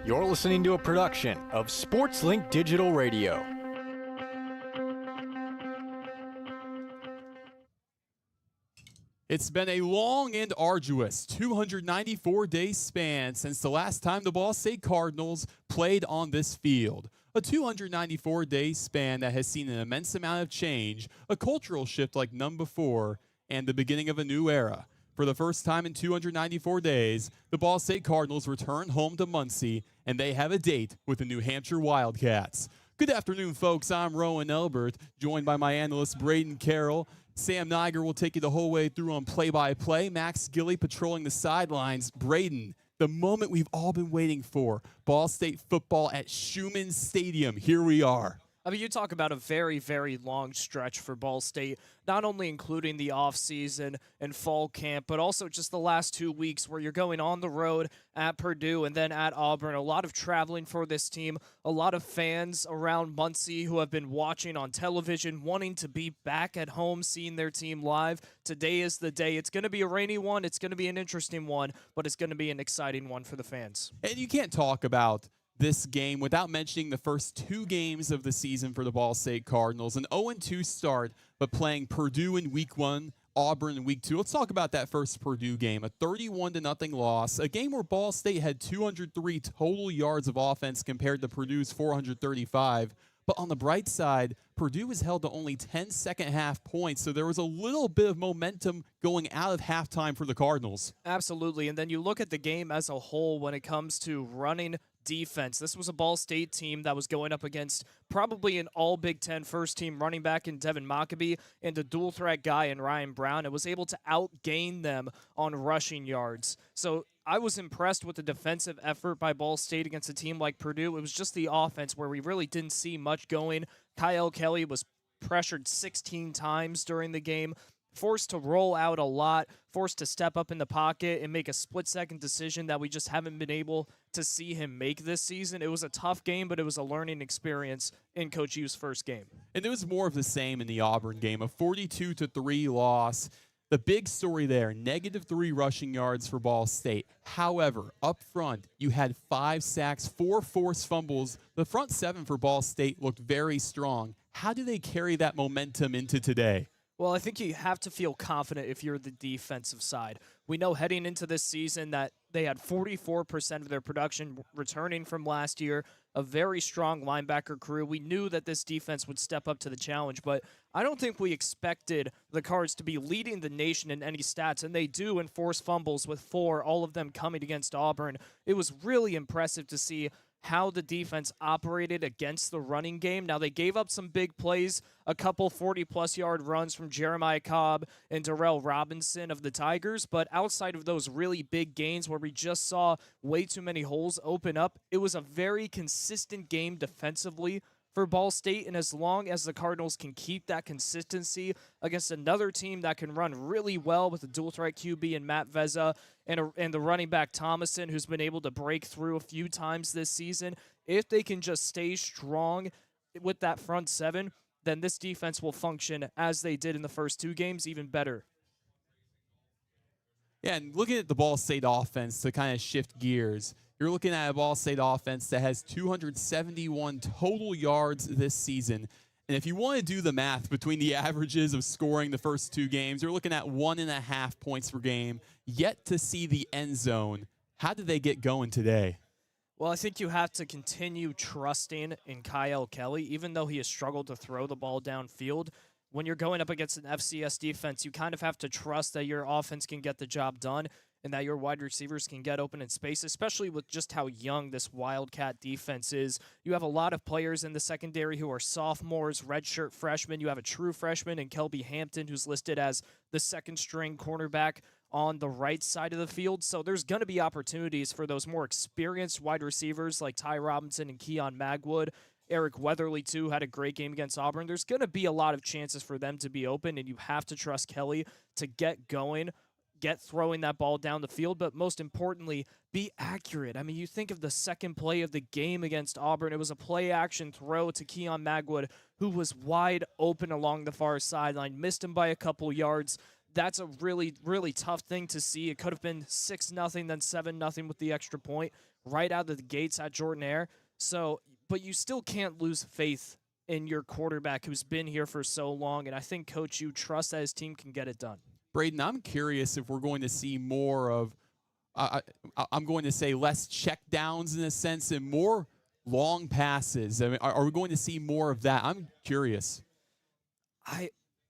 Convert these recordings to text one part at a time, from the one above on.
You're listening to a production of SportsLink Digital Radio. It's been a long and arduous 294-day span since the last time the Ball State Cardinals played on this field. A 294-day span that has seen an immense amount of change, a cultural shift like none before, and the beginning of a new era. For the first time in 294 days, the Ball State Cardinals return home to Muncie, and they have a date with the New Hampshire Wildcats. Good afternoon, folks. I'm Roen Elbert, joined by my analyst, Brayden, Carroll. Sam Neiger will take you the whole way through on play-by-play. Max Gillie patrolling the sidelines. Brayden, the moment we've all been waiting for. Ball State football at Schumann Stadium. Here we are. I mean, you talk about a very, very long stretch for Ball State, not only including the offseason and fall camp, but also just the last 2 weeks where you're going on the road at Purdue and then at Auburn. A lot of traveling for this team, a lot of fans around Muncie who have been watching on television, wanting to be back at home, seeing their team live. Today is the day. It's going to be a rainy one. It's going to be an interesting one, but it's going to be an exciting one for the fans. And you can't talk about this game without mentioning the first two games of the season for the Ball State Cardinals. An 0-2 start, but playing Purdue in week 1, Auburn in week 2. Let's talk about that first Purdue game, a 31-0 loss, a game where Ball State had 203 total yards of offense compared to Purdue's 435. But on the bright side, Purdue was held to only 10 second-half points, so there was a little bit of momentum going out of halftime for the Cardinals. Absolutely, and then you look at the game as a whole when it comes to running defense. This was a Ball State team that was going up against probably an all Big Ten first-team running back in Devin Mockabee and a dual-threat guy in Ryan Brown, and was able to outgain them on rushing yards. So I was impressed with the defensive effort by Ball State against a team like Purdue. It was just the offense where we really didn't see much going. Kyle Kelly was pressured 16 times during the game, forced to roll out a lot, forced to step up in the pocket and make a split-second decision that we just haven't been able to see him make this season. It was a tough game, but it was a learning experience in Coach U's first game. And it was more of the same in the Auburn game, a 42-3 loss. The big story there, -3 rushing yards for Ball State. However, up front, you had 5 sacks, 4 forced fumbles. The front 7 for Ball State looked very strong. How do they carry that momentum into today? Well, I think you have to feel confident if you're the defensive side. We know heading into this season that they had 44% of their production returning from last year, a very strong linebacker crew. We knew that this defense would step up to the challenge, but I don't think we expected the Cards to be leading the nation in any stats, and they do in forced fumbles with 4, all of them coming against Auburn. It was really impressive to see how the defense operated against the running game. Now, they gave up some big plays, a couple 40-plus yard runs from Jeremiah Cobb and Darrell Robinson of the Tigers, but outside of those really big gains where we just saw way too many holes open up, it was a very consistent game defensively for Ball State, and as long as the Cardinals can keep that consistency against another team that can run really well with a dual-threat QB and Matt Vezza and the running back Thomason, who's been able to break through a few times this season, if they can just stay strong with that front 7, then this defense will function as they did in the first 2 games, even better. Yeah, and looking at the Ball State offense to kind of shift gears, you're looking at a Ball State offense that has 271 total yards this season. And if you want to do the math between the averages of scoring the first 2 games, you're looking at 1.5 points per game, yet to see the end zone. How did they get going today? Well, I think you have to continue trusting in Kyle Kelly, even though he has struggled to throw the ball downfield. When you're going up against an FCS defense, you kind of have to trust that your offense can get the job done and that your wide receivers can get open in space, especially with just how young this Wildcat defense is. You have a lot of players in the secondary who are sophomores, redshirt freshmen. You have a true freshman in Kelby Hampton, who's listed as the second-string cornerback on the right side of the field. So there's going to be opportunities for those more experienced wide receivers like Ty Robinson and Keon Magwood. Eric Weatherly, too, had a great game against Auburn. There's going to be a lot of chances for them to be open, and you have to trust Kelly to get going, get throwing that ball down the field, but most importantly, be accurate. I mean, you think of the second play of the game against Auburn. It was a play-action throw to Keon Magwood, who was wide open along the far sideline, missed him by a couple yards. that's a really, really tough thing to see. It could have been 6-0, then 7-0 with the extra point right out of the gates at Jordan-Hare. So, but you still can't lose faith in your quarterback who's been here for so long, and I think Coach Yu trusts that his team can get it done. Brayden, I'm curious if we're going to see more of, I'm going to say less checkdowns in a sense and more long passes. I mean, are we going to see more of that? I'm curious.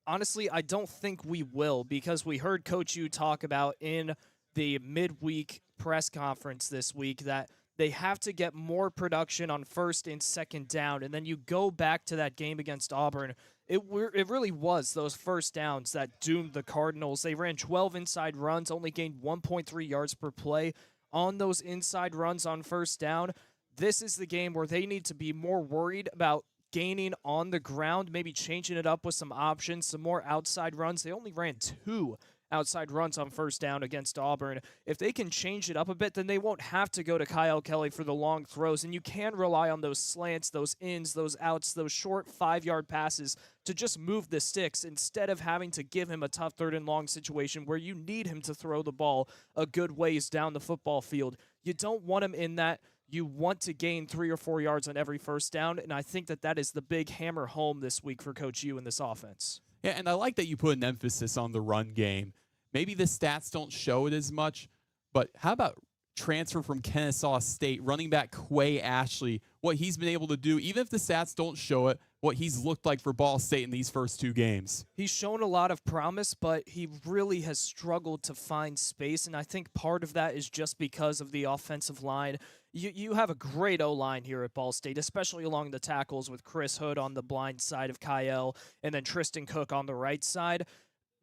Honestly, I don't think we will, because we heard Coach Yu talk about in the midweek press conference this week that they have to get more production on first and second down. And then you go back to that game against Auburn. It really was those first downs that doomed the Cardinals. They ran 12 inside runs, only gained 1.3 yards per play on those inside runs on first down. This is the game where they need to be more worried about gaining on the ground, maybe changing it up with some options, some more outside runs. They only ran 2 outside runs on first down against Auburn. If they can change it up a bit, then they won't have to go to Kyle Kelly for the long throws, and you can rely on those slants, those ins, those outs, those short 5-yard passes to just move the sticks instead of having to give him a tough 3rd and long situation where you need him to throw the ball a good ways down the football field. You don't want him in that. You want to gain 3 or 4 yards on every first down, and I think that is the big hammer home this week for Coach Yu in this offense. Yeah, and I like that you put an emphasis on the run game. Maybe the stats don't show it as much, but how about transfer from Kennesaw State, running back Quay Ashley, what he's been able to do, even if the stats don't show it, what he's looked like for Ball State in these first 2 games. He's shown a lot of promise, but he really has struggled to find space, and I think part of that is just because of the offensive line. You have a great O-line here at Ball State, especially along the tackles with Chris Hood on the blind side of Kyle and then Tristan Cook on the right side.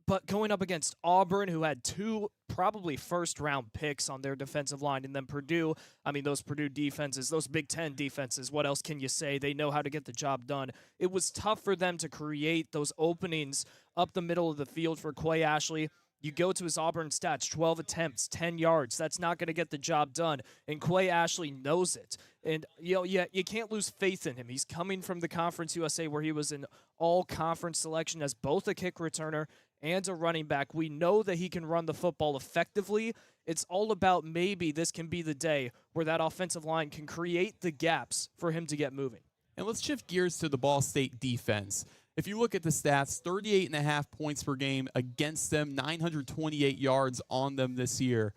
But going up against Auburn, who had 2 probably first-round picks on their defensive line, and then Purdue, I mean, those Purdue defenses, those Big Ten defenses, what else can you say? They know how to get the job done. It was tough for them to create those openings up the middle of the field for Quay Ashley. You go to his Auburn stats, 12 attempts, 10 yards. That's not going to get the job done, and Quay Ashley knows it. And, you can't lose faith in him. He's coming from the Conference USA where he was an all-conference selection as both a kick returner and a running back. We know that he can run the football effectively. It's all about maybe this can be the day where that offensive line can create the gaps for him to get moving. And let's shift gears to the Ball State defense. If you look at the stats, 38.5 points per game against them, 928 yards on them this year.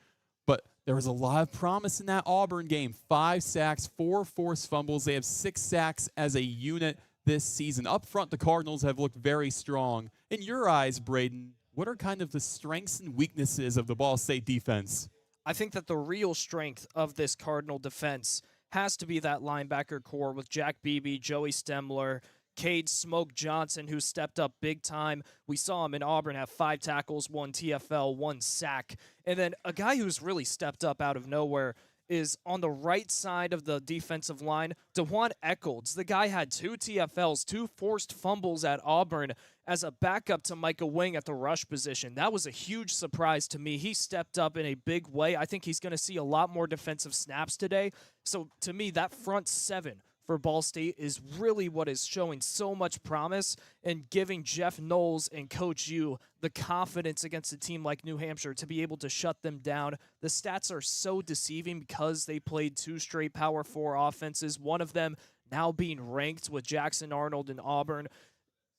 But there was a lot of promise in that Auburn game. 5 sacks, 4 forced fumbles. They have 6 sacks as a unit this season. Up front, the Cardinals have looked very strong. In your eyes, Brayden, what are kind of the strengths and weaknesses of the Ball State defense? I think that the real strength of this Cardinal defense has to be that linebacker core with Jack Beebe, Joey Stemler, Cade Smoke Johnson, who stepped up big time. We saw him in Auburn have 5 tackles, 1 TFL, 1 sack. And then a guy who's really stepped up out of nowhere is on the right side of the defensive line, DeJuan Echols. The guy had 2 TFLs, 2 forced fumbles at Auburn as a backup to Micah Wing at the rush position. That was a huge surprise to me. He stepped up in a big way. I think he's going to see a lot more defensive snaps today. So to me, that front 7 for Ball State is really what is showing so much promise and giving Jeff Knowles and Coach Yu the confidence against a team like New Hampshire to be able to shut them down. The stats are so deceiving because they played 2 straight Power 4 offenses, one of them now being ranked with Jackson Arnold and Auburn.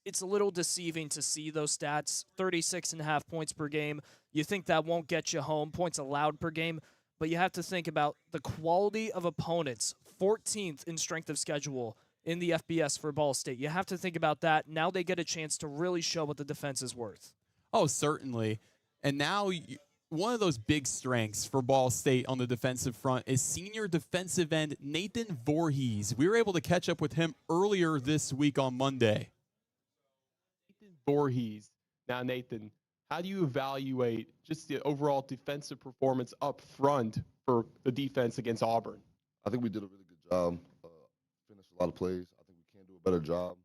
It's a little deceiving to see those stats, 36.5 points per game. You think that won't get you home, points allowed per game, but you have to think about the quality of opponents. 14th in strength of schedule in the FBS for Ball State. You have to think about that. Now they get a chance to really show what the defense is worth. Oh, certainly. And now one of those big strengths for Ball State on the defensive front is senior defensive end Nathan Vorhees. We were able to catch up with him earlier this week on Monday. Nathan Vorhees. Now, Nathan, how do you evaluate just the overall defensive performance up front for the defense against Auburn? I think we did a really good job. Finished a lot of plays. I think we can do a better job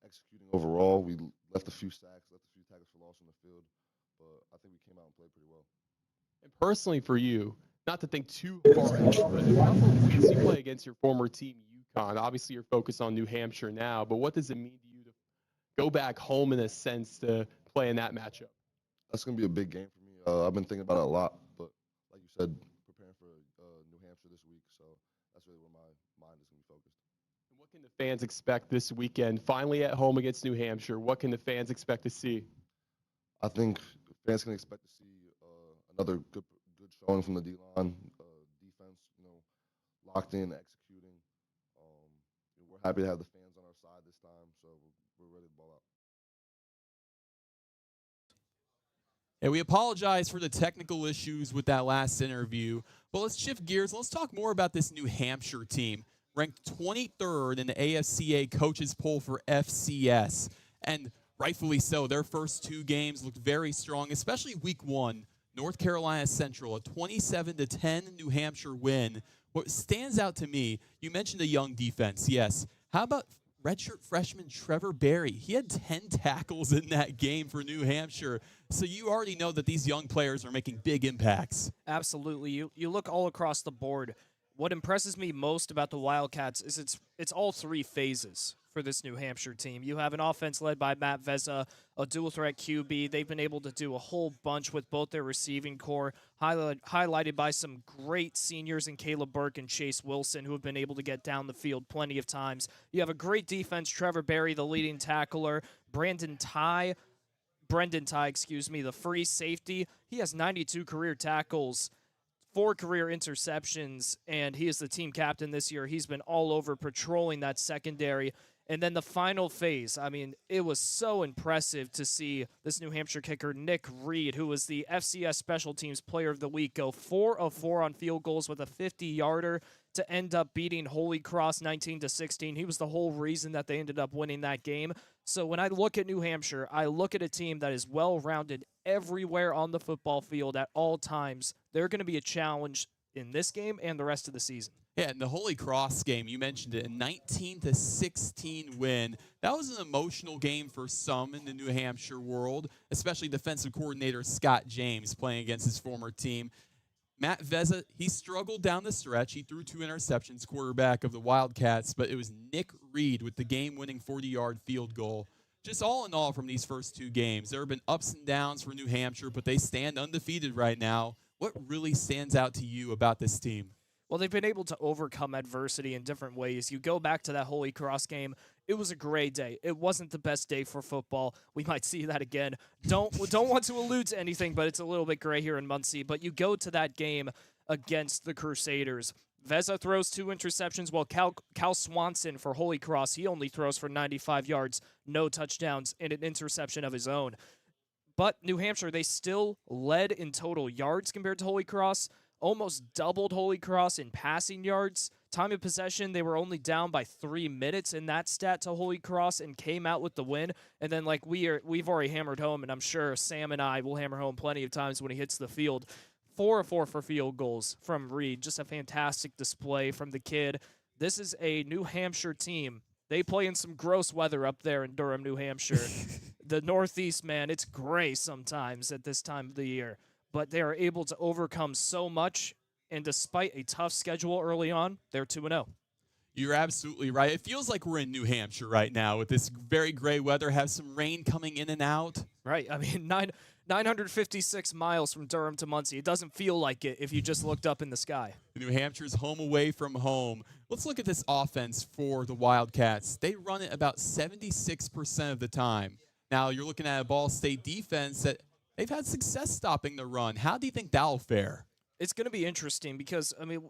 executing overall. We left a few sacks, left a few tackles for loss on the field, but I think we came out and played pretty well. And personally for you, not to think too far ahead, but how did you play against your former team, UConn? Obviously, you're focused on New Hampshire now, but what does it mean to you to go back home in a sense to play in that matchup? That's going to be a big game for me. I've been thinking about it a lot, but like you said, preparing for New Hampshire this week, so that's really where my mind is going to be focused. What can the fans expect this weekend? Finally at home against New Hampshire, what can the fans expect to see? I think fans can expect to see another good showing from the D-line, defense, locked in, executing. We're happy to have the fans on our side this time, so we're ready to ball out. And we apologize for the technical issues with that last interview, but let's shift gears. Let's talk more about this New Hampshire team, ranked 23rd in the AFCA coaches poll for FCS. And rightfully so, their first two games looked very strong, especially week one. North Carolina Central, a 27-10 New Hampshire win. What stands out to me, you mentioned a young defense, yes. How about redshirt freshman Trevor Berry? He had 10 tackles in that game for New Hampshire. So you already know that these young players are making big impacts. Absolutely. You look all across the board. What impresses me most about the Wildcats is it's all three phases for this New Hampshire team. You have an offense led by Matt Vezza, a dual-threat QB. They've been able to do a whole bunch with both their receiving core, highlighted by some great seniors in Caleb Burke and Chase Wilson, who have been able to get down the field plenty of times. You have a great defense, Trevor Berry, the leading tackler, Brendan Ty, the free safety. He has 92 career tackles, 4 career interceptions, and he is the team captain this year. He's been all over patrolling that secondary. And then the final phase, I mean, it was so impressive to see this New Hampshire kicker, Nick Reed, who was the FCS Special Teams Player of the Week, go 4 of 4 on field goals with a 50-yarder to end up beating Holy Cross 19-16. He was the whole reason that they ended up winning that game. So when I look at New Hampshire, I look at a team that is well-rounded everywhere on the football field at all times. They're going to be a challenge in this game and the rest of the season. Yeah, and the Holy Cross game, you mentioned it, a 19-16 win. That was an emotional game for some in the New Hampshire world, especially defensive coordinator Scott James playing against his former team. Matt Vezza, he struggled down the stretch. He threw 2 interceptions, quarterback of the Wildcats, but it was Nick Reed with the game-winning 40-yard field goal. Just all in all from these first 2 games, there have been ups and downs for New Hampshire, but they stand undefeated right now. What really stands out to you about this team? Well, they've been able to overcome adversity in different ways. You go back to that Holy Cross game, it was a great day. It wasn't the best day for football. We might see that again. Don't want to allude to anything, but it's a little bit gray here in Muncie. But you go to that game against the Crusaders. Vezza throws 2 interceptions, while Cal Swanson for Holy Cross, he only throws for 95 yards, no touchdowns, and an interception of his own. But New Hampshire, they still led in total yards compared to Holy Cross, almost doubled Holy Cross in passing yards. Time of possession, they were only down by 3 minutes in that stat to Holy Cross and came out with the win. And then, like we've already hammered home, and I'm sure Sam and I will hammer home plenty of times when he hits the field. 4 of 4 for field goals from Reed. Just a fantastic display from the kid. This is a New Hampshire team. They play in some gross weather up there in Durham, New Hampshire. The Northeast, man, it's gray sometimes at this time of the year. But they are able to overcome so much, and despite a tough schedule early on, they're 2-0. You're absolutely right. It feels like we're in New Hampshire right now with this very gray weather, have some rain coming in and out. Right. I mean, 956 miles from Durham to Muncie. It doesn't feel like it if you just looked up in the sky. New Hampshire's home away from home. Let's look at this offense for the Wildcats. They run it about 76% of the time. Now, you're looking at a Ball State defense that they've had success stopping the run. How do you think that'll fare? It's going to be interesting because, I mean,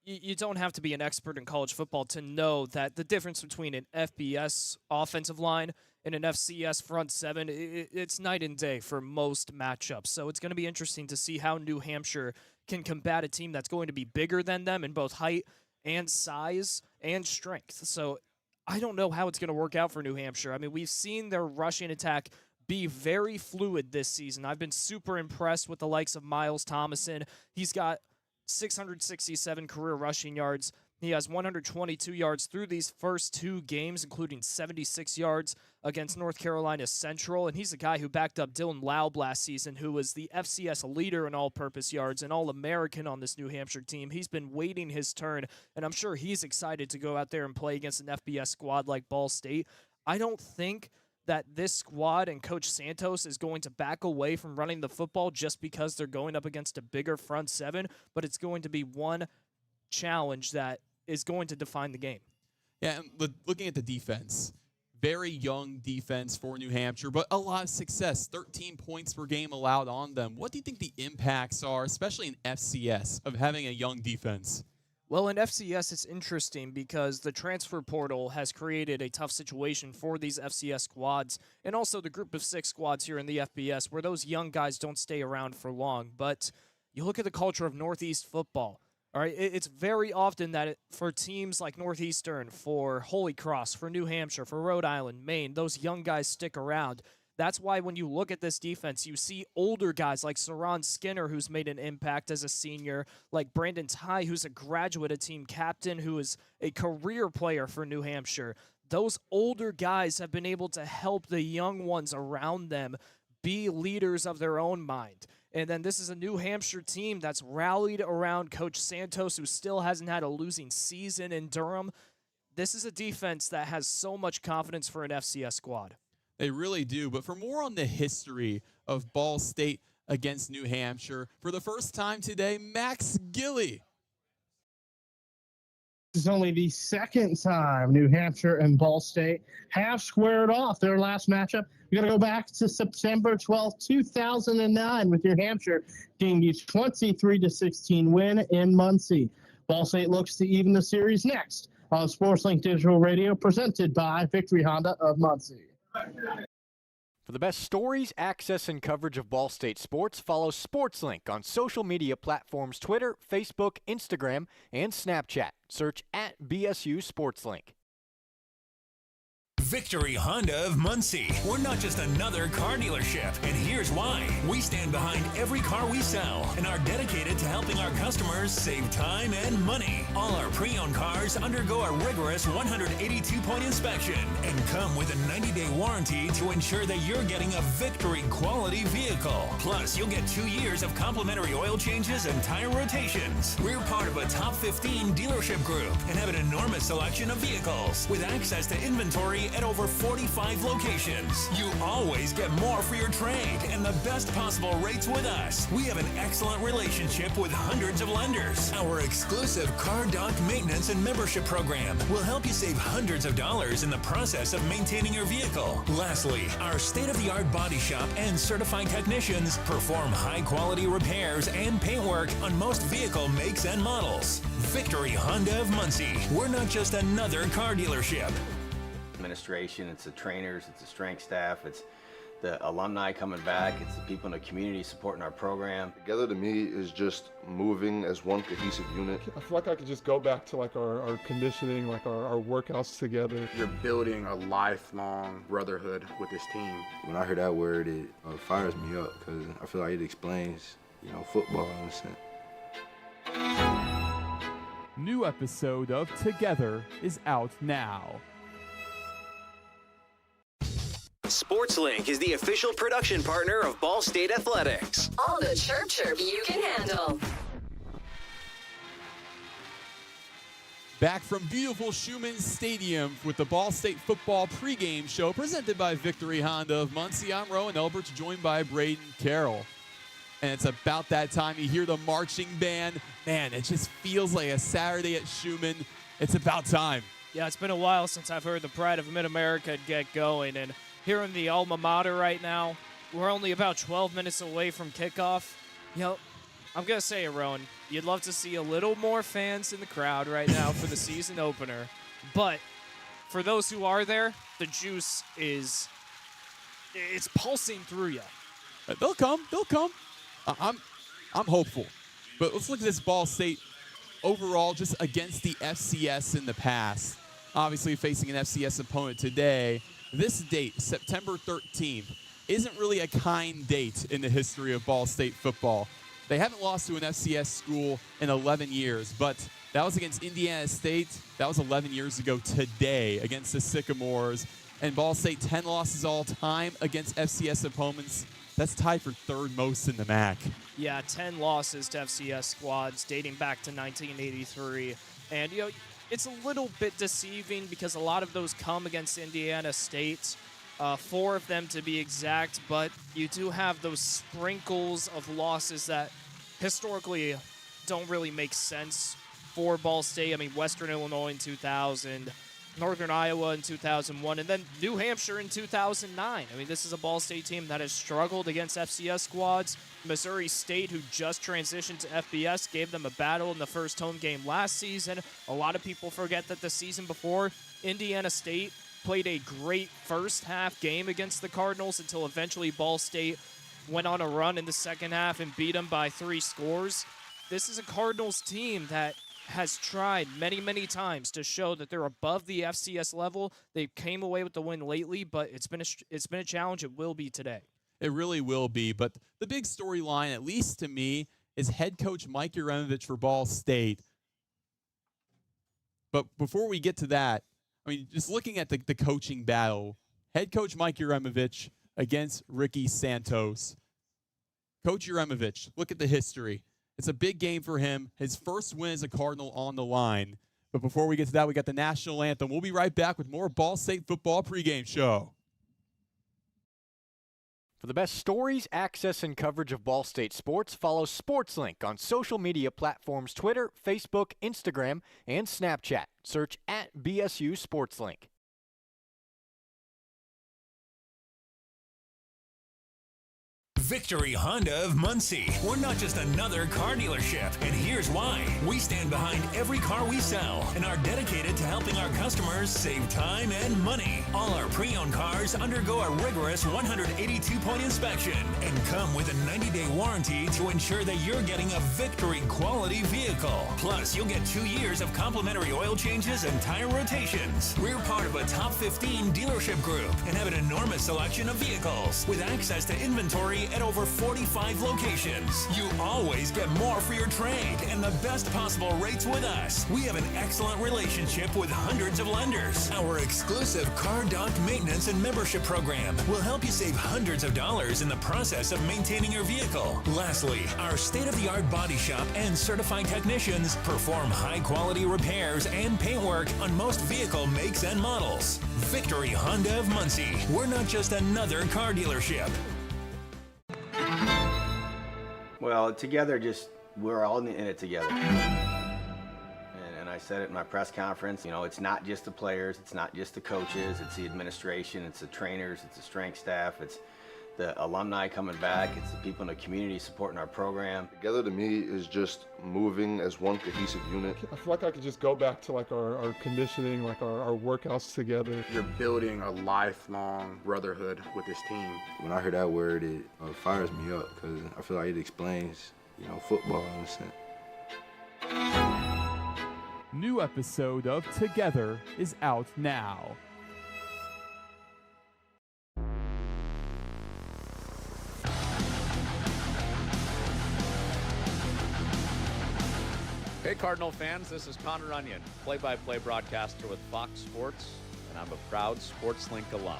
you don't have to be an expert in college football to know that the difference between an FBS offensive line and an FCS front seven, it's night and day for most matchups. So it's going to be interesting to see how New Hampshire can combat a team that's going to be bigger than them in both height and size and strength. So I don't know how it's going to work out for New Hampshire. I mean, we've seen their rushing attack be very fluid this season. I've been super impressed with the likes of Miles Thomason. He's got 667 career rushing yards. He has 122 yards through these first 2 games, including 76 yards against North Carolina Central. And he's a guy who backed up Dylan Laub last season, who was the FCS leader in all-purpose yards and All-American on this New Hampshire team. He's been waiting his turn, and I'm sure he's excited to go out there and play against an FBS squad like Ball State. I don't think that this squad and Coach Santos is going to back away from running the football just because they're going up against a bigger front seven, but it's going to be one challenge that is going to define the game. Yeah, and looking at the defense, very young defense for New Hampshire, but a lot of success. 13 points per game allowed on them. What do you think the impacts are, especially in FCS, of having a young defense? Well, in FCS, it's interesting because the transfer portal has created a tough situation for these FCS squads and also the group of 6 squads here in the FBS where those young guys don't stay around for long. But you look at the culture of Northeast football. All right, it's very often that for teams like Northeastern, for Holy Cross, for New Hampshire, for Rhode Island, Maine, those young guys stick around. That's why when you look at this defense, you see older guys like Saran Skinner, who's made an impact as a senior, like Brandon Ty, who's a graduate, a team captain, who is a career player for New Hampshire. Those older guys have been able to help the young ones around them be leaders of their own mind. And then this is a New Hampshire team that's rallied around Coach Santos, who still hasn't had a losing season in Durham. This is a defense that has so much confidence for an FCS squad. They really do. But for more on the history of Ball State against New Hampshire, for the first time today, Max Gillie. This is only the second time New Hampshire and Ball State have squared off their last matchup. We're going to go back to September 12th, 2009 with New Hampshire getting the 23-16 win in Muncie. Ball State looks to even the series next on SportsLink Digital Radio, presented by Victory Honda of Muncie. For the best stories, access, and coverage of Ball State sports, follow SportsLink on social media platforms Twitter, Facebook, Instagram, and Snapchat. Search @BSU SportsLink. Victory Honda of Muncie. We're not just another car dealership, and here's why. We stand behind every car we sell and are dedicated to helping our customers save time and money. All our pre-owned cars undergo a rigorous 182-point inspection and come with a 90-day warranty to ensure that you're getting a Victory quality vehicle. Plus, you'll get 2 years of complimentary oil changes and tire rotations. We're part of a top 15 dealership group and have an enormous selection of vehicles with access to inventory at over 45 locations. You always get more for your trade and the best possible rates with us. We have an excellent relationship with hundreds of lenders. Our exclusive Car Doc maintenance and membership program will help you save hundreds of dollars in the process of maintaining your vehicle. Lastly, our state-of-the-art body shop and certified technicians perform high-quality repairs and paint work on most vehicle makes and models. Victory Honda of Muncie. We're not just another car dealership. Administration, it's the trainers, it's the strength staff, it's the alumni coming back, it's the people in the community supporting our program. Together to me is just moving as one cohesive unit. I feel like I could just go back to like our conditioning, like our workouts together. You're building a lifelong brotherhood with this team. When I hear that word, it fires me up because I feel like it explains, football in a sense. New episode of Together is out now. SportsLink is the official production partner of Ball State Athletics. All the chirp you can handle. Back from beautiful Schumann Stadium with the Ball State football pregame show presented by Victory Honda of Muncie. I'm Roen, Elbert, joined by Brayden, Carroll. And it's about that time you hear the marching band. Man, it just feels like a Saturday at Schumann. It's about time. Yeah, it's been a while since I've heard the Pride of Mid-America get going, and here in the alma mater right now, we're only about 12 minutes away from kickoff. I'm going to say it, Roen. You'd love to see a little more fans in the crowd right now for the season opener. But for those who are there, the juice it's pulsing through you. They'll come. I'm hopeful. But let's look at this Ball State overall just against the FCS in the past. Obviously facing an FCS opponent today. This date, September 13th, isn't really a kind date in the history of Ball State football. They haven't lost to an FCS school in 11 years, but that was against Indiana State. That was 11 years ago today against the Sycamores. And Ball State, 10 losses all time against FCS opponents. That's tied for third most in the MAC. Yeah, 10 losses to FCS squads dating back to 1983. And, it's a little bit deceiving because a lot of those come against Indiana State. 4 of them to be exact, but you do have those sprinkles of losses that historically don't really make sense for Ball State. I mean, Western Illinois in 2000, Northern Iowa in 2001, and then New Hampshire in 2009. I mean, this is a Ball State team that has struggled against FCS squads. Missouri State, who just transitioned to FBS, gave them a battle in the first home game last season. A lot of people forget that the season before, Indiana State played a great first half game against the Cardinals until eventually Ball State went on a run in the second half and beat them by 3 scores. This is a Cardinals team that has tried many, many times to show that they're above the FCS level. They came away with the win lately, but it's been a challenge. It will be today. It really will be. But the big storyline, at least to me, is head coach Mike Uremovich for Ball State. But before we get to that, I mean, just looking at the coaching battle, head coach Mike Uremovich against Ricky Santos. Coach Uremovich, look at the history. It's a big game for him. His first win as a Cardinal on the line. But before we get to that, we got the national anthem. We'll be right back with more Ball State football pregame show. For the best stories, access, and coverage of Ball State sports, follow SportsLink on social media platforms Twitter, Facebook, Instagram, and Snapchat. Search @BSU SportsLink. Victory Honda of Muncie. We're not just another car dealership, and here's why. We stand behind every car we sell and are dedicated to helping our customers save time and money. All our pre-owned cars undergo a rigorous 182-point inspection and come with a 90-day warranty to ensure that you're getting a Victory quality vehicle. Plus, you'll get 2 years of complimentary oil changes and tire rotations. We're part of a top 15 dealership group and have an enormous selection of vehicles with access to inventory at over 45 locations. You always get more for your trade and the best possible rates with us. We have an excellent relationship with hundreds of lenders. Our exclusive car dock maintenance and membership program will help you save hundreds of dollars in the process of maintaining your vehicle. Lastly, our state-of-the-art body shop and certified technicians perform high-quality repairs and paintwork on most vehicle makes and models. Victory Honda of Muncie. We're not just another car dealership. Well, together, we're all in it together. And I said it in my press conference, it's not just the players, it's not just the coaches, it's the administration, it's the trainers, it's the strength staff, it's the alumni coming back, it's the people in the community supporting our program. Together to me is just moving as one cohesive unit. I feel like I could just go back to like our conditioning, like our workouts together. You're building a lifelong brotherhood with this team. When I hear that word, it fires me up because I feel like it explains, football in a sense. New episode of Together is out now. Hey Cardinal fans, this is Connor Onion, play-by-play broadcaster with Fox Sports, and I'm a proud SportsLink alum.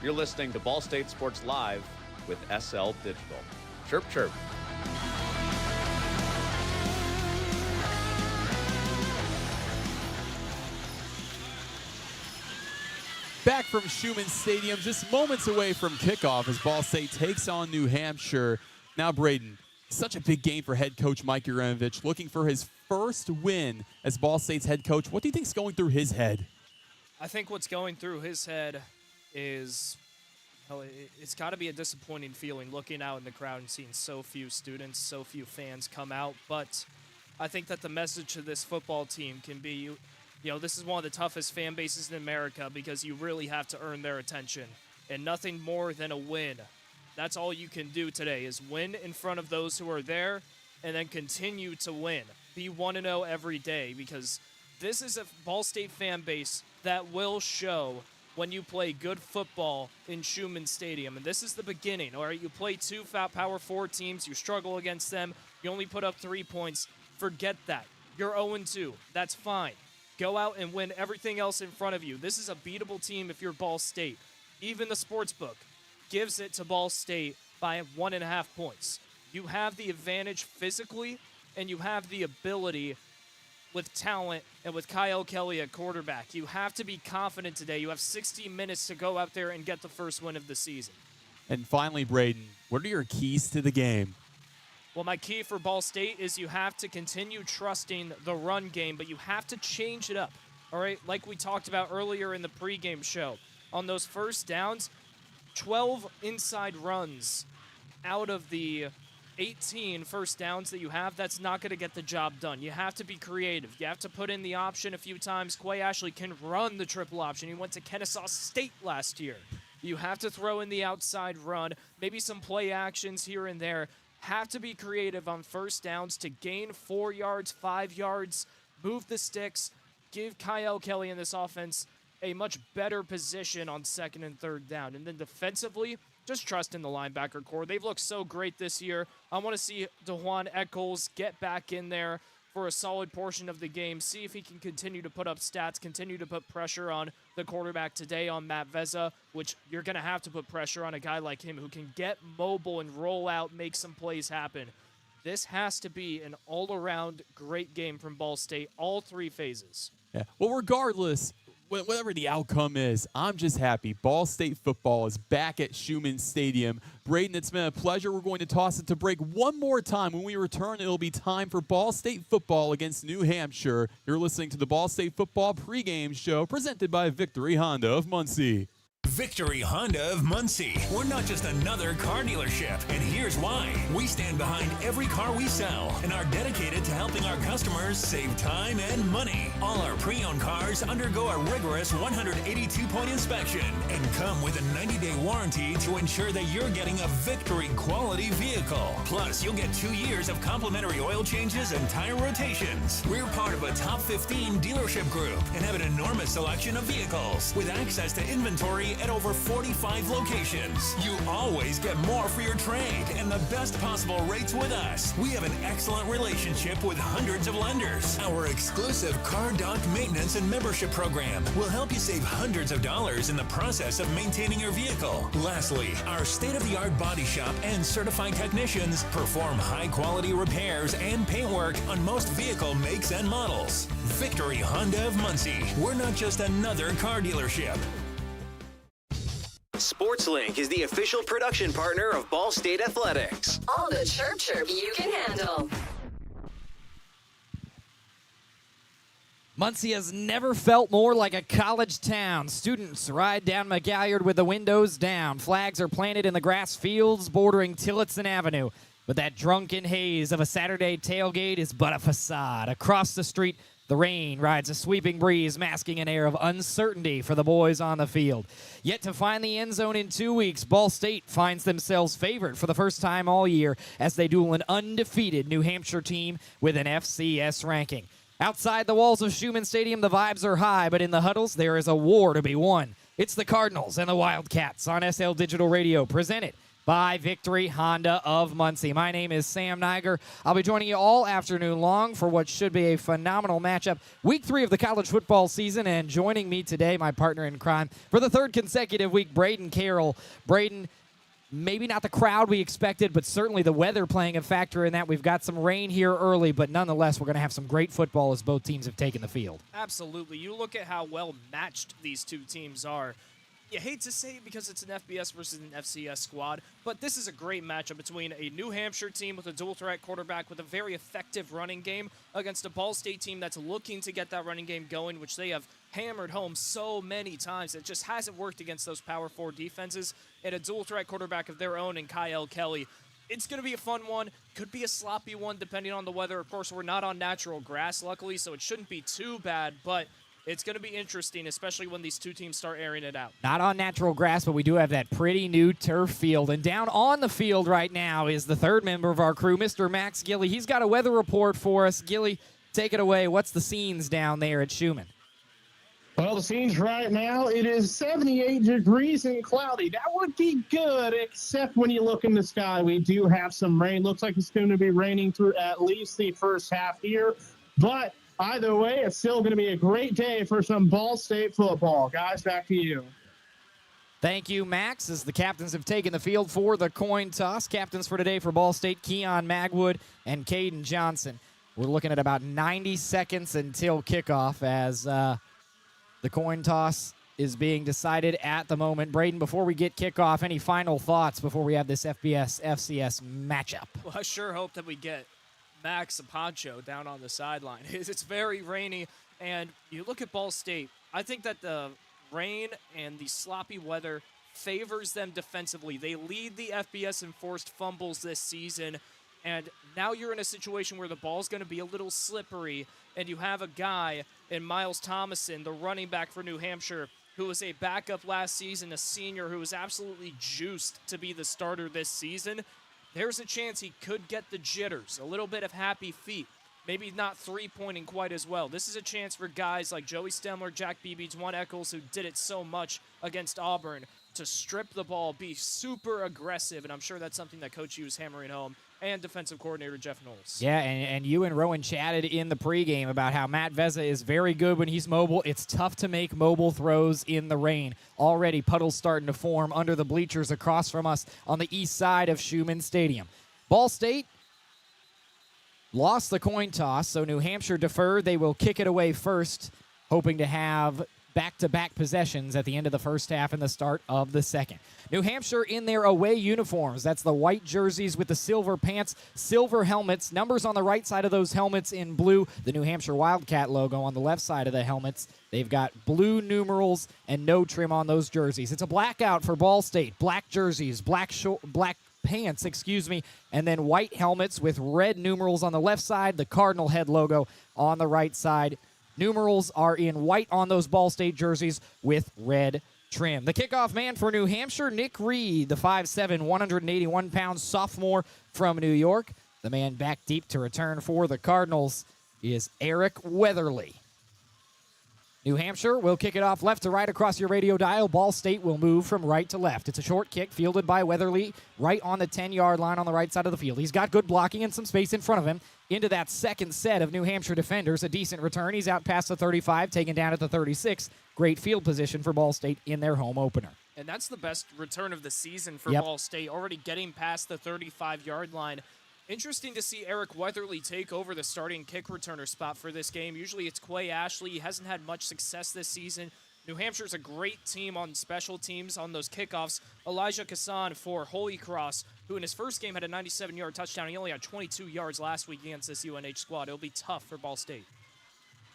You're listening to Ball State Sports Live with SL Digital. Chirp, chirp. Back from Schumann Stadium, just moments away from kickoff as Ball State takes on New Hampshire. Now, Brayden, such a big game for head coach Mike Uremovich, looking for his first win as Ball State's head coach. What do you think's going through his head? I think what's going through his head is, it's got to be a disappointing feeling looking out in the crowd and seeing so few students, so few fans come out. But I think that the message to this football team can be, this is one of the toughest fan bases in America because you really have to earn their attention. And nothing more than a win. That's all you can do today is win in front of those who are there and then continue to win. Be 1-0 every day because this is a Ball State fan base that will show when you play good football in Schumann Stadium. And this is the beginning, all right? You play 2 Power 4 teams. You struggle against them. You only put up 3 points. Forget that. You're 0-2. That's fine. Go out and win everything else in front of you. This is a beatable team if you're Ball State. Even the sportsbook gives it to Ball State by 1.5 points. You have the advantage physically, and you have the ability with talent and with Kyle Kelly at quarterback. You have to be confident today. You have 60 minutes to go out there and get the first win of the season. And finally, Brayden, what are your keys to the game? Well, my key for Ball State is you have to continue trusting the run game, but you have to change it up, all right? Like we talked about earlier in the pregame show. On those first downs, 12 inside runs out of the 18 first downs that you have, that's not going to get the job done. You have to be creative. You have to put in the option a few times. Quay Ashley can run the triple option. He went to Kennesaw State last year. You have to throw in the outside run, maybe some play actions here and there. Have to be creative on first downs to gain 4 yards, 5 yards, move the sticks, give Kyle Kelly in this offense a much better position on second and third down. And then defensively, just trust in the linebacker core. They've looked so great this year. I want to see DeJuan Eccles get back in there for a solid portion of the game, see if he can continue to put up stats, continue to put pressure on the quarterback today on Matt Vezza, which you're going to have to put pressure on a guy like him who can get mobile and roll out, make some plays happen. This has to be an all-around great game from Ball State, all three phases. Yeah. Well, regardless, whatever the outcome is, I'm just happy. Ball State football is back at Schumann Stadium. Brayden, it's been a pleasure. We're going to toss it to break one more time. When we return, it'll be time for Ball State football against New Hampshire. You're listening to the Ball State football pregame show presented by Victory Honda of Muncie. Victory Honda of Muncie. We're not just another car dealership, and here's why. We stand behind every car we sell and are dedicated to helping our customers save time and money. All our pre-owned cars undergo a rigorous 182-point inspection and come with a 90-day warranty to ensure that you're getting a Victory quality vehicle. Plus, you'll get 2 years of complimentary oil changes and tire rotations. We're part of a top 15 dealership group and have an enormous selection of vehicles with access to inventory at over 45 locations. You always get more for your trade and the best possible rates with us. We have an excellent relationship with hundreds of lenders. Our exclusive car dock maintenance and membership program will help you save hundreds of dollars in the process of maintaining your vehicle. Lastly, our state-of-the-art body shop and certified technicians perform high-quality repairs and paint work on most vehicle makes and models. Victory Honda of Muncie. We're not just another car dealership. SportsLink is the official production partner of Ball State Athletics. All the chirp you can handle. Muncie has never felt more like a college town. Students ride down McGalliard with the windows down. Flags are planted in the grass fields bordering Tillotson Avenue. But that drunken haze of a Saturday tailgate is but a facade. Across the street, the rain rides a sweeping breeze, masking an air of uncertainty for the boys on the field. Yet to find the end zone in 2 weeks, Ball State finds themselves favored for the first time all year as they duel an undefeated New Hampshire team with an FCS ranking. Outside the walls of Schumann Stadium, the vibes are high, but in the huddles, there is a war to be won. It's the Cardinals and the Wildcats on SL Digital Radio, presented by Victory Honda of Muncie. My name is Sam Neiger. I'll be joining you all afternoon long for what should be a phenomenal matchup. Week 3 of the college football season, and joining me today, my partner in crime, for the third consecutive week, Brayden Carroll. Brayden, maybe not the crowd we expected, but certainly the weather playing a factor in that. We've got some rain here early, but nonetheless, we're going to have some great football as both teams have taken the field. Absolutely. You look at how well matched these two teams are. You hate to say it because it's an FBS versus an FCS squad, but this is a great matchup between a New Hampshire team with a dual-threat quarterback with a very effective running game against a Ball State team that's looking to get that running game going, which they have hammered home so many times. It just hasn't worked against those Power 4 defenses, and a dual-threat quarterback of their own in Kyle Kelly. It's going to be a fun one. Could be a sloppy one depending on the weather. Of course, we're not on natural grass, luckily, so it shouldn't be too bad, but it's going to be interesting, especially when these two teams start airing it out. Not on natural grass, but we do have that pretty new turf field. And down on the field right now is the third member of our crew, Mr. Max Gillie. He's got a weather report for us. Gillie, take it away. What's the scenes down there at Schumann? Well, the scenes right now, it is 78 degrees and cloudy. That would be good, except when you look in the sky, we do have some rain. Looks like it's going to be raining through at least the first half here. But either way, it's still going to be a great day for some Ball State football. Guys, back to you. Thank you, Max, as the captains have taken the field for the coin toss. Captains for today for Ball State, Keon Magwood and Caden Johnson. We're looking at about 90 seconds until kickoff as the coin toss is being decided at the moment. Brayden, before we get kickoff, any final thoughts before we have this FBS-FCS matchup? Well, I sure hope that we get Max a poncho down on the sideline. It's very rainy, and you look at Ball State, I think that the rain and the sloppy weather favors them defensively. They lead the FBS in forced fumbles this season, and now you're in a situation where the ball's going to be a little slippery, and you have a guy in Miles Thomason, the running back for New Hampshire, who was a backup last season, a senior who was absolutely juiced to be the starter this season. There's a chance he could get the jitters, a little bit of happy feet, maybe not three-pointing quite as well. This is a chance for guys like Joey Stemler, Jack Beebe, Juan Eccles, who did it so much against Auburn, to strip the ball, be super aggressive, and I'm sure that's something that Coach U is hammering home, and defensive coordinator Jeff Knowles. Yeah, and you and Roen chatted in the pregame about how Matt Vezza is very good when he's mobile. It's tough to make mobile throws in the rain. Already puddles starting to form under the bleachers across from us on the east side of Schumann Stadium. Ball State lost the coin toss, so New Hampshire deferred. They will kick it away first, hoping to have back-to-back possessions at the end of the first half and the start of the second. New Hampshire in their away uniforms. That's the white jerseys with the silver pants, silver helmets, numbers on the right side of those helmets in blue, the New Hampshire Wildcat logo on the left side of the helmets. They've got blue numerals and no trim on those jerseys. It's a blackout for Ball State. Black jerseys, black pants, and then white helmets with red numerals on the left side, the Cardinal head logo on the right side. Numerals are in white on those Ball State jerseys with red trim. The kickoff man for New Hampshire, Nick Reed, the 5'7", 181-pound sophomore from New York. The man back deep to return for the Cardinals is Eric Weatherly. New Hampshire will kick it off left to right across your radio dial. Ball State will move from right to left. It's a short kick fielded by Weatherly right on the 10-yard line on the right side of the field. He's got good blocking and some space in front of him. Into that second set of New Hampshire defenders, a decent return. He's out past the 35, taken down at the 36. Great field position for Ball State in their home opener. And that's the best return of the season for Ball State, already getting past the 35-yard line. Interesting to see Eric Weatherly take over the starting kick returner spot for this game. Usually it's Quay Ashley. He hasn't had much success this season. New Hampshire's a great team on special teams on those kickoffs. Elijah Kassan for Holy Cross, who in his first game had a 97-yard touchdown. He only had 22 yards last week against this UNH squad. It'll be tough for Ball State.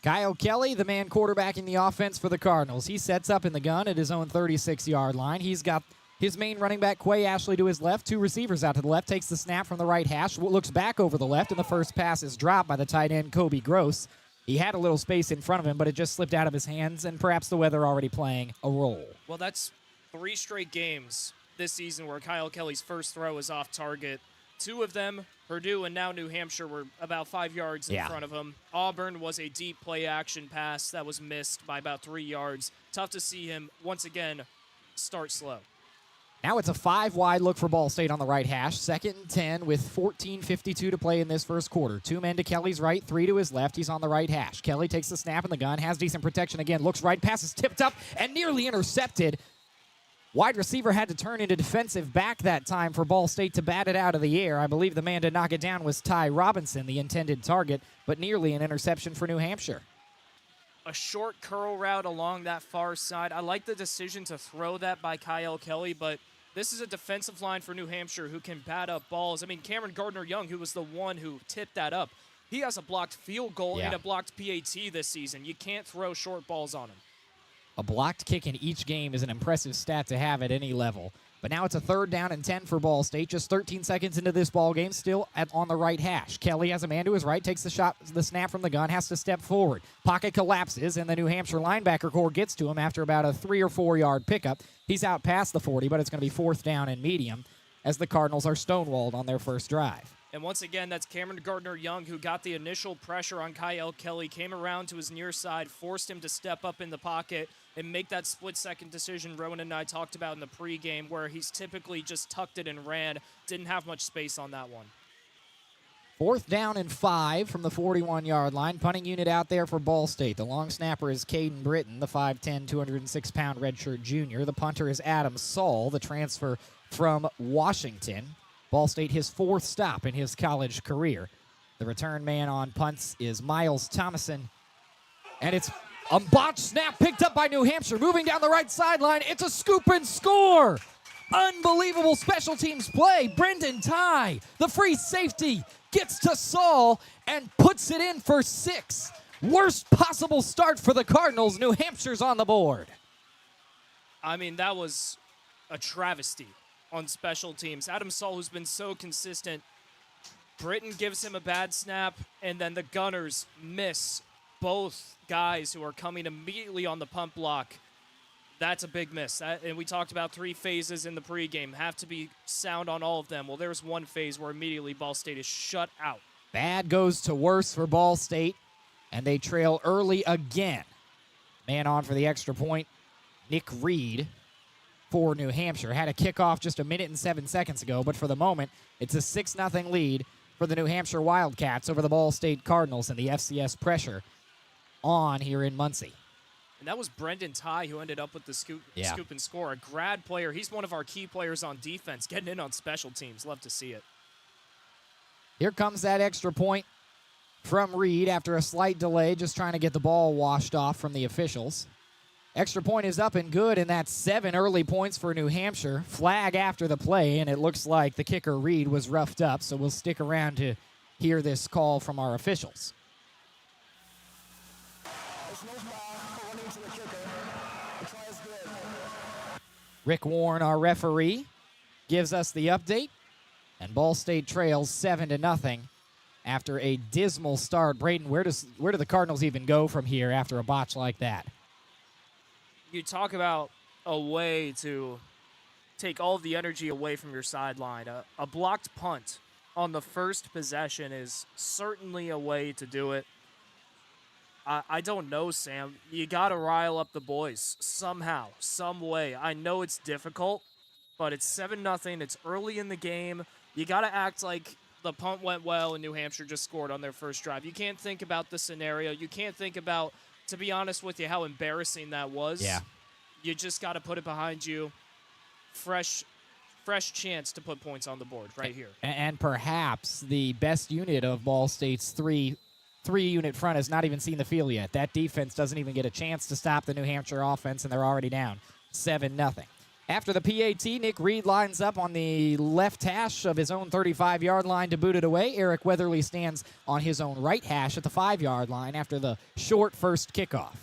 Kyle Kelly, the man quarterbacking the offense for the Cardinals. He sets up in the gun at his own 36-yard line. He's got his main running back, Quay Ashley, to his left. Two receivers out to the left. Takes the snap from the right hash. Looks back over the left, and the first pass is dropped by the tight end, Kobe Gross. He had a little space in front of him, but it just slipped out of his hands, and perhaps the weather already playing a role. Well, that's 3 straight games this season where Kyle Kelly's first throw is off target. 2 of them, Purdue and now New Hampshire, were about 5 yards in front of him. Auburn was a deep play-action pass that was missed by about 3 yards. Tough to see him, once again, start slow. Now it's a 5-wide look for Ball State on the right hash. 2nd and 10 with 14:52 to play in this first quarter. 2 men to Kelly's right, 3 to his left. He's on the right hash. Kelly takes the snap in the gun, has decent protection again, looks right, passes tipped up, and nearly intercepted. Wide receiver had to turn into defensive back that time for Ball State to bat it out of the air. I believe the man to knock it down was Ty Robinson, the intended target, but nearly an interception for New Hampshire. A short curl route along that far side. I like the decision to throw that by Kyle Kelly, but this is a defensive line for New Hampshire who can bat up balls. I mean, Cameron Gardner-Young, who was the one who tipped that up, he has a blocked field goal and a blocked PAT this season. You can't throw short balls on him. A blocked kick in each game is an impressive stat to have at any level. But now it's a 3rd down and 10 for Ball State. Just 13 seconds into this ball game, still on the right hash. Kelly has a man to his right, takes the snap from the gun, has to step forward. Pocket collapses, and the New Hampshire linebacker core gets to him after about a 3 or 4 yard pickup. He's out past the 40, but it's going to be 4th down and medium as the Cardinals are stonewalled on their first drive. And once again, that's Cameron Gardner-Young who got the initial pressure on Kyle Kelly, came around to his near side, forced him to step up in the pocket and make that split-second decision Roen and I talked about in the pregame where he's typically just tucked it and ran. Didn't have much space on that one. 4th down and 5 from the 41-yard line. Punting unit out there for Ball State. The long snapper is Caden Britton, the 5'10", 206-pound redshirt junior. The punter is Adam Saul, the transfer from Washington. Ball State his 4th stop in his college career. The return man on punts is Miles Thomason. And it's a botched snap picked up by New Hampshire. Moving down the right sideline. It's a scoop and score. Unbelievable special teams play. Brayden Ty, the free safety, gets to Saul and puts it in for 6. Worst possible start for the Cardinals. New Hampshire's on the board. I mean, that was a travesty on special teams. Adam Saul, who's been so consistent, Brayden gives him a bad snap, and then the Gunners miss both guys who are coming immediately on the punt block. That's a big miss. And we talked about 3 phases in the pregame. Have to be sound on all of them. Well, there's one phase where immediately Ball State is shut out. Bad goes to worse for Ball State, and they trail early again. Man on for the extra point, Nick Reed for New Hampshire. Had a kickoff just a minute and 7 seconds ago, but for the moment, it's a 6-0 lead for the New Hampshire Wildcats over the Ball State Cardinals, and the FCS pressure on here in Muncie. And that was Brayden Ty who ended up with the scoop and score. A grad player. He's one of our key players on defense, getting in on special teams. Love to see it. Here comes that extra point from Reed after a slight delay, just trying to get the ball washed off from the officials. Extra point is up and good, and that's 7 early points for New Hampshire. Flag after the play, and it looks like the kicker, Reed, was roughed up, so we'll stick around to hear this call from our officials. Rick Warren, our referee, gives us the update, and Ball State trails 7-0 after a dismal start. Brayden, where do the Cardinals even go from here after a botch like that? You talk about a way to take all of the energy away from your sideline. A blocked punt on the first possession is certainly a way to do it. I don't know, Sam. You got to rile up the boys somehow, some way. I know it's difficult, but it's 7-0. It's early in the game. You got to act like the punt went well and New Hampshire just scored on their first drive. You can't think about the scenario. You can't think about, to be honest with you, how embarrassing that was. Yeah. You just got to put it behind you. Fresh chance to put points on the board right here. And perhaps the best unit of Ball State's three-unit front has not even seen the field yet. That defense doesn't even get a chance to stop the New Hampshire offense, and they're already down 7-0. After the PAT, Nick Reed lines up on the left hash of his own 35-yard line to boot it away. Eric Weatherly stands on his own right hash at the 5-yard line after the short first kickoff.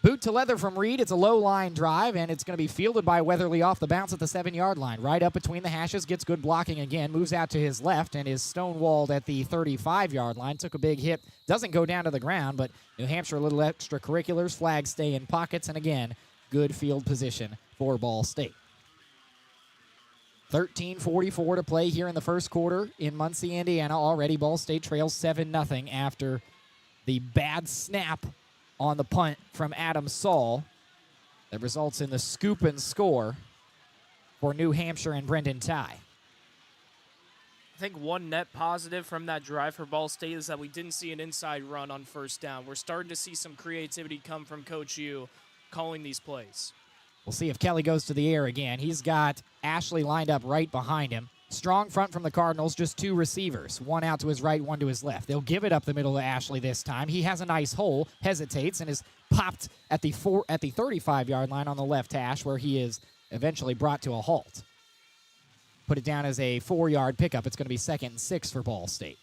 Boot to leather from Reed. It's a low line drive, and it's going to be fielded by Weatherly off the bounce at the 7-yard line. Right up between the hashes, gets good blocking again, moves out to his left, and is stonewalled at the 35-yard line. Took a big hit. Doesn't go down to the ground, but New Hampshire, a little extracurriculars. Flags stay in pockets, and again, good field position for Ball State. 13:44 to play here in the first quarter in Muncie, Indiana. Already Ball State trails 7-0 after the bad snap on the punt from Adam Saul that results in the scoop and score for New Hampshire and Brayden Ty. I think one net positive from that drive for Ball State is that we didn't see an inside run on first down. We're starting to see some creativity come from Coach U calling these plays. We'll see if Kelly goes to the air again. He's got Ashley lined up right behind him. Strong front from the Cardinals, just 2 receivers. One out to his right, one to his left. They'll give it up the middle to Ashley this time. He has a nice hole, hesitates, and is popped at the 35-yard line on the left hash, where he is eventually brought to a halt. Put it down as a 4-yard pickup. It's going to be 2nd and 6 for Ball State.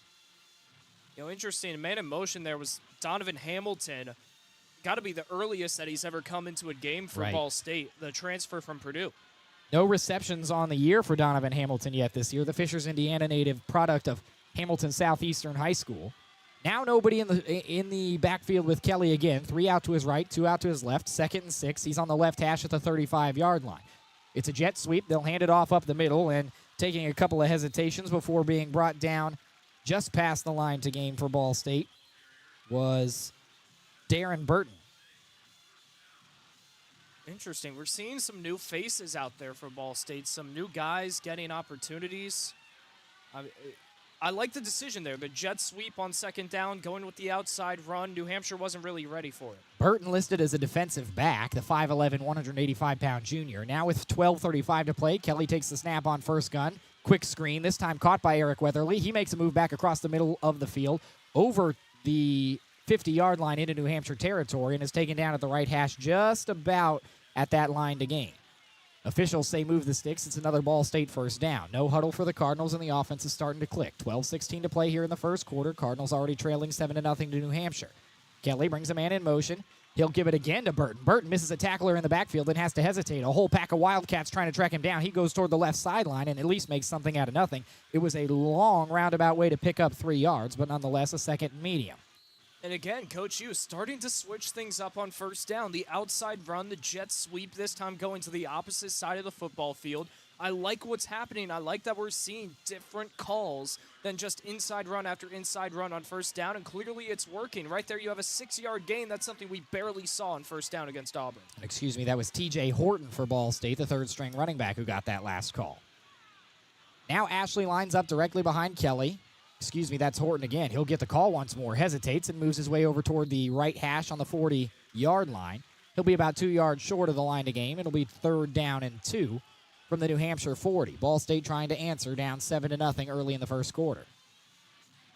You know, interesting. Man in motion there was Donovan Hamilton. Got to be the earliest that he's ever come into a game for Ball State, the transfer from Purdue. No receptions on the year for Donovan Hamilton yet this year. The Fishers, Indiana native, product of Hamilton Southeastern High School. Now nobody in the backfield with Kelly again. 3 out to his right, 2 out to his left. 2nd and 6. He's on the left hash at the 35-yard line. It's a jet sweep. They'll hand it off up the middle, and taking a couple of hesitations before being brought down just past the line to gain for Ball State was Darren Burton. Interesting. We're seeing some new faces out there for Ball State, some new guys getting opportunities. I like the decision there. The jet sweep on 2nd down, going with the outside run. New Hampshire wasn't really ready for it. Burton listed as a defensive back, the 5'11", 185-pound junior. Now with 12:35 to play, Kelly takes the snap on first gun, Quick screen, this time caught by Eric Weatherly. He makes a move back across the middle of the field over the 50-yard line into New Hampshire territory and is taken down at the right hash just about at that line to gain. Officials say move the sticks. It's another Ball State first down. No huddle for the Cardinals, and the offense is starting to click. 12-16 to play here in the first quarter. Cardinals already trailing 7-0 to New Hampshire. Kelly brings a man in motion. He'll give it again to Burton. Burton misses a tackler in the backfield and has to hesitate. A whole pack of Wildcats trying to track him down. He goes toward the left sideline and at least makes something out of nothing. It was a long roundabout way to pick up 3 yards, but nonetheless a second and medium. And again, Coach U starting to switch things up on first down. The outside run, the jet sweep, this time going to the opposite side of the football field. I like what's happening. I like that we're seeing different calls than just inside run after inside run on first down, and clearly it's working. Right there you have a 6-yard gain. That's something we barely saw on first down against Auburn. Excuse me, that was TJ Horton for Ball State, the third-string running back who got that last call. Now Ashley lines up directly behind Kelly. Excuse me, that's Horton again. He'll get the call once more, hesitates, and moves his way over toward the right hash on the 40-yard line. He'll be about 2 yards short of the line to gain. It'll be 3rd down and 2 from the New Hampshire 40. Ball State trying to answer, down 7-0 early in the first quarter.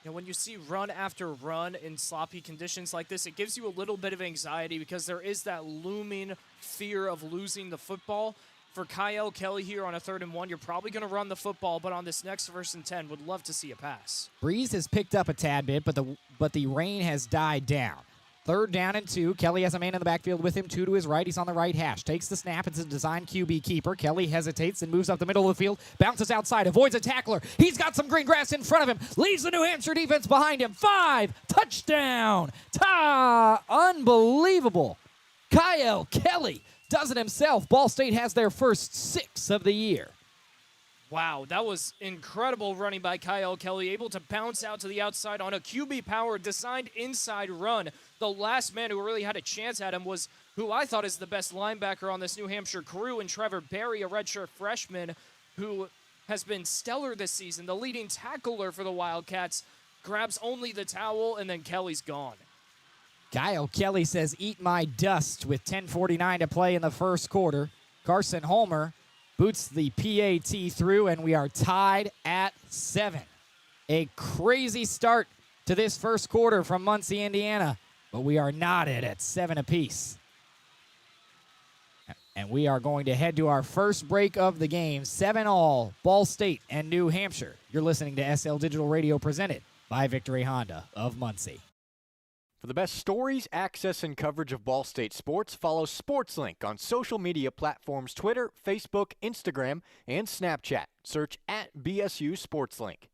You know, when you see run after run in sloppy conditions like this, it gives you a little bit of anxiety because there is that looming fear of losing the football. For Kyle Kelly here on a 3rd and 1, you're probably going to run the football, but on this next 1st and 10, would love to see a pass. Breeze has picked up a tad bit, but the rain has died down. 3rd down and 2. Kelly has a man in the backfield with him, 2 to his right. He's on the right hash. Takes the snap. It's a design QB keeper. Kelly hesitates and moves up the middle of the field. Bounces outside. Avoids a tackler. He's got some green grass in front of him. Leaves the New Hampshire defense behind him. 5. Touchdown. Unbelievable. Kyle Kelly does it himself. Ball State has their first 6 of the year. Wow, that was incredible running by Kyle Kelly, able to bounce out to the outside on a QB power designed inside run. The last man who really had a chance at him was who I thought is the best linebacker on this New Hampshire crew, and Trevor Berry, a redshirt freshman who has been stellar this season. The leading tackler for the Wildcats grabs only the towel, and then Kelly's gone. Kyle Kelly says, "Eat my dust," with 10:49 to play in the first quarter. Carson Holmer boots the PAT through, and we are tied at 7. A crazy start to this first quarter from Muncie, Indiana, but we are knotted at 7 apiece. And we are going to head to our first break of the game. 7-all, Ball State and New Hampshire. You're listening to SL Digital Radio, presented by Victory Honda of Muncie. For the best stories, access, and coverage of Ball State sports, follow SportsLink on social media platforms Twitter, Facebook, Instagram, and Snapchat. Search @BSU SportsLink.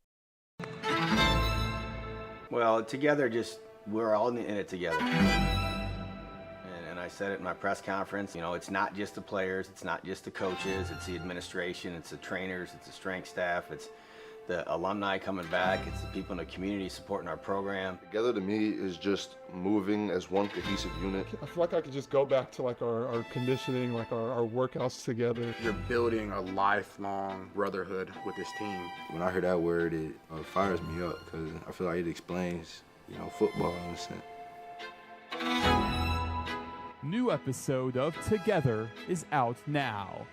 Well, together, we're all in it together. And I said it in my press conference, you know, it's not just the players, it's not just the coaches, it's the administration, it's the trainers, it's the strength staff, it's the alumni coming back, it's the people in the community supporting our program. Together to me is just moving as one cohesive unit. I feel like I could just go back to like our conditioning, like our workouts together. You're building a lifelong brotherhood with this team. When I hear that word, it fires me up because I feel like it explains, football in a sense. New episode of Together is out now.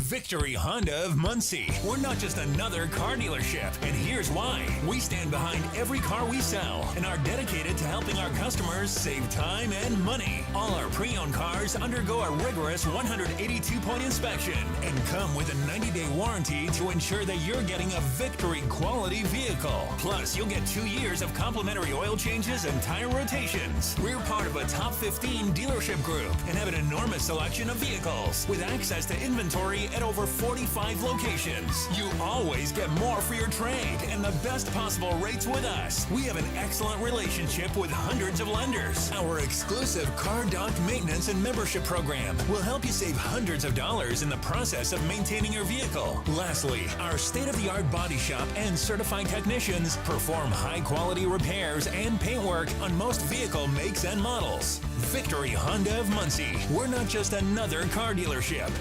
Victory Honda of Muncie. We're not just another car dealership, and here's why. We stand behind every car we sell and are dedicated to helping our customers save time and money. All our pre-owned cars undergo a rigorous 182-point inspection and come with a 90-day warranty to ensure that you're getting a Victory quality vehicle. Plus, you'll get 2 years of complimentary oil changes and tire rotations. We're part of a top 15 dealership group and have an enormous selection of vehicles with access to inventory at over 45 locations. You always get more for your trade and the best possible rates with us. We have an excellent relationship with hundreds of lenders. Our exclusive Car Doc maintenance and membership program will help you save hundreds of dollars in the process of maintaining your vehicle. Lastly, our state-of-the-art body shop and certified technicians perform high-quality repairs and paint work on most vehicle makes and models. Victory Honda of Muncie. We're not just another car dealership.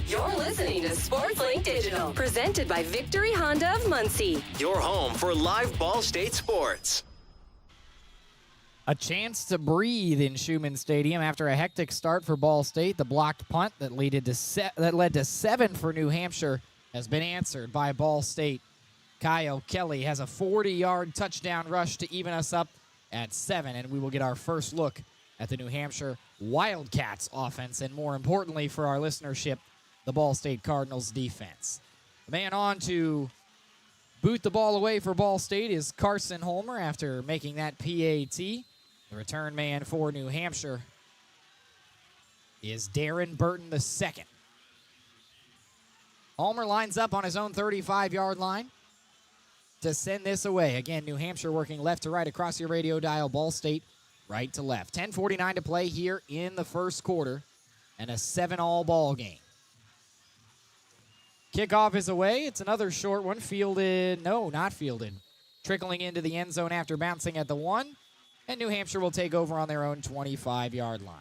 You're listening to SportsLink Digital, presented by Victory Honda of Muncie. Your home for live Ball State sports. A chance to breathe in Schumann Stadium after a hectic start for Ball State. The blocked punt that led to 7 for New Hampshire has been answered by Ball State. Kyle Kelly has a 40-yard touchdown rush to even us up at 7, and we will get our first look at the New Hampshire Wildcats offense, and more importantly for our listenership, the Ball State Cardinals defense. The man on to boot the ball away for Ball State is Carson Holmer after making that PAT. The return man for New Hampshire is Darren Burton II. Holmer lines up on his own 35-yard line to send this away. Again, New Hampshire working left to right across your radio dial. Ball State right to left. 10:49 to play here in the first quarter, and a 7-all ball game. Kickoff is away. It's another short one. Fielded. No, not fielded. Trickling into the end zone after bouncing at the 1. And New Hampshire will take over on their own 25-yard line.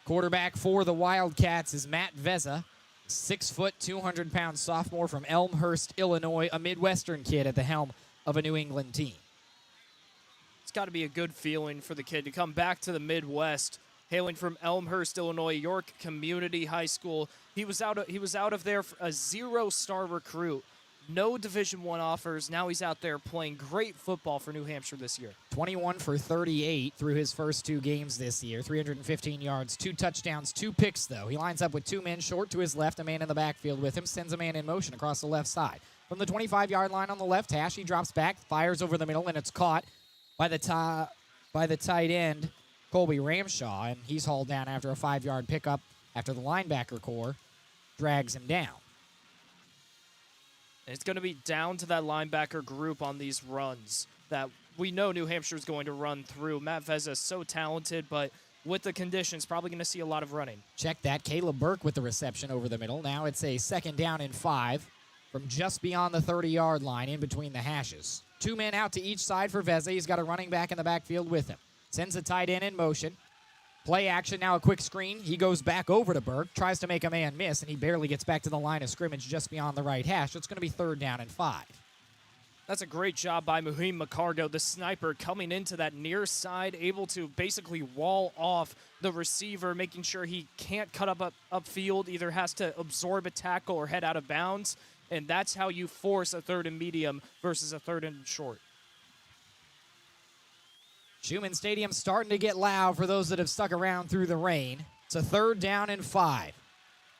Quarterback for the Wildcats is Matt Vezza, 6 foot, 200-pound sophomore from Elmhurst, Illinois, a Midwestern kid at the helm of a New England team. It's got to be a good feeling for the kid to come back to the Midwest, hailing from Elmhurst, Illinois, York Community High School. He was out of there a 0-star recruit. No Division I offers. Now he's out there playing great football for New Hampshire this year. 21 for 38 through his first 2 games this year. 315 yards, 2 touchdowns, 2 picks, though. He lines up with 2 men short to his left, a man in the backfield with him, sends a man in motion across the left side. From the 25-yard line on the left hash, he drops back, fires over the middle, and it's caught by the tight end, Colby Ramshaw, and he's hauled down after a 5-yard pickup after the linebacker core drags him down. And it's going to be down to that linebacker group on these runs that we know New Hampshire is going to run through. Matt Vezza is so talented, but with the conditions, probably going to see a lot of running. Check that. Caleb Burke with the reception over the middle. Now it's a 2nd down and 5 from just beyond the 30-yard line in between the hashes. 2 men out to each side for Vezza. He's got a running back in the backfield with him. Sends a tight end in motion. Play action, now a quick screen. He goes back over to Burke, tries to make a man miss, and he barely gets back to the line of scrimmage just beyond the right hash. So it's going to be 3rd down and 5. That's a great job by Muhim McCargo, the sniper, coming into that near side, able to basically wall off the receiver, making sure he can't cut upfield, either has to absorb a tackle or head out of bounds, and that's how you force a 3rd and medium versus a 3rd and short. Schumann Stadium starting to get loud for those that have stuck around through the rain. It's a 3rd down and 5.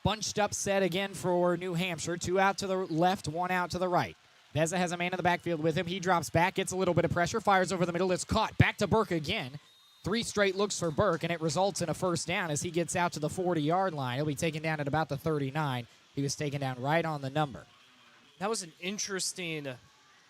Bunched up set again for New Hampshire. 2 out to the left, 1 out to the right. Vezza has a man in the backfield with him. He drops back, gets a little bit of pressure, fires over the middle. It's caught. Back to Burke again. 3 straight looks for Burke, and it results in a 1st down as he gets out to the 40-yard line. He'll be taken down at about the 39. He was taken down right on the number. That was an interesting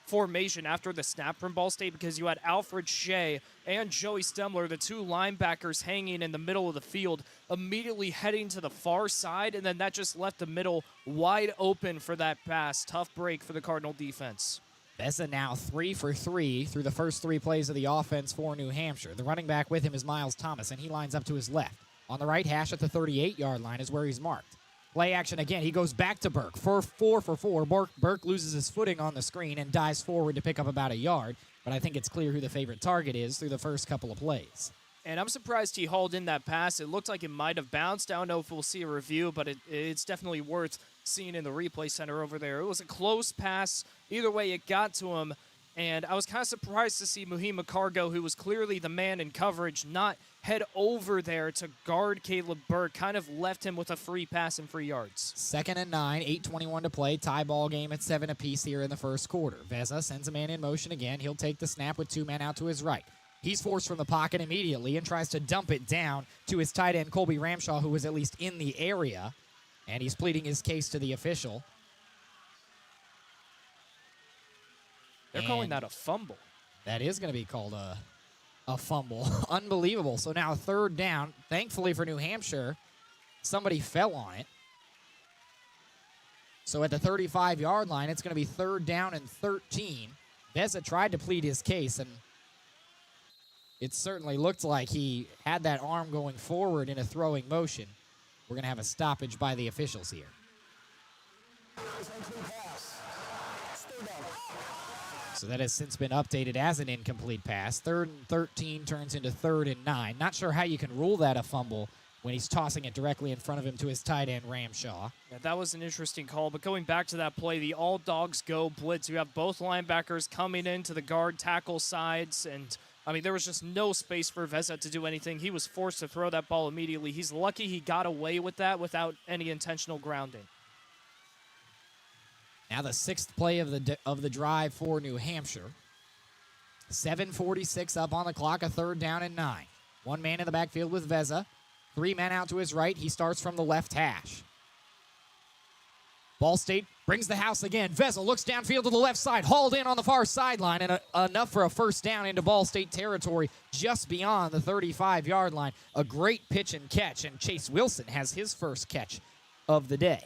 formation after the snap from Ball State because you had Alfred Shea and Joey Stemler, the 2 linebackers hanging in the middle of the field, immediately heading to the far side, and then that just left the middle wide open for that pass. Tough break for the Cardinal defense. Vezza now 3 for 3 through the first 3 plays of the offense for New Hampshire. The running back with him is Miles Thomas, and he lines up to his left. On the right hash at the 38-yard line is where he's marked. Play action again. He goes back to Burke for 4 for 4. Burke loses his footing on the screen and dives forward to pick up about a yard. But I think it's clear who the favorite target is through the first couple of plays. And I'm surprised he hauled in that pass. It looked like it might have bounced. I don't know if we'll see a review, but it's definitely worth seeing in the replay center over there. It was a close pass. Either way, it got to him. And I was kind of surprised to see Muhim McCargo, who was clearly the man in coverage, not head over there to guard Caleb Burke. Kind of left him with a free pass and 3 yards. 2nd and 9, 8:21 to play. Tie ball game at 7 apiece here in the first quarter. Vezza sends a man in motion again. He'll take the snap with 2 men out to his right. He's forced from the pocket immediately and tries to dump it down to his tight end, Colby Ramshaw, who was at least in the area. And he's pleading his case to the official. They're calling that a fumble. That is going to be called a fumble. Unbelievable. So now 3rd down. Thankfully for New Hampshire, somebody fell on it. So at the 35-yard line, it's going to be 3rd down and 13. Vezza tried to plead his case, and it certainly looked like he had that arm going forward in a throwing motion. We're going to have a stoppage by the officials here. So that has since been updated as an incomplete pass. 3rd and 13 turns into 3rd and 9. Not sure how you can rule that a fumble when he's tossing it directly in front of him to his tight end, Ramshaw. Yeah, that was an interesting call, but going back to that play, the all-dogs-go blitz, you have both linebackers coming into the guard tackle sides, and, I mean, there was just no space for Veza to do anything. He was forced to throw that ball immediately. He's lucky he got away with that without any intentional grounding. Now the 6th play of the drive for New Hampshire. 7:46 up on the clock, a 3rd down and 9. One man in the backfield with Veza. 3 men out to his right. He starts from the left hash. Ball State brings the house again. Veza looks downfield to the left side, hauled in on the far sideline, and enough for a first down into Ball State territory just beyond the 35-yard line. A great pitch and catch, and Chase Wilson has his first catch of the day.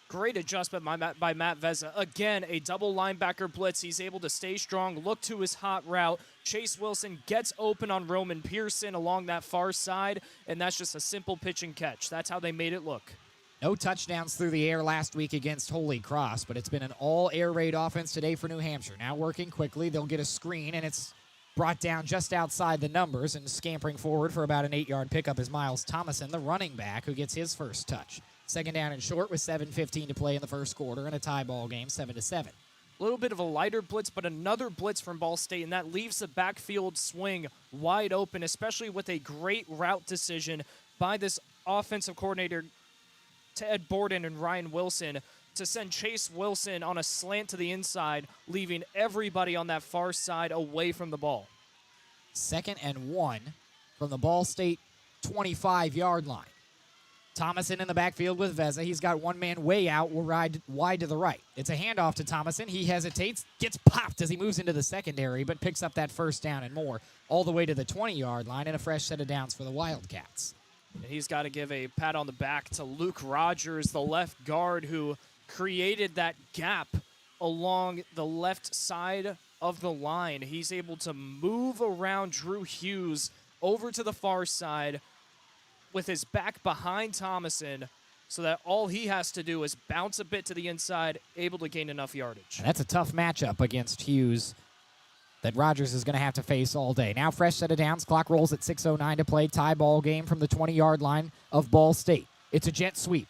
Great adjustment by Matt Veza. Again, a double linebacker blitz. He's able to stay strong, look to his hot route. Chase Wilson gets open on Roman Pearson along that far side, and that's just a simple pitch and catch. That's how they made it look. No touchdowns through the air last week against Holy Cross, but it's been an all-air raid offense today for New Hampshire. Now working quickly, they'll get a screen, and it's brought down just outside the numbers, and scampering forward for about an 8-yard pickup is Miles Thomason, the running back, who gets his first touch. 2nd down and short with 7:15 to play in the first quarter and a tie ball game, 7-7. A little bit of a lighter blitz, but another blitz from Ball State, and that leaves the backfield swing wide open, especially with a great route decision by this offensive coordinator, Ted Borden and Ryan Wilson, to send Chase Wilson on a slant to the inside, leaving everybody on that far side away from the ball. 2nd and 1 from the Ball State 25-yard line. Thomason in the backfield with Veza. He's got one man way out, wide to the right. It's a handoff to Thomason. He hesitates, gets popped as he moves into the secondary, but picks up that first down and more all the way to the 20-yard line and a fresh set of downs for the Wildcats. And he's got to give a pat on the back to Luke Rogers, the left guard, who created that gap along the left side of the line. He's able to move around Drew Hughes over to the far side with his back behind Thomason, so that all he has to do is bounce a bit to the inside, able to gain enough yardage. And that's a tough matchup against Hughes that Rogers is going to have to face all day. Now fresh set of downs. Clock rolls at 6:09 to play. Tie ball game from the 20-yard line of Ball State. It's a jet sweep.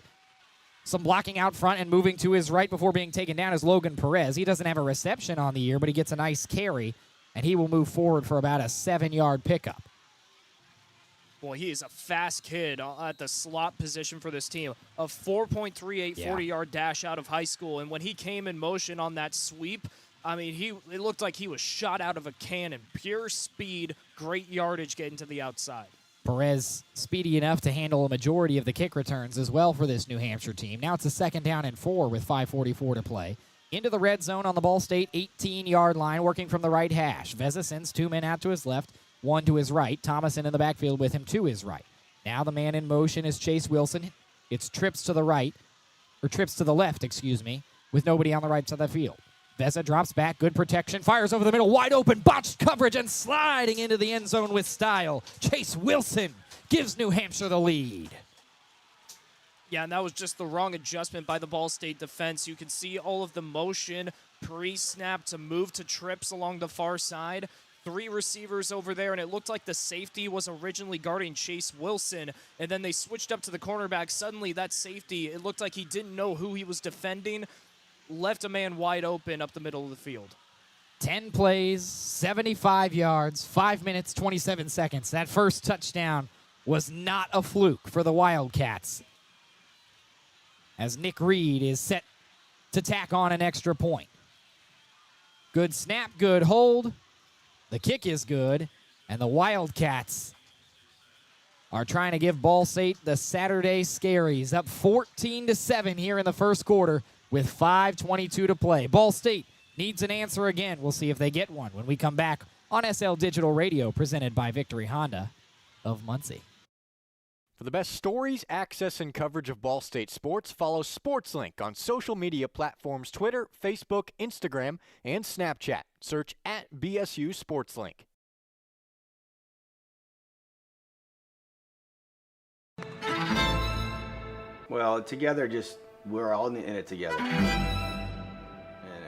Some blocking out front and moving to his right before being taken down is Logan Perez. He doesn't have a reception on the year, but he gets a nice carry, and he will move forward for about a 7-yard pickup. Well, he is a fast kid at the slot position for this team. A 4.38 40-yard dash out of high school. And when he came in motion on that sweep, I mean, it looked like he was shot out of a cannon. Pure speed, great yardage getting to the outside. Perez speedy enough to handle a majority of the kick returns as well for this New Hampshire team. Now it's a 2nd down and 4 with 5:44 to play. Into the red zone on the Ball State 18-yard line, working from the right hash. Veza sends 2 men out to his left, 1 to his right. Thomason in the backfield with him to his right. Now the man in motion is Chase Wilson. It's trips to the left, with nobody on the right side of the field. Veza drops back, good protection, fires over the middle, wide open, botched coverage, and sliding into the end zone with style. Chase Wilson gives New Hampshire the lead. Yeah, and that was just the wrong adjustment by the Ball State defense. You can see all of the motion pre-snap to move to trips along the far side. 3 receivers over there, and it looked like the safety was originally guarding Chase Wilson, and then they switched up to the cornerback. Suddenly, that safety, it looked like he didn't know who he was defending, left a man wide open up the middle of the field. 10 plays, 75 yards, 5 minutes, 27 seconds. That first touchdown was not a fluke for the Wildcats, as Nick Reed is set to tack on an extra point. Good snap, good hold. The kick is good, and the Wildcats are trying to give Ball State the Saturday scaries. Up 14-7 here in the first quarter with 5:22 to play. Ball State needs an answer again. We'll see if they get one when we come back on SL Digital Radio, presented by Victory Honda of Muncie. For the best stories, access, and coverage of Ball State sports, follow SportsLink on social media platforms Twitter, Facebook, Instagram, and Snapchat. Search @BSU SportsLink. Well, together, we're all in it together.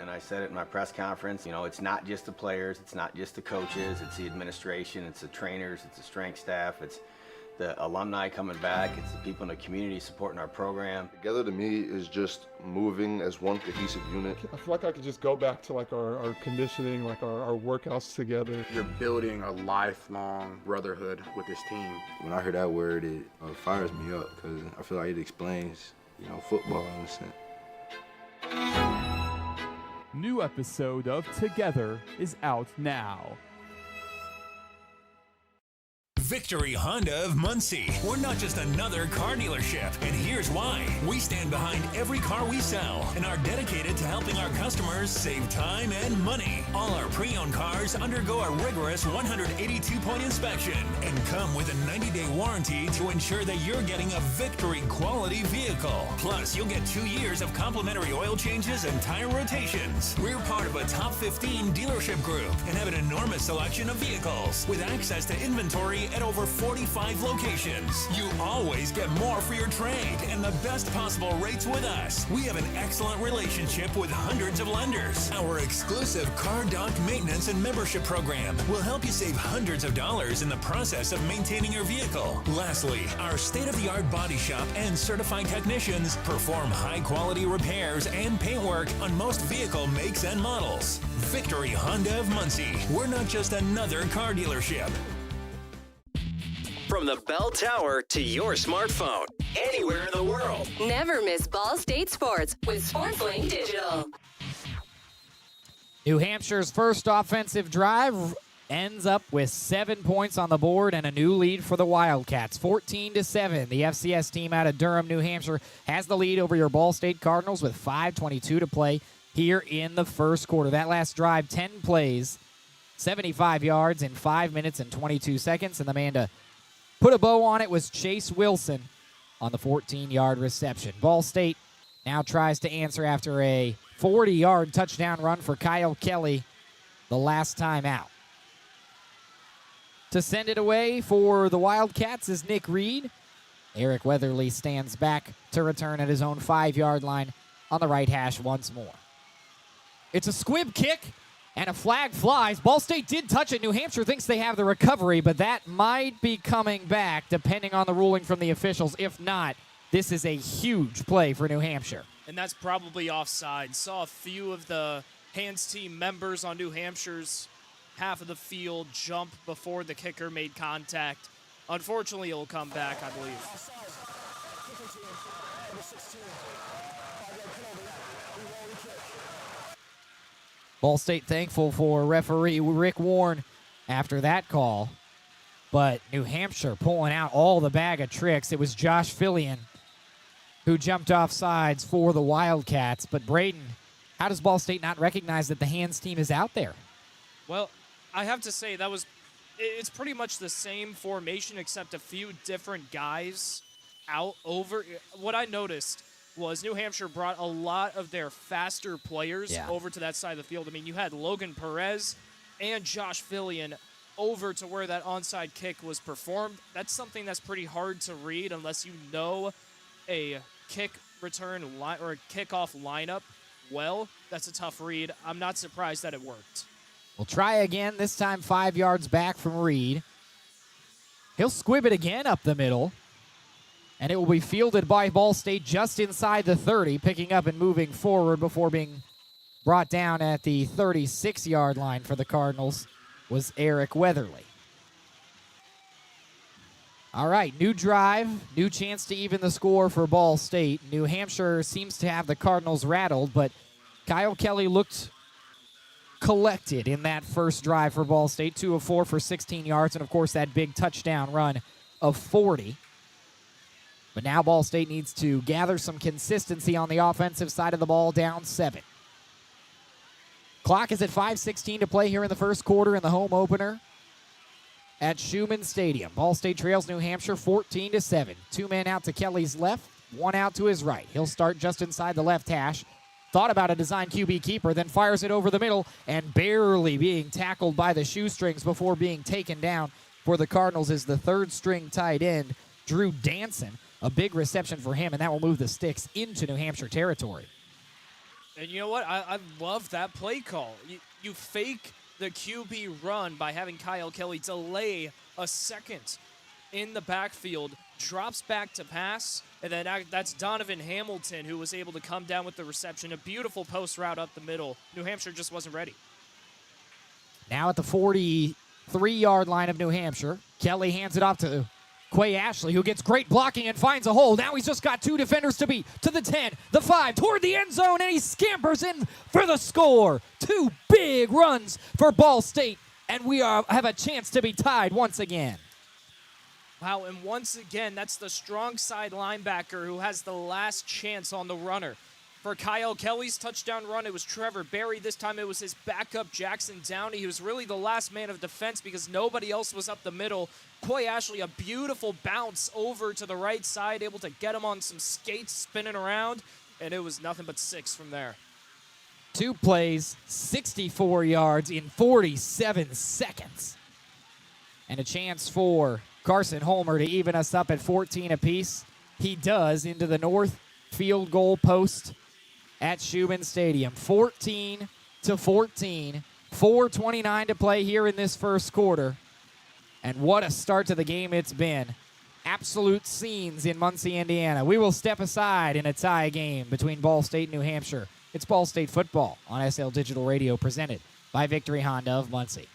And I I said it in my press conference, it's not just the players, it's not just the coaches, it's the administration, it's the trainers, it's the strength staff, it's the alumni coming back, it's the people in the community supporting our program. Together to me is just moving as one cohesive unit. I feel like I could just go back to like our conditioning, like our workouts together. You're building a lifelong brotherhood with this team. When I hear that word, it fires me up because I feel like it explains, football in a sense. New episode of Together is out now. Victory Honda of Muncie. We're not just another car dealership, and here's why. We stand behind every car we sell and are dedicated to helping our customers save time and money. All our pre-owned cars undergo a rigorous 182-point inspection and come with a 90-day warranty to ensure that you're getting a Victory quality vehicle. Plus, you'll get 2 years of complimentary oil changes and tire rotations. We're part of a top 15 dealership group and have an enormous selection of vehicles with access to inventory at over 45 locations. You always get more for your trade and the best possible rates with us. We have an excellent relationship with hundreds of lenders. Our exclusive car dock maintenance and membership program will help you save hundreds of dollars in the process of maintaining your vehicle. Lastly, our state-of-the-art body shop and certified technicians perform high-quality repairs and paintwork on most vehicle makes and models. Victory Honda of Muncie. We're not just another car dealership. From the bell tower to your smartphone, anywhere in the world. Never miss Ball State Sports with SportsLink Digital. New Hampshire's first offensive drive ends up with 7 points on the board and a new lead for the Wildcats, 14-7. The FCS team out of Durham, New Hampshire, has the lead over your Ball State Cardinals with 5:22 to play here in the first quarter. That last drive, 10 plays, 75 yards in 5 minutes and 22 seconds, and the man to put a bow on it was Chase Wilson on the 14-yard reception. Ball State now tries to answer after a 40-yard touchdown run for Kyle Kelly the last time out. To send it away for the Wildcats is Nick Reed. Eric Weatherly stands back to return at his own 5-yard line on the right hash once more. It's a squib kick. And a flag flies. Ball State did touch it. New Hampshire thinks they have the recovery, but that might be coming back depending on the ruling from the officials. If not, this is a huge play for New Hampshire. And that's probably offside. Saw a few of the hands team members on New Hampshire's half of the field jump before the kicker made contact. Unfortunately, it'll come back, I believe. Ball State thankful for referee Rick Warren after that call. But New Hampshire pulling out all the bag of tricks. It was Josh Fillion who jumped off sides for the Wildcats. But Brayden, how does Ball State not recognize that the hands team is out there? Well, I have to say it's pretty much the same formation except a few different guys out over. What I noticed was New Hampshire brought a lot of their faster players over to that side of the field. I mean, you had Logan Perez and Josh Fillion over to where that onside kick was performed. That's something that's pretty hard to read unless you know a kick return or a kickoff lineup well. That's a tough read. I'm not surprised that it worked. We'll try again, this time 5 yards back from Reed. He'll squib it again up the middle. And it will be fielded by Ball State just inside the 30, picking up and moving forward before being brought down at the 36-yard line for the Cardinals was Eric Weatherly. All right, new drive, new chance to even the score for Ball State. New Hampshire seems to have the Cardinals rattled, but Kyle Kelly looked collected in that first drive for Ball State, 2 of 4 for 16 yards, and, of course, that big touchdown run of 40. But now Ball State needs to gather some consistency on the offensive side of the ball, down 7. Clock is at 5:16 to play here in the first quarter in the home opener at Schumann Stadium. Ball State trails New Hampshire 14-7. 2 men out to Kelly's left, 1 out to his right. He'll start just inside the left hash. Thought about a design QB keeper, then fires it over the middle and barely being tackled by the shoestrings before being taken down for the Cardinals is the third-string tight end, Drew Danson. A big reception for him, and that will move the sticks into New Hampshire territory. And you know what? I love that play call. You fake the QB run by having Kyle Kelly delay a second in the backfield, drops back to pass, and then that's Donovan Hamilton who was able to come down with the reception. A beautiful post route up the middle. New Hampshire just wasn't ready. Now at the 43-yard line of New Hampshire, Kelly hands it off to Quay Ashley, who gets great blocking and finds a hole. Now he's just got 2 defenders to beat. To the 10, the 5, toward the end zone, and he scampers in for the score. 2 big runs for Ball State, and we have a chance to be tied once again. Wow, and once again, that's the strong side linebacker who has the last chance on the runner. For Kyle Kelly's touchdown run, it was Trevor Berry. This time it was his backup, Jackson Downey. He was really the last man of defense because nobody else was up the middle. Quay Ashley, a beautiful bounce over to the right side, able to get him on some skates, spinning around, and it was nothing but 6 from there. 2 plays, 64 yards in 47 seconds. And a chance for Carson Holmer to even us up at 14 apiece. He does into the north field goal post at Shubin Stadium. 14-14, 4:29 to play here in this first quarter. And what a start to the game it's been. Absolute scenes in Muncie, Indiana. We will step aside in a tie game between Ball State and New Hampshire. It's Ball State football on SL Digital Radio, presented by Victory Honda of Muncie.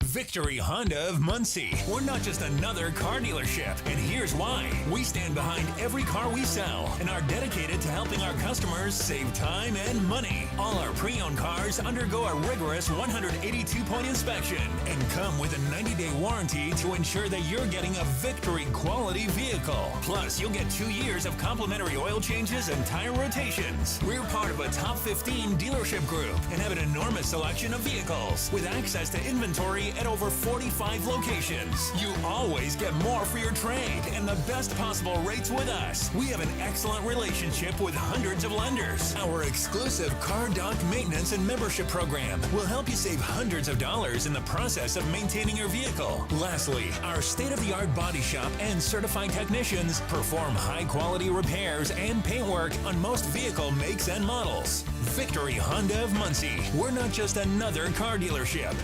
Victory Honda of Muncie. We're not just another car dealership, and here's why. We stand behind every car we sell and are dedicated to helping our customers save time and money. All our pre-owned cars undergo a rigorous 182-point inspection and come with a 90-day warranty to ensure that you're getting a Victory quality vehicle. Plus, you'll get 2 years of complimentary oil changes and tire rotations. We're part of a top 15 dealership group and have an enormous selection of vehicles with access to inventory at over 45 locations. You always get more for your trade and the best possible rates with us. We have an excellent relationship with hundreds of lenders. Our exclusive Car Doc maintenance and membership program will help you save hundreds of dollars in the process of maintaining your vehicle. Lastly, our state-of-the-art body shop and certified technicians perform high-quality repairs and paintwork on most vehicle makes and models. Victory Honda of Muncie. We're not just another car dealership.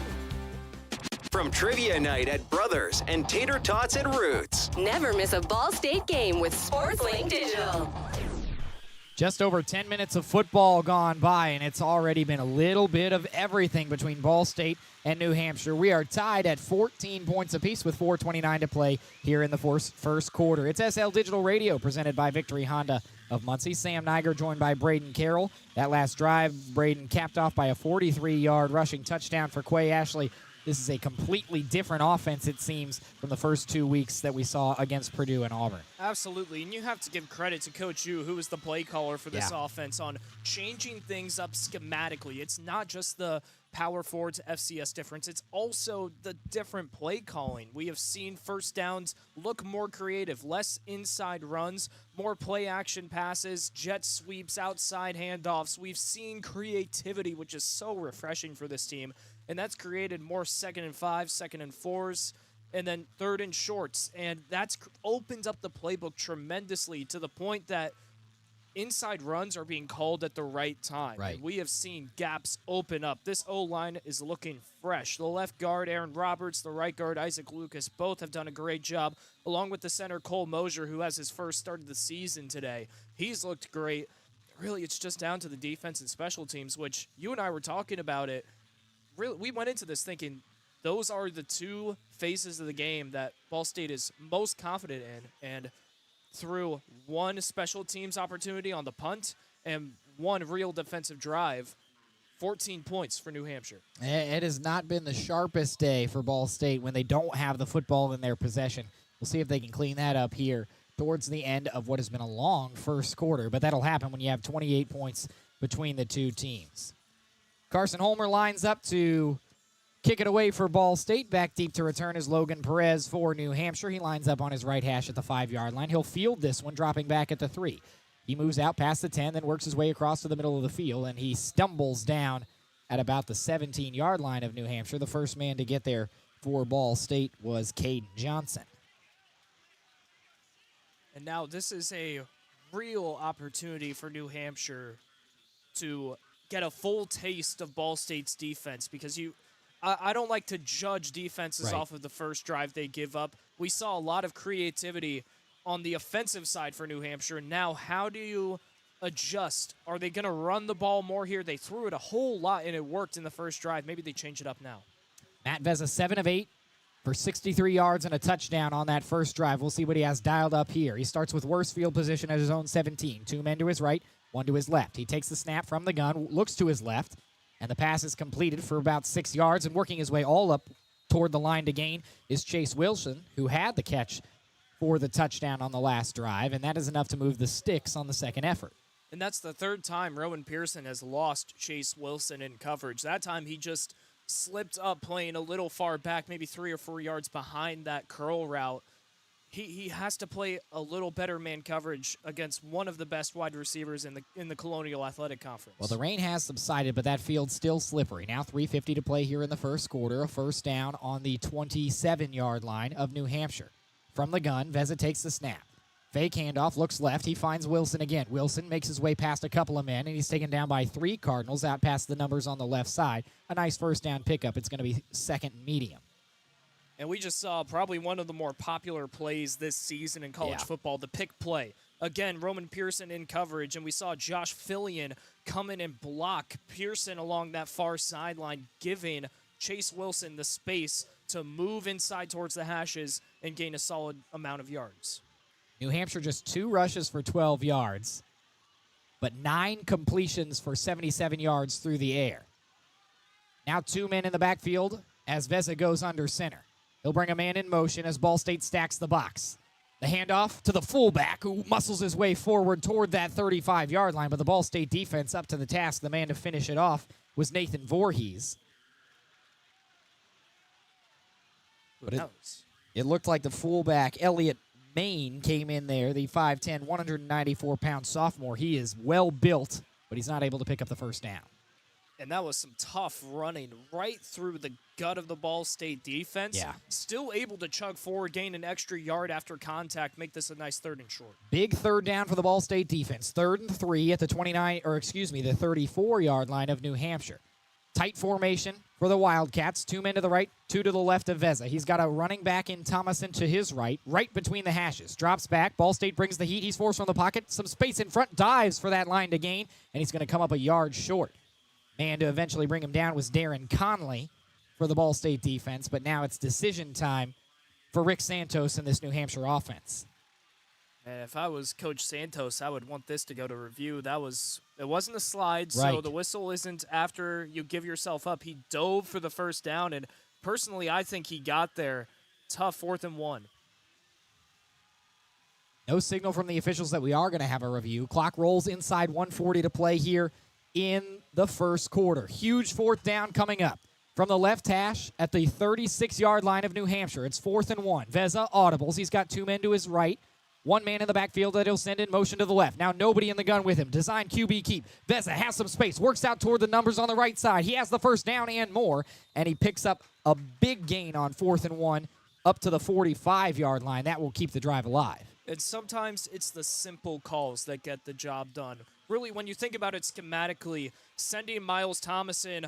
From trivia night at Brothers and tater tots at Roots. Never miss a Ball State game with SportsLink Digital. Just over 10 minutes of football gone by, and it's already been a little bit of everything between Ball State and New Hampshire. We are tied at 14 points apiece with 4:29 to play here in the first quarter. It's SL Digital Radio, presented by Victory Honda of Muncie. Sam Neiger joined by Brayden Carroll. That last drive, Brayden capped off by a 43-yard rushing touchdown for Quay Ashley. This is a completely different offense, it seems, from the first 2 weeks that we saw against Purdue and Auburn. Absolutely, and you have to give credit to Coach Yu, who was the play caller for this offense, on changing things up schematically. It's not just the power forward to FCS difference, it's also the different play calling. We have seen first downs look more creative, less inside runs, more play action passes, jet sweeps, outside handoffs. We've seen creativity, which is so refreshing for this team. And that's created more 2nd and 5, 2nd and 4s, and then 3rd and shorts. And that's opened up the playbook tremendously to the point that inside runs are being called at the right time. Right. And we have seen gaps open up. This O-line is looking fresh. The left guard, Aaron Roberts, the right guard, Isaac Lucas, both have done a great job, along with the center, Cole Mosier, who has his first start of the season today. He's looked great. Really, it's just down to the defense and special teams, which you and I were talking about it. Really, we went into this thinking those are the 2 phases of the game that Ball State is most confident in. And through one special teams opportunity on the punt and one real defensive drive, 14 points for New Hampshire. It has not been the sharpest day for Ball State when they don't have the football in their possession. We'll see if they can clean that up here towards the end of what has been a long first quarter, but that'll happen when you have 28 points between the 2 teams. Carson Holmer lines up to kick it away for Ball State. Back deep to return is Logan Perez for New Hampshire. He lines up on his right hash at the 5-yard line. He'll field this one, dropping back at the 3. He moves out past the 10, then works his way across to the middle of the field, and he stumbles down at about the 17-yard line of New Hampshire. The first man to get there for Ball State was Caden Johnson. And now this is a real opportunity for New Hampshire to get a full taste of Ball State's defense, because I don't like to judge defenses off of the first drive they give up. We saw a lot of creativity on the offensive side for New Hampshire. Now, how do you adjust? Are they going to run the ball more here? They threw it a whole lot, and it worked in the first drive. Maybe they change it up now. Matt Vezza, 7 of 8 for 63 yards and a touchdown on that first drive. We'll see what he has dialed up here. He starts with worst field position at his own 17. 2 men to his right, 1 to his left. He takes the snap from the gun, looks to his left, and the pass is completed for about 6 yards, and working his way all up toward the line to gain is Chase Wilson, who had the catch for the touchdown on the last drive, and that is enough to move the sticks on the second effort. And that's the third time Roen Pearson has lost Chase Wilson in coverage. That time he just slipped up playing a little far back, maybe 3 or 4 yards behind that curl route. He has to play a little better man coverage against one of the best wide receivers in the Colonial Athletic Conference. Well, the rain has subsided, but that field's still slippery. Now 3:50 to play here in the first quarter. A first down on the 27-yard line of New Hampshire. From the gun, Vezza takes the snap. Fake handoff, looks left. He finds Wilson again. Wilson makes his way past a couple of men, and he's taken down by 3 Cardinals out past the numbers on the left side. A nice first down pickup. It's going to be second and medium. And we just saw probably one of the more popular plays this season in college football, the pick play. Again, Roen Pearson in coverage, and we saw Josh Fillion come in and block Pearson along that far sideline, giving Chase Wilson the space to move inside towards the hashes and gain a solid amount of yards. New Hampshire just 2 rushes for 12 yards, but 9 completions for 77 yards through the air. Now 2 men in the backfield as Vezza goes under center. He'll bring a man in motion as Ball State stacks the box. The handoff to the fullback, who muscles his way forward toward that 35-yard line, but the Ball State defense up to the task. The man to finish it off was Nathan Vorhees. But it looked like the fullback, Elliot Main, came in there, the 5'10", 194-pound sophomore. He is well built, but he's not able to pick up the first down. And that was some tough running right through the gut of the Ball State defense. Yeah. Still able to chug forward, gain an extra yard after contact, make this a nice 3rd and short. Big third down for the Ball State defense. 3rd and 3 at the 34-yard line of New Hampshire. Tight formation for the Wildcats. 2 men to the right, 2 to the left of Vezza. He's got a running back in Thomason to his right between the hashes. Drops back. Ball State brings the heat. He's forced from the pocket. Some space in front. Dives for that line to gain, and he's going to come up a yard short. Man to eventually bring him down was Darren Conley for the Ball State defense, but now it's decision time for Rick Santos and this New Hampshire offense. And if I was Coach Santos, I would want this to go to review. It wasn't a slide, so Right. the whistle isn't after you give yourself up. He dove for the first down, and personally, I think he got there. Tough 4th and 1. No signal from the officials that we are going to have a review. Clock rolls inside 1:40 to play here in the first quarter. Huge 4th down coming up. From the left hash at the 36-yard line of New Hampshire, it's 4th and 1. Vezza audibles. He's got 2 men to his right. 1 man in the backfield that he'll send in motion to the left. Now nobody in the gun with him. Design QB keep. Vezza has some space. Works out toward the numbers on the right side. He has the first down and more, and he picks up a big gain on 4th and 1 up to the 45-yard line. That will keep the drive alive. And sometimes it's the simple calls that get the job done. Really, when you think about it schematically, sending Miles Thomason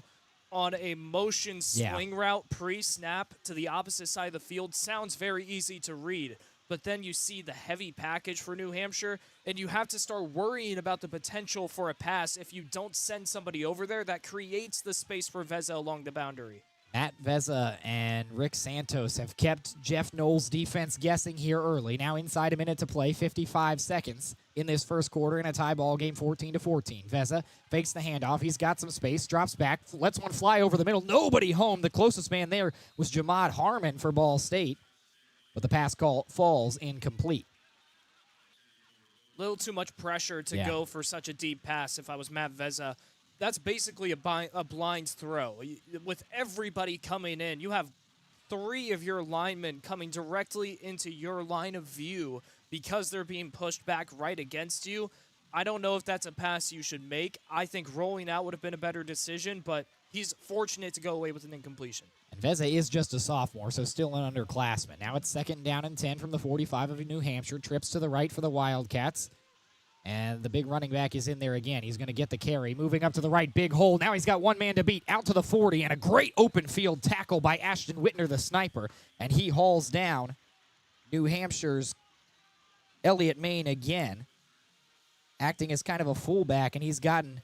on a motion swing route pre-snap to the opposite side of the field sounds very easy to read. But then you see the heavy package for New Hampshire, and you have to start worrying about the potential for a pass if you don't send somebody over there. That creates the space for Vezza along the boundary. Matt Vezza and Rick Santos have kept Jeff Knoll's defense guessing here early. Now inside a minute to play, 55 seconds in this first quarter in a tie ball game, 14-14. Vezza fakes the handoff. He's got some space, drops back, lets one fly over the middle. Nobody home. The closest man there was Jamad Harmon for Ball State, but the pass call falls incomplete. Little too much pressure to go for such a deep pass if I was Matt Vezza. That's basically a blind throw. With everybody coming in, you have 3 of your linemen coming directly into your line of view because they're being pushed back right against you. I don't know if that's a pass you should make. I think rolling out would have been a better decision, but he's fortunate to go away with an incompletion. And Vezza is just a sophomore, so still an underclassman. Now it's 2nd down and 10 from the 45 of New Hampshire. Trips to the right for the Wildcats. And the big running back is in there again. He's going to get the carry. Moving up to the right, big hole. Now he's got one man to beat. Out to the 40, and a great open field tackle by Ashton Whitner, the sniper. And he hauls down New Hampshire's Elliott Main again, acting as kind of a fullback, and he's gotten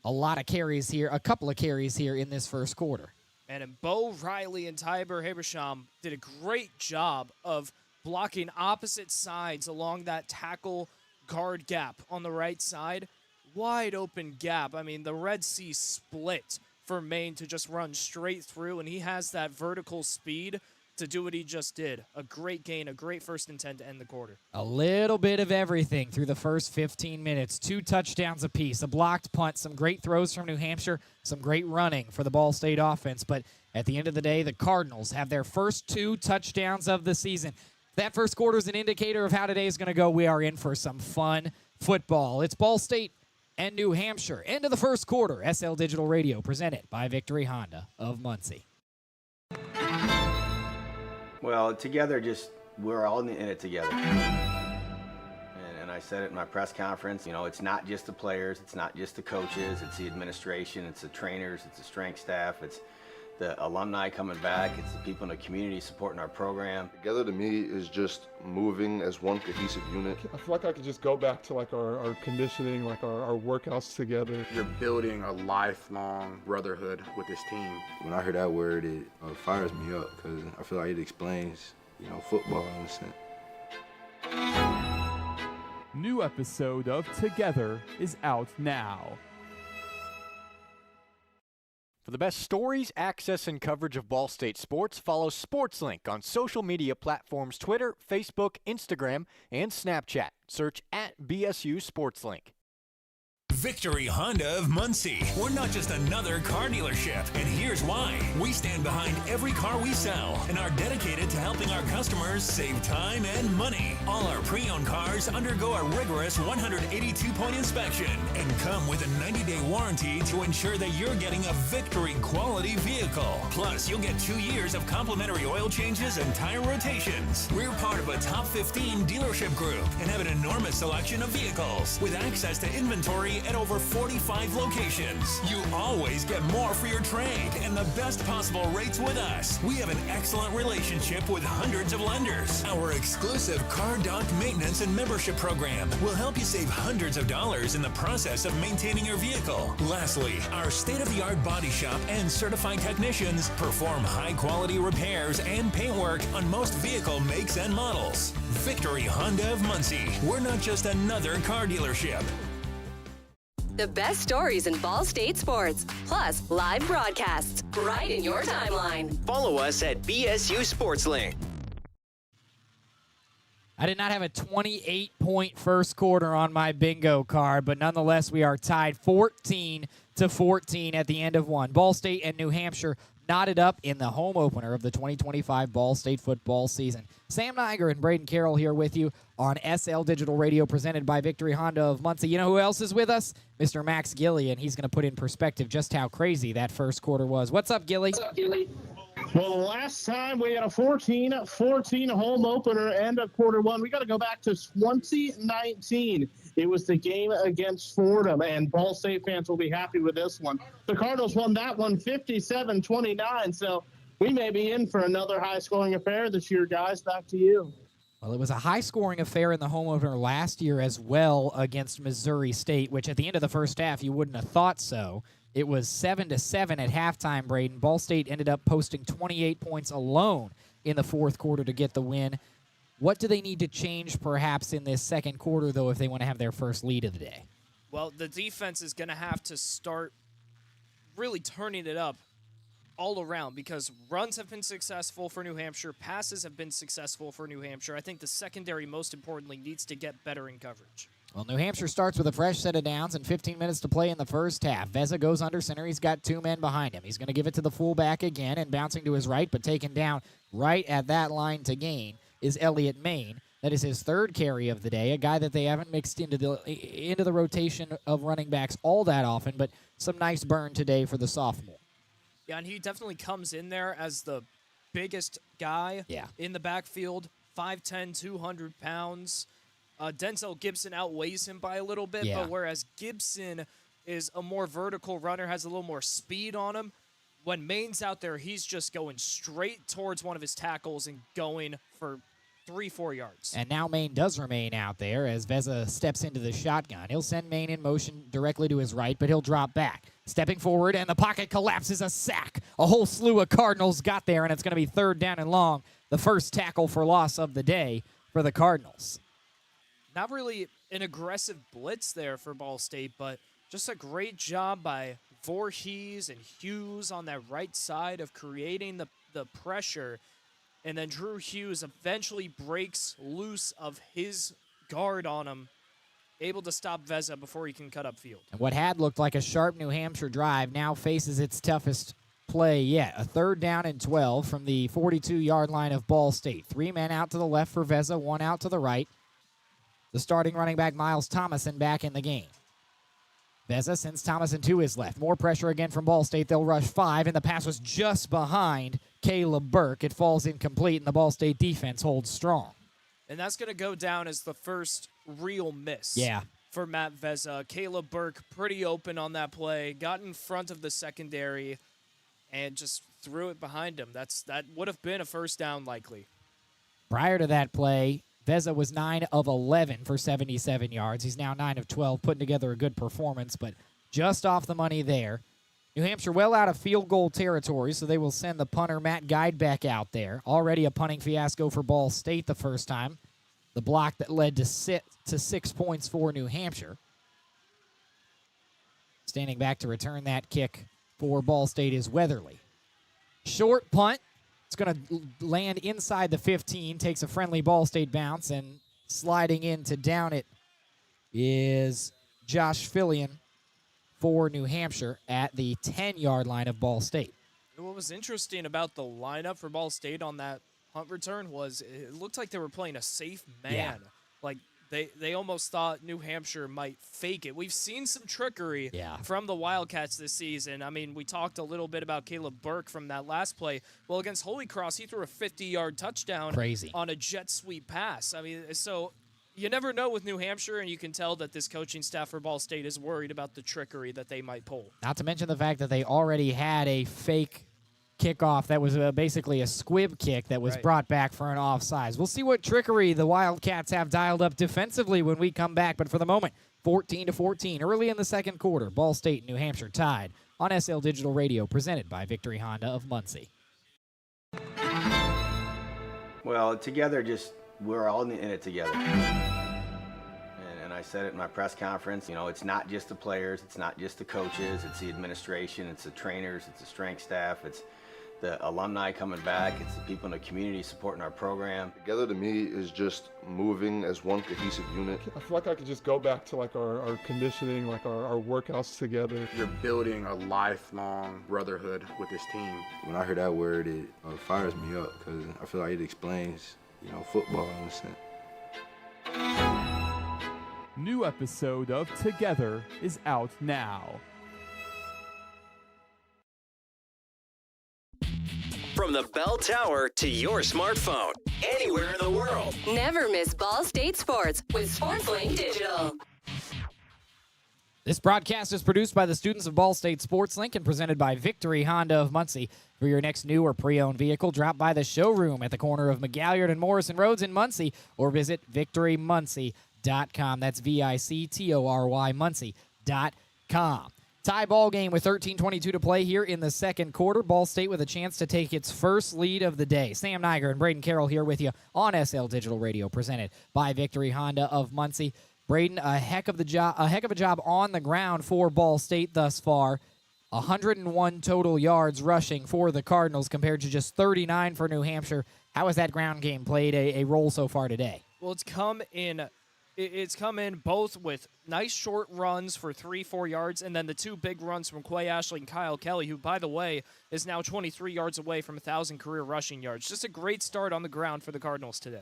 a lot of carries here, a couple of carries here in this first quarter. And Bo Riley and Tiber Habersham did a great job of blocking opposite sides along that tackle guard gap on the right side. Wide open gap. I mean, the Red Sea split for Maine to just run straight through, and he has that vertical speed to do what he just did. A great gain, a great first and 10 to end the quarter. A little bit of everything through the first 15 minutes. 2 touchdowns apiece, a blocked punt, some great throws from New Hampshire, some great running for the Ball State offense. But at the end of the day, the Cardinals have their first 2 touchdowns of the season. That first quarter is an indicator of how today is going to go. We are in for some fun football. It's Ball State and New Hampshire. End of the first quarter. SL Digital Radio presented by Victory Honda of Muncie. Well, together, we're all in it together. And I said it in my press conference, it's not just the players, it's not just the coaches, it's the administration, it's the trainers, it's the strength staff, it's the alumni coming back, it's the people in the community supporting our program. Together to me is just moving as one cohesive unit. I feel like I could just go back to like our conditioning, like our workouts together. You're building a lifelong brotherhood with this team. When I hear that word, it fires me up because I feel like it explains, football in a sense. New episode of Together is out now. For the best stories, access, and coverage of Ball State sports, follow SportsLink on social media platforms Twitter, Facebook, Instagram, and Snapchat. Search @BSU SportsLink. Victory Honda of Muncie. We're not just another car dealership, and here's why. We stand behind every car we sell and are dedicated to helping our customers save time and money. All our pre-owned cars undergo a rigorous 182-point inspection and come with a 90-day warranty to ensure that you're getting a Victory quality vehicle. Plus, you'll get 2 years of complimentary oil changes and tire rotations. We're part of a top 15 dealership group and have an enormous selection of vehicles with access to inventory at over 45 locations. You always get more for your trade and the best possible rates with us. We have an excellent relationship with hundreds of lenders. Our exclusive Car Doc maintenance and membership program will help you save hundreds of dollars in the process of maintaining your vehicle. Lastly, our state-of-the-art body shop and certified technicians perform high-quality repairs and paint work on most vehicle makes and models. Victory Honda of Muncie. We're not just another car dealership. The best stories in Ball State sports, plus live broadcasts right in your timeline. Follow us at BSU SportsLink. I did not have a 28-point first quarter on my bingo card, but nonetheless, we are tied 14-14 at the end of one. Ball State and New Hampshire knotted up in the home opener of the 2025 Ball State football season. Sam Neiger and Brayden Carroll here with you on SL Digital Radio presented by Victory Honda of Muncie. You know who else is with us? Mr. Max Gillie, and he's going to put in perspective just how crazy that first quarter was. What's up, Gillie? What's up, Gillie? Well, last time we had a 14-14 home opener end of quarter one. We got to go back to 2019. It was the game against Fordham, and Ball State fans will be happy with this one. The Cardinals won that one 57-29, so we may be in for another high-scoring affair this year, guys. Back to you. Well, it was a high-scoring affair in the home opener last year as well against Missouri State, which at the end of the first half you wouldn't have thought so. It was 7-7 at halftime, Brayden. Ball State ended up posting 28 points alone in the fourth quarter to get the win. What do they need to change perhaps in this second quarter, though, if they want to have their first lead of the day? Well, the defense is going to have to start really turning it up all around because runs have been successful for New Hampshire. Passes have been successful for New Hampshire. I think the secondary, most importantly, needs to get better in coverage. Well, New Hampshire starts with a fresh set of downs and 15 minutes to play in the first half. Veza goes under center. He's got 2 men behind him. He's going to give it to the fullback again and bouncing to his right, but taken down right at that line to gain is Elliott Main. That is his third carry of the day, a guy that they haven't mixed into the rotation of running backs all that often, but some nice burn today for the sophomore. Yeah, and he definitely comes in there as the biggest guy in the backfield, 5'10", 200 pounds. Denzel Gibson outweighs him by a little bit, Yeah. but whereas Gibson is a more vertical runner, has a little more speed on him, when Maine's out there, he's just going straight towards one of his tackles and going for 3-4 yards. And now Maine does remain out there as Veza steps into the shotgun. He'll send Maine in motion directly to his right, but he'll drop back. Stepping forward, and the pocket collapses, a sack. A whole slew of Cardinals got there, and it's going to be 3rd down and long. The first tackle for loss of the day for the Cardinals. Not really an aggressive blitz there for Ball State, but just a great job by Vorhees and Hughes on that right side of creating the pressure. And then Drew Hughes eventually breaks loose of his guard on him, able to stop Veza before he can cut upfield. And what had looked like a sharp New Hampshire drive now faces its toughest play yet. A 3rd down and 12 from the 42-yard line of Ball State. 3 men out to the left for Veza, 1 out to the right. The starting running back, Miles Thomason, back in the game. Veza sends Thomason to his left. More pressure again from Ball State. They'll rush 5, and the pass was just behind Caleb Burke. It falls incomplete, and the Ball State defense holds strong. And that's going to go down as the first real miss for Matt Veza. Caleb Burke pretty open on that play, got in front of the secondary, and just threw it behind him. That would have been a first down likely. Prior to that play, Veza was 9 of 11 for 77 yards. He's now 9 of 12, putting together a good performance, but just off the money there. New Hampshire well out of field goal territory, so they will send the punter Matt Guide back out there. Already a punting fiasco for Ball State the first time. The block that led to 6 points for New Hampshire. Standing back to return that kick for Ball State is Weatherly. Short punt. It's going to land inside the 15, takes a friendly Ball State bounce, and sliding in to down it is Josh Fillion for New Hampshire at the 10-yard line of Ball State. What was interesting about the lineup for Ball State on that punt return was it looked like they were playing a safe man. Yeah. Like they almost thought New Hampshire might fake it. We've seen some trickery from the Wildcats this season. I mean, we talked a little bit about Caleb Burke from that last play. Well, against Holy Cross, he threw a 50-yard touchdown on a jet sweep pass. I mean, so you never know with New Hampshire, and you can tell that this coaching staff for Ball State is worried about the trickery that they might pull. Not to mention the fact that they already had a fake kickoff that was basically a squib kick that was brought back for an offsides. We'll see what trickery the Wildcats have dialed up defensively when we come back, but for the moment, 14-14, early in the second quarter, Ball State and New Hampshire tied on SL Digital Radio, presented by Victory Honda of Muncie. Well, together, we're all in it together. And I said it in my press conference, it's not just the players, it's not just the coaches, it's the administration, it's the trainers, it's the strength staff, it's the alumni coming back, it's the people in the community supporting our program. Together to me is just moving as one cohesive unit. I feel like I could just go back to like our conditioning, like our workouts together. You're building a lifelong brotherhood with this team. When I hear that word, it fires me up because I feel like it explains, football in a sense. New episode of Together is out now. From the bell tower to your smartphone, anywhere in the world. Never miss Ball State Sports with SportsLink Digital. This broadcast is produced by the students of Ball State SportsLink and presented by Victory Honda of Muncie. For your next new or pre-owned vehicle, drop by the showroom at the corner of McGalliard and Morrison Roads in Muncie or visit victorymuncie.com. That's VICTORY Muncie.com. Tie ball game with 13:22 to play here in the second quarter. Ball State with a chance to take its first lead of the day. Sam Neiger and Brayden Carroll here with you on SL Digital Radio, presented by Victory Honda of Muncie. Brayden, a heck of a job on the ground for Ball State thus far. 101 total yards rushing for the Cardinals compared to just 39 for New Hampshire. How has that ground game played a role so far today? Well, it's come in both with nice short runs for 3-4 yards, and then the two big runs from Quay Ashley and Kyle Kelly, who, by the way, is now 23 yards away from 1,000 career rushing yards. Just a great start on the ground for the Cardinals today.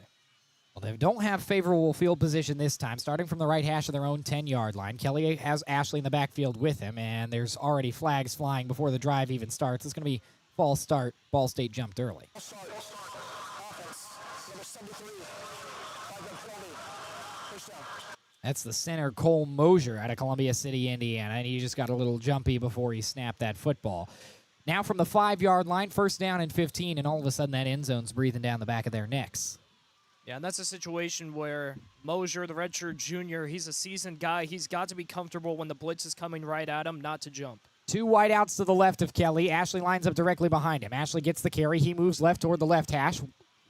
Well, they don't have favorable field position this time. Starting from the right hash of their own 10-yard line, Kelly has Ashley in the backfield with him, and there's already flags flying before the drive even starts. It's going to be false start. Ball State jumped early. That's the center, Cole Mosier, out of Columbia City, Indiana, and he just got a little jumpy before he snapped that football. Now from the 5-yard line, 1st down and 15, and all of a sudden that end zone's breathing down the back of their necks. Yeah, and that's a situation where Mosier, the redshirt junior, he's a seasoned guy. He's got to be comfortable when the blitz is coming right at him, not to jump. 2 wideouts to the left of Kelly. Ashley lines up directly behind him. Ashley gets the carry. He moves left toward the left hash,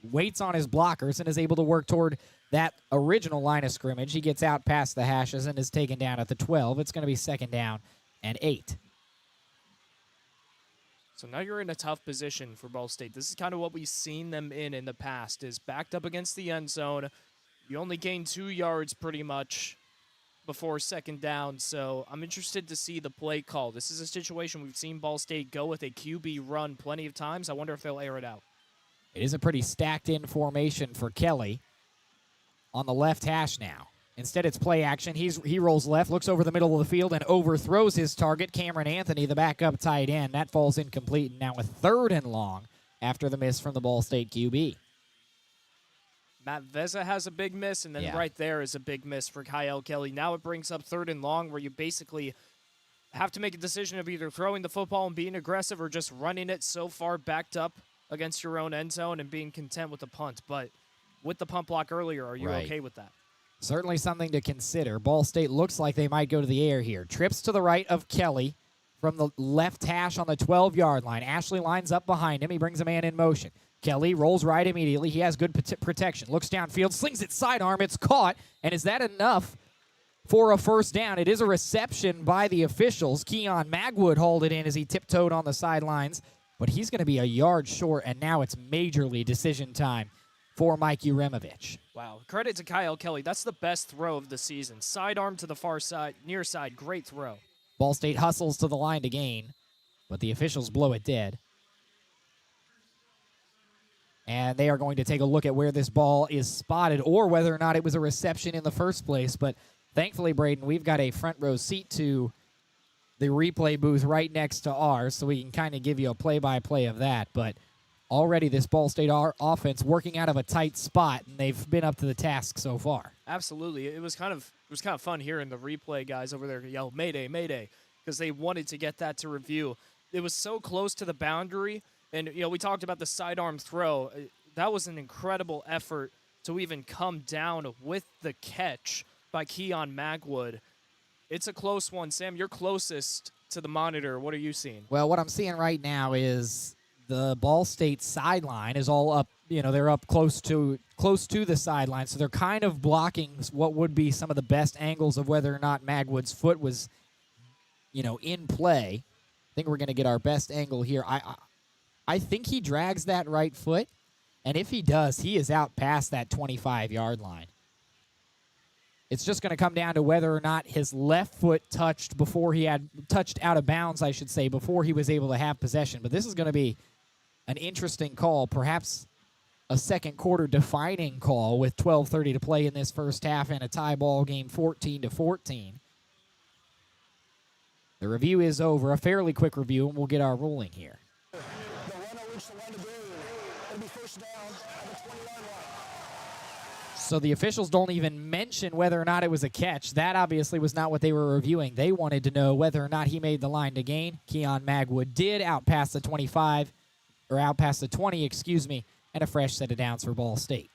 waits on his blockers, and is able to work toward that original line of scrimmage. He gets out past the hashes and is taken down at the 12. It's going to be 2nd down and 8. So now you're in a tough position for Ball State. This is kind of what we've seen them in the past, is backed up against the end zone. You only gain 2 yards pretty much before 2nd down, so I'm interested to see the play call. This is a situation we've seen Ball State go with a QB run plenty of times. I wonder if they'll air it out. It is a pretty stacked-in formation for Kelly on the left hash now. Instead, it's play action. He rolls left, looks over the middle of the field, and overthrows his target, Cameron Anthony, the backup tight end. That falls incomplete, and now a 3rd and long after the miss from the Ball State QB. Matt Veza has a big miss, and then right there is a big miss for Kyle Kelly. Now it brings up 3rd and long, where you basically have to make a decision of either throwing the football and being aggressive or just running it so far backed up against your own end zone and being content with the punt. But with the punt block earlier, are you okay with that? Certainly something to consider. Ball State looks like they might go to the air here. Trips to the right of Kelly from the left hash on the 12-yard line. Ashley lines up behind him. He brings a man in motion. Kelly rolls right immediately. He has good protection. Looks downfield, slings it sidearm. It's caught. And is that enough for a 1st down? It is a reception by the officials. Keon Magwood hauled it in as he tiptoed on the sidelines. But he's going to be a yard short, and now it's majorly decision time for Mike Uremovich. Wow. Credit to Kyle Kelly. That's the best throw of the season. Sidearm to the far side, near side. Great throw. Ball State hustles to the line to gain, but the officials blow it dead. And they are going to take a look at where this ball is spotted or whether or not it was a reception in the first place. But thankfully, Brayden, we've got a front row seat to the replay booth right next to ours, so we can kind of give you a play-by-play of that. But already this Ball State offense working out of a tight spot, and they've been up to the task so far. Absolutely. It was kind of fun hearing the replay guys over there yell, "Mayday, Mayday," because they wanted to get that to review. It was so close to the boundary, and we talked about the sidearm throw. That was an incredible effort to even come down with the catch by Keon Magwood. It's a close one. Sam, you're closest to the monitor. What are you seeing? Well, what I'm seeing right now is the Ball State sideline is all up. They're up close to the sideline, so they're kind of blocking what would be some of the best angles of whether or not Magwood's foot was, in play. I think we're going to get our best angle here. I think he drags that right foot, and if he does, he is out past that 25-yard line. It's just going to come down to whether or not his left foot touched out of bounds, I should say, before he was able to have possession. But this is going to be an interesting call, perhaps a second quarter defining call with 12:30 to play in this first half and a tie ball game 14-14. The review is over, a fairly quick review, and we'll get our ruling here. So the officials don't even mention whether or not it was a catch. That obviously was not what they were reviewing. They wanted to know whether or not he made the line to gain. Keon Magwood did out past the 20, and a fresh set of downs for Ball State.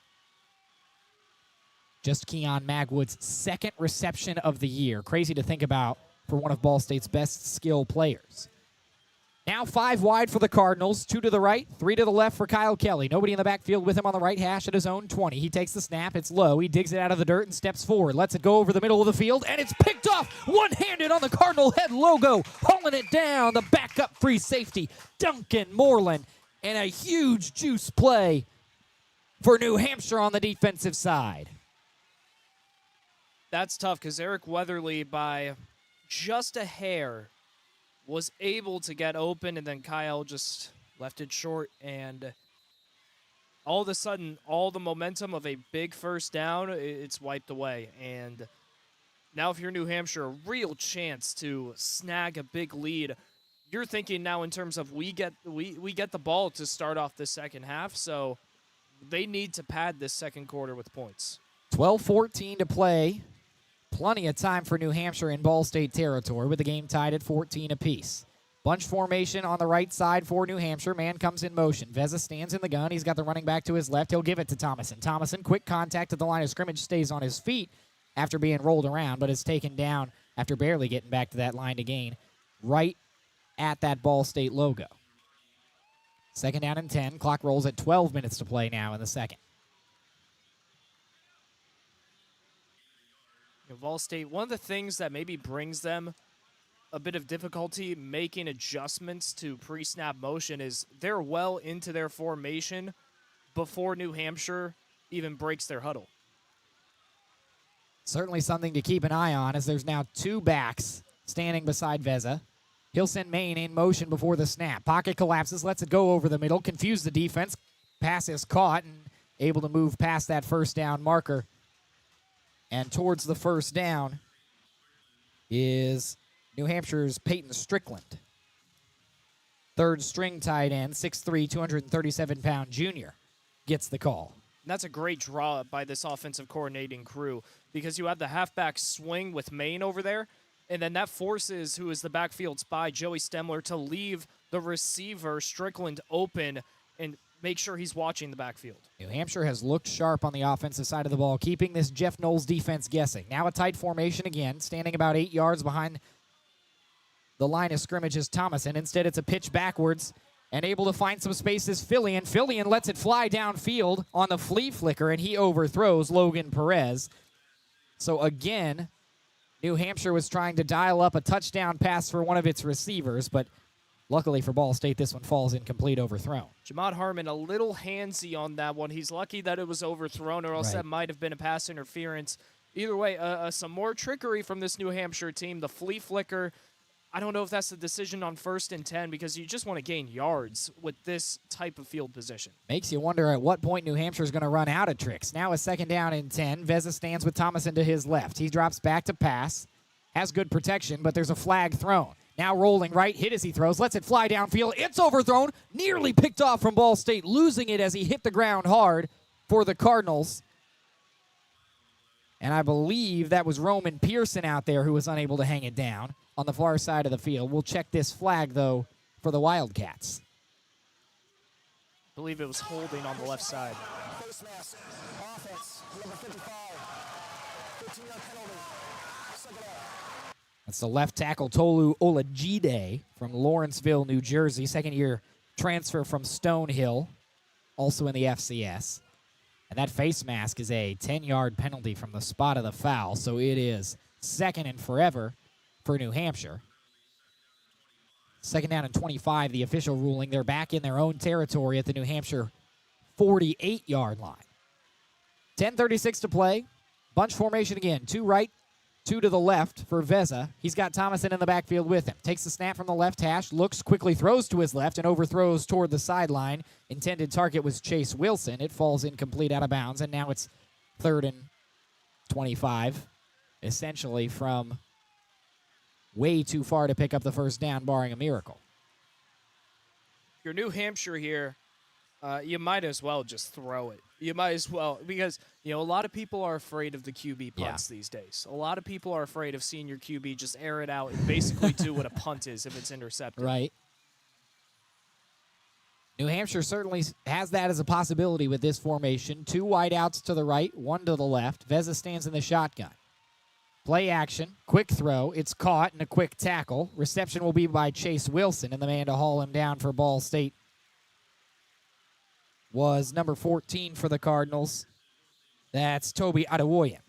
Just Keon Magwood's 2nd reception of the year. Crazy to think about for one of Ball State's best skill players. Now 5 wide for the Cardinals, 2 to the right, 3 to the left for Kyle Kelly. Nobody in the backfield with him on the right hash at his own 20. He takes the snap, it's low, he digs it out of the dirt and steps forward, lets it go over the middle of the field, and it's picked off one-handed on the Cardinal head logo, hauling it down, the backup free safety, Duncan Moreland, and a huge juice play for New Hampshire on the defensive side. That's tough because Eric Weatherly, by just a hair, was able to get open, and then Kyle just left it short, and all of a sudden, all the momentum of a big first down, it's wiped away. And now if you're New Hampshire, a real chance to snag a big lead. You're thinking now in terms of we get the ball to start off the second half, so they need to pad this second quarter with points. 12:14 to play plenty of time for New Hampshire in Ball State territory with the game tied at 14 apiece. Bunch formation on the right side for New Hampshire. Man comes in motion. Veza stands in the gun. He's got the running back to his left. He'll give it to Thomason. Thomason, quick contact at the line of scrimmage, stays on his feet after being rolled around, but is taken down after barely getting back to that line to gain right at that Ball State logo. Second down and 10. Clock rolls at 12 minutes to play now in the second. Ball State, one of the things that maybe brings them a bit of difficulty making adjustments to pre-snap motion is they're well into their formation before New Hampshire even breaks their huddle. Certainly something to keep an eye on, as there's now two backs standing beside Veza. He'll send Maine in motion before the snap. Pocket collapses, lets it go over the middle, confuse the defense. Pass is caught and able to move past that first down marker. And towards the first down is New Hampshire's Peyton Strickland. Third string tight end, 6'3", 237-pound junior, gets the call. And that's a great draw by this offensive coordinating crew because you have the halfback swing with Maine over there, and then that forces, who is the backfield spy, Joey Stemler, to leave the receiver, Strickland, open and make sure he's watching the backfield. New Hampshire has looked sharp on the offensive side of the ball, keeping this Jeff Knowles defense guessing. Now a tight formation again, standing about 8 yards behind the line of scrimmage is Thomason. Instead, it's a pitch backwards and able to find some space is Fillion. Fillion lets it fly downfield on the flea flicker, and he overthrows Logan Perez. So again, New Hampshire was trying to dial up a touchdown pass for one of its receivers, but luckily for Ball State, this one falls incomplete, overthrown. Jamad Harmon a little handsy on that one. He's lucky that it was overthrown, or else that might have been a pass interference. Either way, some more trickery from this New Hampshire team. The flea flicker, I don't know if that's the decision on 1st and 10 because you just want to gain yards with this type of field position. Makes you wonder at what point New Hampshire is going to run out of tricks. Now a second down and 10. Veza stands with Thomason to his left. He drops back to pass. Has good protection, but there's a flag thrown. Now rolling right, hit as he throws, lets it fly downfield. It's overthrown, nearly picked off from Ball State, losing it as he hit the ground hard for the Cardinals. And I believe that was Roman Pearson out there who was unable to hang it down on the far side of the field. We'll check this flag, though, for the Wildcats. I believe it was holding on the left side. Face mask, offense, number 55, 15-yard penalty, second out. That's the left tackle, Tolu Olajide from Lawrenceville, New Jersey. Second-year transfer from Stonehill, also in the FCS. And that face mask is a 10-yard penalty from the spot of the foul, so it is second and forever for New Hampshire. Second down and 25, the official ruling. They're back in their own territory at the New Hampshire 48-yard line. 10:36 to play. Bunch formation again. Two right, two to the left for Veza. He's got Thomason in the backfield with him. Takes the snap from the left hash, looks, quickly throws to his left, and overthrows toward the sideline. Intended target was Chase Wilson. It falls incomplete out of bounds, and now it's 3rd and 25, essentially from way too far to pick up the first down, barring a miracle. If you're New Hampshire here, you might as well just throw it. You might as well, because, a lot of people are afraid of the QB punts these days. A lot of people are afraid of seeing your QB just air it out and basically do what a punt is if it's intercepted. Right. New Hampshire certainly has that as a possibility with this formation. Two wideouts to the right, one to the left. Veza stands in the shotgun. Play action, quick throw. It's caught and a quick tackle. Reception will be by Chase Wilson, and the man to haul him down for Ball State was number 14 for the Cardinals. That's Toby Adewoyan.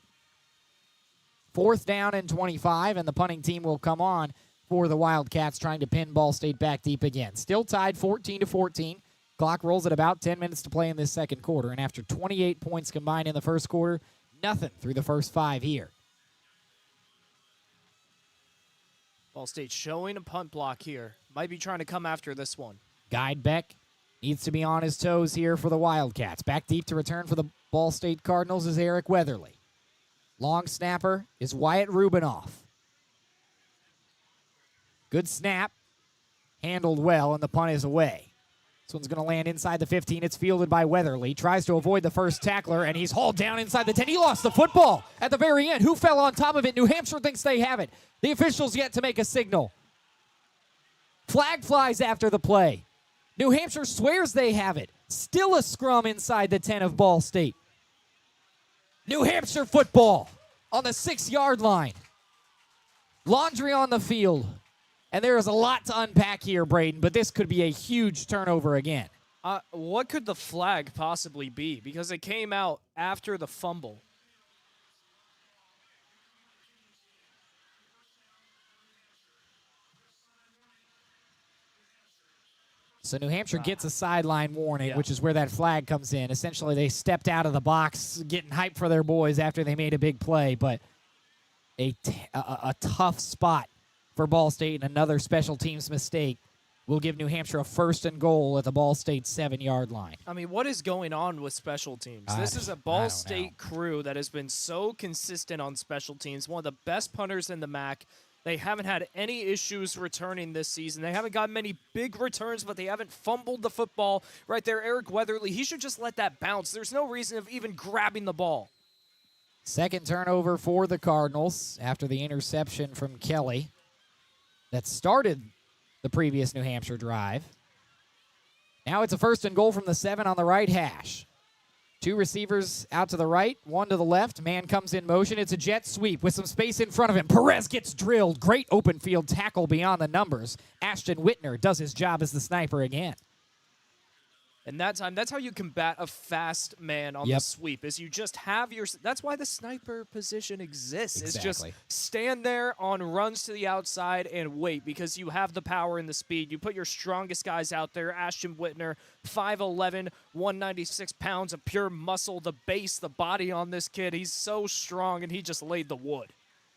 4th down and 25, and the punting team will come on for the Wildcats, trying to pin Ball State back deep again. Still tied 14-14. Clock rolls at about 10 minutes to play in this second quarter, and after 28 points combined in the first quarter, nothing through the first 5 here. Ball State showing a punt block here. Might be trying to come after this one. Guide Beck needs to be on his toes here for the Wildcats. Back deep to return for the Ball State Cardinals is Eric Weatherly. Long snapper is Wyatt Rubinoff. Good snap. Handled well, and the punt is away. This one's going to land inside the 15. It's fielded by Weatherly. Tries to avoid the first tackler, and he's hauled down inside the 10. He lost the football at the very end. Who fell on top of it? New Hampshire thinks they have it. The officials yet to make a signal. Flag flies after the play. New Hampshire swears they have it. Still a scrum inside the 10 of Ball State. New Hampshire football on the 6-yard line. Laundry on the field. And there is a lot to unpack here, Brayden, but this could be a huge turnover again. What could the flag possibly be? Because it came out after the fumble. So New Hampshire gets a sideline warning, which is where that flag comes in. Essentially, they stepped out of the box, getting hyped for their boys after they made a big play, but a tough spot for Ball State, and another special teams mistake will give New Hampshire a 1st and goal at the Ball State 7-yard line. I mean, what is going on with special teams? This is a Ball State crew that has been so consistent on special teams, one of the best punters in the MAC. They haven't had any issues returning this season. They haven't gotten many big returns, but they haven't fumbled the football. Right there, Eric Weatherly, he should just let that bounce. There's no reason of even grabbing the ball. Second turnover for the Cardinals after the interception from Kelly that started the previous New Hampshire drive. Now it's a 1st and goal from the 7 on the right hash. 2 receivers out to the right, 1 to the left. Man comes in motion. It's a jet sweep with some space in front of him. Perez gets drilled. Great open field tackle beyond the numbers. Ashton Whitner does his job as the sniper again. And that time, that's how you combat a fast man on the sweep, is you just have your... That's why the sniper position exists. Exactly. It's just stand there on runs to the outside and wait, because you have the power and the speed. You put your strongest guys out there. Ashton Whitner, 5'11", 196 pounds of pure muscle. The base, the body on this kid, he's so strong, and he just laid the wood.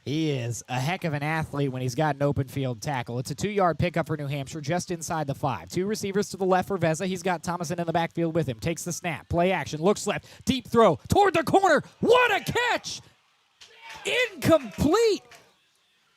He is a heck of an athlete when he's got an open field tackle. It's a 2-yard pickup for New Hampshire just inside the 5. 2 receivers to the left for Veza. He's got Thomason in the backfield with him. Takes the snap. Play action. Looks left. Deep throw. Toward the corner. What a catch! Incomplete.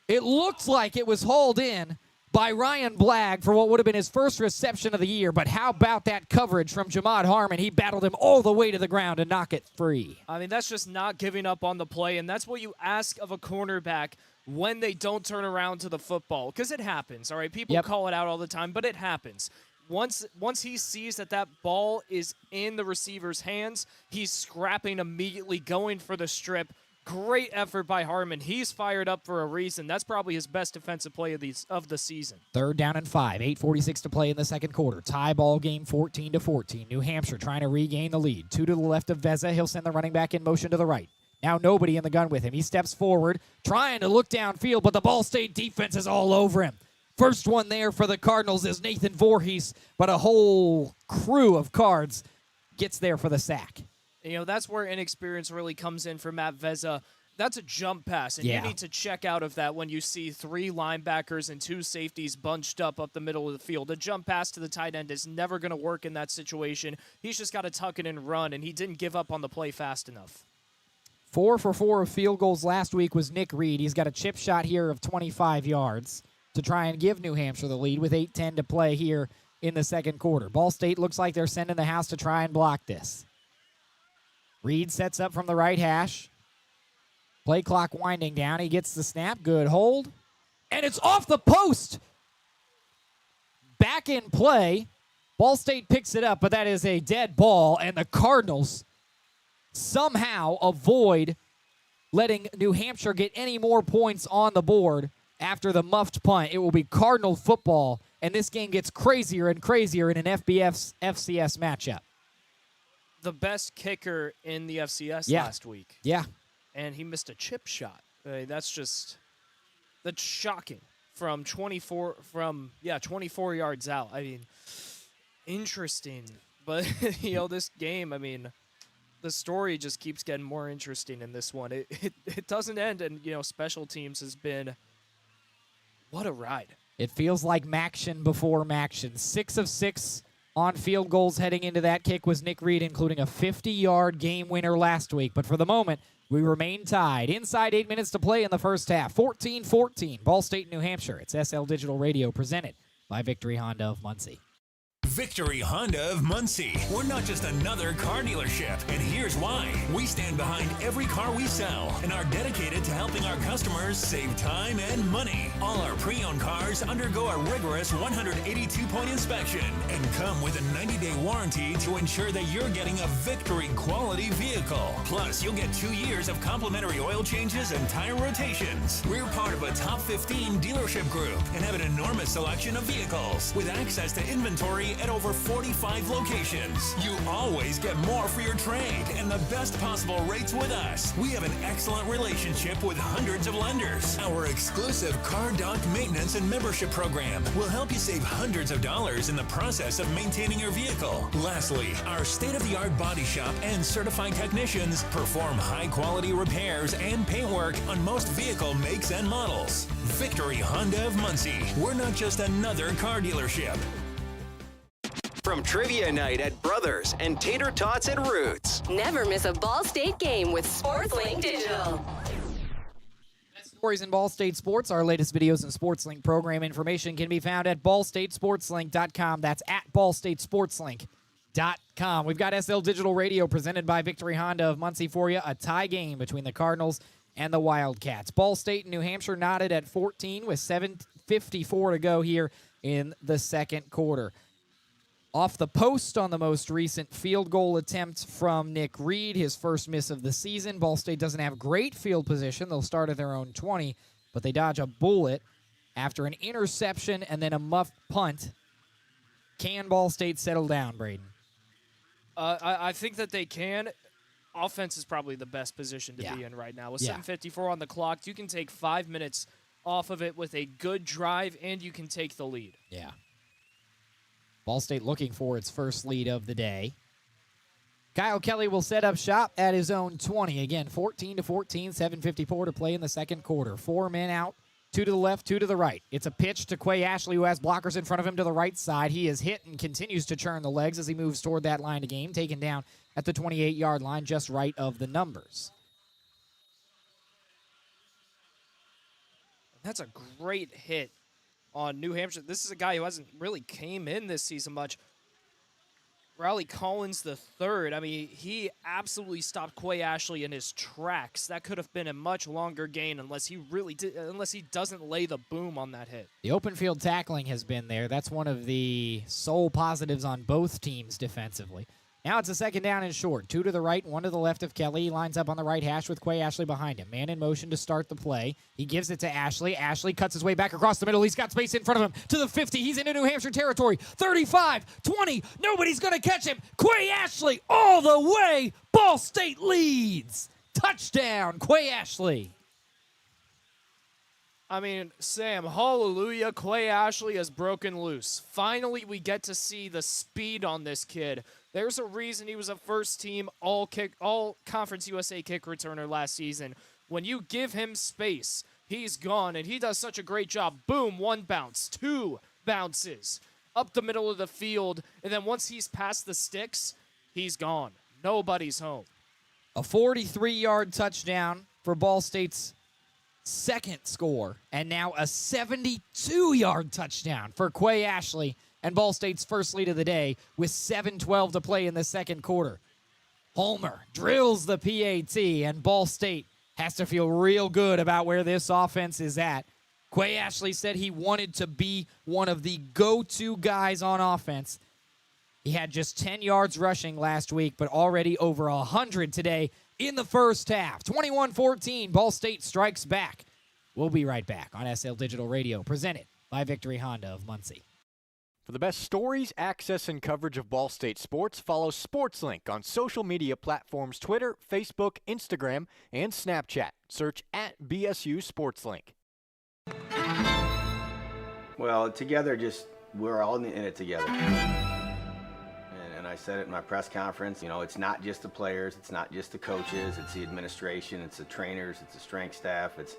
It looked like it was hauled in by Ryan Blagg for what would have been his first reception of the year. But how about that coverage from Jamad Harmon? He battled him all the way to the ground and knock it free. I mean, that's just not giving up on the play, and that's what you ask of a cornerback when they don't turn around to the football, because it happens, all right? People call it out all the time, but it happens. Once he sees that ball is in the receiver's hands, he's scrapping immediately, going for the strip. Great effort by Harmon. He's fired up for a reason. That's probably his best defensive play of the season. 3rd down and 5. 8:46 to play in the second quarter. Tie ball game 14-14. New Hampshire trying to regain the lead. 2 to the left of Veza. He'll send the running back in motion to the right. Now nobody in the gun with him. He steps forward, trying to look downfield, but the Ball State defense is all over him. First one there for the Cardinals is Nathan Vorhees, but a whole crew of Cards gets there for the sack. You know, that's where inexperience really comes in for Matt Veza. That's a jump pass, and you need to check out of that when you see 3 linebackers and 2 safeties bunched up the middle of the field. A jump pass to the tight end is never going to work in that situation. He's just got to tuck it and run, and he didn't give up on the play fast enough. 4 for 4 of field goals last week was Nick Reed. He's got a chip shot here of 25 yards to try and give New Hampshire the lead with 8:10 to play here in the second quarter. Ball State looks like they're sending the house to try and block this. Reed sets up from the right hash. Play clock winding down. He gets the snap. Good hold. And it's off the post. Back in play. Ball State picks it up, but that is a dead ball, and the Cardinals somehow avoid letting New Hampshire get any more points on the board after the muffed punt. It will be Cardinal football, and this game gets crazier and crazier in an FCS matchup. The best kicker in the FCS last week. Yeah. And he missed a chip shot. That's shocking from 24 yards out. I mean, interesting. But, this game, I mean, the story just keeps getting more interesting in this one. It doesn't end, and, special teams has been, what a ride. It feels like Maction before Maction. 6 of 6 on field goals heading into that kick was Nick Reed, including a 50-yard game winner last week. But for the moment, we remain tied. Inside 8 minutes to play in the first half. 14-14, Ball State, New Hampshire. It's SL Digital Radio presented by Victory Honda of Muncie. Victory Honda of Muncie. We're not just another car dealership, and here's why. We stand behind every car we sell and are dedicated to helping our customers save time and money. All our pre-owned cars undergo a rigorous 182-point inspection and come with a 90-day warranty to ensure that you're getting a Victory quality vehicle. Plus, you'll get 2 years of complimentary oil changes and tire rotations. We're part of a top 15 dealership group and have an enormous selection of vehicles with access to inventory at over 45 locations. You always get more for your trade and the best possible rates with us. We have an excellent relationship with hundreds of lenders. Our exclusive Car Doc maintenance and membership program will help you save hundreds of dollars in the process of maintaining your vehicle. Lastly, our state-of-the-art body shop and certified technicians perform high-quality repairs and paint work on most vehicle makes and models. Victory Honda of Muncie. We're not just another car dealership. From trivia night at Brothers and tater tots at Roots. Never miss a Ball State game with SportsLink Digital. Stories in Ball State Sports. Our latest videos and SportsLink program information can be found at ballstatesportslink.com. That's at ballstatesportslink.com. We've got SL Digital Radio presented by Victory Honda of Muncie for you. A tie game between the Cardinals and the Wildcats. Ball State and New Hampshire knotted at 14 with 7:54 to go here in the second quarter. Off the post on the most recent field goal attempt from Nick Reed, his first miss of the season. Ball State doesn't have great field position. They'll start at their own 20, but they dodge a bullet after an interception and then a muffed punt. Can Ball State settle down, Brayden? I think that they can. Offense is probably the best position to be in right now. With 7:54 on the clock, you can take 5 minutes off of it with a good drive, and you can take the lead. Yeah. Ball State looking for its first lead of the day. Kyle Kelly will set up shop at his own 20. Again, 14-14, 7:54 to play in the second quarter. 4 men out, 2 to the left, 2 to the right. It's a pitch to Quay Ashley, who has blockers in front of him to the right side. He is hit and continues to churn the legs as he moves toward that line of game, taken down at the 28-yard line, just right of the numbers. That's a great hit on New Hampshire. This is a guy who hasn't really came in this season much. Riley Collins III. I mean, he absolutely stopped Quay Ashley in his tracks. That could have been a much longer gain unless he doesn't lay the boom on that hit. The open field tackling has been there. That's one of the sole positives on both teams defensively. Now it's a second down and short. 2 to the right, 1 to the left of Kelly. He lines up on the right hash with Quay Ashley behind him. Man in motion to start the play. He gives it to Ashley. Ashley cuts his way back across the middle. He's got space in front of him to the 50. He's into New Hampshire territory. 35, 20. Nobody's going to catch him. Quay Ashley all the way. Ball State leads. Touchdown, Quay Ashley. I mean, Sam, hallelujah, Quay Ashley has broken loose. Finally, we get to see the speed on this kid. There's a reason he was a first-team all-Conference USA kick returner last season. When you give him space, he's gone, and he does such a great job. Boom, 1 bounce, 2 bounces up the middle of the field, and then once he's past the sticks, he's gone. Nobody's home. A 43-yard touchdown for Ball State's second score, and now a 72-yard touchdown for Quay Ashley and Ball State's first lead of the day with 7:12 to play in the second quarter. Holmer drills the PAT, and Ball State has to feel real good about where this offense is at. Quay Ashley said he wanted to be one of the go-to guys on offense. He had just 10 yards rushing last week, but already over 100 today in the first half. 21-14, Ball State strikes back. We'll be right back on SL Digital Radio, presented by Victory Honda of Muncie. For the best stories, access, and coverage of Ball State sports, follow SportsLink on social media platforms Twitter, Facebook, Instagram, and Snapchat. Search at BSU SportsLink. Well, together, we're all in it together. And I said it in my press conference, it's not just the players, it's not just the coaches, it's the administration, it's the trainers, it's the strength staff, it's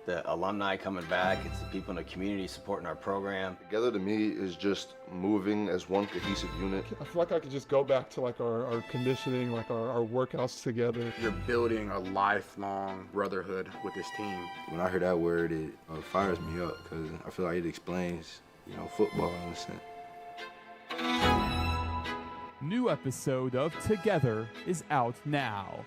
the alumni coming back, it's the people in the community supporting our program. Together to me is just moving as one cohesive unit. I feel like I could just go back to our conditioning, our workouts together. You're building a lifelong brotherhood with this team. When I hear that word, it fires me up because I feel like it explains, football in a sense. New episode of Together is out now.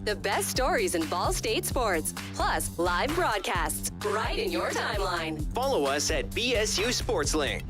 The best stories in Ball State sports, plus live broadcasts right in your timeline. Follow us at BSU SportsLink.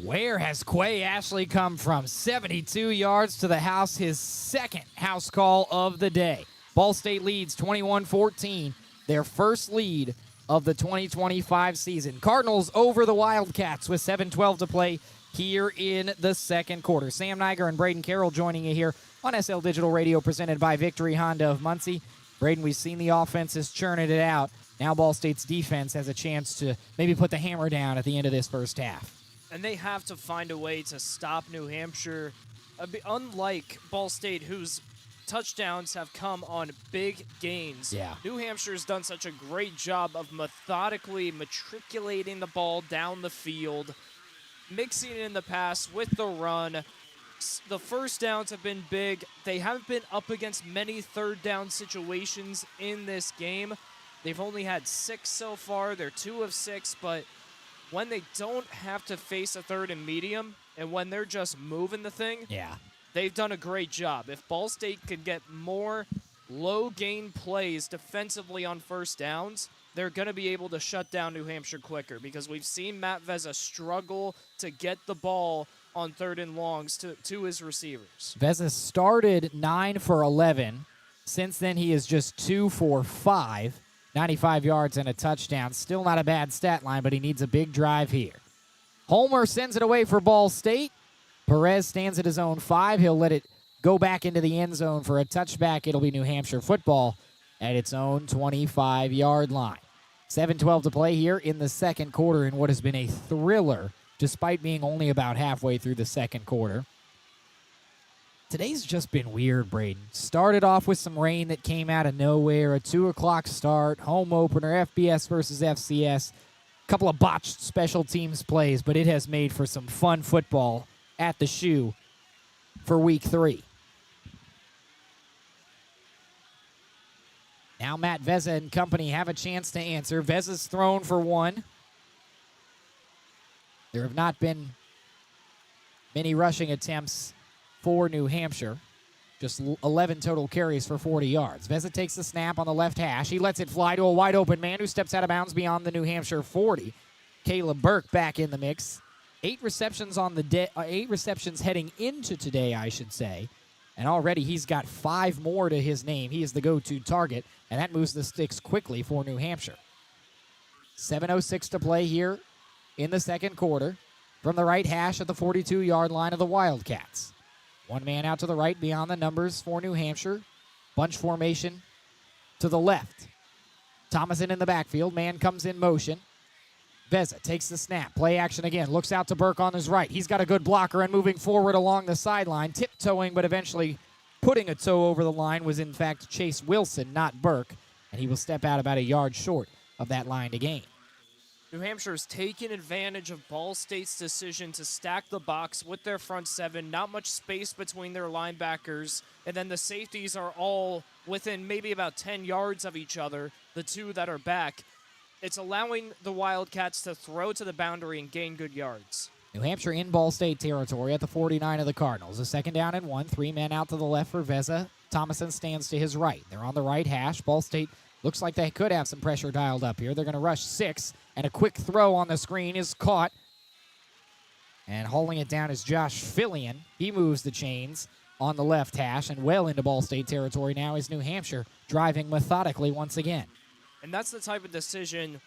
Where has Quay Ashley come from? 72 yards to the house, his second house call of the day. Ball State leads 21-14, their first lead of the 2025 season. Cardinals over the Wildcats with 7:12 to play here in the second quarter. Sam Neiger and Brayden Carroll joining you here on SL Digital Radio, presented by Victory Honda of Muncie. Brayden, we've seen the offenses churning it out. Now Ball State's defense has a chance to maybe put the hammer down at the end of this first half. And they have to find a way to stop New Hampshire. Unlike Ball State, whose touchdowns have come on big gains. Yeah. New Hampshire's done such a great job of methodically matriculating the ball down the field, mixing it in the pass with the run. The first downs have been big. They haven't been up against many third down situations in this game. They've only had 6 so far. They're 2 of 6, but when they don't have to face a third and medium, and when they're just moving the thing, they've done a great job. If Ball State could get more low-gain plays defensively on first downs, they're going to be able to shut down New Hampshire quicker, because we've seen Matt Vezza struggle to get the ball on third and longs to his receivers. Vezza started 9 for 11. Since then, he is just 2 for 5, 95 yards and a touchdown. Still not a bad stat line, but he needs a big drive here. Homer sends it away for Ball State. Perez stands at his own 5. He'll let it go back into the end zone for a touchback. It'll be New Hampshire football at its own 25-yard line. 7:12 to play here in the second quarter in what has been a thriller, despite being only about halfway through the second quarter. Today's just been weird, Brayden. Started off with some rain that came out of nowhere, a 2 o'clock start, home opener, FBS versus FCS, a couple of botched special teams plays, but it has made for some fun football at the shoe for week 3. Now Matt Vezza and company have a chance to answer. Vezza's thrown for 1. There have not been many rushing attempts for New Hampshire. Just 11 total carries for 40 yards. Vezza takes the snap on the left hash. He lets it fly to a wide open man who steps out of bounds beyond the New Hampshire 40. Caleb Burke back in the mix. 8 receptions on the 8 receptions heading into today, I should say. And already he's got 5 more to his name. He is the go-to target, and that moves the sticks quickly for New Hampshire. 7:06 to play here in the second quarter from the right hash at the 42-yard line of the Wildcats. One man out to the right beyond the numbers for New Hampshire. Bunch formation to the left. Thomason in the backfield. Man comes in motion. Vezza takes the snap. Play action again. Looks out to Burke on his right. He's got a good blocker and moving forward along the sideline. Tiptoeing, but eventually putting a toe over the line was, in fact, Chase Wilson, not Burke. And he will step out about a yard short of that line to gain. New Hampshire's taken advantage of Ball State's decision to stack the box with their front 7. Not much space between their linebackers. And then the safeties are all within maybe about 10 yards of each other, the 2 that are back. It's allowing the Wildcats to throw to the boundary and gain good yards. New Hampshire in Ball State territory at the 49 of the Cardinals. A second down and 1. 3 men out to the left for Vezza. Thomason stands to his right. They're on the right hash. Ball State looks like they could have some pressure dialed up here. They're going to rush 6, and a quick throw on the screen is caught. And hauling it down is Josh Fillion. He moves the chains on the left hash, and well into Ball State territory now is New Hampshire driving methodically once again. And that's the type of decision,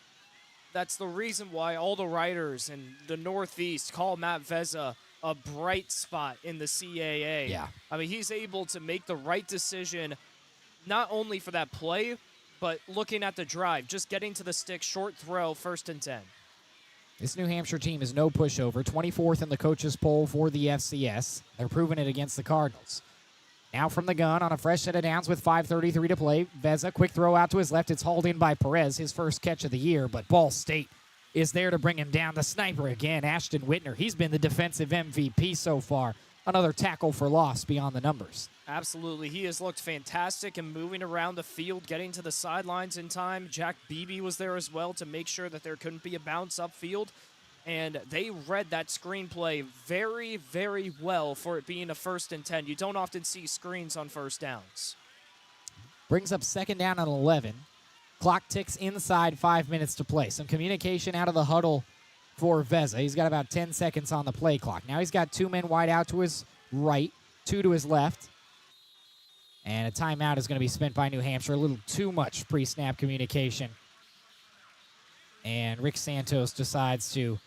that's the reason why all the writers in the Northeast call Matt Vezza a bright spot in the CAA. Yeah. I mean, he's able to make the right decision not only for that play, but looking at the drive, just getting to the stick, short throw, 1st and 10. This New Hampshire team is no pushover. 24th in the coaches' poll for the FCS. They're proving it against the Cardinals. Now from the gun on a fresh set of downs with 5:33 to play. Vezza, quick throw out to his left. It's hauled in by Perez, his first catch of the year, but Ball State is there to bring him down. The sniper again, Ashton Whitner. He's been the defensive MVP so far. Another tackle for loss beyond the numbers. Absolutely. He has looked fantastic in moving around the field, getting to the sidelines in time. Jack Beebe was there as well to make sure that there couldn't be a bounce upfield. And they read that screenplay very, very well for it being a 1st and 10. You don't often see screens on first downs. Brings up 2nd down and 11. Clock ticks inside, 5 minutes to play. Some communication out of the huddle for Veza. He's got about 10 seconds on the play clock. Now he's got 2 men wide out to his right, 2 to his left. And a timeout is going to be spent by New Hampshire. A little too much pre-snap communication. And Rick Santos decides to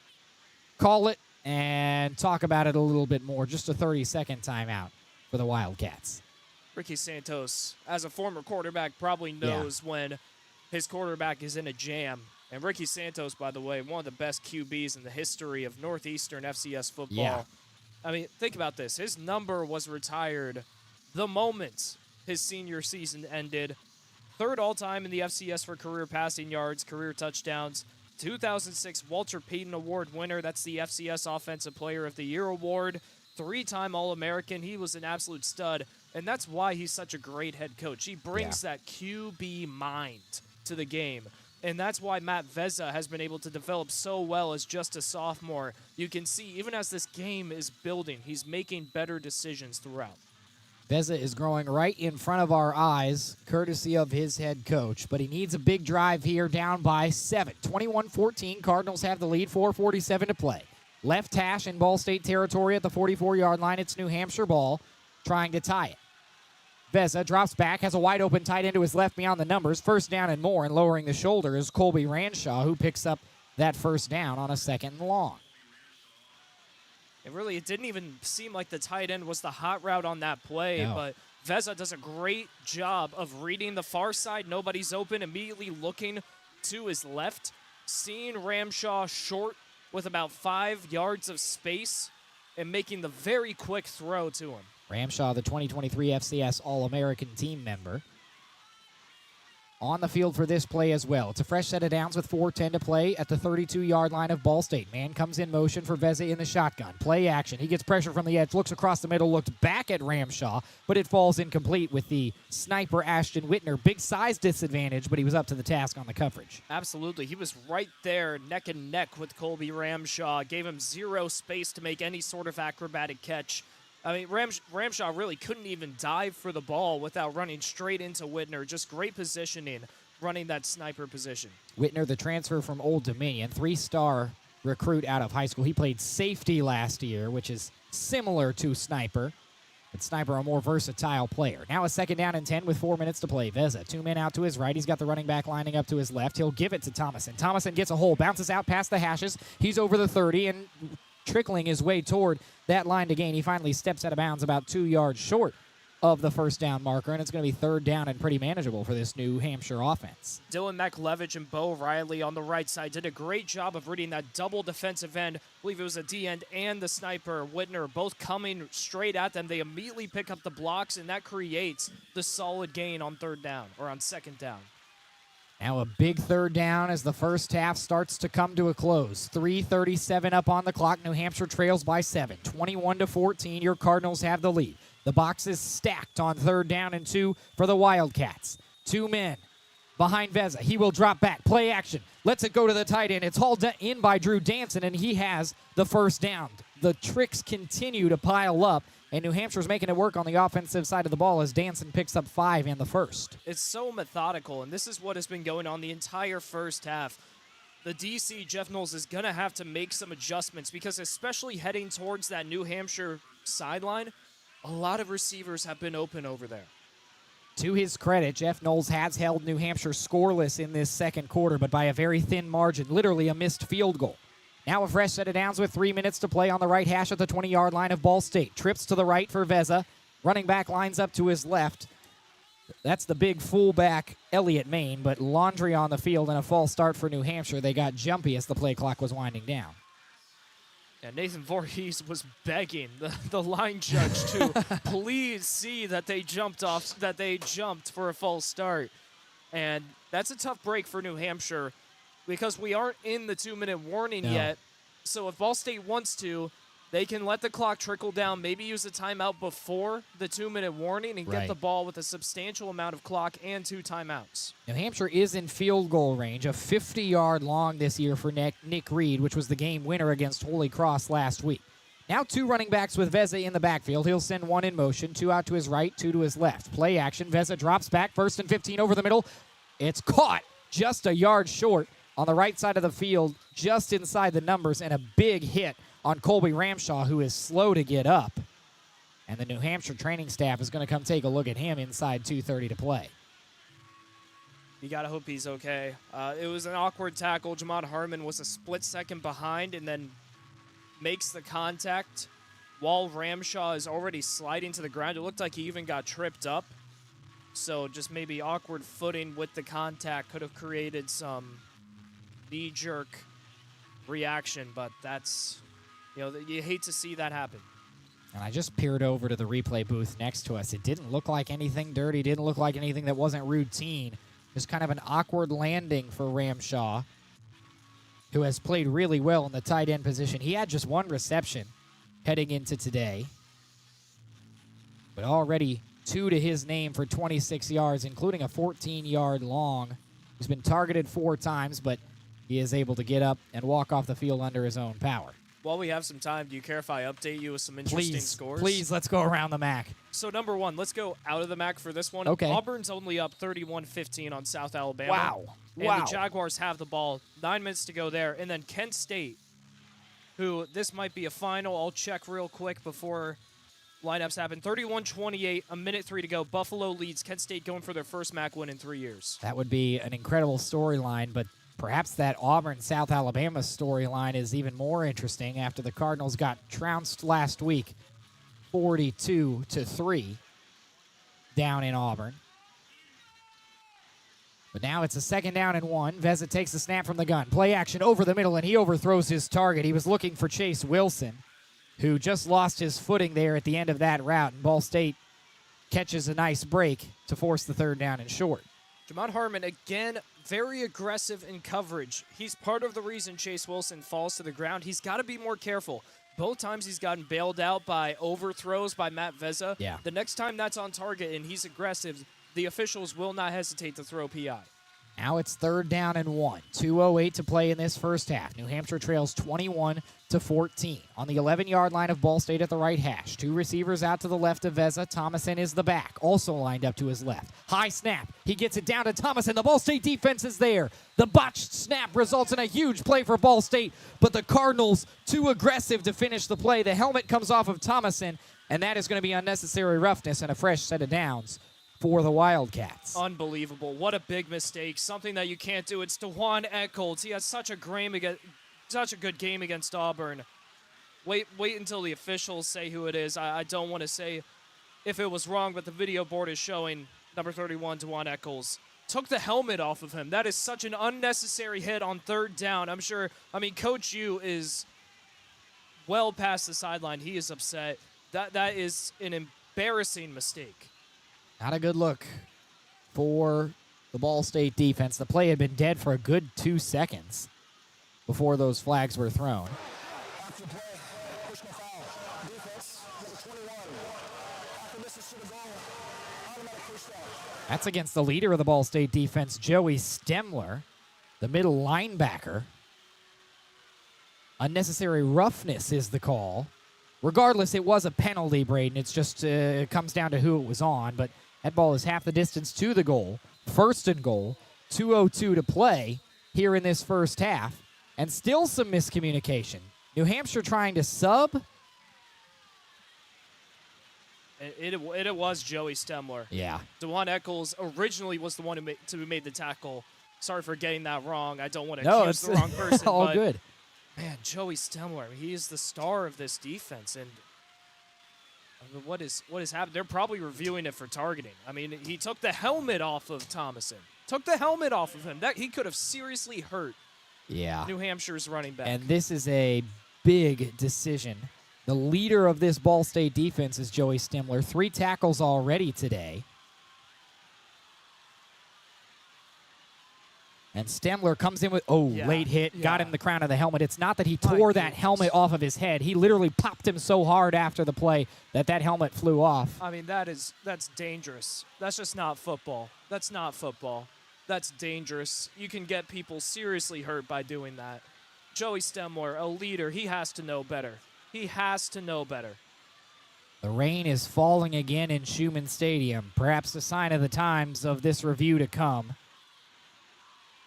call it and talk about it a little bit more. Just a 30-second timeout for the Wildcats. Ricky Santos, as a former quarterback, probably knows when his quarterback is in a jam. And Ricky Santos, by the way, one of the best QBs in the history of Northeastern FCS football. Yeah. I mean, think about this. His number was retired the moment his senior season ended. 3rd all-time in the FCS for career passing yards, career touchdowns. 2006 Walter Payton Award winner. That's the FCS Offensive Player of the Year award. 3-time All-American. He was an absolute stud, and that's why he's such a great head coach. He brings that QB mind to the game, and that's why Matt Veza has been able to develop so well as just a sophomore. You can see, even as this game is building, he's making better decisions throughout. Veza is growing right in front of our eyes, courtesy of his head coach. But he needs a big drive here, down by 7. 21-14, Cardinals have the lead, 4:47 to play. Left hash in Ball State territory at the 44-yard line. It's New Hampshire ball, trying to tie it. Veza drops back, has a wide-open tight end to his left beyond the numbers. 1st down and more, and lowering the shoulder is Colby Ranshaw, who picks up that 1st down on a 2nd and long. And really, it didn't even seem like the tight end was the hot route on that play, but Veza does a great job of reading the far side. Nobody's open, immediately looking to his left, seeing Ramshaw short with about 5 yards of space, and making the very quick throw to him. Ramshaw, the 2023 FCS All-American team member, on the field for this play as well. It's a fresh set of downs with 4:10 to play at the 32-yard line of Ball State. Man comes in motion for Veza in the shotgun. Play action. He gets pressure from the edge, looks across the middle, looks back at Ramshaw, but it falls incomplete with the sniper Ashton Whitner. Big size disadvantage, but he was up to the task on the coverage. Absolutely. He was right there neck and neck with Colby Ramshaw. Gave him 0 space to make any sort of acrobatic catch. I mean, Ramshaw really couldn't even dive for the ball without running straight into Whitner. Just great positioning, running that sniper position. Whitner, the transfer from Old Dominion, 3-star recruit out of high school. He played safety last year, which is similar to sniper, but sniper a more versatile player. Now a 2nd down and 10 with 4 minutes to play. Veza, 2 men out to his right. He's got the running back lining up to his left. He'll give it to Thomason. Thomason gets a hole, bounces out past the hashes. He's over the 30 and trickling his way toward that line to gain. He finally steps out of bounds about 2 yards short of the 1st down marker, and it's going to be 3rd down and pretty manageable for this New Hampshire offense. Dylan McLevich and Bo Riley on the right side did a great job of reading that double defensive end. I believe it was a D-end and the sniper, Whitner, both coming straight at them. They immediately pick up the blocks, and that creates the solid gain on 3rd down, or on 2nd down. Now a big 3rd down as the first half starts to come to a close. 3:37 up on the clock. New Hampshire trails by 7. 21-14. Your Cardinals have the lead. The box is stacked on 3rd down and 2 for the Wildcats. 2 men behind Veza. He will drop back. Play action. Lets it go to the tight end. It's hauled in by Drew Danson, and he has the 1st down. The tricks continue to pile up, and New Hampshire's making it work on the offensive side of the ball as Danson picks up 5 in the 1st. It's so methodical, and this is what has been going on the entire first half. The DC, Jeff Knowles, is going to have to make some adjustments because especially heading towards that New Hampshire sideline, a lot of receivers have been open over there. To his credit, Jeff Knowles has held New Hampshire scoreless in this 2nd quarter, but by a very thin margin, literally a missed field goal. Now a fresh set of downs with 3 minutes to play on the right hash at the 20-yard line of Ball State. Trips to the right for Veza. Running back lines up to his left. That's the big fullback, Elliott Main, but laundry on the field and a false start for New Hampshire. They got jumpy as the play clock was winding down. Yeah, Nathan Vorhees was begging the line judge to please see that they jumped for a false start. And that's a tough break for New Hampshire because we aren't in the 2-minute warning yet. So if Ball State wants to, They can let the clock trickle down, maybe use a timeout before the 2-minute warning and get the ball with a substantial amount of clock and 2 timeouts. New Hampshire is in field goal range, a 50-yard long this year for Nick Reed, which was the game winner against Holy Cross last week. Now 2 running backs with Veza in the backfield. He'll send 1 in motion, 2 out to his right, 2 to his left. Play action. Veza drops back, 1st and 15 over the middle. It's caught just a yard short on the right side of the field, just inside the numbers, and a big hit on Colby Ramshaw, who is slow to get up. And the New Hampshire training staff is going to come take a look at him inside 2:30 to play. You got to hope he's okay. It was an awkward tackle. Jamad Harmon was a split second behind and then makes the contact while Ramshaw is already sliding to the ground. It looked like he even got tripped up. So just maybe awkward footing with the contact could have created some knee-jerk reaction, but that's... you hate to see that happen. And I just peered over to the replay booth next to us. It didn't look like anything dirty. Didn't look like anything that wasn't routine. Just kind of an awkward landing for Ramshaw, who has played really well in the tight end position. He had just 1 reception heading into today, but already 2 to his name for 26 yards, including a 14-yard long. He's been targeted 4 times, but he is able to get up and walk off the field under his own power. While we have some time, do you care if I update you with some interesting scores? Please, let's go around the MAC. So, number 1, let's go out of the MAC for this one. Okay. Auburn's only up 31-15 on South Alabama. Wow. And the Jaguars have the ball. 9 minutes to go there. And then Kent State, who this might be a final. I'll check real quick before lineups happen. 31-28, a minute 3 to go. Buffalo leads. Kent State going for their first MAC win in 3 years. That would be an incredible storyline, but perhaps that Auburn-South Alabama storyline is even more interesting after the Cardinals got trounced last week 42-3 down in Auburn. But now it's a 2nd down and 1. Veza takes the snap from the gun. Play action over the middle, and he overthrows his target. He was looking for Chase Wilson, who just lost his footing there at the end of that route, and Ball State catches a nice break to force the 3rd down and short. Jamad Harmon, again, very aggressive in coverage. He's part of the reason Chase Wilson falls to the ground. He's got to be more careful. Both times he's gotten bailed out by overthrows by Matt Veza. Yeah. The next time that's on target and he's aggressive, the officials will not hesitate to throw PI. Now it's 3rd down and 1. 2:08 to play in this first half. New Hampshire trails 21-14 on the 11-yard line of Ball State at the right hash. 2 receivers out to the left of Veza. Thomason is the back, also lined up to his left. High snap. He gets it down to Thomason. The Ball State defense is there. The botched snap results in a huge play for Ball State, but the Cardinals too aggressive to finish the play. The helmet comes off of Thomason, and that is going to be unnecessary roughness and a fresh set of downs for the Wildcats. Unbelievable. What a big mistake. Something that you can't do. It's DeJuan Echols. He has such a good game against Auburn. Wait until the officials say who it is. I don't want to say if it was wrong, but the video board is showing number 31, DeJuan Echols. Took the helmet off of him. That is such an unnecessary hit on 3rd down. Coach U is well past the sideline. He is upset. That is an embarrassing mistake. Not a good look for the Ball State defense. The play had been dead for a good 2 seconds before those flags were thrown. After the play, personal foul. Defense, number 21. After misses to the goal, automatic first down. That's against the leader of the Ball State defense, Joey Stemler, the middle linebacker. Unnecessary roughness is the call. Regardless, it was a penalty, Brayden. It's just it comes down to who it was on, but that ball is half the distance to the goal. 1st and goal, 2:02 to play here in this first half, and still some miscommunication. New Hampshire trying to sub. It was Joey Stemler. Yeah. DeJuan Echols originally was the one who made the tackle. Sorry for getting that wrong. I don't want to No, accuse the wrong person. all but, good. Man, Joey Stemler, he is the star of this defense, and what is happening? They're probably reviewing it for targeting. He took the helmet off of Thomason. Took the helmet off of him. That he could have seriously hurt New Hampshire's running back. And this is a big decision. The leader of this Ball State defense is Joey Stemler. 3 tackles already today. And Stemler comes in with, late hit, got him the crown of the helmet. It's not that he tore that helmet off of his head. He literally popped him so hard after the play that helmet flew off. I mean, that's dangerous. That's just not football. That's not football. That's dangerous. You can get people seriously hurt by doing that. Joey Stemler, a leader, he has to know better. He has to know better. The rain is falling again in Schumann Stadium, perhaps a sign of the times of this review to come.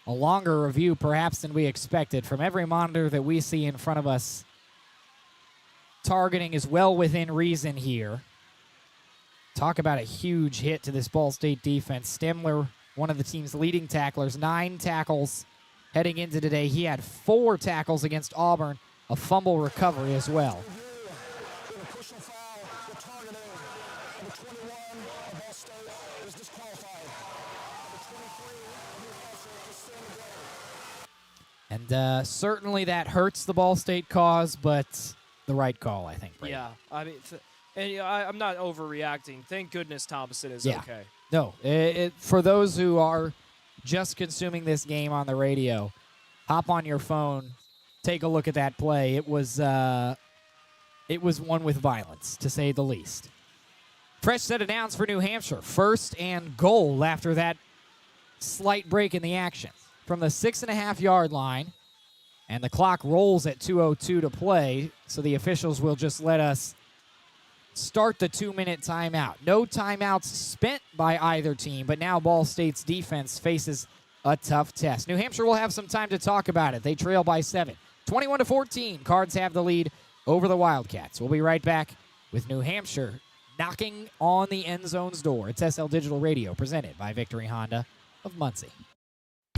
A longer review, perhaps, than we expected. From every monitor that we see in front of us, targeting is well within reason here. Talk about a huge hit to this Ball State defense. Stemler, one of the team's leading tacklers, 9 tackles heading into today. He had 4 tackles against Auburn, a fumble recovery as well. And certainly that hurts the Ball State cause, but the right call, I think, Brayden. Yeah, I mean, I'm not overreacting. Thank goodness Thompson is okay. No, for those who are just consuming this game on the radio, hop on your phone, take a look at that play. It was one with violence, to say the least. Fresh set of downs for New Hampshire. 1st and goal after that slight break in the action. From the 6.5-yard line, and the clock rolls at 2:02 to play, so the officials will just let us start the 2-minute timeout. No timeouts spent by either team, but now Ball State's defense faces a tough test. New Hampshire will have some time to talk about it. They trail by 7. 21-14, Cards have the lead over the Wildcats. We'll be right back with New Hampshire knocking on the end zone's door. It's SL Digital Radio, presented by Victory Honda of Muncie.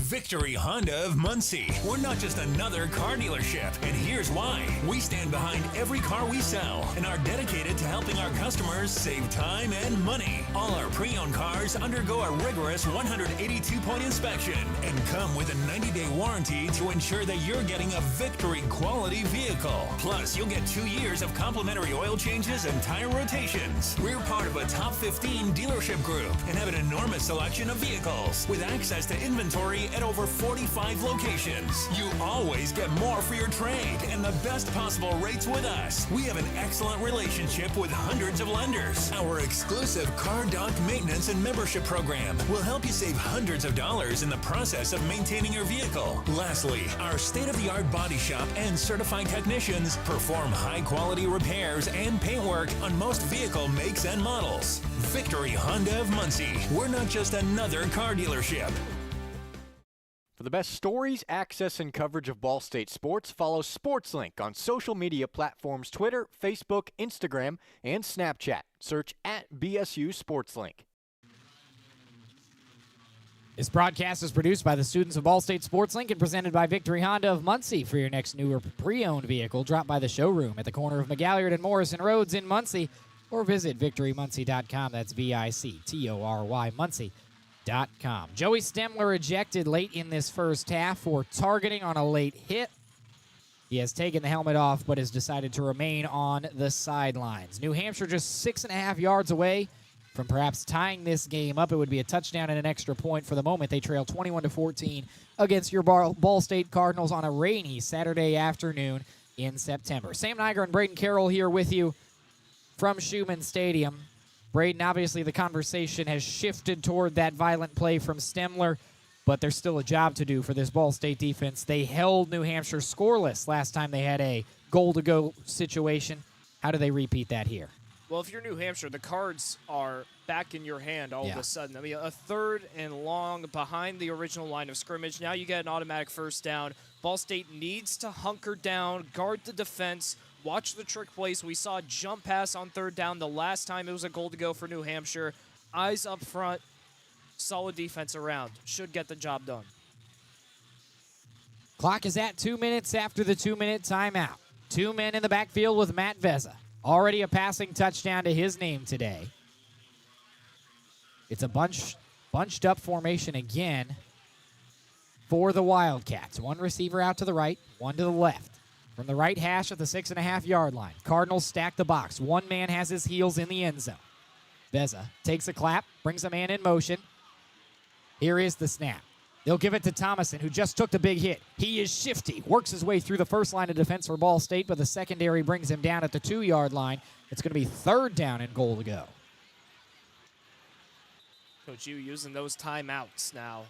Victory Honda of Muncie. We're not just another car dealership, and here's why. We stand behind every car we sell and are dedicated to helping our customers save time and money. All our pre-owned cars undergo a rigorous 182-point inspection and come with a 90-day warranty to ensure that you're getting a Victory quality vehicle. Plus, you'll get 2 years of complimentary oil changes and tire rotations. We're part of a top 15 dealership group and have an enormous selection of vehicles with access to inventory at over 45 locations. You always get more for your trade and the best possible rates with us. We have an excellent relationship with hundreds of lenders. Our exclusive Car Doc maintenance and membership program will help you save hundreds of dollars in the process of maintaining your vehicle. Lastly, our state-of-the-art body shop and certified technicians perform high-quality repairs and paint work on most vehicle makes and models. Victory Honda of Muncie. We're not just another car dealership. For the best stories, access, and coverage of Ball State sports, follow SportsLink on social media platforms Twitter, Facebook, Instagram, and Snapchat. Search @BSU SportsLink. This broadcast is produced by the students of Ball State SportsLink and presented by Victory Honda of Muncie. For your next new or pre-owned vehicle, drop by the showroom at the corner of McGalliard and Morrison Roads in Muncie, or visit victorymuncie.com. That's VICTORY Muncie.com. Joey Stemler ejected late in this first half for targeting on a late hit. He has taken the helmet off but has decided to remain on the sidelines. New Hampshire just 6.5 yards away from perhaps tying this game up. It would be a touchdown and an extra point. For the moment, they trail 21-14 against your Ball State Cardinals on a rainy Saturday afternoon in September. Sam Neiger and Brayden Carroll here with you from Schumann Stadium. Brayden, obviously the conversation has shifted toward that violent play from Stemler, but there's still a job to do for this Ball State defense. They held New Hampshire scoreless last time they had a goal-to-go situation. How do they repeat that here? Well, if you're New Hampshire, the cards are back in your hand all of a sudden. I mean, a 3rd and long behind the original line of scrimmage. Now you get an automatic first down. Ball State needs to hunker down, guard the defense, watch the trick plays. We saw a jump pass on 3rd down the last time it was a goal to go for New Hampshire. Eyes up front, solid defense around. Should get the job done. Clock is at 2 minutes after the 2-minute timeout. 2 men in the backfield with Matt Vezza. Already a passing touchdown to his name today. It's a bunched up formation again for the Wildcats. One receiver out to the right, one to the left. From the right hash at the 6.5-yard line, Cardinals stack the box. One man has his heels in the end zone. Vezza takes a clap, brings a man in motion. Here is the snap. They'll give it to Thomason, who just took the big hit. He is shifty, works his way through the first line of defense for Ball State, but the secondary brings him down at the 2-yard line. It's going to be 3rd down and goal to go. Coach U using those timeouts now.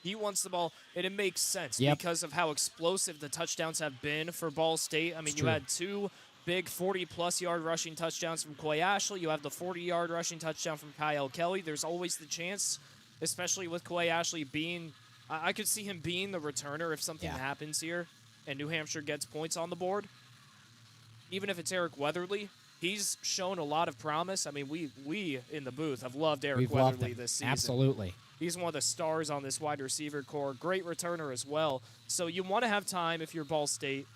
He wants the ball, and it makes sense Yep. because of how explosive the touchdowns have been for Ball State. I mean, you had 2 big 40-plus yard rushing touchdowns from Quay Ashley. You have the 40-yard rushing touchdown from Kyle Kelly. There's always the chance, especially with Quay Ashley being, I could see him being the returner if something happens here and New Hampshire gets points on the board. Even if it's Eric Weatherly, he's shown a lot of promise. I mean, we in the booth have loved Eric Weatherly this season. Absolutely. He's one of the stars on this wide receiver core. Great returner as well. So you want to have time if you're Ball State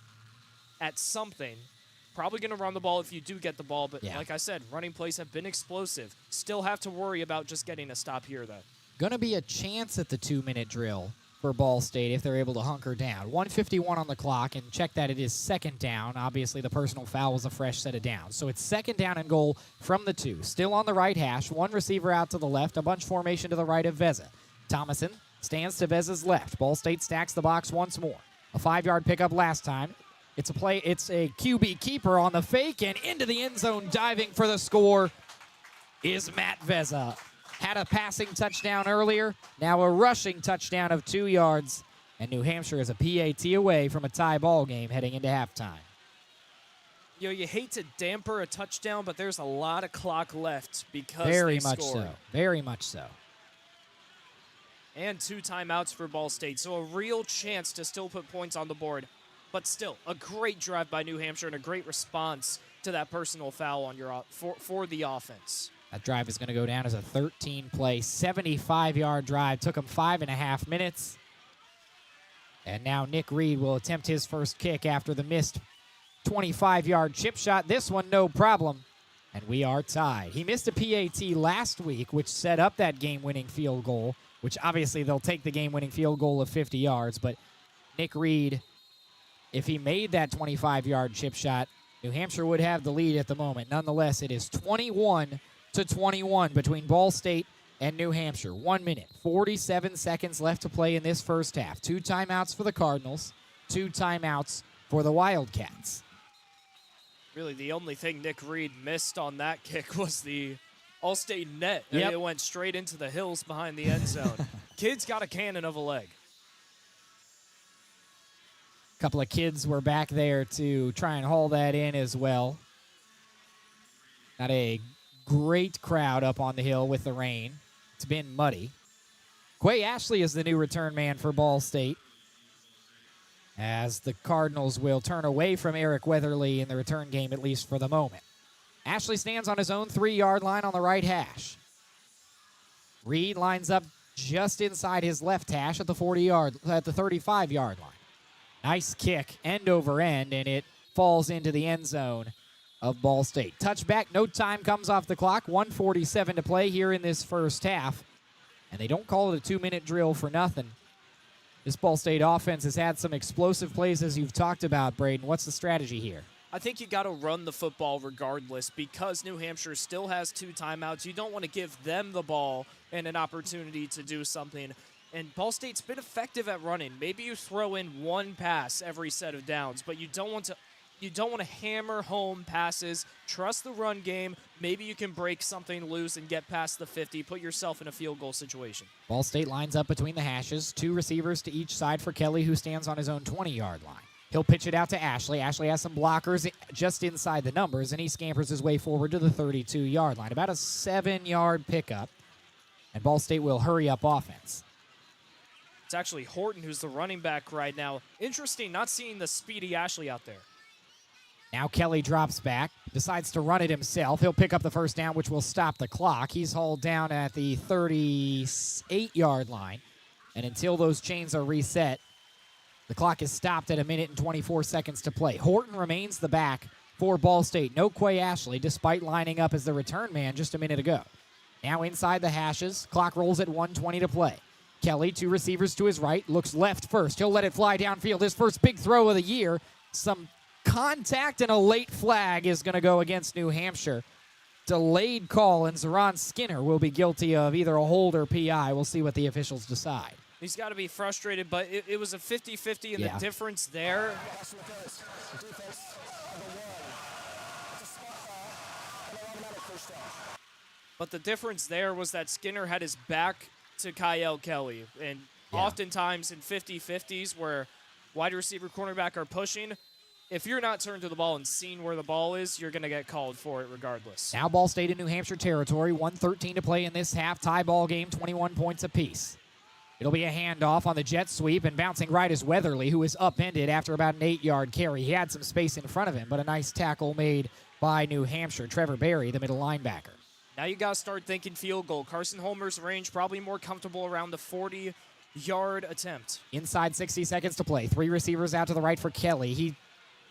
at something. Probably going to run the ball if you do get the ball. But like I said, running plays have been explosive. Still have to worry about just getting a stop here, though. Going to be a chance at the 2-minute drill for Ball State if they're able to hunker down. 1:51 on the clock, and check that it is 2nd down. Obviously, the personal foul was a fresh set of downs. So it's 2nd down and goal from the 2. Still on the right hash. 1 receiver out to the left. A bunch formation to the right of Veza. Thomason stands to Veza's left. Ball State stacks the box once more. A 5-yard pickup last time. It's a play. It's a QB keeper on the fake, and into the end zone diving for the score is Matt Veza. Had a passing touchdown earlier, now a rushing touchdown of 2 yards, and New Hampshire is a PAT away from a tie ball game heading into halftime. You know, you hate to damper a touchdown, but there's a lot of clock left because Very they much scored. so. Very much so. And 2 timeouts for Ball State, so a real chance to still put points on the board. But still, a great drive by New Hampshire and a great response to that personal foul on your for the offense. That drive is going to go down as a 13-play, 75-yard drive. Took him 5.5 minutes. And now Nick Reed will attempt his first kick after the missed 25-yard chip shot. This one, no problem. And we are tied. He missed a PAT last week, which set up that game-winning field goal, which obviously they'll take the game-winning field goal of 50 yards. But Nick Reed, if he made that 25-yard chip shot, New Hampshire would have the lead at the moment. Nonetheless, it is 21-21 between Ball State and New Hampshire. 1 minute, 47 seconds left to play in this first half. 2 timeouts for the Cardinals, 2 timeouts for the Wildcats. Really, the only thing Nick Reed missed on that kick was the All-State net. Yep. It went straight into the hills behind the end zone. Kid's got a cannon of a leg. A couple of kids were back there to try and haul that in as well. Got a great crowd up on the hill with the rain. It's been muddy. Quay Ashley is the new return man for Ball State, as the Cardinals will turn away from Eric Weatherly in the return game, at least for the moment. Ashley stands on his own 3-yard line on the right hash. Reed lines up just inside his left hash at the 35-yard line. Nice kick, end over end, and it falls into the end zone of Ball State. Touchback, no time comes off the clock. 1:47 to play here in this first half. And they don't call it a 2-minute drill for nothing. This Ball State offense has had some explosive plays, as you've talked about, Brayden. What's the strategy here? I think you got to run the football regardless because New Hampshire still has 2 timeouts. You don't want to give them the ball and an opportunity to do something. And Ball State's been effective at running. Maybe you throw in 1 pass every set of downs, but you don't want to hammer home passes. Trust the run game. Maybe you can break something loose and get past the 50. Put yourself in a field goal situation. Ball State lines up between the hashes. 2 receivers to each side for Kelly, who stands on his own 20-yard line. He'll pitch it out to Ashley. Ashley has some blockers just inside the numbers, and he scampers his way forward to the 32-yard line. About a 7-yard pickup, and Ball State will hurry up offense. It's actually Horton who's the running back right now. Interesting not seeing the speedy Ashley out there. Now Kelly drops back, decides to run it himself. He'll pick up the first down, which will stop the clock. He's hauled down at the 38-yard line. And until those chains are reset, the clock is stopped at 1 minute and 24 seconds to play. Horton remains the back for Ball State. No Quay Ashley, despite lining up as the return man just a minute ago. Now inside the hashes. Clock rolls at 1:20 to play. Kelly, 2 receivers to his right, looks left first. He'll let it fly downfield. His first big throw of the year. Some contact and a late flag is going to go against New Hampshire. Delayed call, and Zeron Skinner will be guilty of either a hold or PI. We'll see what the officials decide. He's got to be frustrated, but it was a 50-50, and the difference there. But the difference there was that Skinner had his back to Kyle Kelly. And oftentimes in 50-50s where wide receiver, cornerback are pushing, if you're not turned to the ball and seen where the ball is, you're going to get called for it regardless. Now Ball State in New Hampshire territory, 1:13 to play in this half. Tie ball game, 21 points apiece. It'll be a handoff on the jet sweep, and bouncing right is Weatherly, who is upended after about an 8-yard carry. He had some space in front of him, but a nice tackle made by New Hampshire. Trevor Berry, the middle linebacker. Now you got to start thinking field goal. Carson Holmer's range probably more comfortable around the 40-yard attempt. Inside 60 seconds to play. 3 receivers out to the right for Kelly. He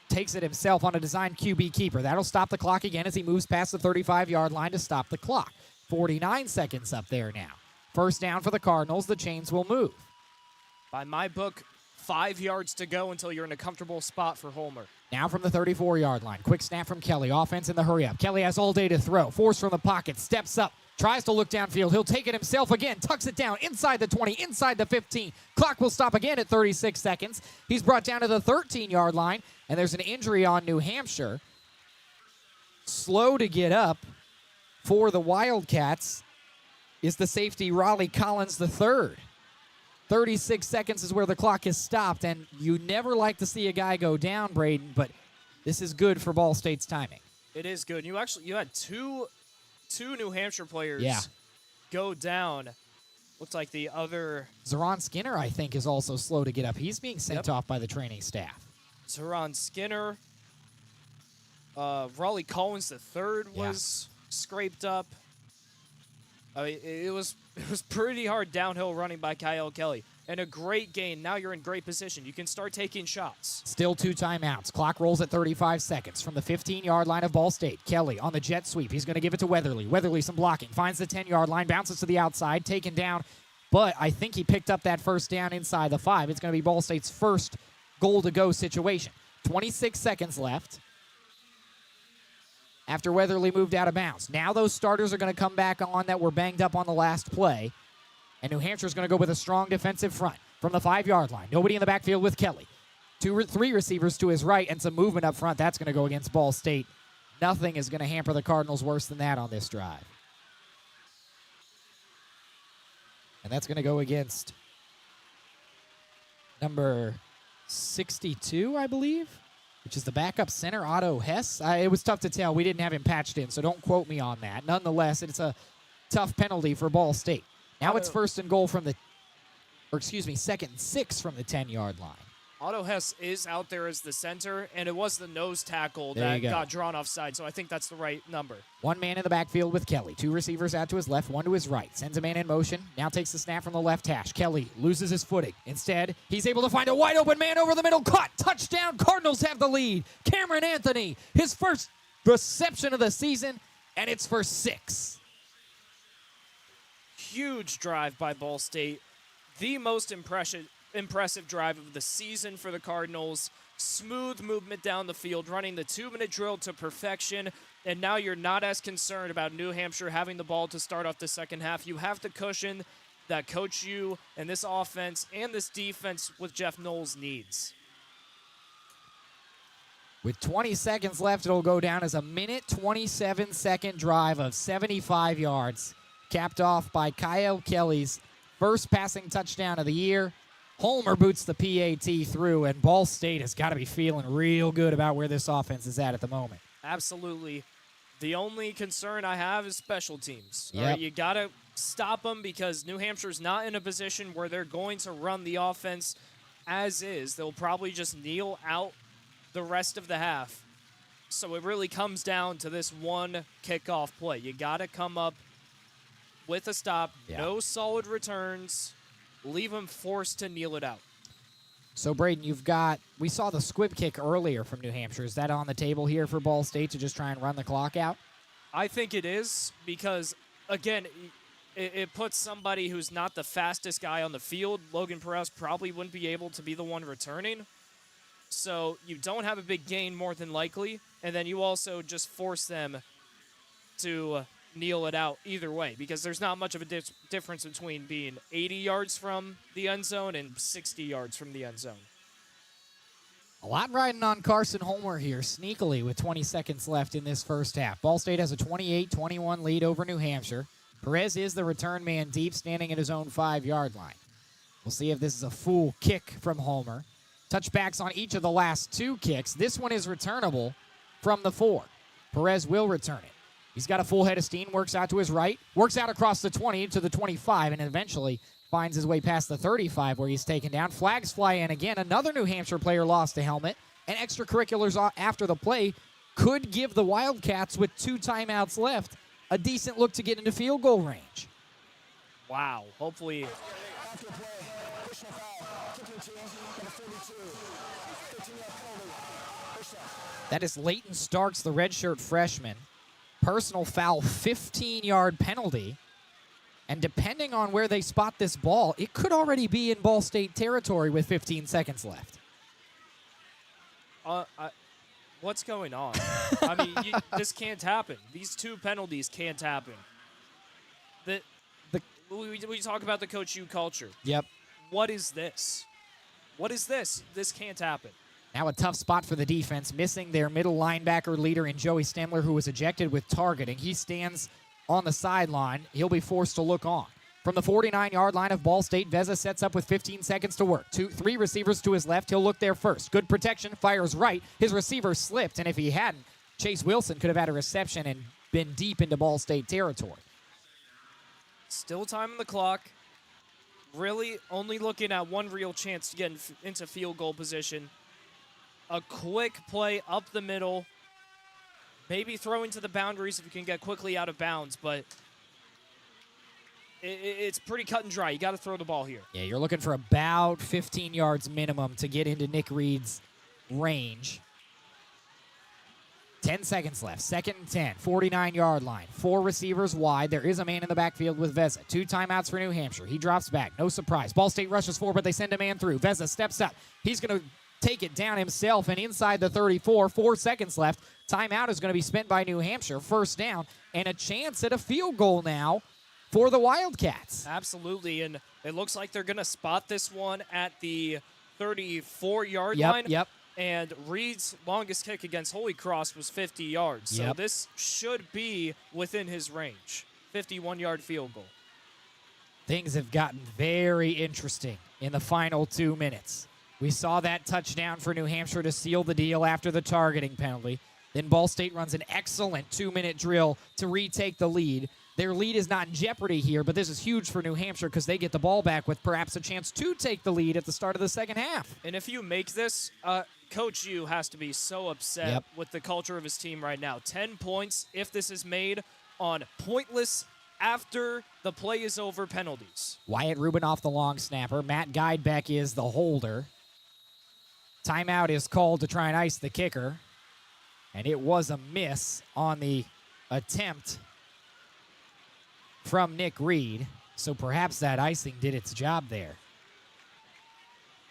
takes it himself on a designed QB keeper. That'll stop the clock again as he moves past the 35-yard line to stop the clock. 49 seconds up there now. First down for the Cardinals. The chains will move. By my book, 5 yards to go until you're in a comfortable spot for Holmer. Now from the 34-yard line. Quick snap from Kelly. Offense in the hurry-up. Kelly has all day to throw. Force from the pocket. Steps up. Tries to look downfield. He'll take it himself again. Tucks it down inside the 20, inside the 15. Clock will stop again at 36 seconds. He's brought down to the 13-yard line, and there's an injury on New Hampshire. Slow to get up for the Wildcats is the safety Raleigh Collins III. 36 seconds is where the clock is stopped, and you never like to see a guy go down, Brayden, but this is good for Ball State's timing. It is good. You had two New Hampshire players go down. Looks like the other... Zeron Skinner, I think, is also slow to get up. He's being sent off by the training staff. Zeron Skinner. Raleigh Collins III was scraped up. I mean, it was pretty hard downhill running by Kyle Kelly. And a great gain. Now you're in great position. You can start taking shots. Still 2 timeouts. Clock rolls at 35 seconds. From the 15-yard line of Ball State, Kelly on the jet sweep. He's going to give it to Weatherly. Weatherly some blocking. Finds the 10-yard line. Bounces to the outside. Taken down. But I think he picked up that first down inside the 5. It's going to be Ball State's first goal-to-go situation. 26 seconds left after Weatherly moved out of bounds. Now those starters are going to come back on that were banged up on the last play. And New Hampshire's going to go with a strong defensive front from the 5-yard line. Nobody in the backfield with Kelly. 2 or 3 receivers to his right and some movement up front. That's going to go against Ball State. Nothing is going to hamper the Cardinals worse than that on this drive. And that's going to go against number 62, I believe, which is the backup center, Otto Hess. It was tough to tell. We didn't have him patched in, so don't quote me on that. Nonetheless, it's a tough penalty for Ball State. Now it's first and goal from second and 6 from the 10-yard line. Otto Hess is out there as the center, and it was the nose tackle that got drawn offside, so I think that's the right number. 1 man in the backfield with Kelly. 2 receivers out to his left, 1 to his right. Sends a man in motion. Now takes the snap from the left hash. Kelly loses his footing. Instead, he's able to find a wide-open man over the middle. Caught. Touchdown. Cardinals have the lead. Cameron Anthony, his first reception of the season, and it's for 6. Huge drive by Ball State. The most impressive drive of the season for the Cardinals. Smooth movement down the field, running the 2-minute drill to perfection. And now you're not as concerned about New Hampshire having the ball to start off the second half. You have the cushion that Coach U and this offense and this defense with Jeff Knowles needs. With 20 seconds left, it'll go down as a 27-second drive of 75 yards. Capped off by Kyle Kelly's first passing touchdown of the year. Holmer boots the PAT through, and Ball State has got to be feeling real good about where this offense is at the moment. Absolutely. The only concern I have is special teams. Yep. All right, you got to stop them because New Hampshire's not in a position where they're going to run the offense as is. They'll probably just kneel out the rest of the half. So it really comes down to this one kickoff play. You got to come up with a stop, no solid returns, leave them forced to kneel it out. So, Brayden, we saw the squib kick earlier from New Hampshire. Is that on the table here for Ball State to just try and run the clock out? I think it is because, again, it puts somebody who's not the fastest guy on the field. Logan Perez probably wouldn't be able to be the one returning. So you don't have a big gain more than likely, and then you also just force them to kneel it out either way because there's not much of a difference between being 80 yards from the end zone and 60 yards from the end zone. A lot riding on Carson Homer here, sneakily, with 20 seconds left in this first half. Ball State has a 28-21 lead over New Hampshire. Perez is the return man deep, standing at his own 5-yard line. We'll see if this is a full kick from Homer. Touchbacks on each of the last 2 kicks. This one is returnable from the 4. Perez will return it. He's got a full head of steam, works out to his right, works out across the 20 to the 25, and eventually finds his way past the 35 where he's taken down. Flags fly in again. Another New Hampshire player lost a helmet. And extracurriculars after the play could give the Wildcats, with 2 timeouts left, a decent look to get into field goal range. Wow. Hopefully. After play, personal foul, kicking team, number 42, 15-yard penalty, first down. That is Leighton Starks, the redshirt freshman. Personal foul, 15-yard penalty. And depending on where they spot this ball, it could already be in Ball State territory with 15 seconds left. What's going on? I mean, this can't happen. These 2 penalties can't happen. We talk about the Coach U culture. Yep. What is this? What is this? This can't happen. Now a tough spot for the defense, missing their middle linebacker leader in Joey Stemler, who was ejected with targeting. He stands on the sideline. He'll be forced to look on. From the 49-yard line of Ball State, Veza sets up with 15 seconds to work. 3 receivers to his left. He'll look there first. Good protection, fires right. His receiver slipped, and if he hadn't, Chase Wilson could have had a reception and been deep into Ball State territory. Still time on the clock. Really only looking at one real chance to get into field goal position. A quick play up the middle. Maybe throwing to the boundaries if you can get quickly out of bounds, but it's pretty cut and dry. You got to throw the ball here. Yeah, you're looking for about 15 yards minimum to get into Nick Reed's range. 10 seconds left. 2nd and 10. 49-yard line. 4 receivers wide. There is a man in the backfield with Veza. 2 timeouts for New Hampshire. He drops back. No surprise. Ball State rushes forward, but they send a man through. Veza steps up. He's going to take it down himself, and inside the 34. 4 seconds left. Timeout is going to be spent by New Hampshire. First down, and a chance at a field goal now for the Wildcats. Absolutely, and it looks like they're going to spot this one at the 34-yard line. Yep. And Reed's longest kick against Holy Cross was 50 yards. So this should be within his range. 51-yard field goal. Things have gotten very interesting in the final 2 minutes. We saw that touchdown for New Hampshire to seal the deal after the targeting penalty. Then Ball State runs an excellent 2-minute drill to retake the lead. Their lead is not in jeopardy here, but this is huge for New Hampshire because they get the ball back with perhaps a chance to take the lead at the start of the second half. And if you make this, Coach U has to be so upset with the culture of his team right now. 10 points if this is made on pointless after the play is over penalties. Wyatt Rubinoff, the long snapper. Matt Guidebeck is the holder. Timeout is called to try and ice the kicker. And it was a miss on the attempt from Nick Reed. So perhaps that icing did its job there.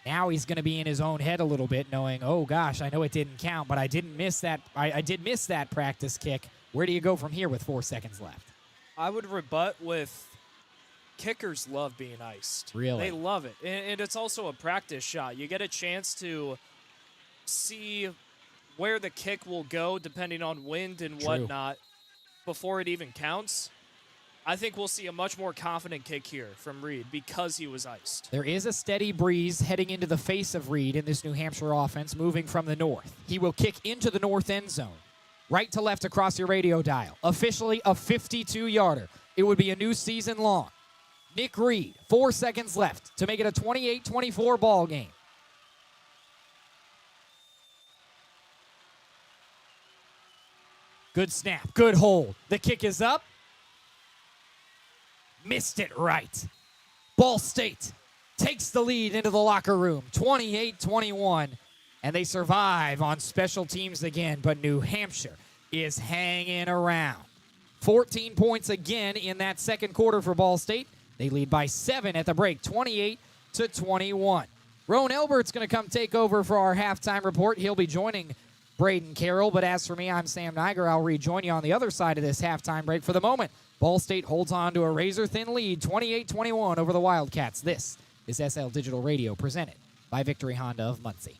Now he's going to be in his own head a little bit, knowing, oh gosh, I know it didn't count, but I didn't miss that. I did miss that practice kick. Where do you go from here with 4 seconds left? I would rebut with kickers love being iced. Really? They love it. And it's also a practice shot. You get a chance to see where the kick will go depending on wind and whatnot before it even counts. I think we'll see a much more confident kick here from Reed because he was iced. There is a steady breeze heading into the face of Reed in this New Hampshire offense, moving from the north. He will kick into the north end zone. Right to left across your radio dial. Officially a 52-yarder. It would be a new season long. Nick Reed, 4 seconds left to make it a 28-24 ball game. Good snap, good hold. The kick is up. Missed it right. Ball State takes the lead into the locker room, 28-21, and they survive on special teams again, but New Hampshire is hanging around. 14 points again in that second quarter for Ball State. They lead by 7 at the break, 28-21. Roen Elbert's going to come take over for our halftime report. He'll be joining Brayden, Carroll. But as for me, I'm Sam Neiger. I'll rejoin you on the other side of this halftime break. For the moment, Ball State holds on to a razor-thin lead, 28-21 over the Wildcats. This is SL Digital Radio, presented by Victory Honda of Muncie.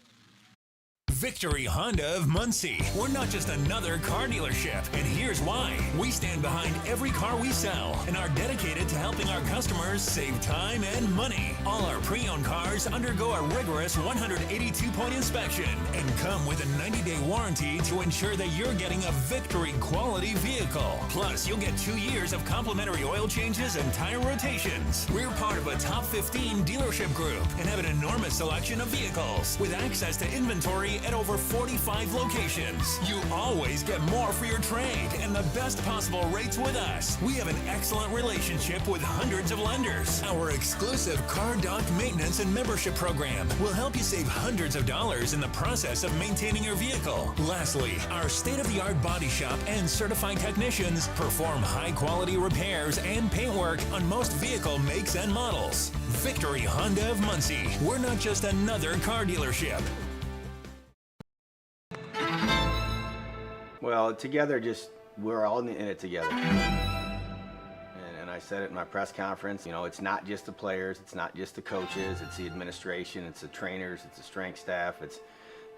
Victory Honda of Muncie. We're not just another car dealership, and here's why. We stand behind every car we sell and are dedicated to helping our customers save time and money. All our pre-owned cars undergo a rigorous 182-point inspection and come with a 90-day warranty to ensure that you're getting a Victory quality vehicle. Plus, you'll get 2 years of complimentary oil changes and tire rotations. We're part of a top 15 dealership group and have an enormous selection of vehicles with access to inventory at over 45 locations. You always get more for your trade and the best possible rates with us. We have an excellent relationship with hundreds of lenders. Our exclusive car dock maintenance and membership program will help you save hundreds of dollars in the process of maintaining your vehicle. Lastly, our state-of-the-art body shop and certified technicians perform high-quality repairs and paint work on most vehicle makes and models. Victory Honda of Muncie. We're not just another car dealership. Well, together, we're all in it together. And I said it in my press conference, it's not just the players, it's not just the coaches, it's the administration, it's the trainers, it's the strength staff, it's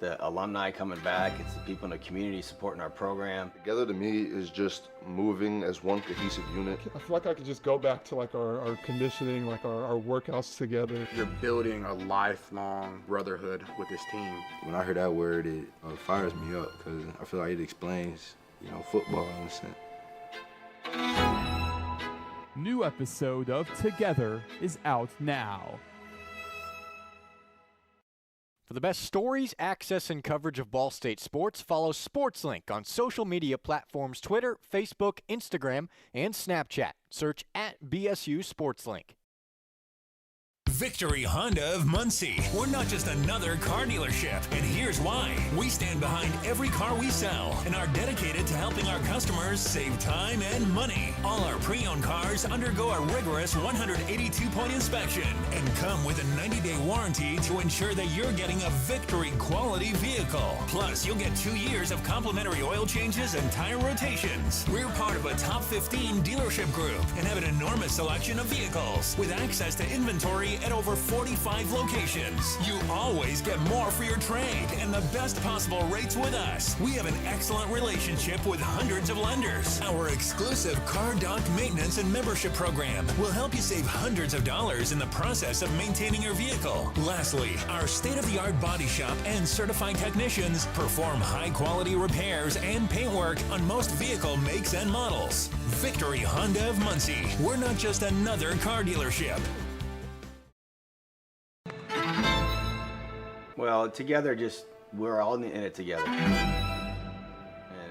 the alumni coming back, it's the people in the community supporting our program. Together to me is just moving as one cohesive unit. I feel like I could just go back to like our conditioning, like our workouts together. You're building a lifelong brotherhood with this team. When I hear that word, it fires me up because I feel like it explains, football in a sense. New episode of Together is out now. For the best stories, access, and coverage of Ball State sports, follow SportsLink on social media platforms Twitter, Facebook, Instagram, and Snapchat. Search @BSU SportsLink. Victory Honda of Muncie. We're not just another car dealership, and here's why. We stand behind every car we sell and are dedicated to helping our customers save time and money. All our pre-owned cars undergo a rigorous 182-point inspection and come with a 90-day warranty to ensure that you're getting a Victory quality vehicle. Plus, you'll get 2 years of complimentary oil changes and tire rotations. We're part of a top 15 dealership group and have an enormous selection of vehicles with access to inventory at over 45 locations. You always get more for your trade and the best possible rates with us. We have an excellent relationship with hundreds of lenders. Our exclusive car dock maintenance and membership program will help you save hundreds of dollars in the process of maintaining your vehicle. Lastly, our state-of-the-art body shop and certified technicians perform high-quality repairs and paint work on most vehicle makes and models. Victory Honda of Muncie. We're not just another car dealership. Well, together, we're all in it together.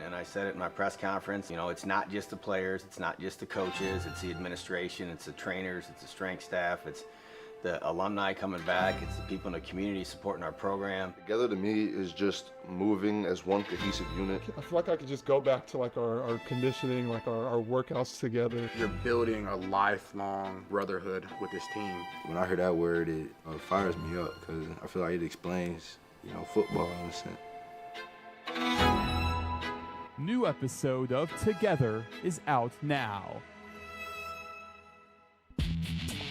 And I said it in my press conference, it's not just the players, it's not just the coaches, it's the administration, it's the trainers, it's the strength staff, it's the alumni coming back, it's the people in the community supporting our program. Together to me is just moving as one cohesive unit. I feel like I could just go back to like our conditioning, like our workouts together. You're building a lifelong brotherhood with this team. When I hear that word, it fires me up because I feel like it explains, football in a sense. New episode of Together is out now.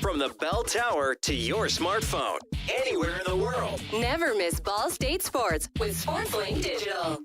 From the bell tower to your smartphone, anywhere in the world. Never miss Ball State Sports with SportsLink Digital.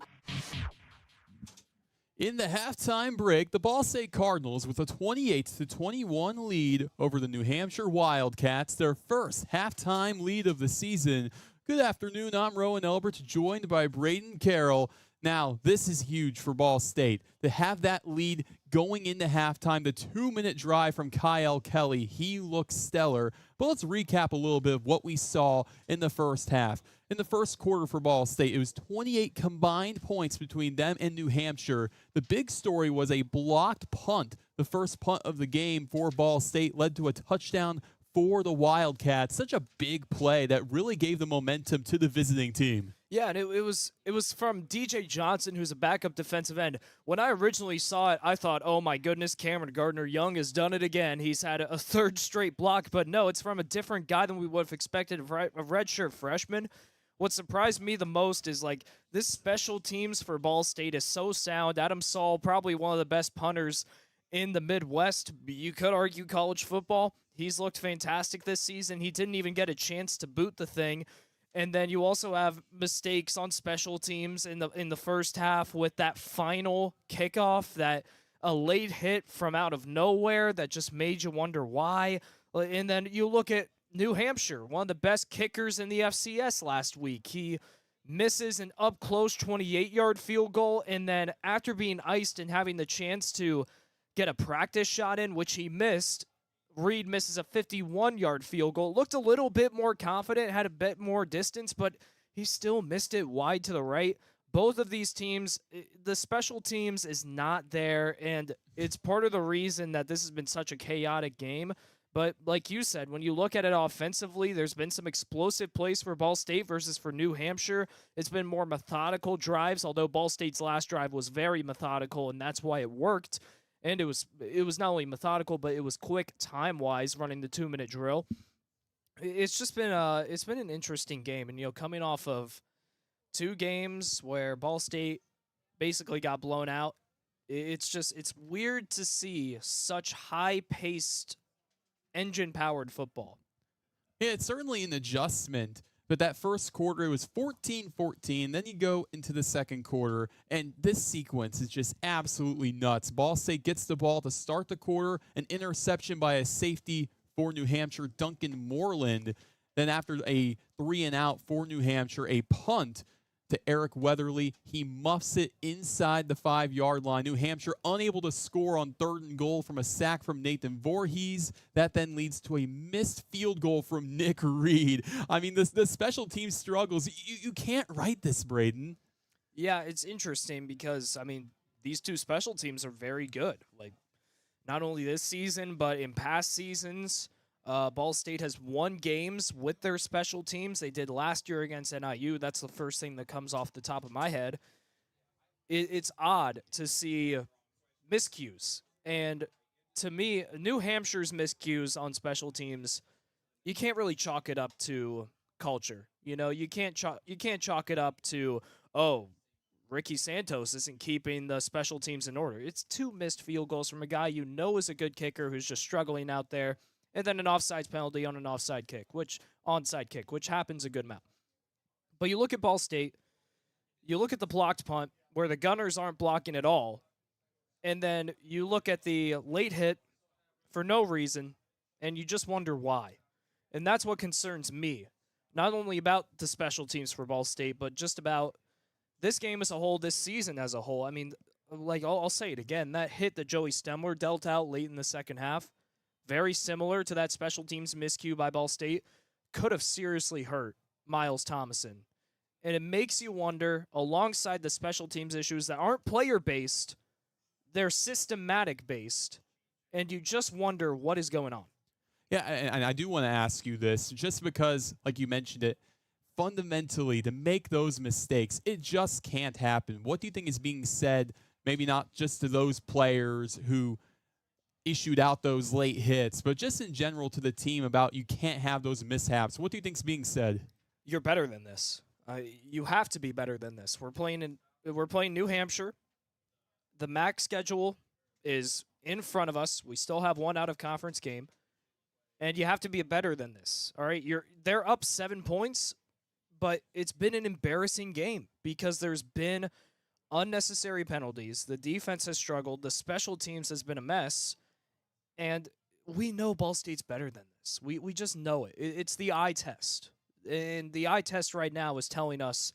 In the halftime break, the Ball State Cardinals with a 28-21 lead over the New Hampshire Wildcats, their first halftime lead of the season. Good afternoon, I'm Roen Elbert, joined by Brayden, Carroll. Now, this is huge for Ball State. To have that lead going into halftime, the 2-minute drive from Kyle Kelly, he looks stellar. But let's recap a little bit of what we saw in the first half. In the first quarter for Ball State, it was 28 combined points between them and New Hampshire. The big story was a blocked punt. The first punt of the game for Ball State led to a touchdown for the Wildcats. Such a big play that really gave the momentum to the visiting team. Yeah, and it was from DJ Johnson, who's a backup defensive end. When I originally saw it, I thought, oh my goodness, Cameron Gardner-Young has done it again. He's had a third straight block, but no, it's from a different guy than we would have expected, a redshirt freshman. what surprised me the most is like this special teams for Ball State is so sound. Adam Saul, probably one of the best punters in the Midwest. You could argue college football. He's looked fantastic this season. He didn't even get a chance to boot the thing. And then you also have mistakes on special teams in the first half with that final kickoff, that a late hit from out of nowhere that just made you wonder why. And then you look at New Hampshire, one of the best kickers in the FCS last week. He misses an up-close 28-yard field goal, and then after being iced and having the chance to get a practice shot in, which he missed, Reed misses a 51-yard field goal. Looked a little bit more confident, had a bit more distance, but he still missed it wide to the right. Both of these teams, the special teams is not there, and it's part of the reason that this has been such a chaotic game. But like you said, when you look at it offensively, there's been some explosive plays for Ball State versus for New Hampshire. It's been more methodical drives, although Ball State's last drive was very methodical, and that's why it worked. And it was not only methodical, but it was quick time-wise, running the 2-minute drill. It's just been an interesting game, and coming off of 2 games where Ball State basically got blown out, it's weird to see such high-paced, engine-powered football. Yeah, it's certainly an adjustment. But that first quarter, it was 14-14. Then you go into the second quarter, and this sequence is just absolutely nuts. Ball State gets the ball to start the quarter, an interception by a safety for New Hampshire, Duncan Moreland. Then after a 3-and-out for New Hampshire, a punt to Eric Weatherly. He muffs it inside the 5-yard line. New Hampshire unable to score on 3rd and goal from a sack from Nathan Vorhees. That then leads to a missed field goal from Nick Reed. I mean, the special team struggles. You can't write this, Brayden. Yeah, it's interesting because, I mean, these 2 special teams are very good. Like, not only this season, but in past seasons. Ball State has won games with their special teams. They did last year against NIU. That's the first thing that comes off the top of my head. It's odd to see miscues. And to me, New Hampshire's miscues on special teams, you can't really chalk it up to culture. You can't chalk it up to, Ricky Santos isn't keeping the special teams in order. It's 2 missed field goals from a guy is a good kicker who's just struggling out there. And then an offsides penalty on an onside kick, which happens a good amount. But you look at Ball State, you look at the blocked punt where the Gunners aren't blocking at all, and then you look at the late hit for no reason, and you just wonder why. And that's what concerns me, not only about the special teams for Ball State, but just about this game as a whole, this season as a whole. I mean, like I'll say it again, that hit that Joey Stemler dealt out late in the second half, very similar to that special teams miscue by Ball State, could have seriously hurt Miles Thomason. And it makes you wonder, alongside the special teams issues that aren't player-based, they're systematic-based, and you just wonder what is going on. Yeah, and I do want to ask you this, just because, like you mentioned it, fundamentally, to make those mistakes, it just can't happen. What do you think is being said, maybe not just to those players who issued out those late hits, but just in general to the team about you can't have those mishaps? What do you think is being said? You're better than this. You have to be better than this. We're playing New Hampshire. The MAC schedule is in front of us. We still have one out-of-conference game, and you have to be better than this. All right, they're up 7 points, but it's been an embarrassing game because there's been unnecessary penalties. The defense has struggled. The special teams has been a mess. And we know Ball State's better than this. We just know it. It's the eye test. And the eye test right now is telling us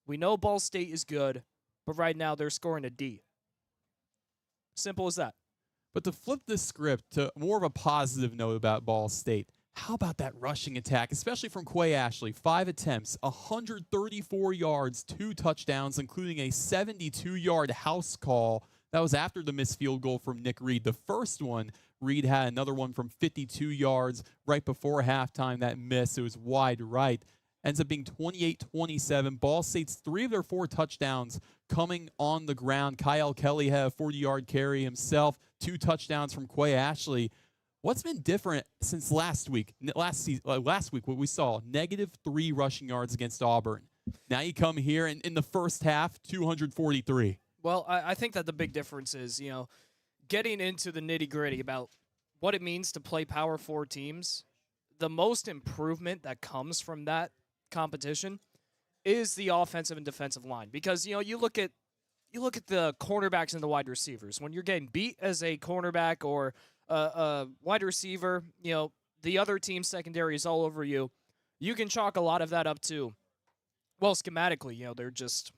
we know Ball State is good, but right now they're scoring a D. Simple as that. But to flip the script to more of a positive note about Ball State, how about that rushing attack, especially from Quay Ashley? 5 attempts, 134 yards, 2 touchdowns, including a 72-yard house call. That was after the missed field goal from Nick Reed. The first one, Reed had another one from 52 yards right before halftime. That miss, it was wide right. Ends up being 28-27. Ball State's 3 of their 4 touchdowns coming on the ground. Kyle Kelly had a 40-yard carry himself. 2 touchdowns from Quay Ashley. What's been different since last week? Last week, what we saw, -3 rushing yards against Auburn. Now you come here, and in the first half, 243. Well, I think that the big difference is, getting into the nitty-gritty about what it means to play Power 4 teams. The most improvement that comes from that competition is the offensive and defensive line. Because, you look at the cornerbacks and the wide receivers. When you're getting beat as a cornerback or a wide receiver, the other team's secondary is all over you. You can chalk a lot of that up to, well, schematically, they're just,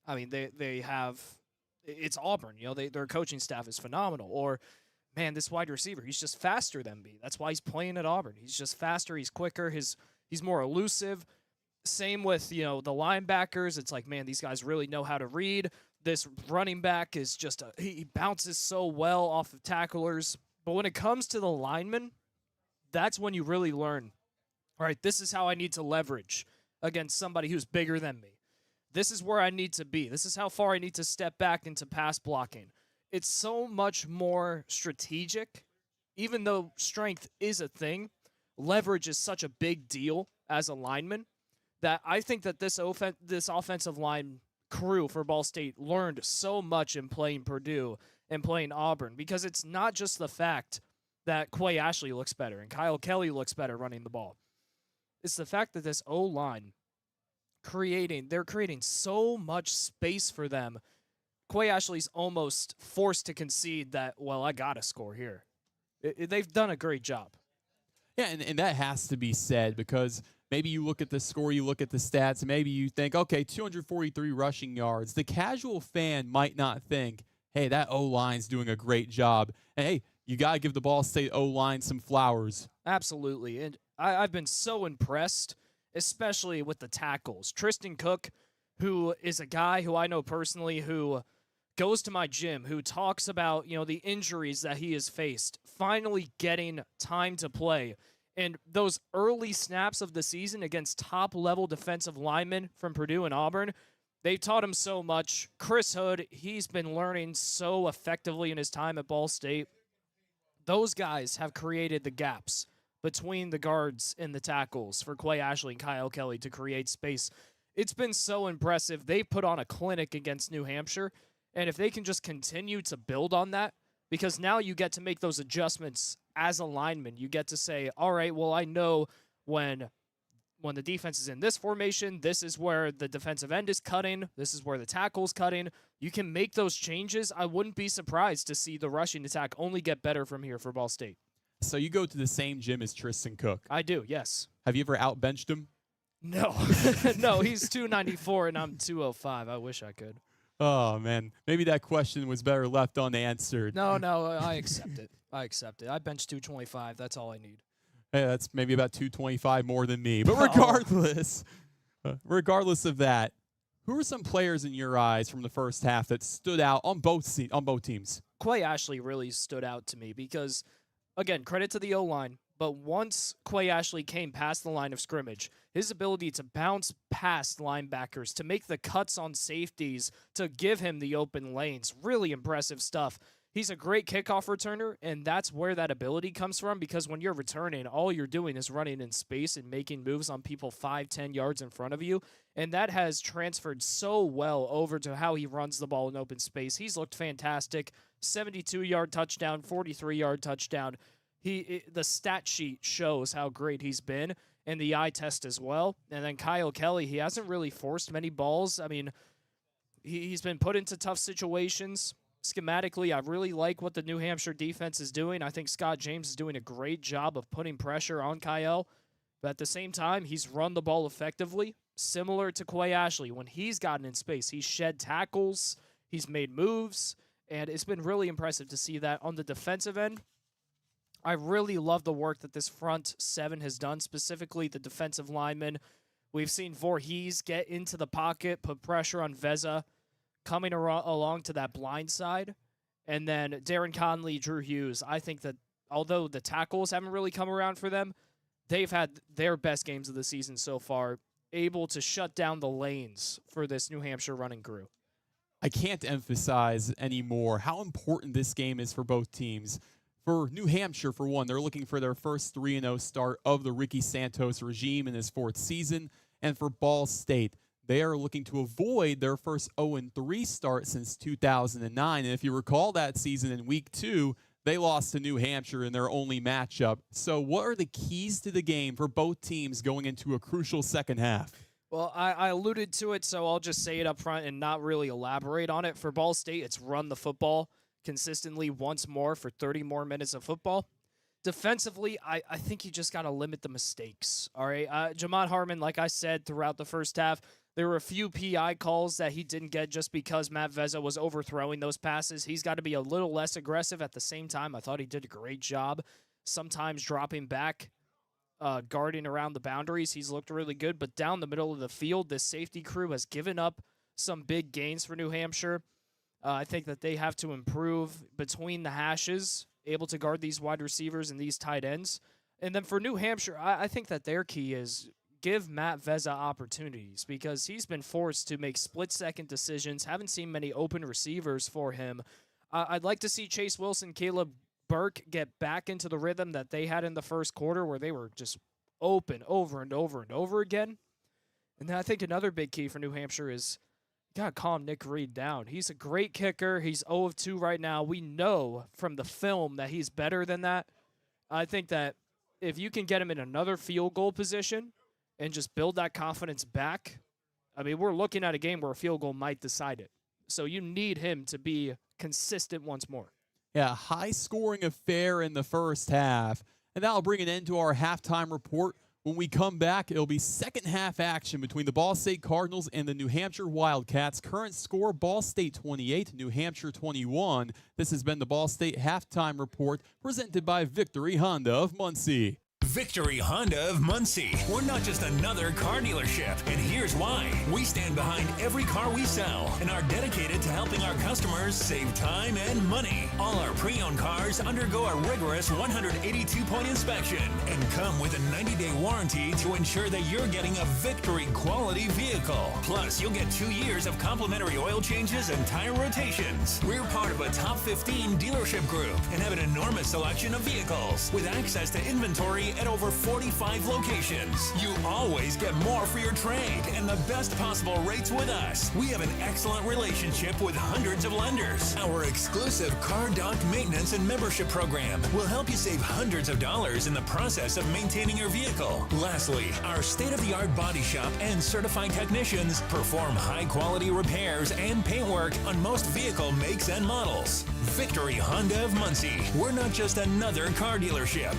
they have, it's Auburn, their coaching staff is phenomenal. Or, man, this wide receiver, he's just faster than me. That's why he's playing at Auburn. He's just faster, he's quicker, he's more elusive. Same with, the linebackers. It's like, man, these guys really know how to read. This running back is just, he bounces so well off of tacklers. But when it comes to the linemen, that's when you really learn, all right, this is how I need to leverage against somebody who's bigger than me. This is where I need to be. This is how far I need to step back into pass blocking. It's so much more strategic. Even though strength is a thing, leverage is such a big deal as a lineman that I think that this offensive line crew for Ball State learned so much in playing Purdue and playing Auburn, because it's not just the fact that Quay Ashley looks better and Kyle Kelly looks better running the ball. It's the fact that this O-line they're creating so much space for them. Quay Ashley's almost forced to concede that, well, I got to score here. They've done a great job. Yeah, and that has to be said, because maybe you look at the score, you look at the stats, and maybe you think, okay, 243 rushing yards. The casual fan might not think, hey, that O-line's doing a great job. And, hey, you got to give the Ball State O-line some flowers. Absolutely. And I've been so impressed, especially with the tackles. Tristan Cook, who is a guy who I know personally, who goes to my gym, who talks about, the injuries that he has faced, finally getting time to play. And those early snaps of the season against top-level defensive linemen from Purdue and Auburn, they taught him so much. Chris Hood, he's been learning so effectively in his time at Ball State. Those guys have created the gaps between the guards and the tackles for Quay Ashley and Kyle Kelly to create space. It's been so impressive. They put on a clinic against New Hampshire, and if they can just continue to build on that, because now you get to make those adjustments as a lineman. You get to say, all right, well, I know when the defense is in this formation, this is where the defensive end is cutting, this is where the tackle's cutting. You can make those changes. I wouldn't be surprised to see the rushing attack only get better from here for Ball State. So you go to the same gym as Tristan Cook? I do, yes. Have you ever outbenched him? No. No, he's 294 and I'm 205. I wish I could. Oh, man. Maybe that question was better left unanswered. No, I accept it. I bench 225. That's all I need. Hey, that's maybe about 225 more than me. But regardless of that, who are some players in your eyes from the first half that stood out on both teams? Quay Ashley really stood out to me because, again, credit to the O-line, but once Quay Ashley came past the line of scrimmage, his ability to bounce past linebackers, to make the cuts on safeties, to give him the open lanes, really impressive stuff. He's a great kickoff returner, and that's where that ability comes from, because when you're returning, all you're doing is running in space and making moves on people 5-10 yards in front of you, and that has transferred so well over to how he runs the ball in open space. He's looked fantastic. 72-yard touchdown, 43-yard touchdown. The stat sheet shows how great he's been, and the eye test as well. And then Kyle Kelly, he hasn't really forced many balls. I mean, he's been put into tough situations. Schematically, I really like what the New Hampshire defense is doing. I think Scott James is doing a great job of putting pressure on Kyle. But at the same time, he's run the ball effectively, similar to Quay Ashley. When he's gotten in space, he's shed tackles, he's made moves, and it's been really impressive to see that. On the defensive end, I really love the work that this front seven has done, specifically the defensive linemen. We've seen Vorhees get into the pocket, put pressure on Veza, coming along to that blind side. And then Darren Conley, Drew Hughes, I think that although the tackles haven't really come around for them, they've had their best games of the season so far, able to shut down the lanes for this New Hampshire running crew. I can't emphasize anymore how important this game is for both teams. For New Hampshire, for one, they're looking for their first 3-0 start of the Ricky Santos regime in his fourth season. And for Ball State, they are looking to avoid their first 0-3 start since 2009. And if you recall that season in Week 2, they lost to New Hampshire in their only matchup. So what are the keys to the game for both teams going into a crucial second half? Well, I alluded to it, so I'll just say it up front and not really elaborate on it. For Ball State, it's run the football consistently once more for 30 more minutes of football. Defensively, I think you just got to limit the mistakes, all right? Jamad Harmon, like I said, throughout the first half, there were a few PI calls that he didn't get just because Matt Vezza was overthrowing those passes. He's got to be a little less aggressive. At the same time, I thought he did a great job sometimes dropping back, guarding around the boundaries. He's looked really good, but down the middle of the field, this safety crew has given up some big gains for New Hampshire. I think that they have to improve between the hashes, able to guard these wide receivers and these tight ends. And then for New Hampshire, I think that their key is give Matt Vezza opportunities because he's been forced to make split-second decisions. Haven't seen many open receivers for him. I'd like to see Chase Wilson, Caleb Burke get back into the rhythm that they had in the first quarter where they were just open over and over and over again. And then I think another big key for New Hampshire is you got to calm Nick Reed down. He's a great kicker. He's 0 of 2 right now. We know from the film that he's better than that. I think that if you can get him in another field goal position and just build that confidence back, I mean, we're looking at a game where a field goal might decide it. So you need him to be consistent once more. Yeah, high-scoring affair in the first half. And that'll bring an end to our halftime report. When we come back, it'll be second-half action between the Ball State Cardinals and the New Hampshire Wildcats. Current score, Ball State 28, New Hampshire 21. This has been the Ball State Halftime Report presented by Victory Honda of Muncie. Victory Honda of Muncie. We're not just another car dealership, and here's why. We stand behind every car we sell and are dedicated to helping our customers save time and money. All our pre-owned cars undergo a rigorous 182-point inspection and come with a 90-day warranty to ensure that you're getting a Victory quality vehicle. Plus, you'll get 2 years of complimentary oil changes and tire rotations. We're part of a top 15 dealership group and have an enormous selection of vehicles with access to inventory at over 45 locations. You always get more for your trade and the best possible rates with us. We have an excellent relationship with hundreds of lenders. Our exclusive Car Doc maintenance and membership program will help you save hundreds of dollars in the process of maintaining your vehicle. Lastly, our state-of-the-art body shop and certified technicians perform high-quality repairs and paint work on most vehicle makes and models. Victory Honda of Muncie. We're not just another car dealership.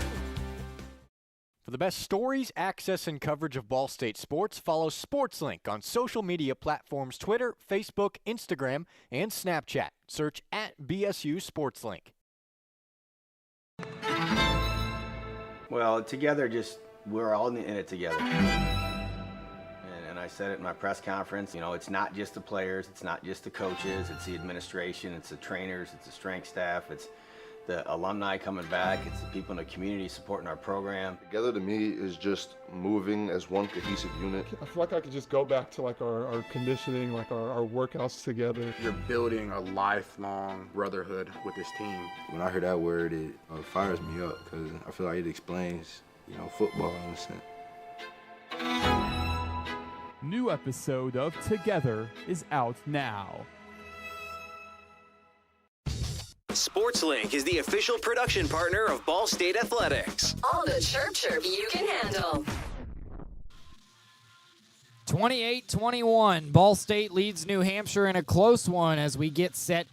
For the best stories, access, and coverage of Ball State sports, follow SportsLink on social media platforms Twitter, Facebook, Instagram, and Snapchat. Search @BSU SportsLink. Well, together, we're all in it together. And I said it in my press conference, it's not just the players, it's not just the coaches, it's the administration, it's the trainers, it's the strength staff, it's the alumni coming back, it's the people in the community supporting our program. Together to me is just moving as one cohesive unit. I feel like I could just go back to like our conditioning, like our workouts together. You're building a lifelong brotherhood with this team. When I hear that word, it fires me up because I feel like it explains, football in a sense. New episode of Together is out now. SportsLink is the official production partner of Ball State Athletics. All the chirp you can handle. 28-21. Ball State leads New Hampshire in a close one as we get set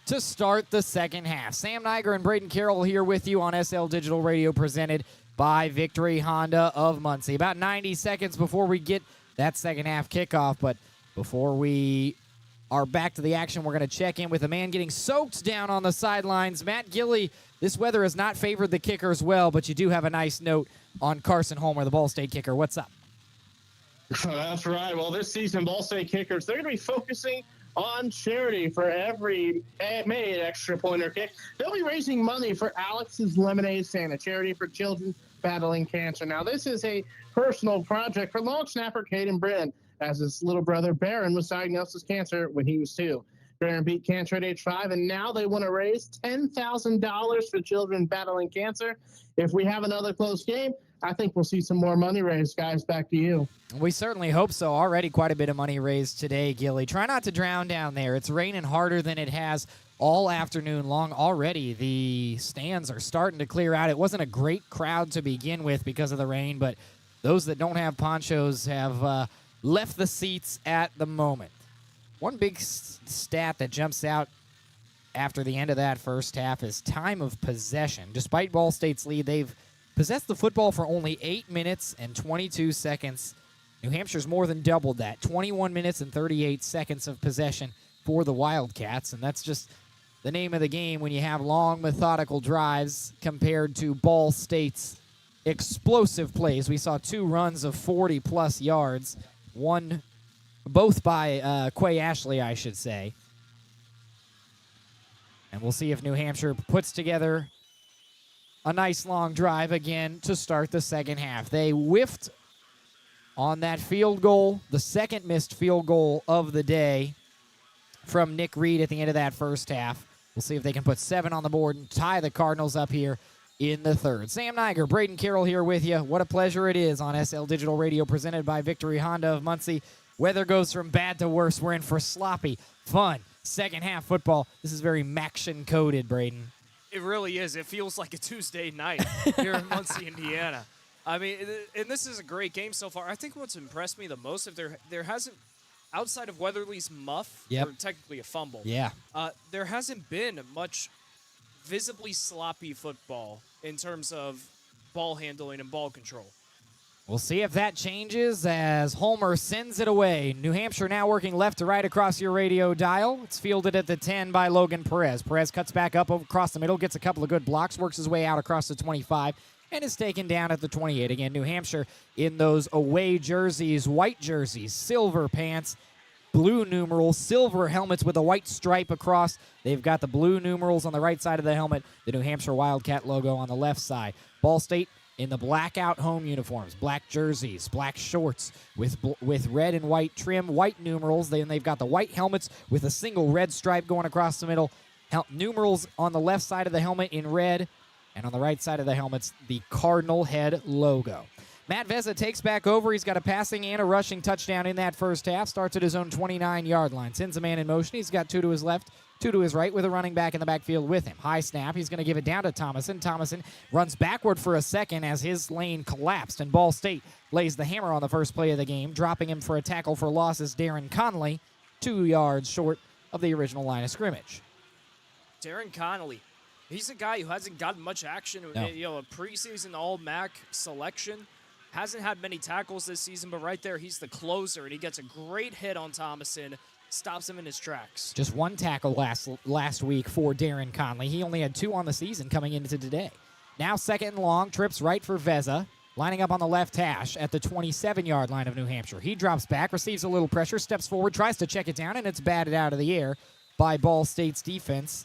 to start the second half. Sam Neiger and Brayden Carroll here with you on SL Digital Radio presented by Victory Honda of Muncie. About 90 seconds before we get that second half kickoff, but before we are back to the action, we're going to check in with a man getting soaked down on the sidelines. Matt Gillie, this weather has not favored the kickers well, but you do have a nice note on Carson Homer, the Ball State kicker. What's up? That's right. Well, this season, Ball State kickers, they're going to be focusing on charity for every made extra point or kick. They'll be raising money for Alex's Lemonade Stand, a charity for children battling cancer. Now, this is a personal project for long snapper Caden Brayden, as his little brother Baron was diagnosed with cancer when he was 2. Baron beat cancer at age 5, and now they want to raise $10,000 for children battling cancer. If we have another close game, I think we'll see some more money raised, guys. Back to you. We certainly hope so. Already quite a bit of money raised today, Gillie. Try not to drown down there. It's raining harder than it has all afternoon long already. The stands are starting to clear out. It wasn't a great crowd to begin with because of the rain, but those that don't have ponchos have left the seats at the moment. One big stat that jumps out after the end of that first half is time of possession. Despite Ball State's lead, they've possessed the football for only 8 minutes and 22 seconds. New Hampshire's more than doubled that. 21 minutes and 38 seconds of possession for the Wildcats, and that's just the name of the game when you have long, methodical drives compared to Ball State's explosive plays. We saw 2 runs of 40-plus yards, both by Quay Ashley, I should say. And we'll see if New Hampshire puts together a nice long drive again to start the second half. They whiffed on that field goal, the second missed field goal of the day from Nick Reed at the end of that first half. We'll see if they can put 7 on the board and tie the Cardinals up here in the third. Sam Neiger, Brayden Carroll here with you. What a pleasure it is on SL Digital Radio presented by Victory Honda of Muncie. Weather goes from bad to worse. We're in for sloppy, fun, second half football. This is very Maction-coded, Brayden. It really is. It feels like a Tuesday night here in Muncie, Indiana. I mean, and this is a great game so far. I think what's impressed me the most, if there hasn't, outside of Weatherly's muff, or technically a fumble, there hasn't been much visibly sloppy football in terms of ball handling and ball control. We'll see if that changes as Homer sends it away. New Hampshire now working left to right across your radio dial. It's fielded at the 10 by Logan Perez. Perez cuts back up across the middle, gets a couple of good blocks, works his way out across the 25, and is taken down at the 28. Again, New Hampshire in those away jerseys, white jerseys, silver pants, blue numerals, silver helmets with a white stripe across. They've got the blue numerals on the right side of the helmet, the New Hampshire Wildcat logo on the left side. Ball State in the blackout home uniforms, black jerseys, black shorts with red and white trim, white numerals. Then they've got the white helmets with a single red stripe going across the middle. Numerals on the left side of the helmet in red, and on the right side of the helmets, the Cardinal head logo. Matt Vezza takes back over. He's got a passing and a rushing touchdown in that first half. Starts at his own 29-yard line. Sends a man in motion. He's got 2 to his left, 2 to his right with a running back in the backfield with him. High snap. He's going to give it down to Thomason. Thomason runs backward for a second as his lane collapsed, and Ball State lays the hammer on the first play of the game, dropping him for a tackle for losses. Darren Connolly, 2 yards short of the original line of scrimmage. Darren Connolly, he's a guy who hasn't gotten much action. No. You know, a preseason All-MAC selection. Hasn't had many tackles this season, but right there, he's the closer, and he gets a great hit on Thomason, stops him in his tracks. Just 1 tackle last week for Darren Conley. He only had 2 on the season coming into today. Now 2nd and long, trips right for Vezza, lining up on the left hash at the 27-yard line of New Hampshire. He drops back, receives a little pressure, steps forward, tries to check it down, and it's batted out of the air by Ball State's defense.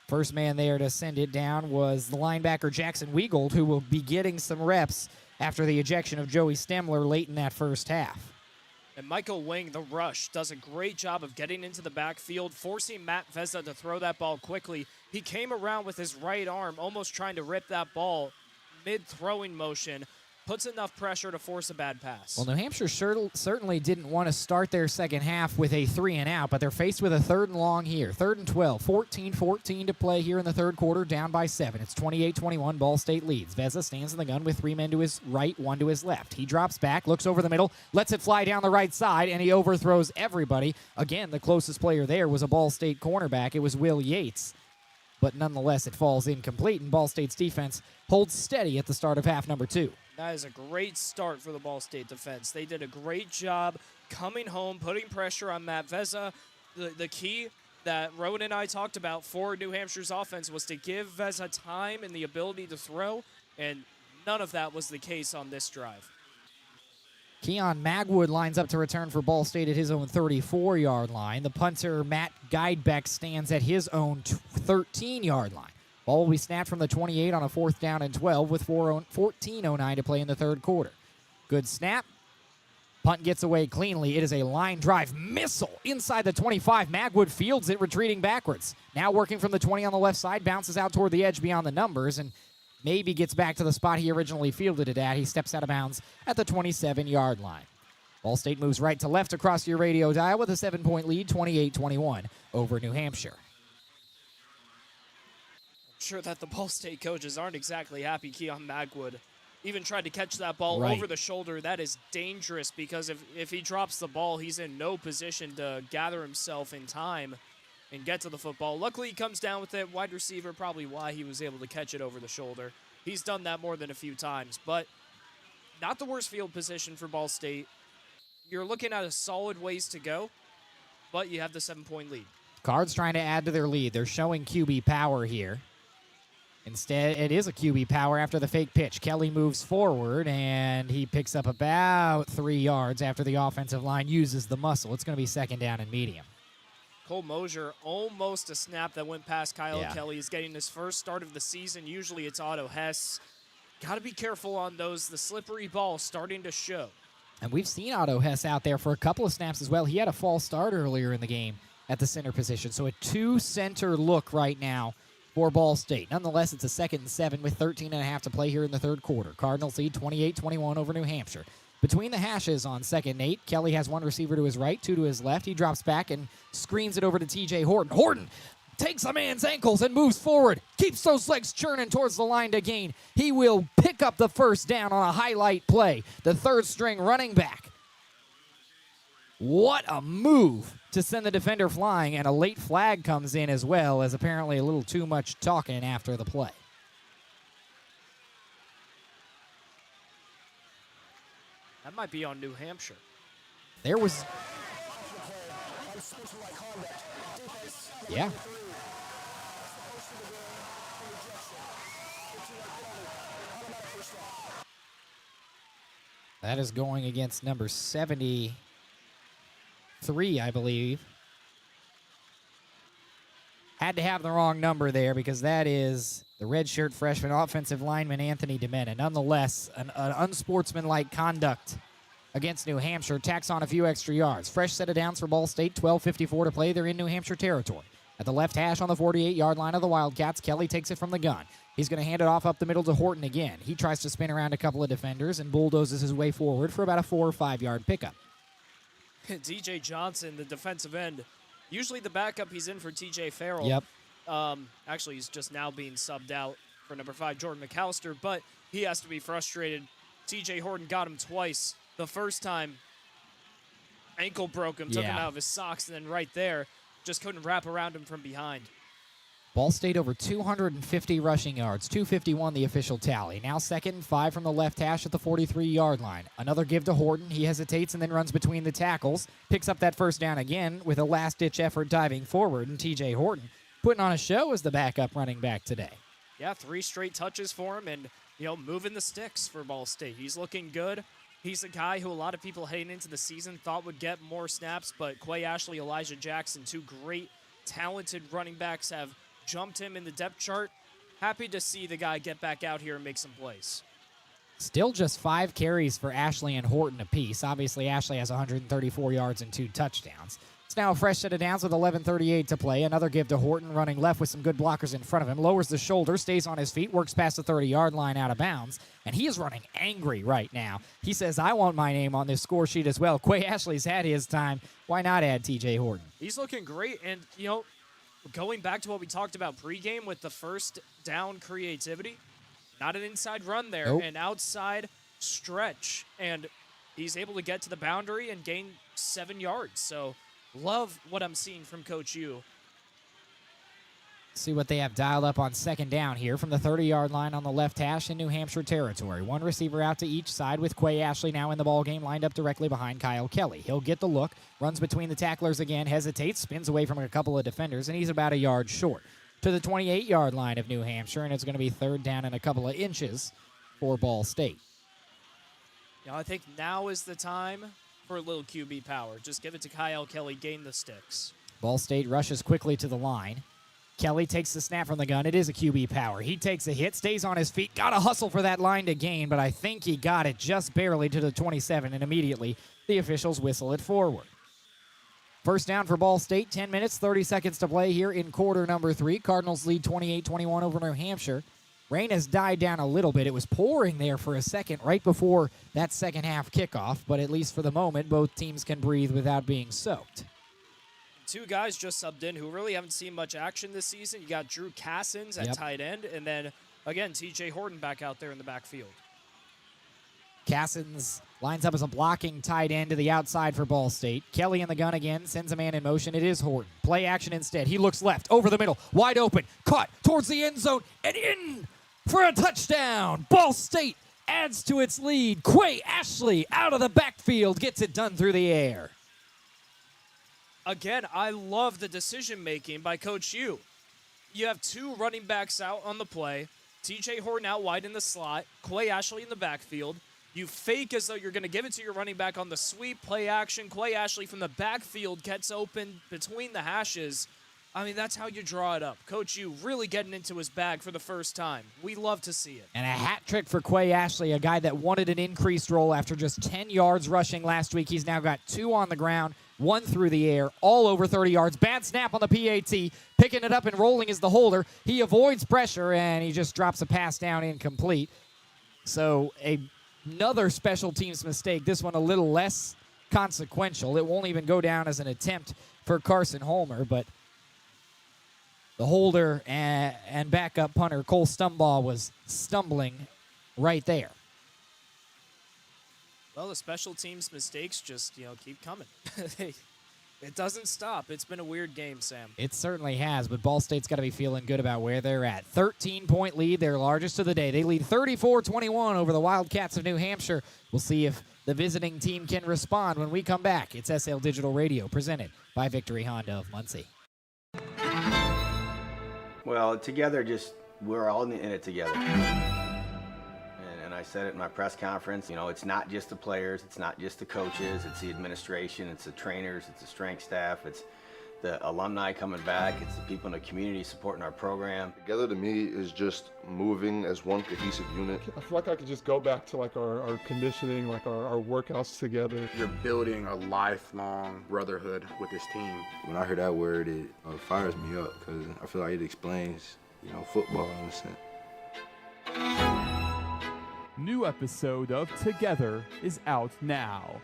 First man there to send it down was the linebacker Jackson Weagold, who will be getting some reps after the ejection of Joey Stemler late in that first half. And Michael Wing, the rush, does a great job of getting into the backfield, forcing Matt Vezza to throw that ball quickly. He came around with his right arm, almost trying to rip that ball mid-throwing motion, puts enough pressure to force a bad pass. Well, New Hampshire certainly didn't want to start their second half with a 3-and-out, but they're faced with a 3rd and long here. 3rd and 12, 14-14 to play here in the third quarter, down by 7. It's 28-21, Ball State leads. Vezza stands in the gun with 3 men to his right, 1 to his left. He drops back, looks over the middle, lets it fly down the right side, and he overthrows everybody. Again, the closest player there was a Ball State cornerback. It was Will Yates. But nonetheless, it falls incomplete, and Ball State's defense holds steady at the start of half number 2. That is a great start for the Ball State defense. They did a great job coming home, putting pressure on Matt Vezza. The key that Roen and I talked about for New Hampshire's offense was to give Vezza time and the ability to throw, and none of that was the case on this drive. Keon Magwood lines up to return for Ball State at his own 34-yard line. The punter, Matt Guidebeck, stands at his own 13-yard line. Ball will be snapped from the 28 on a 4th down and 12 with 14:09 to play in the third quarter. Good snap. Punt gets away cleanly. It is a line drive missile inside the 25. Magwood fields it, retreating backwards. Now working from the 20 on the left side, bounces out toward the edge beyond the numbers, and maybe gets back to the spot he originally fielded it at. He steps out of bounds at the 27-yard line. Ball State moves right to left across your radio dial with a 7-point lead, 28-21 over New Hampshire. I'm sure that the Ball State coaches aren't exactly happy Keon Magwood even tried to catch that ball Right. over the shoulder. That is dangerous because if he drops the ball, he's in no position to gather himself in time and get to the football. Luckily, he comes down with it. Wide receiver, probably why he was able to catch it over the shoulder. He's done that more than a few times, but not the worst field position for Ball State. You're looking at a solid ways to go, but you have the 7-point lead. Cards trying to add to their lead. They're showing QB power here. Instead, it is a QB power after the fake pitch. Kelly moves forward, and he picks up about 3 yards after the offensive line uses the muscle. It's going to be second down and medium. Cole Mosier, almost a snap that went past Kyle Yeah. Kelly. He's getting his first start of the season. Usually it's Otto Hess. Got to be careful on those. The slippery ball starting to show. And we've seen Otto Hess out there for a couple of snaps as well. He had a false start earlier in the game at the center position. So a 2-center look right now for Ball State. Nonetheless, it's a 2nd and 7 with 13.5 to play here in the third quarter. Cardinals lead 28-21 over New Hampshire. Between the hashes on 2nd and 8, Kelly has one receiver to his right, 2 to his left. He drops back and screens it over to TJ Horton. Horton takes a man's ankles and moves forward. Keeps those legs churning towards the line to gain. He will pick up the first down on a highlight play. The third-string running back. What a move to send the defender flying, and a late flag comes in as well, as apparently a little too much talking after the play. That might be on New Hampshire. There was... Yeah. That is going against number 73, I believe. Had to have the wrong number there because that is the redshirt freshman offensive lineman Anthony Demena. Nonetheless, an unsportsmanlike conduct against New Hampshire tacks on a few extra yards. Fresh set of downs for Ball State, 12:54 to play. They're in New Hampshire territory. At the left hash on the 48-yard line of the Wildcats, Kelly takes it from the gun. He's going to hand it off up the middle to Horton again. He tries to spin around a couple of defenders and bulldozes his way forward for about a 4 or 5 yard pickup. DJ Johnson, the defensive end, usually the backup he's in for TJ Farrell. Yep. Actually, he's just now being subbed out for number 5, Jordan McAllister, but he has to be frustrated. TJ Horton got him twice. The first time, ankle broke him, took him out of his socks, and then right there, just couldn't wrap around him from behind. Ball State over 250 rushing yards, 251 the official tally. Now 2nd and 5 from the left hash at the 43-yard line. Another give to Horton. He hesitates and then runs between the tackles. Picks up that first down again with a last-ditch effort diving forward. And TJ Horton putting on a show as the backup running back today. Yeah, 3 straight touches for him and, moving the sticks for Ball State. He's looking good. He's a guy who a lot of people heading into the season thought would get more snaps, but Quay Ashley, Elijah Jackson, 2 great, talented running backs have jumped him in the depth chart. Happy to see the guy get back out here and make some plays. Still just 5 carries for Ashley and Horton apiece. Obviously, Ashley has 134 yards and 2 touchdowns. It's now a fresh set of downs with 11:38 to play. Another give to Horton, running left with some good blockers in front of him. Lowers the shoulder, stays on his feet, works past the 30-yard line out of bounds. And he is running angry right now. He says, I want my name on this score sheet as well. Quay Ashley's had his time. Why not add TJ Horton? He's looking great. And, going back to what we talked about pregame with the first down creativity, not an inside run there, Nope. an outside stretch. And he's able to get to the boundary and gain 7 yards. So love what I'm seeing from Coach U. See what they have dialed up on 2nd down here from the 30-yard line on the left hash in New Hampshire territory. 1 receiver out to each side with Quay Ashley now in the ballgame, lined up directly behind Kyle Kelly. He'll get the look, runs between the tacklers again, hesitates, spins away from a couple of defenders, and he's about a yard short to the 28-yard line of New Hampshire, and it's going to be 3rd down and a couple of inches for Ball State. I think now is the time for a little QB power. Just give it to Kyle Kelly, gain the sticks. Ball State rushes quickly to the line. Kelly takes the snap from the gun. It is a QB power. He takes a hit, stays on his feet. Got to hustle for that line to gain, but I think he got it just barely to the 27, and immediately the officials whistle it forward. First down for Ball State, 10 minutes, 30 seconds to play here in quarter number 3. Cardinals lead 28-21 over New Hampshire. Rain has died down a little bit. It was pouring there for a second right before that second half kickoff, but at least for the moment, both teams can breathe without being soaked. Two guys just subbed in who really haven't seen much action this season. You got Drew Cassins at tight end, and then, again, TJ Horton back out there in the backfield. Cassins lines up as a blocking tight end to the outside for Ball State. Kelly in the gun again, sends a man in motion. It is Horton. Play action instead. He looks left, over the middle, wide open, caught towards the end zone, and in for a touchdown. Ball State adds to its lead. Quay Ashley out of the backfield gets it done through the air. Again, I love the decision-making by Coach U. You have two running backs out on the play. TJ Horton out wide in the slot. Quay Ashley in the backfield. You fake as though you're going to give it to your running back on the sweep, play action. Quay Ashley from the backfield gets open between the hashes. I mean, that's how you draw it up. Coach U really getting into his bag for the first time. We love to see it. And a hat trick for Quay Ashley, a guy that wanted an increased role after just 10 yards rushing last week. He's now got 2 on the ground, 1 through the air, all over 30 yards. Bad snap on the PAT. Picking it up and rolling is the holder. He avoids pressure, and he just drops a pass down incomplete. So another special teams mistake. This one a little less consequential. It won't even go down as an attempt for Carson Holmer, but the holder and backup punter Cole Stumbaugh was stumbling right there. Well, the special teams mistakes just, keep coming. It doesn't stop. It's been a weird game, Sam. It certainly has, but Ball State's got to be feeling good about where they're at. 13-point lead, their largest of the day. They lead 34-21 over the Wildcats of New Hampshire. We'll see if the visiting team can respond when we come back. It's SL Digital Radio, presented by Victory Honda of Muncie. Well, together, we're all in it together. And I said it in my press conference, it's not just the players, it's not just the coaches, it's the administration, it's the trainers, it's the strength staff, it's the alumni coming back, it's the people in the community supporting our program. Together to me is just moving as one cohesive unit. I feel like I could just go back to like our conditioning, like our workouts together. You're building a lifelong brotherhood with this team. When I hear that word, it fires me up because I feel like it explains, football in a sense. New episode of Together is out now.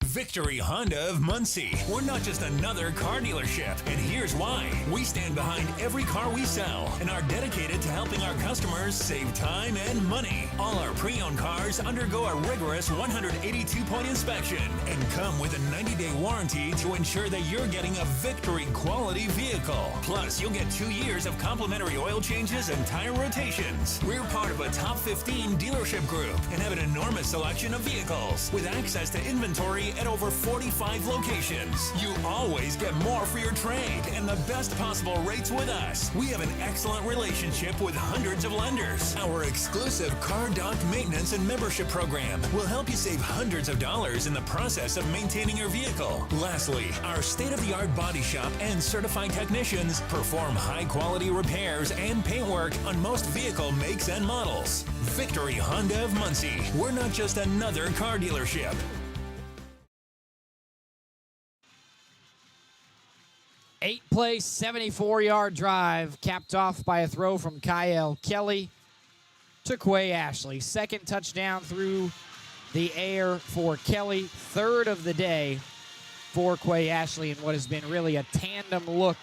Victory Honda of Muncie. We're not just another car dealership, and here's why. We stand behind every car we sell and are dedicated to helping our customers save time and money. All our pre-owned cars undergo a rigorous 182-point inspection and come with a 90-day warranty to ensure that you're getting a Victory quality vehicle. Plus, you'll get 2 years of complimentary oil changes and tire rotations. We're part of a top 15 dealership group and have an enormous selection of vehicles with access to inventory at over 45 locations. You always get more for your trade and the best possible rates with us. We have an excellent relationship with hundreds of lenders. Our exclusive Car Doc maintenance and membership program will help you save hundreds of dollars in the process of maintaining your vehicle. Lastly, our state-of-the-art body shop and certified technicians perform high-quality repairs and paintwork on most vehicle makes and models. Victory Honda of Muncie. We're not just another car dealership. 8-play, 74-yard drive, capped off by a throw from Kyle Kelly to Quay Ashley. Second touchdown through the air for Kelly. Third of the day for Quay Ashley in what has been really a tandem look,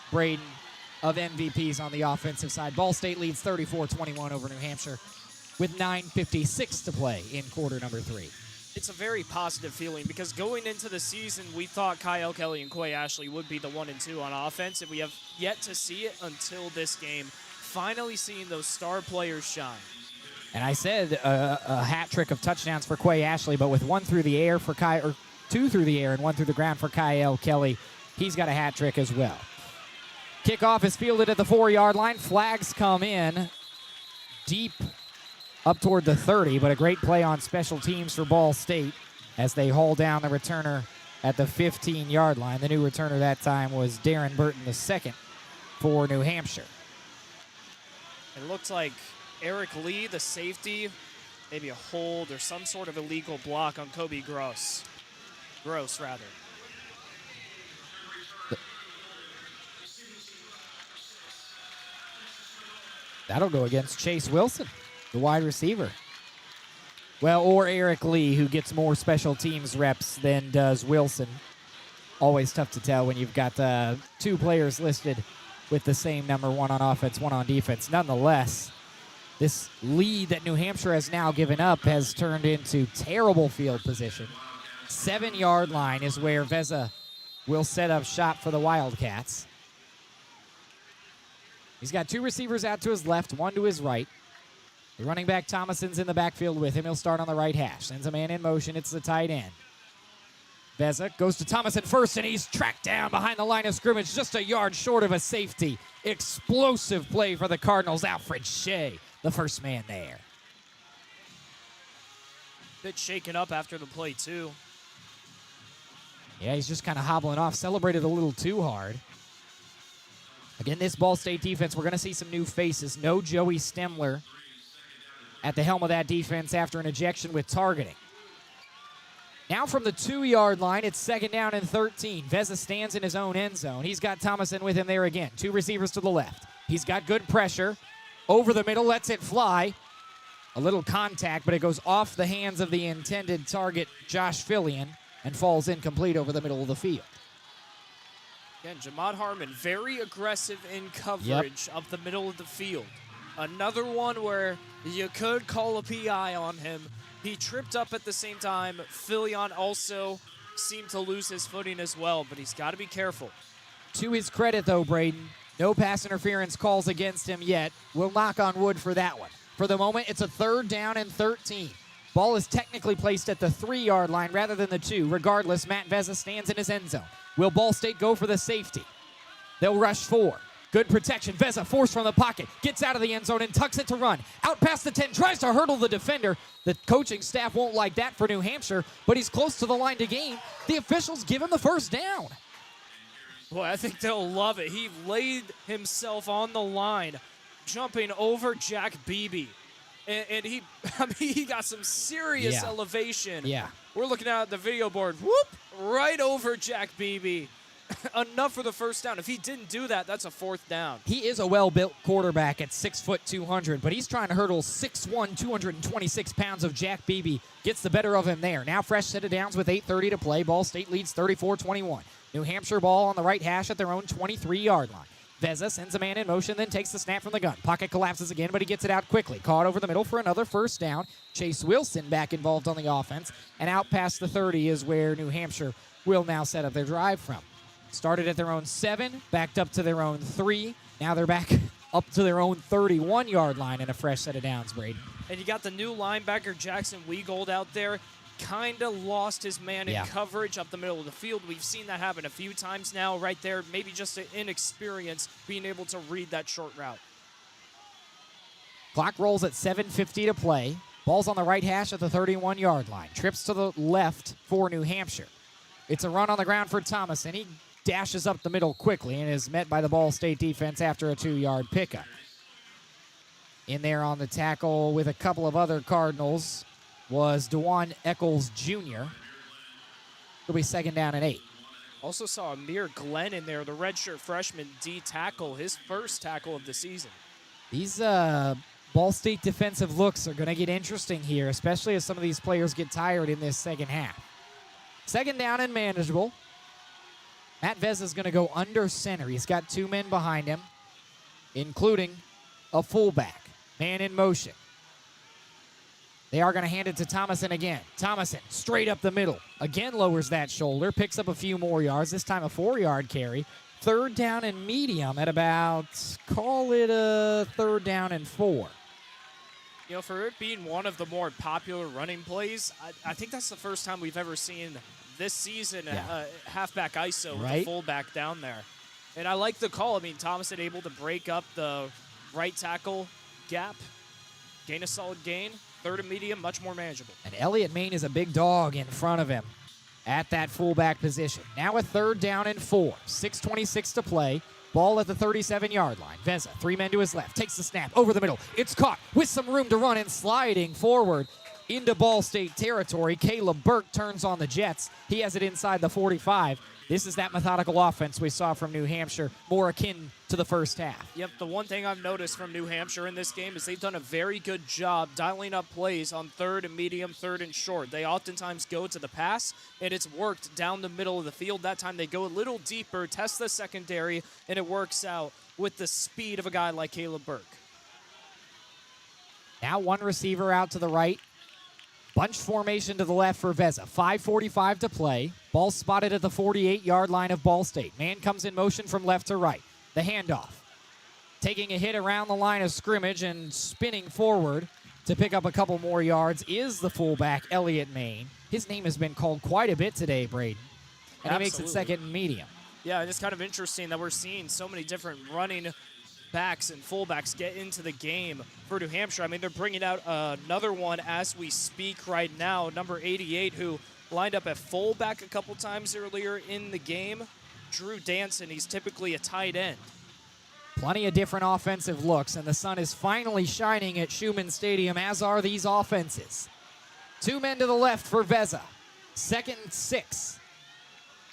Brayden, of MVPs on the offensive side. Ball State leads 34-21 over New Hampshire with 9:56 to play in quarter number 3. It's a very positive feeling because going into the season, we thought Kyle Kelly and Quay Ashley would be the 1 and 2 on offense, and we have yet to see it until this game. Finally seeing those star players shine. And I said a hat trick of touchdowns for Quay Ashley, but with 1 through the air for or 2 through the air and 1 through the ground for Kyle Kelly, he's got a hat trick as well. Kickoff is fielded at the 4-yard line. Flags come in deep up toward the 30, but a great play on special teams for Ball State as they haul down the returner at the 15-yard line. The new returner that time was Darren Burton II for New Hampshire. It looks like Eric Lee, the safety, maybe a hold or some sort of illegal block on Kobe Gross. Gross, rather. That'll go against Chase Wilson, the wide receiver. Well, or Eric Lee, who gets more special teams reps than does Wilson. Always tough to tell when you've got two players listed with the same number, one on offense, one on defense. Nonetheless, this lead that New Hampshire has now given up has turned into terrible field position. 7-yard line is where Veza will set up shop for the Wildcats. He's got two receivers out to his left, one to his right. The running back Thomason's in the backfield with him. He'll start on the right hash. Sends a man in motion. It's the tight end. Veza goes to Thomason first, and he's tracked down behind the line of scrimmage, just a yard short of a safety. Explosive play for the Cardinals. Alfred Shea, the first man there. Bit shaken up after the play, too. Yeah, he's just kind of hobbling off. Celebrated a little too hard. Again, this Ball State defense, we're going to see some new faces. No Joey Stemler at the helm of that defense after an ejection with targeting. Now from the 2-yard line, it's 2nd down and 13. Veza stands in his own end zone. He's got Thomason with him there again. Two receivers to the left. He's got good pressure. Over the middle, lets it fly. A little contact, but it goes off the hands of the intended target, Josh Fillion, and falls incomplete over the middle of the field. Again, Jamad Harmon, very aggressive in coverage up the middle of the field. Another one where you could call a PI on him. He tripped up at the same time. Fillion also seemed to lose his footing as well, but he's got to be careful. To his credit, though, Brayden, no pass interference calls against him yet. We'll knock on wood for that one. For the moment, it's a 3rd down and 13. Ball is technically placed at the 3-yard line rather than the 2. Regardless, Matt Veza stands in his end zone. Will Ball State go for the safety? They'll rush 4. Good protection. Veza forced from the pocket. Gets out of the end zone and tucks it to run. Out past the 10. Tries to hurdle the defender. The coaching staff won't like that for New Hampshire, but he's close to the line to gain. The officials give him the 1st down. Boy, I think they'll love it. He laid himself on the line, jumping over Jack Beebe. And he got some serious elevation. Yeah. We're looking at the video board. Whoop! Right over Jack Beebe. Enough for the 1st down. If he didn't do that, that's a 4th down. He is a well-built quarterback at 6 foot 200, but he's trying to hurdle 6'1", 226 pounds of Jack Beebe. Gets the better of him there. Now fresh set of downs with 8:30 to play. Ball State leads 34-21. New Hampshire ball on the right hash at their own 23-yard line. Veza sends a man in motion, then takes the snap from the gun. Pocket collapses again, but he gets it out quickly. Caught over the middle for another 1st down. Chase Wilson back involved on the offense. And out past the 30 is where New Hampshire will now set up their drive from. Started at their own 7, backed up to their own 3. Now they're back up to their own 31-yard line in a fresh set of downs, Brayden. And you got the new linebacker, Jackson Weagold, out there. Kind of lost his man in coverage up the middle of the field. We've seen that happen a few times now right there. Maybe just an inexperience being able to read that short route. Clock rolls at 7:50 to play. Ball's on the right hash at the 31-yard line. Trips to the left for New Hampshire. It's a run on the ground for Thomason. He dashes up the middle quickly and is met by the Ball State defense after a 2-yard pickup. In there on the tackle with a couple of other Cardinals was DeJuan Eccles Jr. It'll be 2nd down and 8. Also saw Amir Glenn in there, the redshirt freshman D tackle, his 1st tackle of the season. These Ball State defensive looks are going to get interesting here, especially as some of these players get tired in this second half. 2nd down and manageable. Matt Veza is going to go under center. He's got 2 men behind him, including a fullback. Man in motion. They are going to hand it to Thomason again. Thomason straight up the middle. Again lowers that shoulder. Picks up a few more yards. This time a 4-yard carry. 3rd down and medium at about, call it a 3rd down and 4. You know, for it being one of the more popular running plays, I think that's the first time we've ever seen this season halfback ISO with the fullback down there. And I like the call. I mean, Thomason able to break up the right tackle gap, gain a solid gain. 3rd and medium, much more manageable. And Elliott Main is a big dog in front of him at that fullback position. Now a 3rd down and 4. 6:26 to play. Ball at the 37-yard line. Veza, 3 men to his left, takes the snap over the middle. It's caught with some room to run and sliding forward into Ball State territory. Caleb Burke turns on the Jets. He has it inside the 45. This is that methodical offense we saw from New Hampshire, more akin to the first half. Yep, the one thing I've noticed from New Hampshire in this game is they've done a very good job dialing up plays on third and medium, third and short. They oftentimes go to the pass, and it's worked down the middle of the field. That time they go a little deeper, test the secondary, and it works out with the speed of a guy like Caleb Burke. Now one receiver out to the right. Bunch formation to the left for Vezza. 5:45 to play. Ball spotted at the 48-yard line of Ball State. Man comes in motion from left to right. The handoff. Taking a hit around the line of scrimmage and spinning forward to pick up a couple more yards is the fullback, Elliott Main. His name has been called quite a bit today, Brayden. And he makes it second and medium. Yeah, it's kind of interesting that we're seeing so many different running backs and fullbacks get into the game for New Hampshire. I mean, they're bringing out another one as we speak right now, number 88, who lined up at fullback a couple times earlier in the game. Drew Danson, he's typically a tight end. Plenty of different offensive looks, and the sun is finally shining at Schumann Stadium, as are these offenses. Two men to the left for Vezza. 2nd and 6.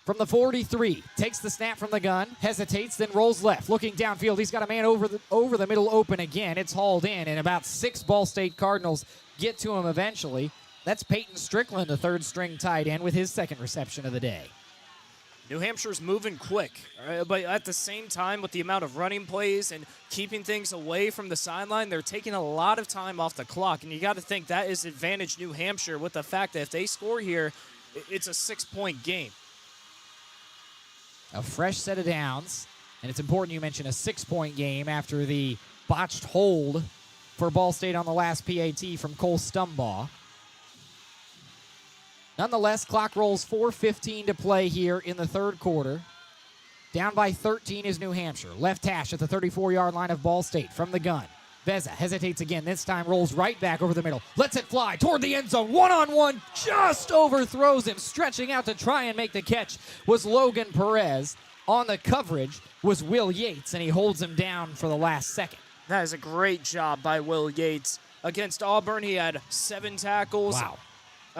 From the 43, takes the snap from the gun, hesitates, then rolls left. Looking downfield, he's got a man over the middle open again. It's hauled in, and about 6 Ball State Cardinals get to him eventually. That's Peyton Strickland, the third-string tight end, with his second reception of the day. New Hampshire's moving quick, but at the same time, with the amount of running plays and keeping things away from the sideline, they're taking a lot of time off the clock, and you got to think that is advantage New Hampshire with the fact that if they score here, it's a 6-point game. A fresh set of downs, and it's important you mention a 6-point game after the botched hold for Ball State on the last PAT from Cole Stumbaugh. Nonetheless, clock rolls 4:15 to play here in the third quarter. Down by 13 is New Hampshire. Left hash at the 34-yard line of Ball State from the gun. Vezza hesitates again, this time rolls right back over the middle. Lets it fly toward the end zone. One-on-one, just overthrows him. Stretching out to try and make the catch was Logan Perez. On the coverage was Will Yates, and he holds him down for the last second. That is a great job by Will Yates. Against Auburn, he had 7 tackles. Wow.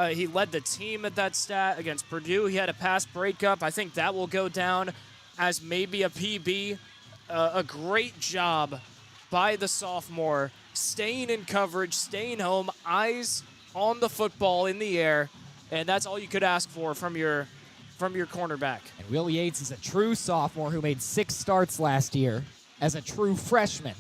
He led the team at that stat. Against Purdue, he had a pass breakup. I think that will go down as maybe a PB. A great job by the sophomore, staying in coverage, staying home, eyes on the football in the air, and that's all you could ask for from your cornerback. And Will Yates is a true sophomore who made 6 starts last year as a true freshman.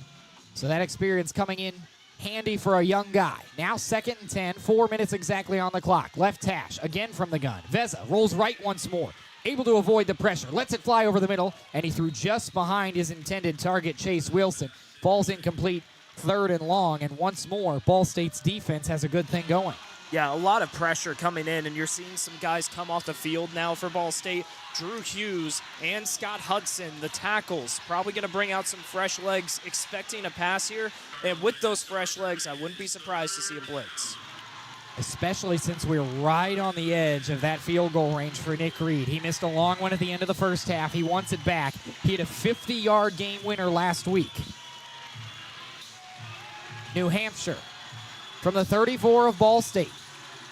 So that experience coming in handy for a young guy. Now 2nd and 10, 4 minutes exactly on the clock. Left hash, again from the gun. Vezza rolls right once more. Able to avoid the pressure, lets it fly over the middle, and he threw just behind his intended target, Chase Wilson. Falls incomplete, 3rd and long, and once more, Ball State's defense has a good thing going. Yeah, a lot of pressure coming in, and you're seeing some guys come off the field now for Ball State. Drew Hughes and Scott Hudson, the tackles, probably going to bring out some fresh legs, expecting a pass here. And with those fresh legs, I wouldn't be surprised to see a blitz. Especially since we're right on the edge of that field goal range for Nick Reed. He missed a long one at the end of the first half. He wants it back. He had a 50-yard game winner last week. New Hampshire from the 34 of Ball State.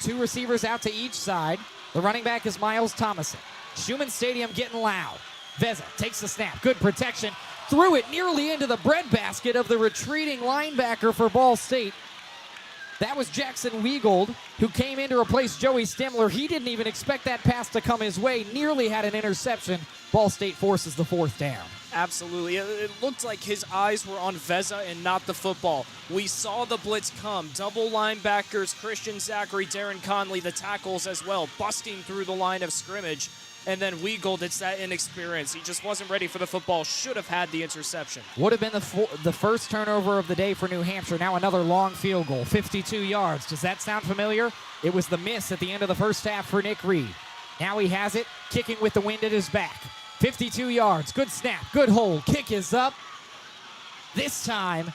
2 receivers out to each side. The running back is Miles Thomason. Schumann Stadium getting loud. Vezza takes the snap. Good protection. Threw it nearly into the breadbasket of the retreating linebacker for Ball State. That was Jackson Weagold, who came in to replace Joey Stemler. He didn't even expect that pass to come his way. Nearly had an interception. Ball State forces the 4th down. Absolutely. It looked like his eyes were on Vezza and not the football. We saw the blitz come. Double linebackers, Christian Zachary, Darren Conley, the tackles as well, busting through the line of scrimmage. And then Weagold, it's that inexperience. He just wasn't ready for the football, should have had the interception. Would have been the first turnover of the day for New Hampshire. Now another long field goal, 52 yards. Does that sound familiar? It was the miss at the end of the first half for Nick Reed. Now he has it, kicking with the wind at his back. 52 yards, good snap, good hold, kick is up. This time,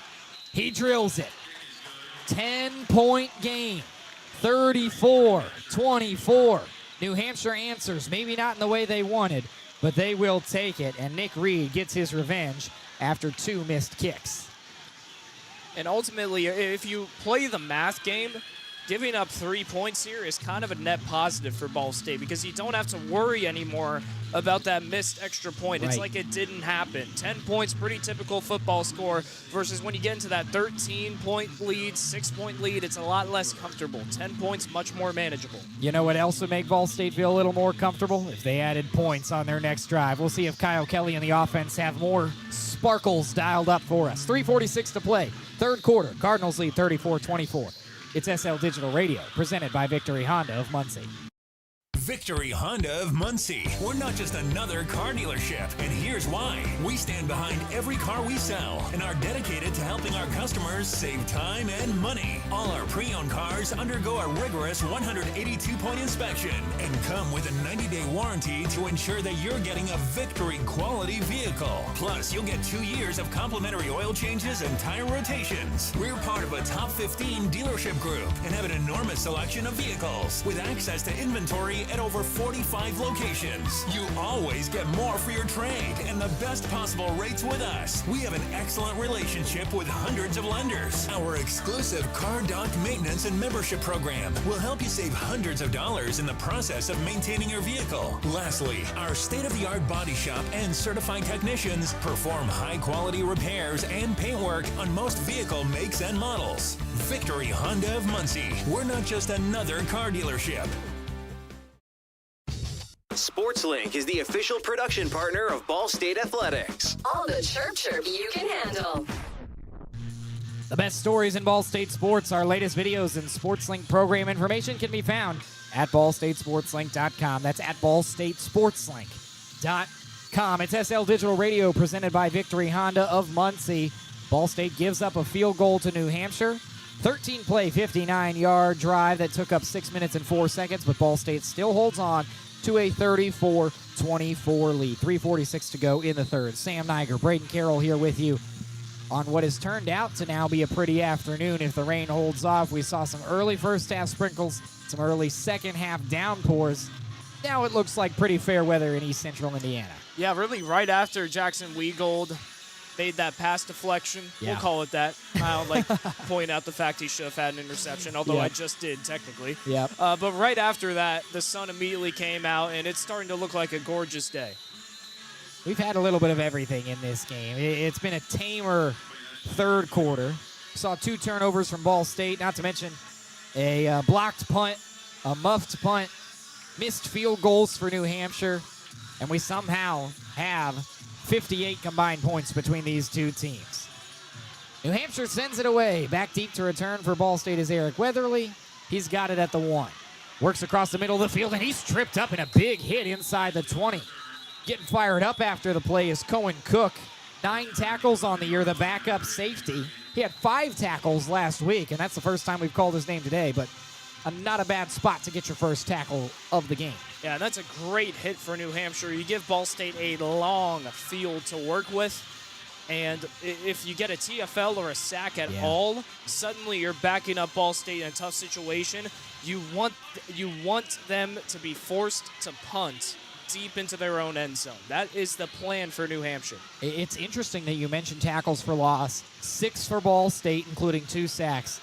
he drills it. 10-point game, 34-24. New Hampshire answers, maybe not in the way they wanted, but they will take it, and Nick Reed gets his revenge after 2 missed kicks. And ultimately, if you play the math game, giving up 3 points here is kind of a net positive for Ball State because you don't have to worry anymore about that missed extra point. It's like it didn't happen. 10 points, pretty typical football score, versus when you get into that 13-point lead, 6-point lead, it's a lot less comfortable. 10 points, much more manageable. You know what else would make Ball State feel a little more comfortable? If they added points on their next drive. We'll see if Kyle Kelly and the offense have more sparkles dialed up for us. 3:46 to play. Third quarter. Cardinals lead 34-24. It's SL Digital Radio, presented by Victory Honda of Muncie. Victory Honda of Muncie. We're not just another car dealership, and here's why. We stand behind every car we sell and are dedicated to helping our customers save time and money. All our pre-owned cars undergo a rigorous 182-point inspection and come with a 90-day warranty to ensure that you're getting a Victory quality vehicle. Plus, you'll get 2 years of complimentary oil changes and tire rotations. We're part of a top 15 dealership group and have an enormous selection of vehicles with access to inventory at over 45 locations. You always get more for your trade and the best possible rates with us. We have an excellent relationship with hundreds of lenders. Our exclusive Car Doc maintenance and membership program will help you save hundreds of dollars in the process of maintaining your vehicle. Lastly, our state-of-the-art body shop and certified technicians perform high-quality repairs and paint work on most vehicle makes and models. Victory Honda of Muncie. We're not just another car dealership. SportsLink is the official production partner of Ball State Athletics. All the chirp you can handle. The best stories in Ball State sports, our latest videos, and SportsLink program information can be found at ballstatesportslink.com. That's at ballstatesportslink.com. It's SL Digital Radio, presented by Victory Honda of Muncie. Ball State gives up a field goal to New Hampshire. 13-play, 59-yard drive that took up 6 minutes and 4 seconds, but Ball State still holds on to a 34-24 lead. 3:46 to go in the third. Sam Neiger, Brayden Carroll here with you on what has turned out to now be a pretty afternoon if the rain holds off. We saw some early first-half sprinkles, some early second-half downpours. Now it looks like pretty fair weather in East Central Indiana. Yeah, really right after Jackson Weagold made that pass deflection. Yeah. We'll call it that. I don't like point out the fact he should have had an interception, although I just did technically. Yep. But right after that, the sun immediately came out, and it's starting to look like a gorgeous day. We've had a little bit of everything in this game. It's been a tamer third quarter. Saw 2 turnovers from Ball State, not to mention a blocked punt, a muffed punt, missed field goals for New Hampshire, and we somehow have 58 combined points between these two teams. New Hampshire sends it away. Back deep to return for Ball State is Eric Weatherly. He's got it at the 1. Works across the middle of the field, and he's tripped up in a big hit inside the 20. Getting fired up after the play is Cohen Cook. 9 tackles on the year, the backup safety. He had 5 tackles last week, and that's the first time we've called his name today, but not a bad spot to get your first tackle of the game. Yeah, and that's a great hit for New Hampshire. You give Ball State a long field to work with, and if you get a TFL or a sack at all, suddenly you're backing up Ball State in a tough situation. You want them to be forced to punt deep into their own end zone. That is the plan for New Hampshire. It's interesting that you mentioned tackles for loss. 6 for Ball State, including 2 sacks.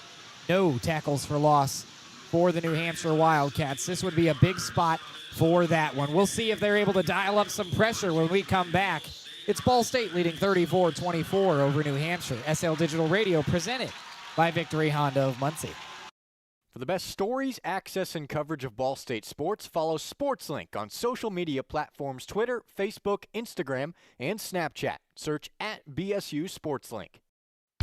No tackles for loss for the New Hampshire Wildcats. This would be a big spot for that one. We'll see if they're able to dial up some pressure when we come back. It's Ball State leading 34-24 over New Hampshire. SL Digital Radio, presented by Victory Honda of Muncie. For the best stories, access, and coverage of Ball State sports, follow SportsLink on social media platforms Twitter, Facebook, Instagram, and Snapchat. Search at BSU SportsLink.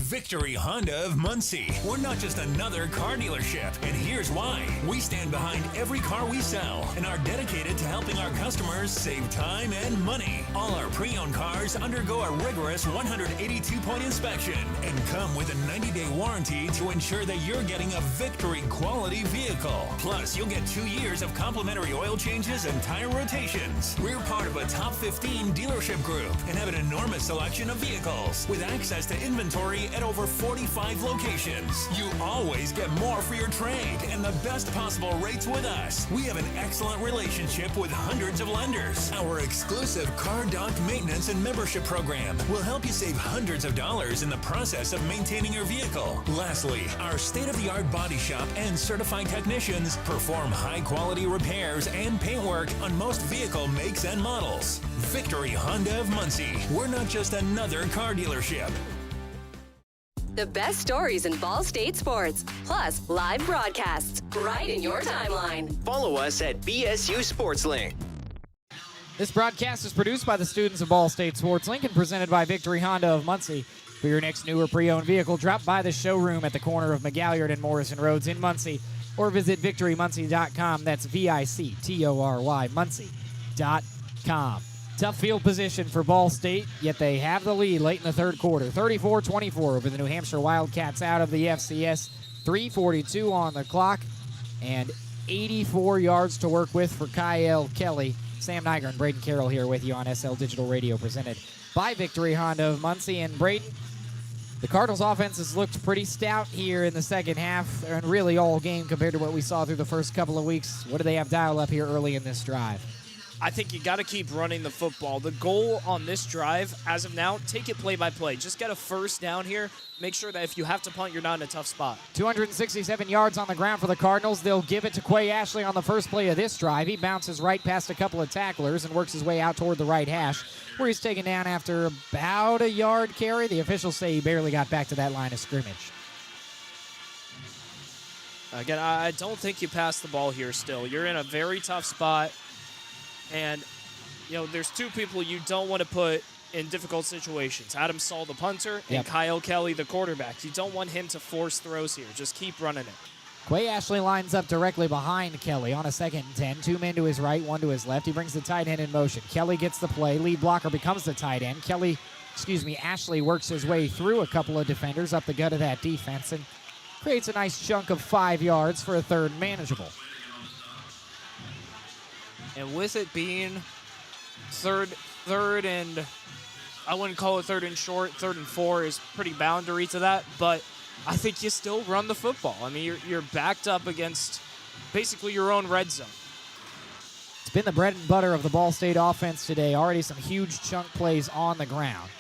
Victory Honda of Muncie. We're not just another car dealership, and here's why. We stand behind every car we sell and are dedicated to helping our customers save time and money. All our pre-owned cars undergo a rigorous 182-point inspection and come with a 90-day warranty to ensure that you're getting a Victory quality vehicle. Plus, you'll get 2 years of complimentary oil changes and tire rotations. We're part of a top 15 dealership group and have an enormous selection of vehicles with access to inventory at at over 45 locations. You always get more for your trade and the best possible rates with us. We have an excellent relationship with hundreds of lenders. Our exclusive car dock maintenance and membership program will help you save hundreds of dollars in the process of maintaining your vehicle. Lastly, our state-of-the-art body shop and certified technicians perform high-quality repairs and paint work on most vehicle makes and models. Victory Honda of Muncie. We're not just another car dealership. The best stories in Ball State sports, plus live broadcasts right in your timeline. Follow us at BSU SportsLink. This broadcast is produced by the students of Ball State SportsLink and presented by Victory Honda of Muncie. For your next new or pre-owned vehicle, drop by the showroom at the corner of McGalliard and Morrison Roads in Muncie, or visit victorymuncie.com. That's VICTORY Muncie.com. Tough field position for Ball State, yet they have the lead late in the third quarter. 34-24 over the New Hampshire Wildcats out of the FCS. 3:42 on the clock and 84 yards to work with for Kyle Kelly. Sam Neiger and Brayden Carroll here with you on SL Digital Radio, presented by Victory Honda of Muncie. And Brayden, the Cardinals' offense has looked pretty stout here in the second half, and really all game compared to what we saw through the first couple of weeks. What do they have dialed up here early in this drive? I think you got to keep running the football. The goal on this drive, as of now, take it play by play. Just get a first down here. Make sure that if you have to punt, you're not in a tough spot. 267 yards on the ground for the Cardinals. They'll give it to Quay Ashley on the first play of this drive. He bounces right past a couple of tacklers and works his way out toward the right hash, where he's taken down after about a yard carry. The officials say he barely got back to that line of scrimmage. Again, I don't think you pass the ball here still. You're in a very tough spot. And, you know, there's two people you don't want to put in difficult situations. Adam Saul, the punter, and Kyle Kelly, the quarterback. You don't want him to force throws here. Just keep running it. Quay Ashley lines up directly behind Kelly on a 2nd and 10. 2 men to his right, 1 to his left. He brings the tight end in motion. Kelly gets the play. Lead blocker becomes the tight end. Ashley works his way through a couple of defenders up the gut of that defense and creates a nice chunk of 5 yards for a third manageable. And with it being third and, I wouldn't call it third and short, 3rd and 4 is pretty boundary to that, but I think you still run the football. I mean, you're backed up against basically your own red zone. It's been the bread and butter of the Ball State offense today. Already some huge chunk plays on the ground.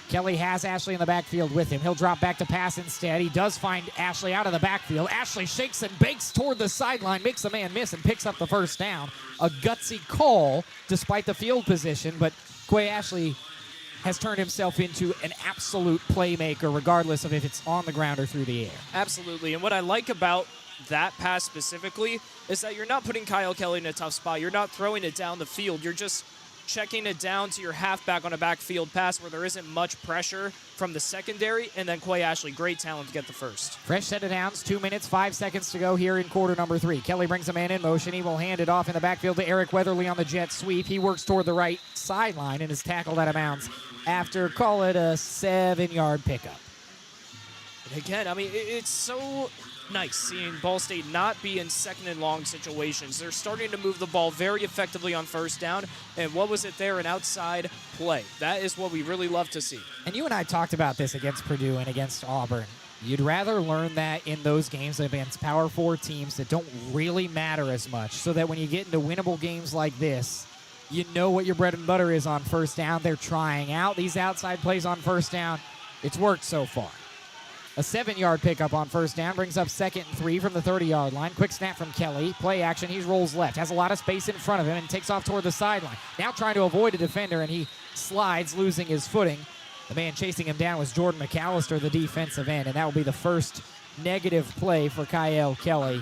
Kelly has Ashley in the backfield with him. He'll drop back to pass instead. He does find Ashley out of the backfield. Ashley shakes and bakes toward the sideline, makes a man miss, and picks up the first down. A gutsy call despite the field position, but Quay Ashley has turned himself into an absolute playmaker regardless of if it's on the ground or through the air. Absolutely, and what I like about that pass specifically is that you're not putting Kyle Kelly in a tough spot. You're not throwing it down the field. You're just checking it down to your halfback on a backfield pass where there isn't much pressure from the secondary, and then Quay Ashley, great talent to get the first. Fresh set of downs, 2 minutes, 5 seconds to go here in quarter number 3. Kelly brings a man in motion. He will hand it off in the backfield to Eric Weatherly on the jet sweep. He works toward the right sideline and is tackled out of bounds after, call it a 7-yard pickup. And again, I mean, it's so nice seeing Ball State not be in 2nd and long situations. They're starting to move the ball very effectively on first down. And what was it there? An outside play. That is what we really love to see. And you and I talked about this against Purdue and against Auburn. You'd rather learn that in those games against Power 4 teams that don't really matter as much, so that when you get into winnable games like this, you know what your bread and butter is on first down. They're trying out these outside plays on first down. It's worked so far. A 7-yard pickup on first down brings up 2nd and 3 from the 30-yard line. Quick snap from Kelly. Play action. He rolls left. Has a lot of space in front of him and takes off toward the sideline. Now trying to avoid a defender, and he slides, losing his footing. The man chasing him down was Jordan McAllister, the defensive end, and that will be the first negative play for Kyle Kelly.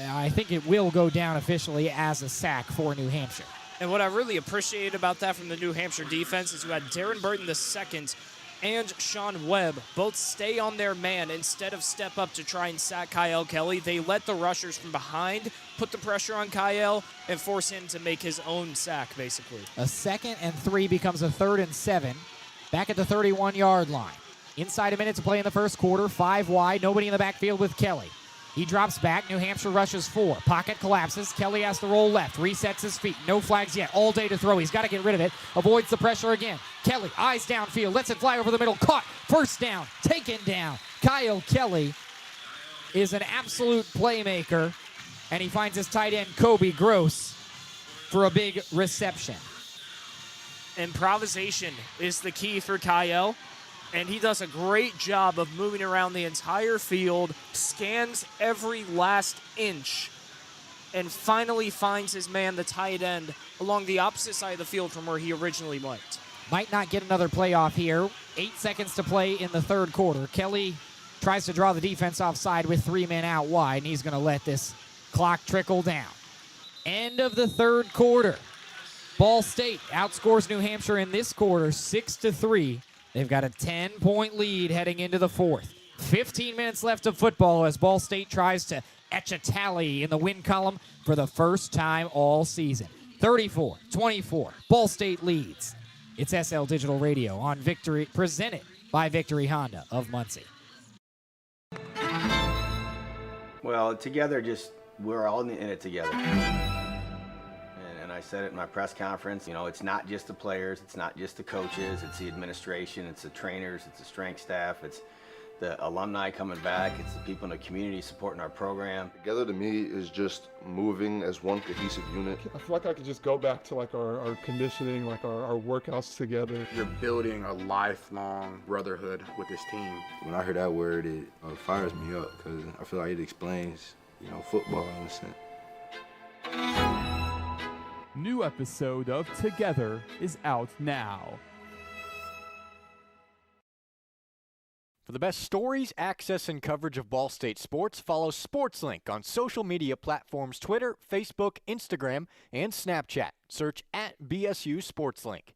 I think it will go down officially as a sack for New Hampshire. And what I really appreciated about that from the New Hampshire defense is you had Darren Burton II and Sean Webb both stay on their man instead of step up to try and sack Kyle Kelly. They let the rushers from behind put the pressure on Kyle and force him to make his own sack, basically. A 2nd and 3 becomes a 3rd and 7. Back at the 31-yard line. Inside a minute to play in the first quarter. 5 wide. Nobody in the backfield with Kelly. He drops back. New Hampshire rushes 4. Pocket collapses. Kelly has to roll left. Resets his feet. No flags yet. All day to throw. He's got to get rid of it. Avoids the pressure again. Kelly, eyes downfield, lets it fly over the middle, caught, first down, taken down. Kyle Kelly is an absolute playmaker, and he finds his tight end, Kobe Gross, for a big reception. Improvisation is the key for Kyle, and he does a great job of moving around the entire field, scans every last inch, and finally finds his man, the tight end, along the opposite side of the field from where he originally might. Might not get another playoff here. 8 seconds to play in the third quarter. Kelly tries to draw the defense offside with 3 men out wide, and he's going to let this clock trickle down. End of the third quarter. Ball State outscores New Hampshire in this quarter 6-3. They've got a 10-point lead heading into the fourth. 15 minutes left of football as Ball State tries to etch a tally in the win column for the first time all season. 34-24. Ball State leads. It's SL Digital Radio on Victory, presented by Victory Honda of Muncie. Well, together, we're all in it together. And I said it in my press conference, it's not just the players, it's not just the coaches, it's the administration, it's the trainers, it's the strength staff, it's the alumni coming back, it's the people in the community supporting our program. Together to me is just moving as one cohesive unit. I feel like I could just go back to like our conditioning, like our workouts together. You're building a lifelong brotherhood with this team. When I hear that word, it fires me up because I feel like it explains, football in a sense. New episode of Together is out now. For the best stories, access, and coverage of Ball State sports, follow SportsLink on social media platforms Twitter, Facebook, Instagram, and Snapchat. Search @BSU SportsLink.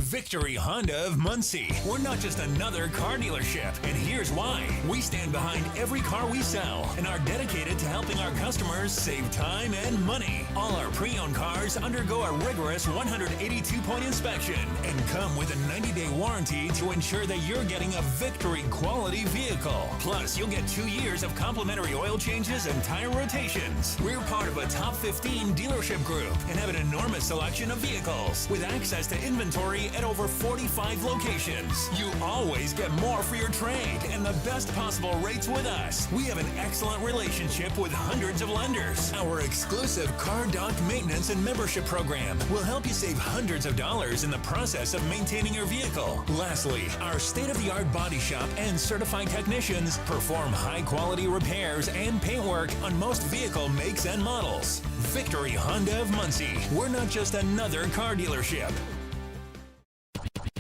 Victory Honda of Muncie. We're not just another car dealership, and here's why. We stand behind every car we sell and are dedicated to helping our customers save time and money. All our pre-owned cars undergo a rigorous 182-point inspection and come with a 90-day warranty to ensure that you're getting a Victory quality vehicle. Plus, you'll get 2 years of complimentary oil changes and tire rotations. We're part of a top 15 dealership group and have an enormous selection of vehicles with access to inventory at over 45 locations. You always get more for your trade and the best possible rates with us. We have an excellent relationship with hundreds of lenders. Our exclusive car dock maintenance and membership program will help you save hundreds of dollars in the process of maintaining your vehicle. Lastly, our state-of-the-art body shop and certified technicians perform high-quality repairs and paintwork on most vehicle makes and models. Victory Honda of Muncie. We're not just another car dealership.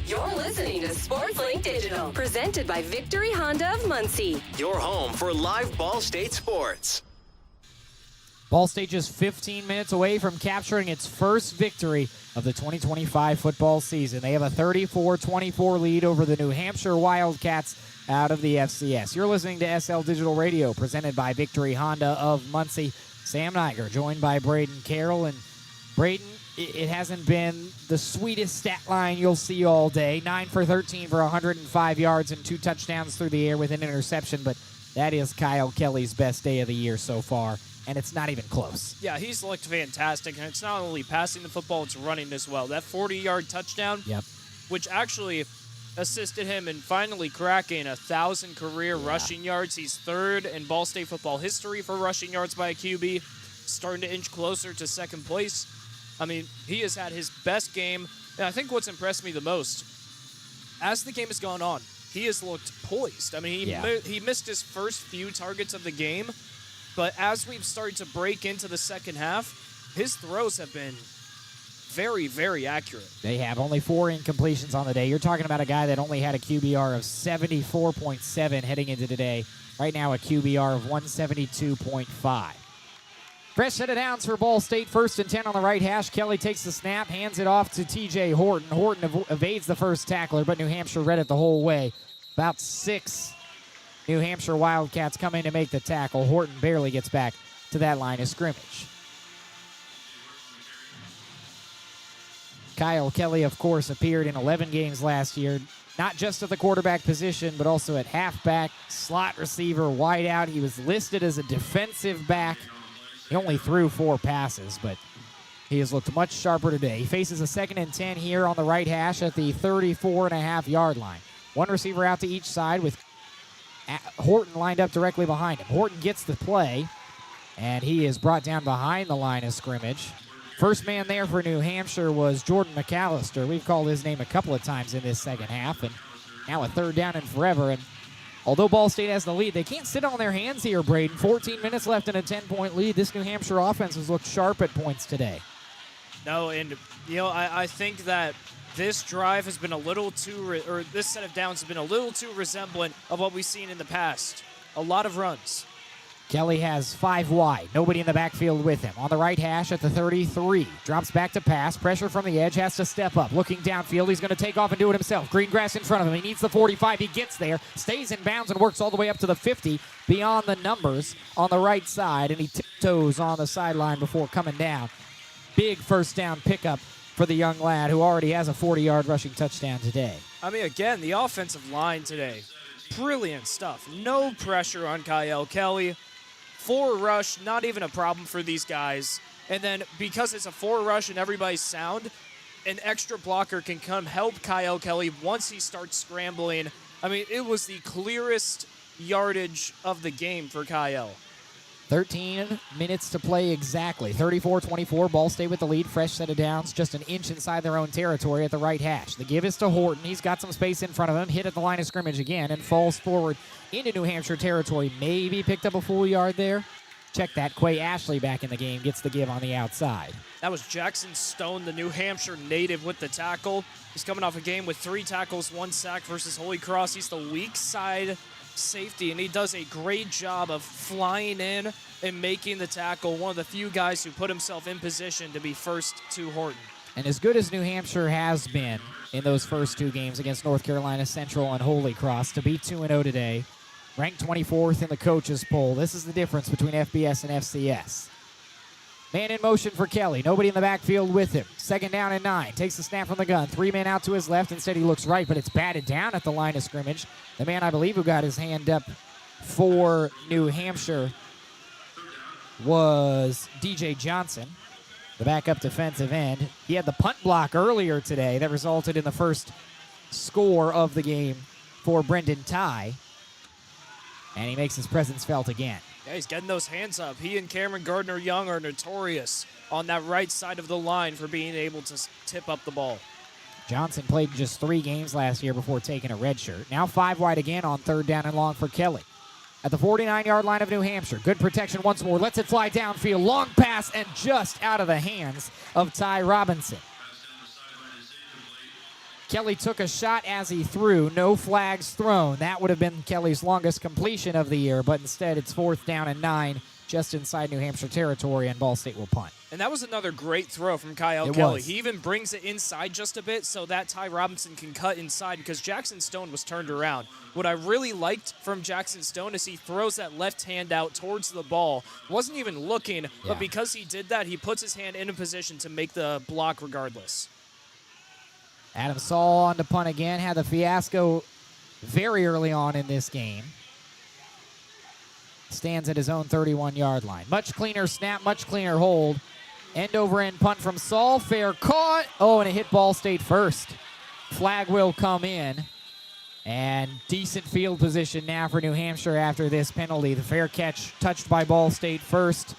You're listening to SportsLink Digital, presented by Victory Honda of Muncie. Your home for live Ball State sports. Ball State just 15 minutes away from capturing its first victory of the 2025 football season. They have a 34-24 lead over the New Hampshire Wildcats out of the FCS. You're listening to SL Digital Radio, presented by Victory Honda of Muncie. Sam Neiger, joined by Brayden Carroll. And Brayden, it hasn't been the sweetest stat line you'll see all day. 9 for 13 for 105 yards and 2 touchdowns through the air with an interception, but that is Kyle Kelly's best day of the year so far, and it's not even close. Yeah, he's looked fantastic, and it's not only passing the football, it's running as well. That 40-yard touchdown, which actually assisted him in finally cracking 1,000 career rushing yards. He's third in Ball State football history for rushing yards by a QB, starting to inch closer to second place. I mean, he has had his best game, and I think what's impressed me the most, as the game has gone on, he has looked poised. I mean, he missed his first few targets of the game, but as we've started to break into the second half, his throws have been very, very accurate. They have only 4 incompletions on the day. You're talking about a guy that only had a QBR of 74.7 heading into today. Right now, a QBR of 172.5. Fresh set of downs for Ball State. 1st and 10 on the right hash. Kelly takes the snap, hands it off to TJ Horton. Horton evades the first tackler, but New Hampshire read it the whole way. About 6 New Hampshire Wildcats come in to make the tackle. Horton barely gets back to that line of scrimmage. Kyle Kelly, of course, appeared in 11 games last year, not just at the quarterback position, but also at halfback, slot receiver, wide out. He was listed as a defensive back. He only threw 4 passes, but He has looked much sharper today. He faces a 2nd and 10 here on the right hash at the 34.5-yard line. One receiver out to each side with Horton lined up directly behind him. Horton gets the play, and he is brought down behind the line of scrimmage. First man there for New Hampshire was Jordan McAllister. We've called his name a couple of times in this second half, and now a 3rd down and forever. And although Ball State has the lead, they can't sit on their hands here, Brayden. 14 minutes left in a 10-point lead. This New Hampshire offense has looked sharp at points today. No, and, I think that this drive has been a little too, or this set of downs has been a little too resemblant of what we've seen in the past. A lot of runs. Kelly has 5 wide. Nobody in the backfield with him. On the right hash at the 33. Drops back to pass. Pressure from the edge. Has to step up. Looking downfield. He's going to take off and do it himself. Green grass in front of him. He needs the 45. He gets there. Stays in bounds and works all the way up to the 50. Beyond the numbers on the right side. And he tiptoes on the sideline before coming down. Big first down pickup for the young lad who already has a 40-yard rushing touchdown today. I mean, again, the offensive line today, brilliant stuff. No pressure on Kyle Kelly. 4 rush, not even a problem for these guys. And then because it's a 4 rush and everybody's sound, an extra blocker can come help Kyle Kelly once he starts scrambling. I mean, it was the clearest yardage of the game for Kyle. 13 minutes to play exactly. 34-24, Ball State with the lead. Fresh set of downs, just an inch inside their own territory at the right hash. The give is to Horton. He's got some space in front of him. Hit at the line of scrimmage again and falls forward into New Hampshire territory. Maybe picked up a full yard there. Check that. Quay Ashley back in the game. Gets the give on the outside. That was Jackson Stone, the New Hampshire native, with the tackle. He's coming off a game with 3 tackles, 1 sack versus Holy Cross. He's the weak side safety, and he does a great job of flying in and making the tackle. One of the few guys who put himself in position to be first to Horton. And as good as New Hampshire has been in those first 2 games against North Carolina Central and Holy Cross, to be 2-0 today, ranked 24th in the coaches poll. This is the difference between FBS and FCS. Man in motion for Kelly. Nobody in the backfield with him. 2nd down and 9. Takes the snap from the gun. 3 men out to his left. Instead, he looks right, but it's batted down at the line of scrimmage. The man, I believe, who got his hand up for New Hampshire was DJ Johnson, the backup defensive end. He had the punt block earlier today that resulted in the first score of the game for Brendan Ty. And he makes his presence felt again. Yeah, he's getting those hands up. He and Cameron Gardner-Young are notorious on that right side of the line for being able to tip up the ball. Johnson played just 3 games last year before taking a red shirt. Now 5 wide again on 3rd down and long for Kelly. At the 49-yard line of New Hampshire. Good protection once more. Lets it fly downfield. Long pass and just out of the hands of Ty Robinson. Kelly took a shot as he threw. No flags thrown. That would have been Kelly's longest completion of the year, but instead it's 4th down and 9 just inside New Hampshire territory, and Ball State will punt. And that was another great throw from Kyle Kelly. He even brings it inside just a bit so that Ty Robinson can cut inside because Jackson Stone was turned around. What I really liked from Jackson Stone is he throws that left hand out towards the ball. Wasn't even looking, but because he did that, he puts his hand in a position to make the block regardless. Adam Saul on to punt again. Had the fiasco very early on in this game. Stands at his own 31-yard line. Much cleaner snap, much cleaner hold. End-over-end punt from Saul. Fair caught. Oh, and it hit Ball State first. Flag will come in. And decent field position now for New Hampshire after this penalty. The fair catch touched by Ball State first.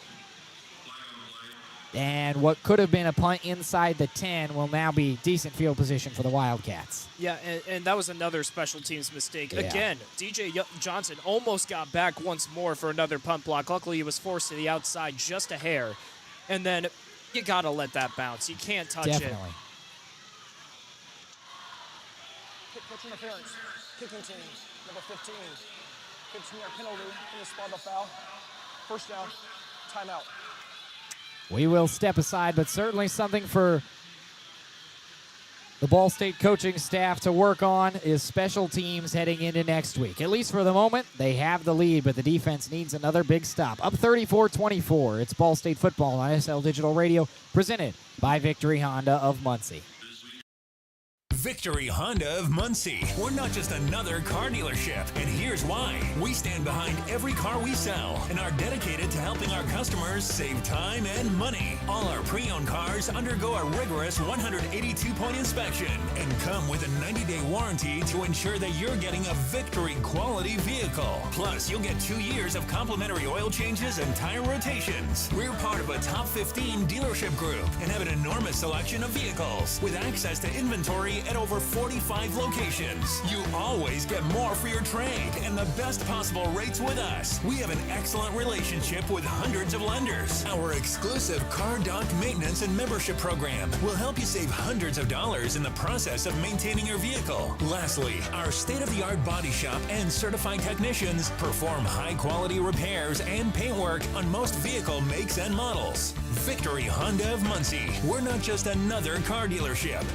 And what could have been a punt inside the 10 will now be decent field position for the Wildcats. Yeah, and that was another special teams mistake. Yeah. Again, DJ Johnson almost got back once more for another punt block. Luckily, he was forced to the outside just a hair. And then you got to let that bounce. You can't touch it. Definitely. Pitch interference. Kicking team, number 15. 15-yard penalty in the spot of foul. First down, timeout. We will step aside, but certainly something for the Ball State coaching staff to work on is special teams heading into next week. At least for the moment, they have the lead, but the defense needs another big stop. Up 34-24. It's Ball State football on SL Digital Radio, presented by Victory Honda of Muncie. Victory Honda of Muncie. We're not just another car dealership, and here's why. We stand behind every car we sell and are dedicated to helping our customers save time and money. All our pre-owned cars undergo a rigorous 182-point inspection and come with a 90-day warranty to ensure that you're getting a Victory quality vehicle. Plus, you'll get 2 years of complimentary oil changes and tire rotations. We're part of a top 15 dealership group and have an enormous selection of vehicles with access to inventory at over 45 locations. You always get more for your trade and the best possible rates with us. We have an excellent relationship with hundreds of lenders. Our exclusive Car Doc maintenance and membership program will help you save hundreds of dollars in the process of maintaining your vehicle. Lastly, our state-of-the-art body shop and certified technicians perform high-quality repairs and paintwork on most vehicle makes and models. Victory Honda of Muncie. We're not just another car dealership.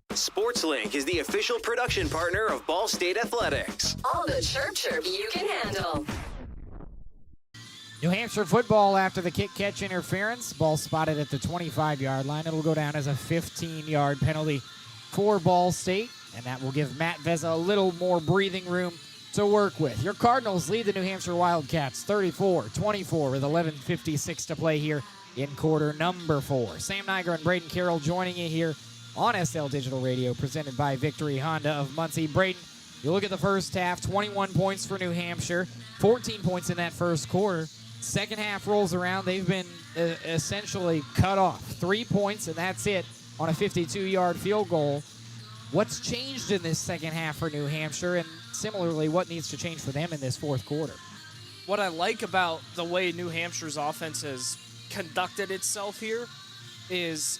SportsLink is the official production partner of Ball State Athletics. All the chirp you can handle. New Hampshire football after the kick-catch interference. Ball spotted at the 25-yard line. It'll go down as a 15-yard penalty for Ball State, and that will give Matt Vezza a little more breathing room to work with. Your Cardinals lead the New Hampshire Wildcats 34-24 with 11:56 to play here in quarter number 4. Sam Neiger and Brayden Carroll joining you here on SL Digital Radio, presented by Victory Honda of Muncie. Brayden, you look at the first half, 21 points for New Hampshire, 14 points in that first quarter. Second half rolls around, they've been essentially cut off. 3 points, and that's it on a 52-yard field goal. What's changed in this second half for New Hampshire, and similarly, what needs to change for them in this fourth quarter? What I like about the way New Hampshire's offense has conducted itself here is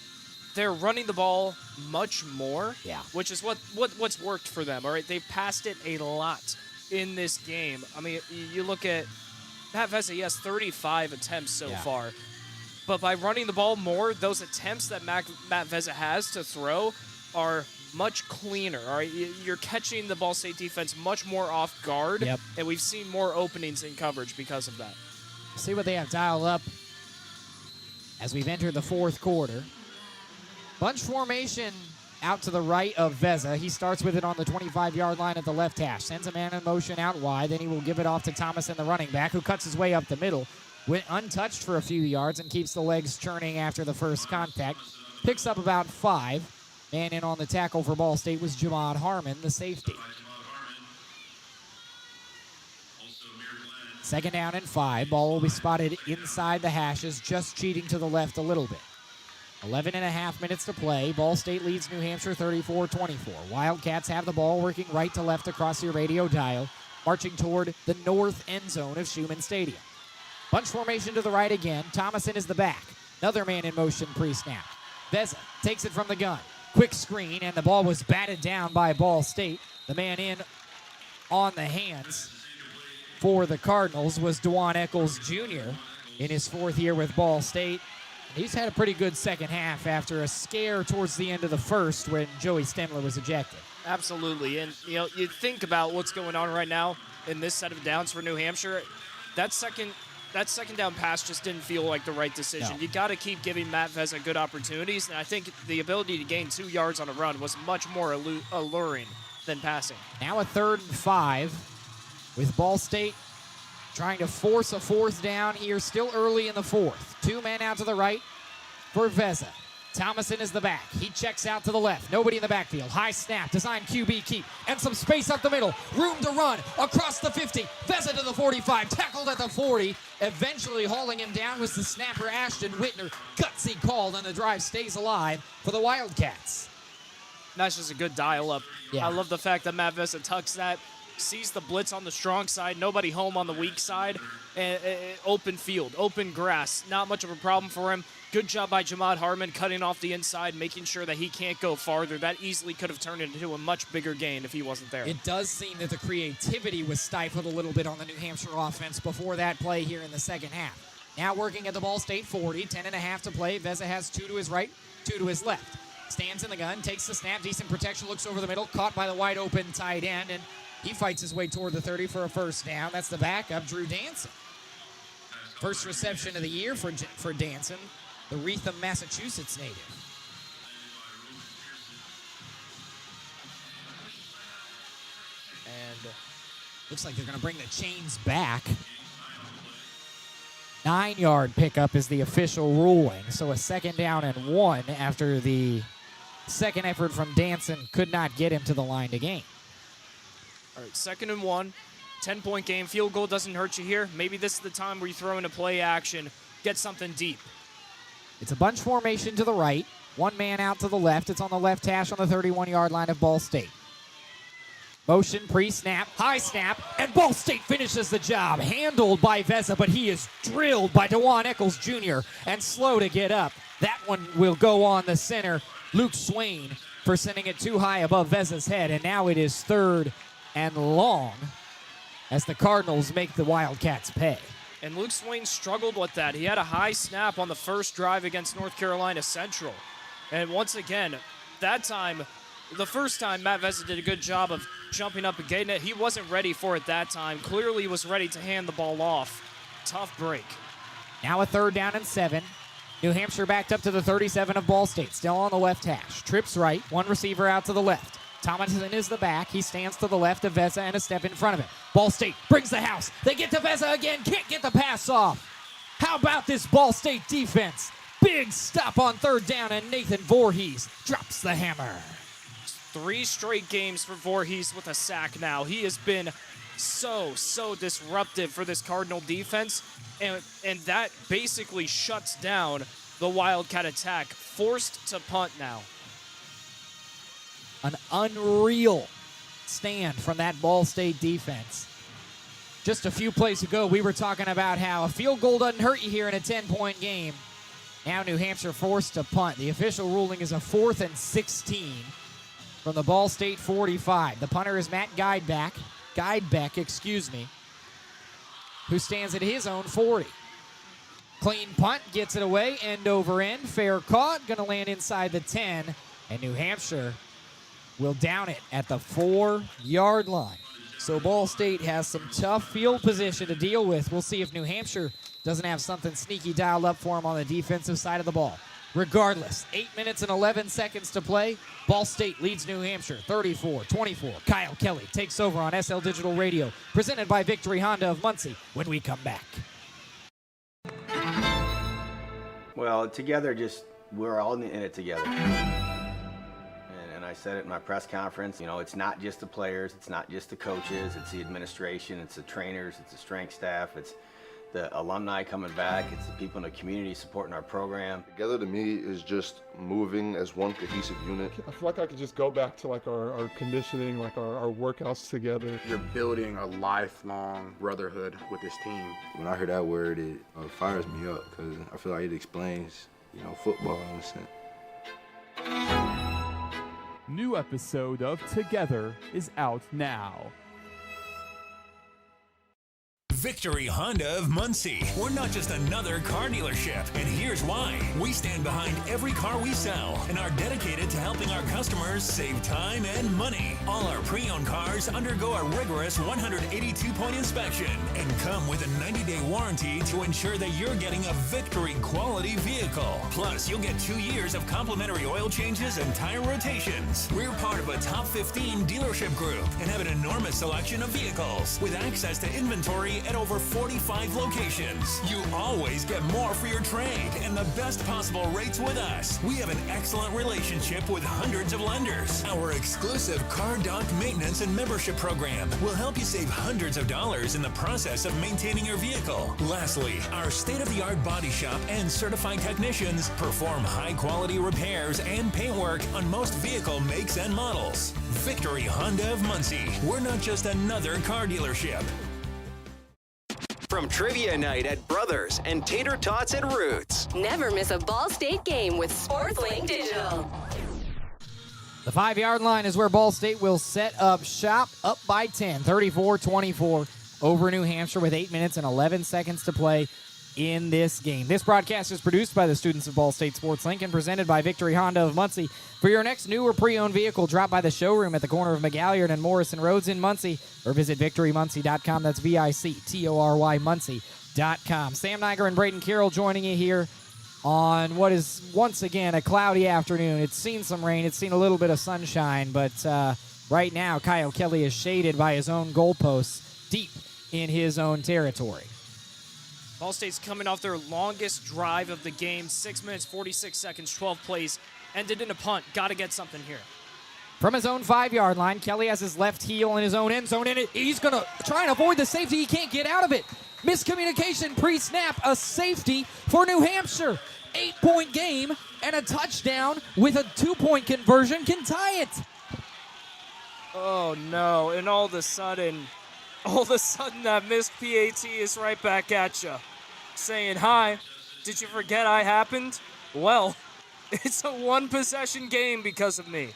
they're running the ball much more, which is what's worked for them. All right, they've passed it a lot in this game. I mean, you look at Matt Vezza, he has 35 attempts so far, but by running the ball more, those attempts that Matt Vezza has to throw are much cleaner. All right, you're catching the Ball State defense much more off guard, and we've seen more openings in coverage because of that. See what they have dialed up as we've entered the fourth quarter. Bunch formation out to the right of Vezza. He starts with it on the 25-yard line at the left hash. Sends a man in motion out wide. Then he will give it off to Thomas and the running back, who cuts his way up the middle. Went untouched for a few yards and keeps the legs churning after the first contact. Picks up about 5. Man in on the tackle for Ball State was Jamad Harmon, the safety. Second down and 5. Ball will be spotted inside the hashes, just cheating to the left a little bit. 11.5 minutes to play. Ball State leads New Hampshire 34-24. Wildcats have the ball working right to left across your radio dial, marching toward the north end zone of Schumann Stadium. Bunch formation to the right again. Thomason is the back. Another man in motion pre-snap. Vezza takes it from the gun. Quick screen, and the ball was batted down by Ball State. The man in on the hands for the Cardinals was Dwan Eccles Jr. in his 4th year with Ball State. He's had a pretty good second half after a scare towards the end of the first when Joey Stemler was ejected. Absolutely, and you think about what's going on right now in this set of downs for New Hampshire. That second down pass just didn't feel like the right decision. No. You got to keep giving Matt Vezza good opportunities, and I think the ability to gain 2 yards on a run was much more alluring than passing. Now a 3rd and 5 with Ball State trying to force a 4th down here still early in the 4th. 2 men out to the right for Vezza. Thomason is the back. He checks out to the left. Nobody in the backfield. High snap. Designed QB keep. And some space up the middle. Room to run across the 50. Vezza to the 45. Tackled at the 40. Eventually hauling him down was the snapper Ashton Whitner. Gutsy call, and the drive stays alive for the Wildcats. That's just a good dial-up. Yeah. I love the fact that Matt Vezza tucks that, sees the blitz on the strong side, nobody home on the weak side, and open field, open grass. Not much of a problem for him. Good job by Jamad Harmon cutting off the inside, making sure that he can't go farther. That easily could have turned into a much bigger gain if he wasn't there. It does seem that the creativity was stifled a little bit on the New Hampshire offense before that play here in the second half. Now working at the Ball State 40, 10.5 to play. Vezza has 2 to his right, 2 to his left. Stands in the gun, takes the snap, decent protection, looks over the middle, caught by the wide open tight end, and he fights his way toward the 30 for a first down. That's the backup, Drew Danson. First reception of the year for Danson, the Wreatham, Massachusetts native. Cardinal. Looks like they're going to bring the chains back. 9-yard pickup is the official ruling. So a 2nd down and 1 after the second effort from Danson could not get him to the line to gain. All right, 2nd and 1. 10-point game. Field goal doesn't hurt you here. Maybe this is the time where you throw in a play action, get something deep. It's a bunch formation to the right. One man out to the left. It's on the left hash on the 31-yard line of Ball State. Motion, pre-snap, high snap, and Ball State finishes the job. Handled by Veza, but he is drilled by DeJuan Eccles Jr. and slow to get up. That one will go on the center, Luke Swain, for sending it too high above Veza's head. And now it is 3rd and long as the Cardinals make the Wildcats pay. And Luke Swain struggled with that. He had a high snap on the first drive against North Carolina Central. And once again, that time, the first time, Matt Veza did a good job of jumping up and getting it. He wasn't ready for it that time. Clearly was ready to hand the ball off. Tough break. Now a 3rd down and 7. New Hampshire backed up to the 37 of Ball State, still on the left hash. Trips right, one receiver out to the left. Thomason is the back. He stands to the left of Veza and a step in front of him. Ball State brings the house. They get to Veza again. Can't get the pass off. How about this Ball State defense? Big stop on 3rd down, and Nathan Vorhees drops the hammer. 3 straight games for Vorhees with a sack now. He has been so disruptive for this Cardinal defense, and that basically shuts down the Wildcat attack. Forced to punt now. An unreal stand from that Ball State defense. Just a few plays ago, we were talking about how a field goal doesn't hurt you here in a 10-point game. Now New Hampshire forced to punt. The official ruling is a 4th and 16 from the Ball State 45. The punter is Matt Guidebeck, who stands at his own 40. Clean punt, gets it away, end over end. Fair caught, going to land inside the 10, and New Hampshire will down it at the 4-yard line. So Ball State has some tough field position to deal with. We'll see if New Hampshire doesn't have something sneaky dialed up for them on the defensive side of the ball. Regardless, 8 minutes and 11 seconds to play. Ball State leads New Hampshire 34-24. Kyle Kelly takes over on SL Digital Radio, presented by Victory Honda of Muncie, when we come back. Well, together, we're all in it together. And I said it in my press conference, it's not just the players, it's not just the coaches, it's the administration, it's the trainers, it's the strength staff, it's the alumni coming back, it's the people in the community supporting our program. Together to me is just moving as one cohesive unit. I feel like I could just go back to like our conditioning, like our workouts together. You're building a lifelong brotherhood with this team. When I hear that word, it fires me up because I feel like it explains, football in a sense. New episode of Together is out now. Victory Honda of Muncie. We're not just another car dealership, and here's why. We stand behind every car we sell and are dedicated to helping our customers save time and money. All our pre-owned cars undergo a rigorous 182-point inspection and come with a 90-day warranty to ensure that you're getting a Victory quality vehicle. Plus, you'll get 2 years of complimentary oil changes and tire rotations. We're part of a top 15 dealership group and have an enormous selection of vehicles with access to inventory at over 45 locations. You always get more for your trade and the best possible rates with us. We have an excellent relationship with hundreds of lenders. Our exclusive Car Doc maintenance and membership program will help you save hundreds of dollars in the process of maintaining your vehicle. Lastly, our state-of-the-art body shop and certified technicians perform high-quality repairs and paint work on most vehicle makes and models. Victory Honda of Muncie. We're not just another car dealership. From Trivia Night at Brothers and Tater Tots at Roots. Never miss a Ball State game with SportsLink Digital. The 5-yard line is where Ball State will set up shop, up by 10, 34-24 over New Hampshire with 8 minutes and 11 seconds to play in this game. This broadcast is produced by the students of Ball State SportsLink and presented by Victory Honda of Muncie. For your next new or pre-owned vehicle, drop by the showroom at the corner of McGalliard and Morrison Roads in Muncie or visit victorymuncie.com. That's VICTORY Muncie.com. Sam Neiger and Brayden Carroll joining you here on what is once again a cloudy afternoon. It's seen some rain. It's seen a little bit of sunshine, but Right now, Kyle Kelly is shaded by his own goalposts deep in his own territory. Ball State's coming off their longest drive of the game, 6 minutes, 46 seconds, 12 plays, ended in a punt. Got to get something here. From his own 5-yard line, Kelly has his left heel in his own end zone, and he's going to try and avoid the safety. He can't get out of it. Miscommunication pre-snap, a safety for New Hampshire. 8-point game, and a touchdown with a 2-point conversion can tie it. Oh, no, and all of a sudden that missed PAT is right back at you, saying, hi, did you forget I happened? Well, it's a one-possession game because of me.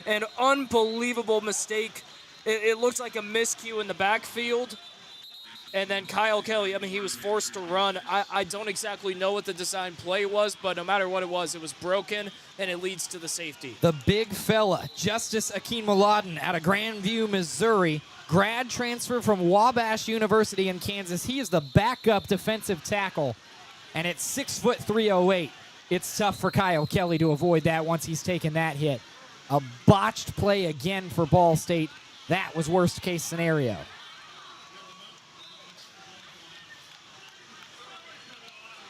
An unbelievable mistake. It looks like a miscue in the backfield. And then Kyle Kelly, he was forced to run. I don't exactly know what the design play was, but no matter what it was broken, and it leads to the safety. The big fella, Justice Akeem Muladen out of Grandview, Missouri, grad transfer from Wabash University in Kansas. He is the backup defensive tackle, and at 6'3", 308, it's tough for Kyle Kelly to avoid that once he's taken that hit. A botched play again for Ball State. That was worst case scenario.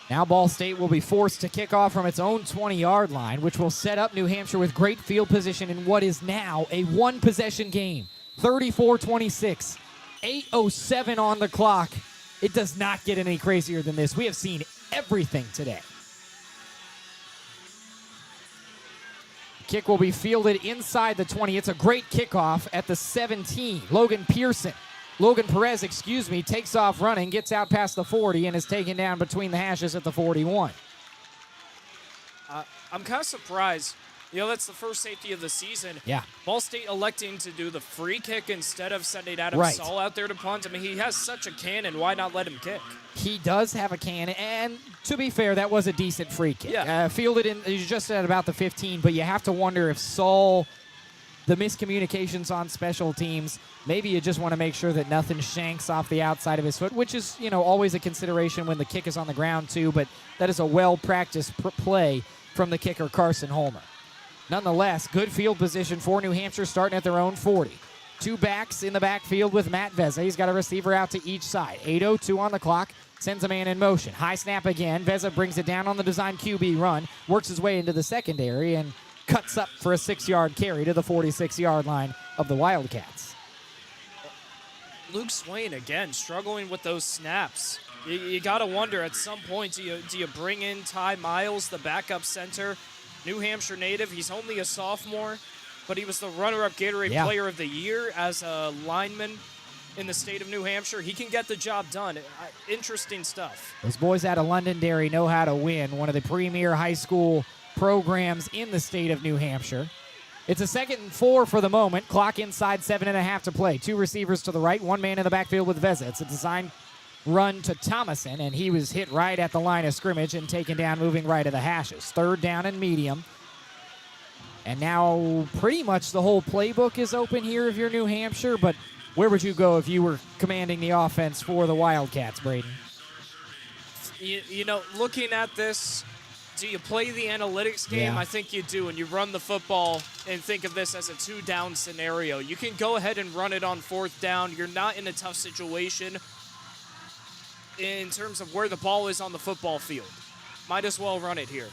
Now Ball State will be forced to kick off from its own 20-yard line, which will set up New Hampshire with great field position in what is now a one-possession game. 34-26, 8:07 on the clock. It does not get any crazier than this. We have seen everything today. Kick will be fielded inside the 20. It's a great kickoff at the 17. Logan Perez, takes off running, gets out past the 40, and is taken down between the hashes at the 41. I'm kind of surprised. That's the first safety of the season. Yeah. Ball State electing to do the free kick instead of sending Adam Saul out there to punt. He has such a cannon. Why not let him kick? He does have a cannon, and to be fair, that was a decent free kick. Yeah. Fielded in, just at about the 15, but you have to wonder if Saul, the miscommunications on special teams, maybe you just want to make sure that nothing shanks off the outside of his foot, which is, always a consideration when the kick is on the ground too, but that is a well-practiced play from the kicker, Carson Holmer. Nonetheless, good field position for New Hampshire starting at their own 40. Two backs in the backfield with Matt Veza. He's got a receiver out to each side. 8:02 on the clock. Sends a man in motion. High snap again. Veza brings it down on the design QB run. Works his way into the secondary and cuts up for a 6-yard carry to the 46-yard line of the Wildcats. Luke Swain, again, struggling with those snaps. You got to wonder at some point, do you bring in Ty Miles, the backup center, New Hampshire native? He's only a sophomore, but he was the runner-up Gatorade Player of the Year as a lineman in the state of New Hampshire. He can get the job done. Interesting stuff. Those boys out of Londonderry know how to win, one of the premier high school programs in the state of New Hampshire. It's a 2nd and 4 for the moment. Clock inside, 7.5 to play. Two receivers to the right, one man in the backfield with Veza. It's a design run to Thomason, and he was hit right at the line of scrimmage and taken down moving right of the hashes. 3rd down and medium. And now pretty much the whole playbook is open here if you're New Hampshire, but where would you go if you were commanding the offense for the Wildcats, Brayden? Looking at this, do you play the analytics game? Yeah. I think you do, and you run the football and think of this as a 2-down scenario. You can go ahead and run it on 4th down. You're not in a tough situation in terms of where the ball is on the football field. Might as well run it here.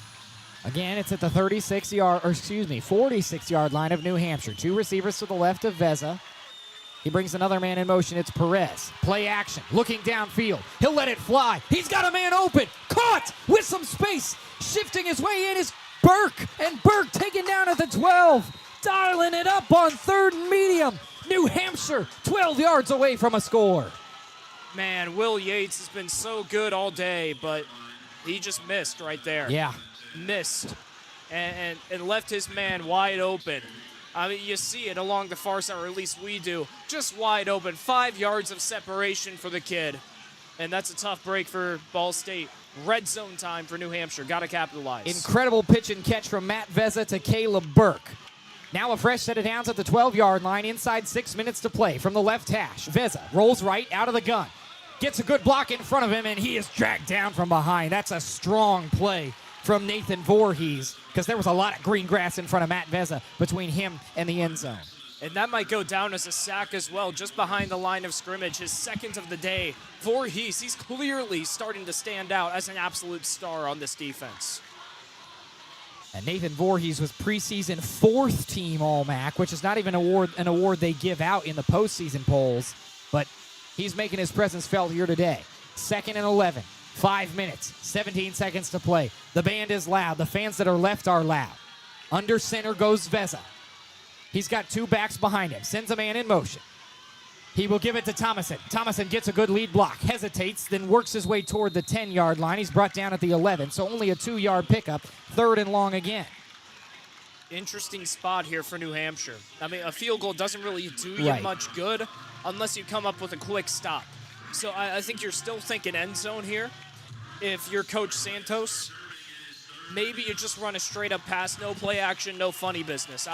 Again, it's at the 46-yard line of New Hampshire. Two receivers to the left of Veza. He brings another man in motion. It's Perez. Play action. Looking downfield. He'll let it fly. He's got a man open. Caught with some space. Shifting his way in is Burke. And Burke taken down at the 12. Dialing it up on 3rd and medium. New Hampshire 12 yards away from a score. Man, Will Yates has been so good all day, but he just missed right there. Yeah. Missed. And left his man wide open. You see it along the far side, or at least we do. Just wide open. 5 yards of separation for the kid. And that's a tough break for Ball State. Red zone time for New Hampshire. Got to capitalize. Incredible pitch and catch from Matt Veza to Caleb Burke. Now a fresh set of downs at the 12-yard line. Inside 6 minutes to play from the left hash. Veza rolls right out of the gun. Gets a good block in front of him, and he is dragged down from behind. That's a strong play from Nathan Vorhees, because there was a lot of green grass in front of Matt Veza between him and the end zone. And that might go down as a sack as well, just behind the line of scrimmage, his second of the day. Vorhees, he's clearly starting to stand out as an absolute star on this defense. And Nathan Vorhees was preseason 4th team All-MAC, which is not even an award they give out in the postseason polls, but he's making his presence felt here today. 2nd and 11, 5 minutes, 17 seconds to play. The band is loud. The fans that are left are loud. Under center goes Veza. He's got 2 backs behind him. Sends a man in motion. He will give it to Thomason. Thomason gets a good lead block, hesitates, then works his way toward the 10-yard line. He's brought down at the 11, so only a 2-yard pickup. 3rd and long again. Interesting spot here for New Hampshire. I mean, a field goal doesn't really do you much good unless you come up with a quick stop. So I think you're still thinking end zone here. If you're Coach Santos, maybe you just run a straight-up pass, no play action, no funny business.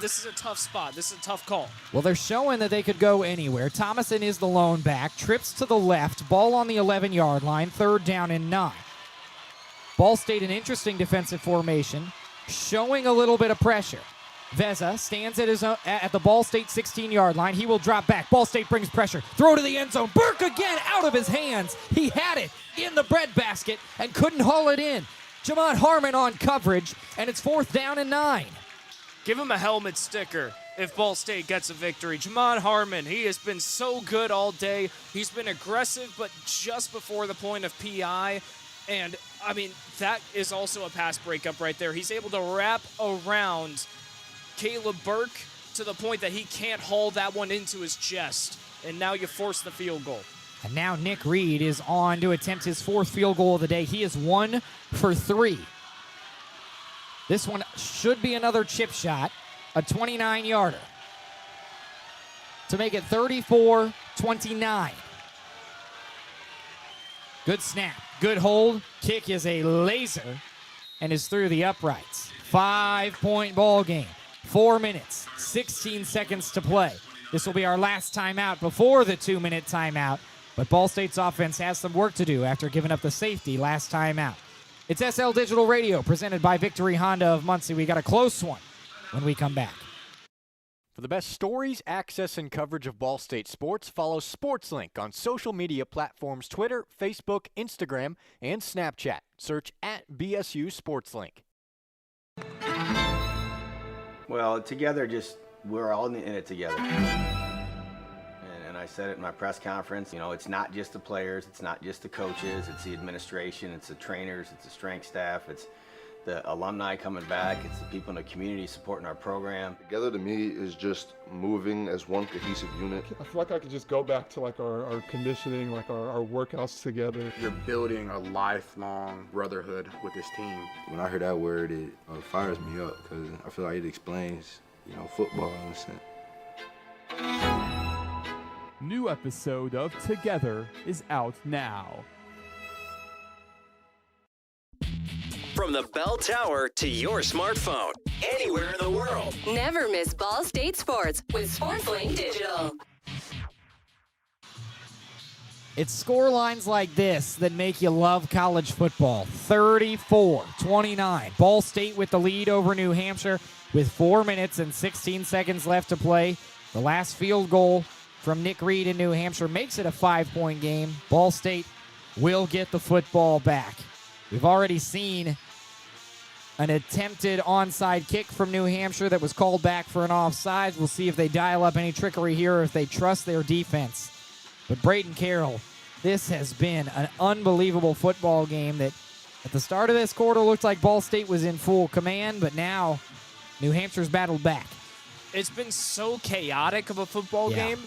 This is a tough spot. This is a tough call. Well, they're showing that they could go anywhere. Thomason is the lone back, trips to the left, ball on the 11-yard line, 3rd down and 9. Ball State, an interesting defensive formation, showing a little bit of pressure. Veza stands at the Ball State 16-yard line. He will drop back. Ball State brings pressure. Throw to the end zone. Burke again out of his hands. He had it in the breadbasket and couldn't haul it in. Jamad Harmon on coverage, and it's 4th down and 9. Give him a helmet sticker if Ball State gets a victory. Jamad Harmon, he has been so good all day. He's been aggressive, but just before the point of PI. And, I mean, that is also a pass breakup right there. He's able to wrap around Caleb Burke to the point that he can't haul that one into his chest. And now you force the field goal. And now Nick Reed is on to attempt his 4th field goal of the day. He is 1 for 3. This one should be another chip shot, a 29-yarder, to make it 34-29. Good snap, good hold. Kick is a laser and is through the uprights. 5-point ball game. 4 minutes, 16 seconds to play. This will be our last timeout before the 2-minute timeout. But Ball State's offense has some work to do after giving up the safety last time out. It's SL Digital Radio presented by Victory Honda of Muncie. We got a close one when we come back. For the best stories, access, and coverage of Ball State sports, follow SportsLink on social media platforms Twitter, Facebook, Instagram, and Snapchat. Search @BSU SportsLink. Well, together, we're all in it together. And I said it in my press conference, it's not just the players, it's not just the coaches, it's the administration, it's the trainers, it's the strength staff, it's the alumni coming back, it's the people in the community supporting our program. Together to me is just moving as one cohesive unit. I feel like I could just go back to like our conditioning, like our workouts together. You're building a lifelong brotherhood with this team. When I hear that word, it fires me up because I feel like it explains, football in a sense. New episode of Together is out now. From the bell tower to your smartphone, anywhere in the world. Never miss Ball State Sports with SportsLink Digital. It's score lines like this that make you love college football. 34-29. Ball State with the lead over New Hampshire with 4 minutes and 16 seconds left to play. The last field goal from Nick Reed in New Hampshire makes it a 5-point game. Ball State will get the football back. We've already seen an attempted onside kick from New Hampshire that was called back for an offside. We'll see if they dial up any trickery here or if they trust their defense. But Brayden Carroll, this has been an unbelievable football game that at the start of this quarter looked like Ball State was in full command, but now New Hampshire's battled back. It's been so chaotic of a football game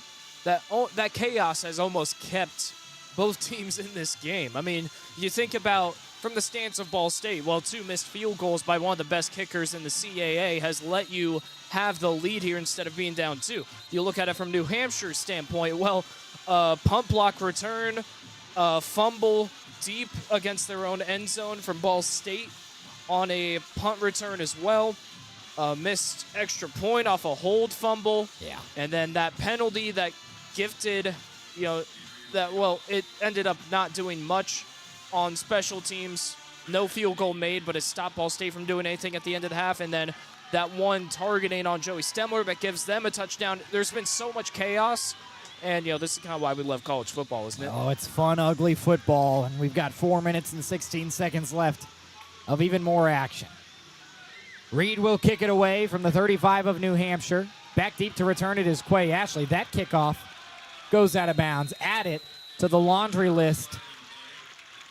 that chaos has almost kept both teams in this game. I mean, you think about from the stance of Ball State, well, 2 missed field goals by one of the best kickers in the CAA has let you have the lead here instead of being down 2. You look at it from New Hampshire's standpoint, well, punt block return, fumble deep against their own end zone from Ball State on a punt return as well. Missed extra point off a hold fumble. Yeah. And then that penalty that gifted, it ended up not doing much on special teams. No field goal made, but it stopped Ball State from doing anything at the end of the half. And then that one targeting on Joey Stemler that gives them a touchdown. There's been so much chaos, and this is kind of why we love college football, isn't it? Oh, it's fun, ugly football, and we've got 4 minutes and 16 seconds left of even more action. Reed will kick it away from the 35 of New Hampshire. Back deep to return it is Quay Ashley. That kickoff goes out of bounds. Add it to the laundry list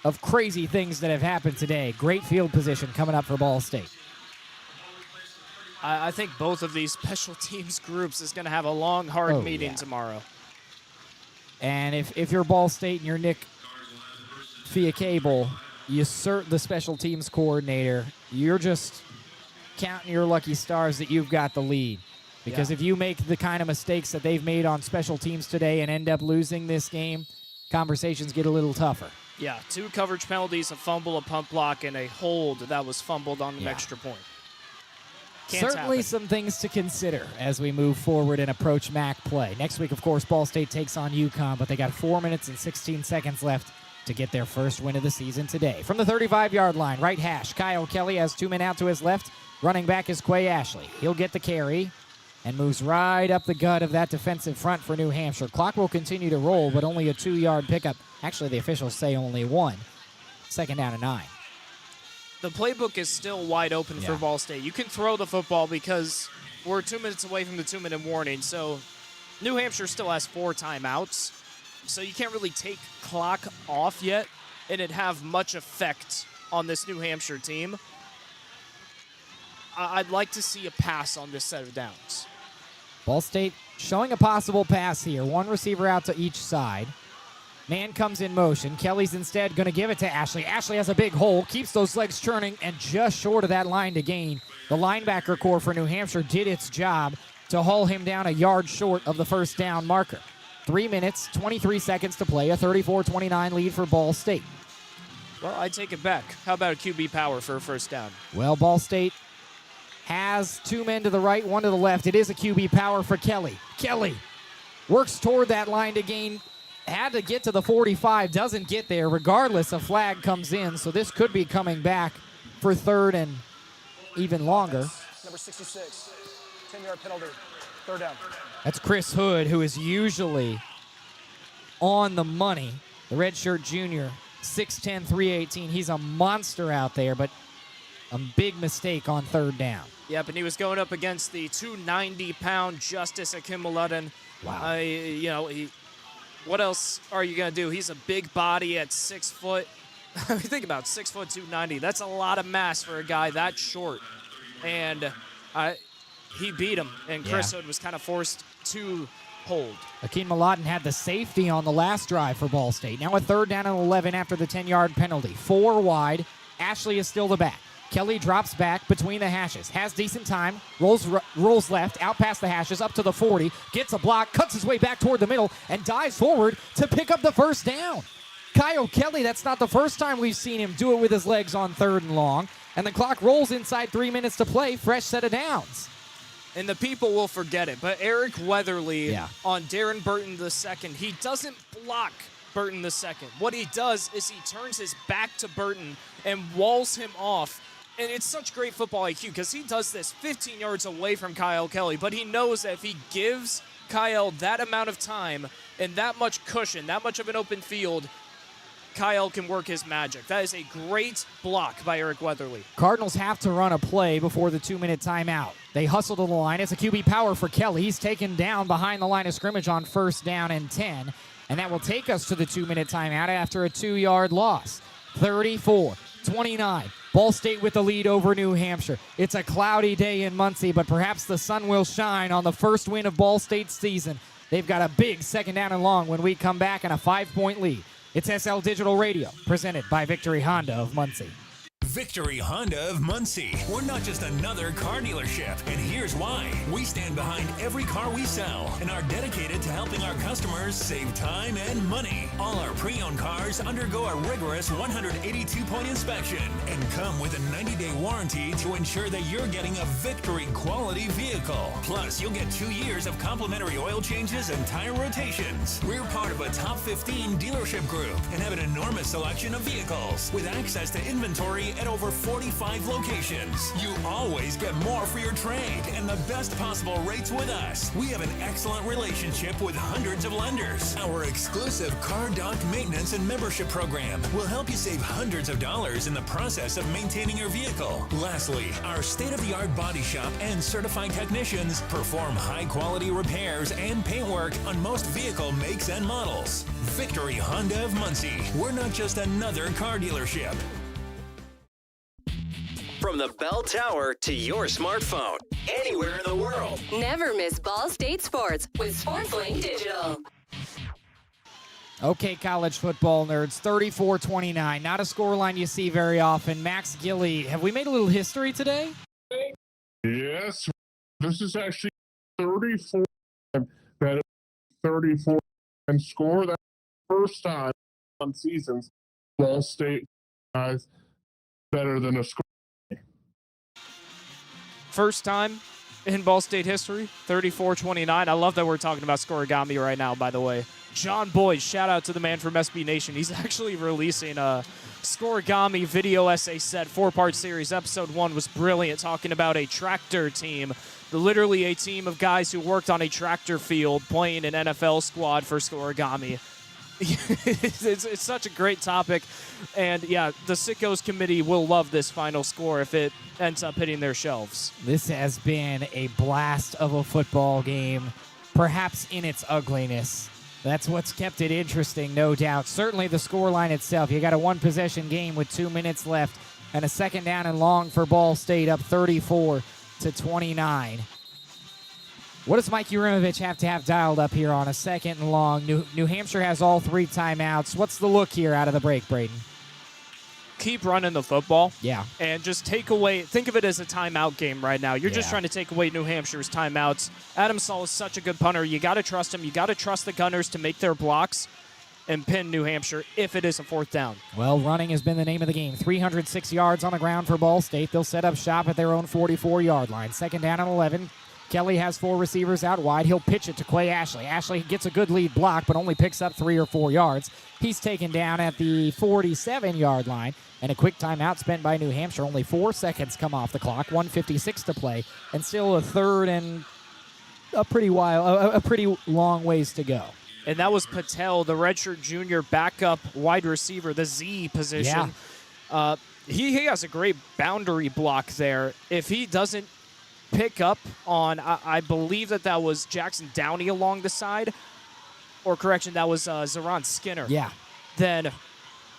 of crazy things that have happened today. Great field position coming up for Ball State. I think both of these special teams groups is going to have a long, hard meeting tomorrow. And if you're Ball State and you're Nick Fiacable, you cert the special teams coordinator. You're just counting your lucky stars that you've got the lead. Because if you make the kind of mistakes that they've made on special teams today and end up losing this game, conversations get a little tougher. Yeah, 2 coverage penalties, a fumble, a punt block, and a hold that was fumbled on an extra point. Certainly some things to consider as we move forward and approach MAC play. Next week, of course, Ball State takes on UConn, but they got 4 minutes and 16 seconds left to get their first win of the season today. From the 35-yard line, right hash, Kyle Kelly has 2 men out to his left. Running back is Quay Ashley. He'll get the carry and moves right up the gut of that defensive front for New Hampshire. Clock will continue to roll, but only a 2-yard pickup. Actually, the officials say only 1. 2nd down and 9. The playbook is still wide open for Ball State. You can throw the football because we're 2 minutes away from the 2-minute warning. So New Hampshire still has 4 timeouts. So you can't really take clock off yet and it have much effect on this New Hampshire team. I'd like to see a pass on this set of downs. Ball State showing a possible pass here. 1 receiver out to each side. Man comes in motion. Kelly's instead going to give it to Ashley. Ashley has a big hole, keeps those legs churning, and just short of that line to gain. The linebacker core for New Hampshire did its job to haul him down a yard short of the first down marker. 3 minutes, 23 seconds to play, a 34-29 lead for Ball State. Well, I take it back. How about a QB power for a first down? Well, Ball State has 2 men to the right, 1 to the left. It is a QB power for Kelly. Kelly works toward that line to gain. Had to get to the 45, doesn't get there. Regardless, a flag comes in, so this could be coming back for 3rd and even longer. Number 66, 10-yard penalty, 3rd down. That's Chris Hood, who is usually on the money. The redshirt junior, 6'10", 318. He's a monster out there, but a big mistake on 3rd down. Yep, and he was going up against the 290-pound Justice Akinmoladen. Wow. What else are you going to do? He's a big body at 6 foot. Think about it, 6 foot, 290. That's a lot of mass for a guy that short. And he beat him, and Chris Hood was kind of forced to hold. Akinmoladen had the safety on the last drive for Ball State. Now a 3rd down and 11 after the 10-yard penalty. 4 wide. Ashley is still the back. Kelly drops back between the hashes, has decent time, rolls left, out past the hashes, up to the 40, gets a block, cuts his way back toward the middle, and dives forward to pick up the first down. Kyle Kelly, that's not the first time we've seen him do it with his legs on 3rd and long, and the clock rolls inside 3 minutes to play, fresh set of downs. And the people will forget it, but Eric Weatherly on Darren Burton II, he doesn't block Burton II. What he does is he turns his back to Burton and walls him off. And it's such great football IQ because he does this 15 yards away from Kyle Kelly, but he knows that if he gives Kyle that amount of time and that much cushion, that much of an open field, Kyle can work his magic. That is a great block by Eric Weatherly. Cardinals have to run a play before the 2-minute timeout. They hustle to the line. It's a QB power for Kelly. He's taken down behind the line of scrimmage on 1st down and 10, and that will take us to the 2-minute timeout after a 2-yard loss. 34-29. Ball State with the lead over New Hampshire. It's a cloudy day in Muncie, but perhaps the sun will shine on the first win of Ball State's season. They've got a big 2nd down and long when we come back and a 5-point lead. It's SL Digital Radio, presented by Victory Honda of Muncie. Victory Honda of Muncie. We're not just another car dealership, and here's why. We stand behind every car we sell and are dedicated to helping our customers save time and money. All our pre-owned cars undergo a rigorous 182-point inspection and come with a 90-day warranty to ensure that you're getting a Victory quality vehicle. Plus, you'll get 2 years of complimentary oil changes and tire rotations. We're part of a top 15 dealership group and have an enormous selection of vehicles with access to inventory at over 45 locations. You always get more for your trade and the best possible rates with us. We have an excellent relationship with hundreds of lenders. Our exclusive car dock maintenance and membership program will help you save hundreds of dollars in the process of maintaining your vehicle. Lastly, our state-of-the-art body shop and certified technicians perform high-quality repairs and paint work on most vehicle makes and models. Victory Honda of Muncie. We're not just another car dealership. From the bell tower to your smartphone, anywhere in the world. Never miss Ball State Sports with SportsLink Digital. Okay, college football nerds, 34-29. Not a scoreline you see very often. Max Gillie, have we made a little history today? Yes. This is actually 34 that 34 and score. That's the first time on seasons Ball State guys better than a score. First time in Ball State history, 34-29. I love that we're talking about scoregami right now, by the way. John Boyd, shout out to the man from SB Nation. He's actually releasing a scoregami video essay set, 4-part series. Episode 1 was brilliant, talking about a tractor team, literally a team of guys who worked on a tractor field playing an NFL squad for scoregami. It's such a great topic, and yeah, the Sickos committee will love this final score if it ends up hitting their shelves. This has been a blast of a football game, perhaps in its ugliness. That's what's kept it interesting, no doubt. Certainly the scoreline itself. You got a one-possession game with 2 minutes left and a second down and long for Ball State, up 34-29. What does Mike Uremovich have to have dialed up here on a second and long? New Hampshire has all 3 timeouts. What's the look here out of the break, Brayden? Keep running the football. Yeah. And just take away, think of it as a timeout game right now. You're just trying to take away New Hampshire's timeouts. Adam Saul is such a good punter. You got to trust him. You got to trust the Gunners to make their blocks and pin New Hampshire if it is a 4th down. Well, running has been the name of the game. 306 yards on the ground for Ball State. They'll set up shop at their own 44-yard line. Second down and 11. Kelly has 4 receivers out wide. He'll pitch it to Quay Ashley. Ashley gets a good lead block, but only picks up 3 or 4 yards. He's taken down at the 47-yard line, and a quick timeout spent by New Hampshire. Only 4 seconds come off the clock, 1:56 to play, and still a third and a pretty long ways to go. And that was Patel, the redshirt junior backup wide receiver, the Z position. Yeah. He has a great boundary block there. If he doesn't pick up on, I believe that was Jackson Downey along the side, or correction, that was Zeron Skinner. Yeah. Then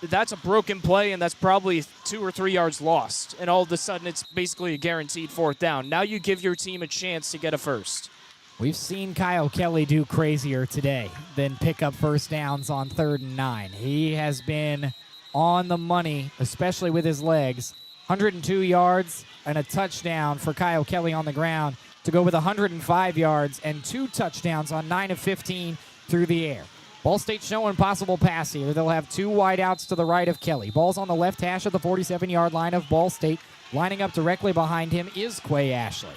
that's a broken play, and that's probably 2 or 3 yards lost. And all of a sudden, it's basically a guaranteed 4th down. Now you give your team a chance to get a first. We've seen Kyle Kelly do crazier today than pick up first downs on 3rd and 9. He has been on the money, especially with his legs. 102 yards and a touchdown for Kyle Kelly on the ground to go with 105 yards and 2 touchdowns on 9 of 15 through the air. Ball State showing possible pass here. They'll have 2 wideouts to the right of Kelly. Ball's on the left hash of the 47-yard line of Ball State. Lining up directly behind him is Quay Ashley.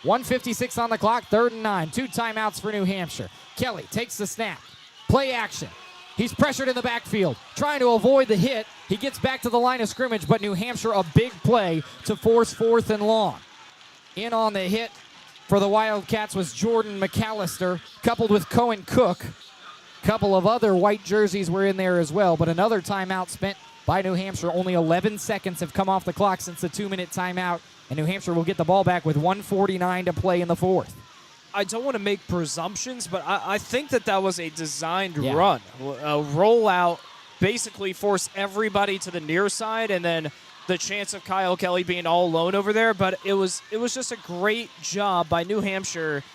1:56 on the clock, 3rd and 9. 2 timeouts for New Hampshire. Kelly takes the snap. Play action. He's pressured in the backfield, trying to avoid the hit. He gets back to the line of scrimmage, but New Hampshire a big play to force 4th and long. In on the hit for the Wildcats was Jordan McAllister, coupled with Cohen Cook. A couple of other white jerseys were in there as well, but another timeout spent by New Hampshire. Only 11 seconds have come off the clock since the 2-minute timeout, and New Hampshire will get the ball back with 1:49 to play in the 4th. I don't want to make presumptions, but I think that was a designed run. A rollout, basically force everybody to the near side, and then the chance of Kyle Kelly being all alone over there. But it was just a great job by New Hampshire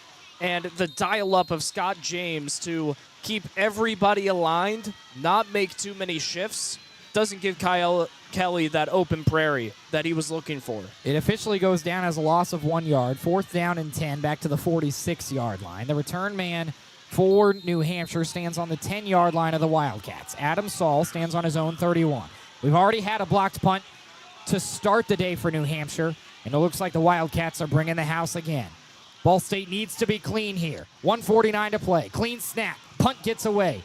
and the dial-up of Scott James to keep everybody aligned, not make too many shifts. Doesn't give Kyle Kelly that open prairie that he was looking for. It officially goes down as a loss of 1 yard. 4th down and 10, back to the 46-yard line. The return man for New Hampshire stands on the 10-yard line of the Wildcats. Adam Saul stands on his own 31. We've already had a blocked punt to start the day for New Hampshire, and it looks like the Wildcats are bringing the house again. Ball State needs to be clean here. 1:49 to play. Clean snap. Punt gets away.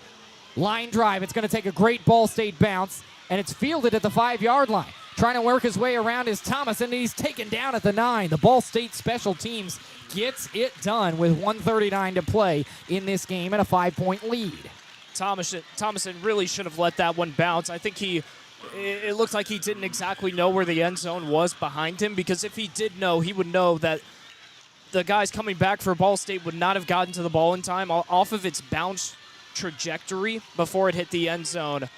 Line drive. It's going to take a great Ball State bounce, and it's fielded at the 5-yard line. Trying to work his way around is Thomas, and he's taken down at the 9. The Ball State special teams gets it done with 1:39 to play in this game and a 5-point lead. Thomason really should have let that one bounce. I think it looks like he didn't exactly know where the end zone was behind him, because if he did know, he would know that the guys coming back for Ball State would not have gotten to the ball in time off of its bounce trajectory before it hit the end zone.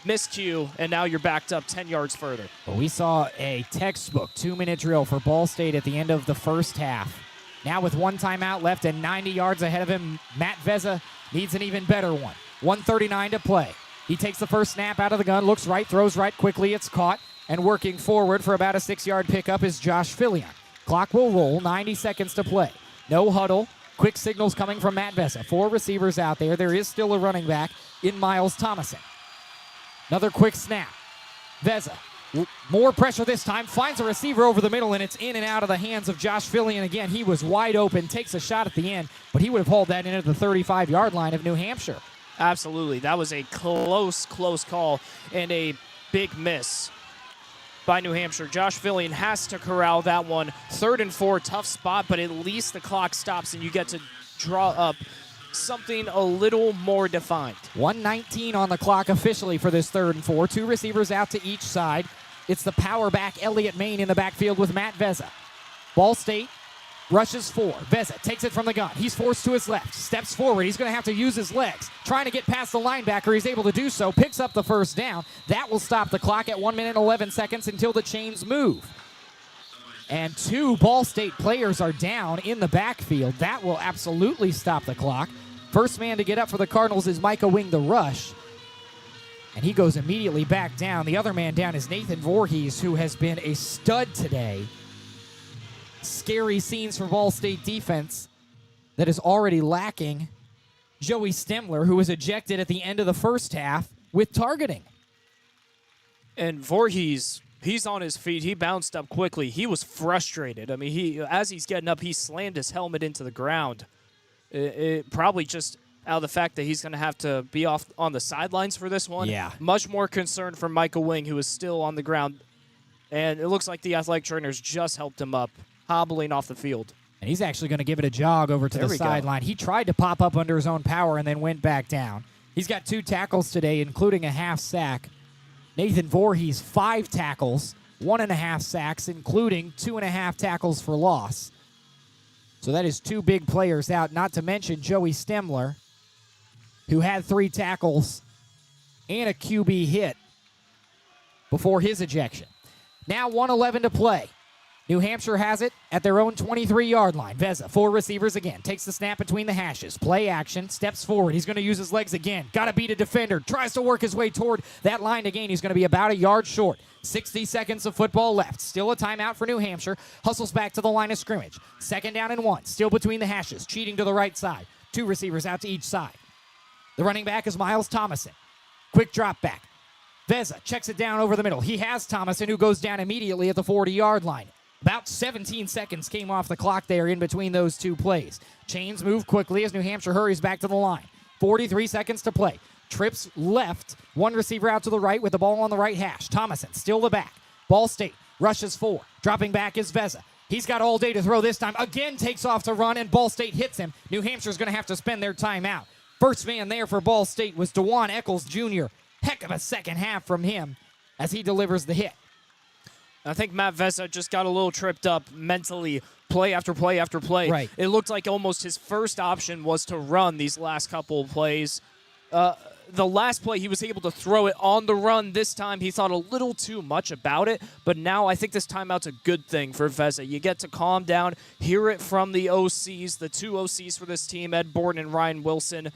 Miscue, and now you're backed up 10 yards further. Well, we saw a textbook 2-minute drill for Ball State at the end of the first half. Now with one timeout left and 90 yards ahead of him, Matt Vezza needs an even better one. 1:39 to play. He takes the first snap out of the gun, looks right, throws right quickly. It's caught, and working forward for about a 6-yard pickup is Josh Fillion. Clock will roll, 90 seconds to play. No huddle. Quick signals coming from Matt Vezza. 4 receivers out there. There is still a running back in Miles Thomason. Another quick snap. Vezza, more pressure this time, finds a receiver over the middle, and it's in and out of the hands of Josh Fillion again. He was wide open, takes a shot at the end, but he would have hauled that in at the 35-yard line of New Hampshire. Absolutely. That was a close call and a big miss by New Hampshire. Josh Fillion has to corral that one. 3rd and 4, tough spot, but at least the clock stops and you get to draw up something a little more defined. 1:19 on the clock officially for this 3rd and 4. 2 receivers out to each side. It's the power back Elliott Main in the backfield with Matt Vezza. Ball State rushes 4. Vezza takes it from the gun. He's forced to his left. Steps forward. He's going to have to use his legs. Trying to get past the linebacker. He's able to do so. Picks up the first down. That will stop the clock at 1 minute 11 seconds until the chains move. And 2 Ball State players are down in the backfield. That will absolutely stop the clock. First man to get up for the Cardinals is Micah Wing, the rush. And he goes immediately back down. The other man down is Nathan Vorhees, who has been a stud today. Scary scenes for Ball State defense that is already lacking Joey Stemler, who was ejected at the end of the first half with targeting. And Vorhees, he's on his feet. He bounced up quickly. He was frustrated. I mean, as he's getting up, he slammed his helmet into the ground. It probably just out of the fact that he's going to have to be off on the sidelines for this one. Yeah. Much more concern for Michael Wing, who is still on the ground. And it looks like the athletic trainers just helped him up, hobbling off the field. And he's actually going to give it a jog over to the sideline. He tried to pop up under his own power and then went back down. He's got 2 tackles today, including a half sack. Nathan Voorhees, 5 tackles, 1.5 sacks, including 2.5 tackles for loss. So that is 2 big players out, not to mention Joey Stemler, who had 3 tackles and a QB hit before his ejection. Now 1:11 to play. New Hampshire has it at their own 23-yard line. Vezza, 4 receivers again. Takes the snap between the hashes. Play action. Steps forward. He's going to use his legs again. Got to beat a defender. Tries to work his way toward that line again. He's going to be about a yard short. 60 seconds of football left. Still a timeout for New Hampshire. Hustles back to the line of scrimmage. 2nd down and 1. Still between the hashes. Cheating to the right side. 2 receivers out to each side. The running back is Miles Thomason. Quick drop back. Vezza checks it down over the middle. He has Thomason, who goes down immediately at the 40-yard line. About 17 seconds came off the clock there in between those 2 plays. Chains move quickly as New Hampshire hurries back to the line. 43 seconds to play. Trips left. 1 receiver out to the right with the ball on the right hash. Thomason still the back. Ball State rushes 4. Dropping back is Vezza. He's got all day to throw this time. Again takes off to run, and Ball State hits him. New Hampshire's going to have to spend their timeout. First man there for Ball State was DeJuan Eccles Jr. Heck of a second half from him as he delivers the hit. I think Matt Vezza just got a little tripped up mentally, play after play after play. Right. It looked like almost his first option was to run these last couple of plays. The last play, he was able to throw it on the run. This time, he thought a little too much about it. But now I think this timeout's a good thing for Vezza. You get to calm down, hear it from the OCs, the 2 OCs for this team, Ed Borden and Ryan Wilson.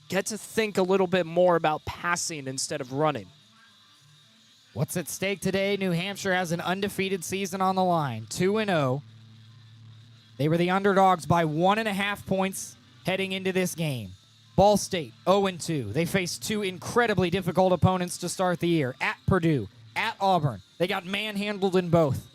Get to think a little bit more about passing instead of running. What's at stake today? New Hampshire has an undefeated season on the line, 2-0. They were the underdogs by 1.5 points heading into this game. Ball State, 0-2. They faced 2 incredibly difficult opponents to start the year. At Purdue, at Auburn. They got manhandled in both.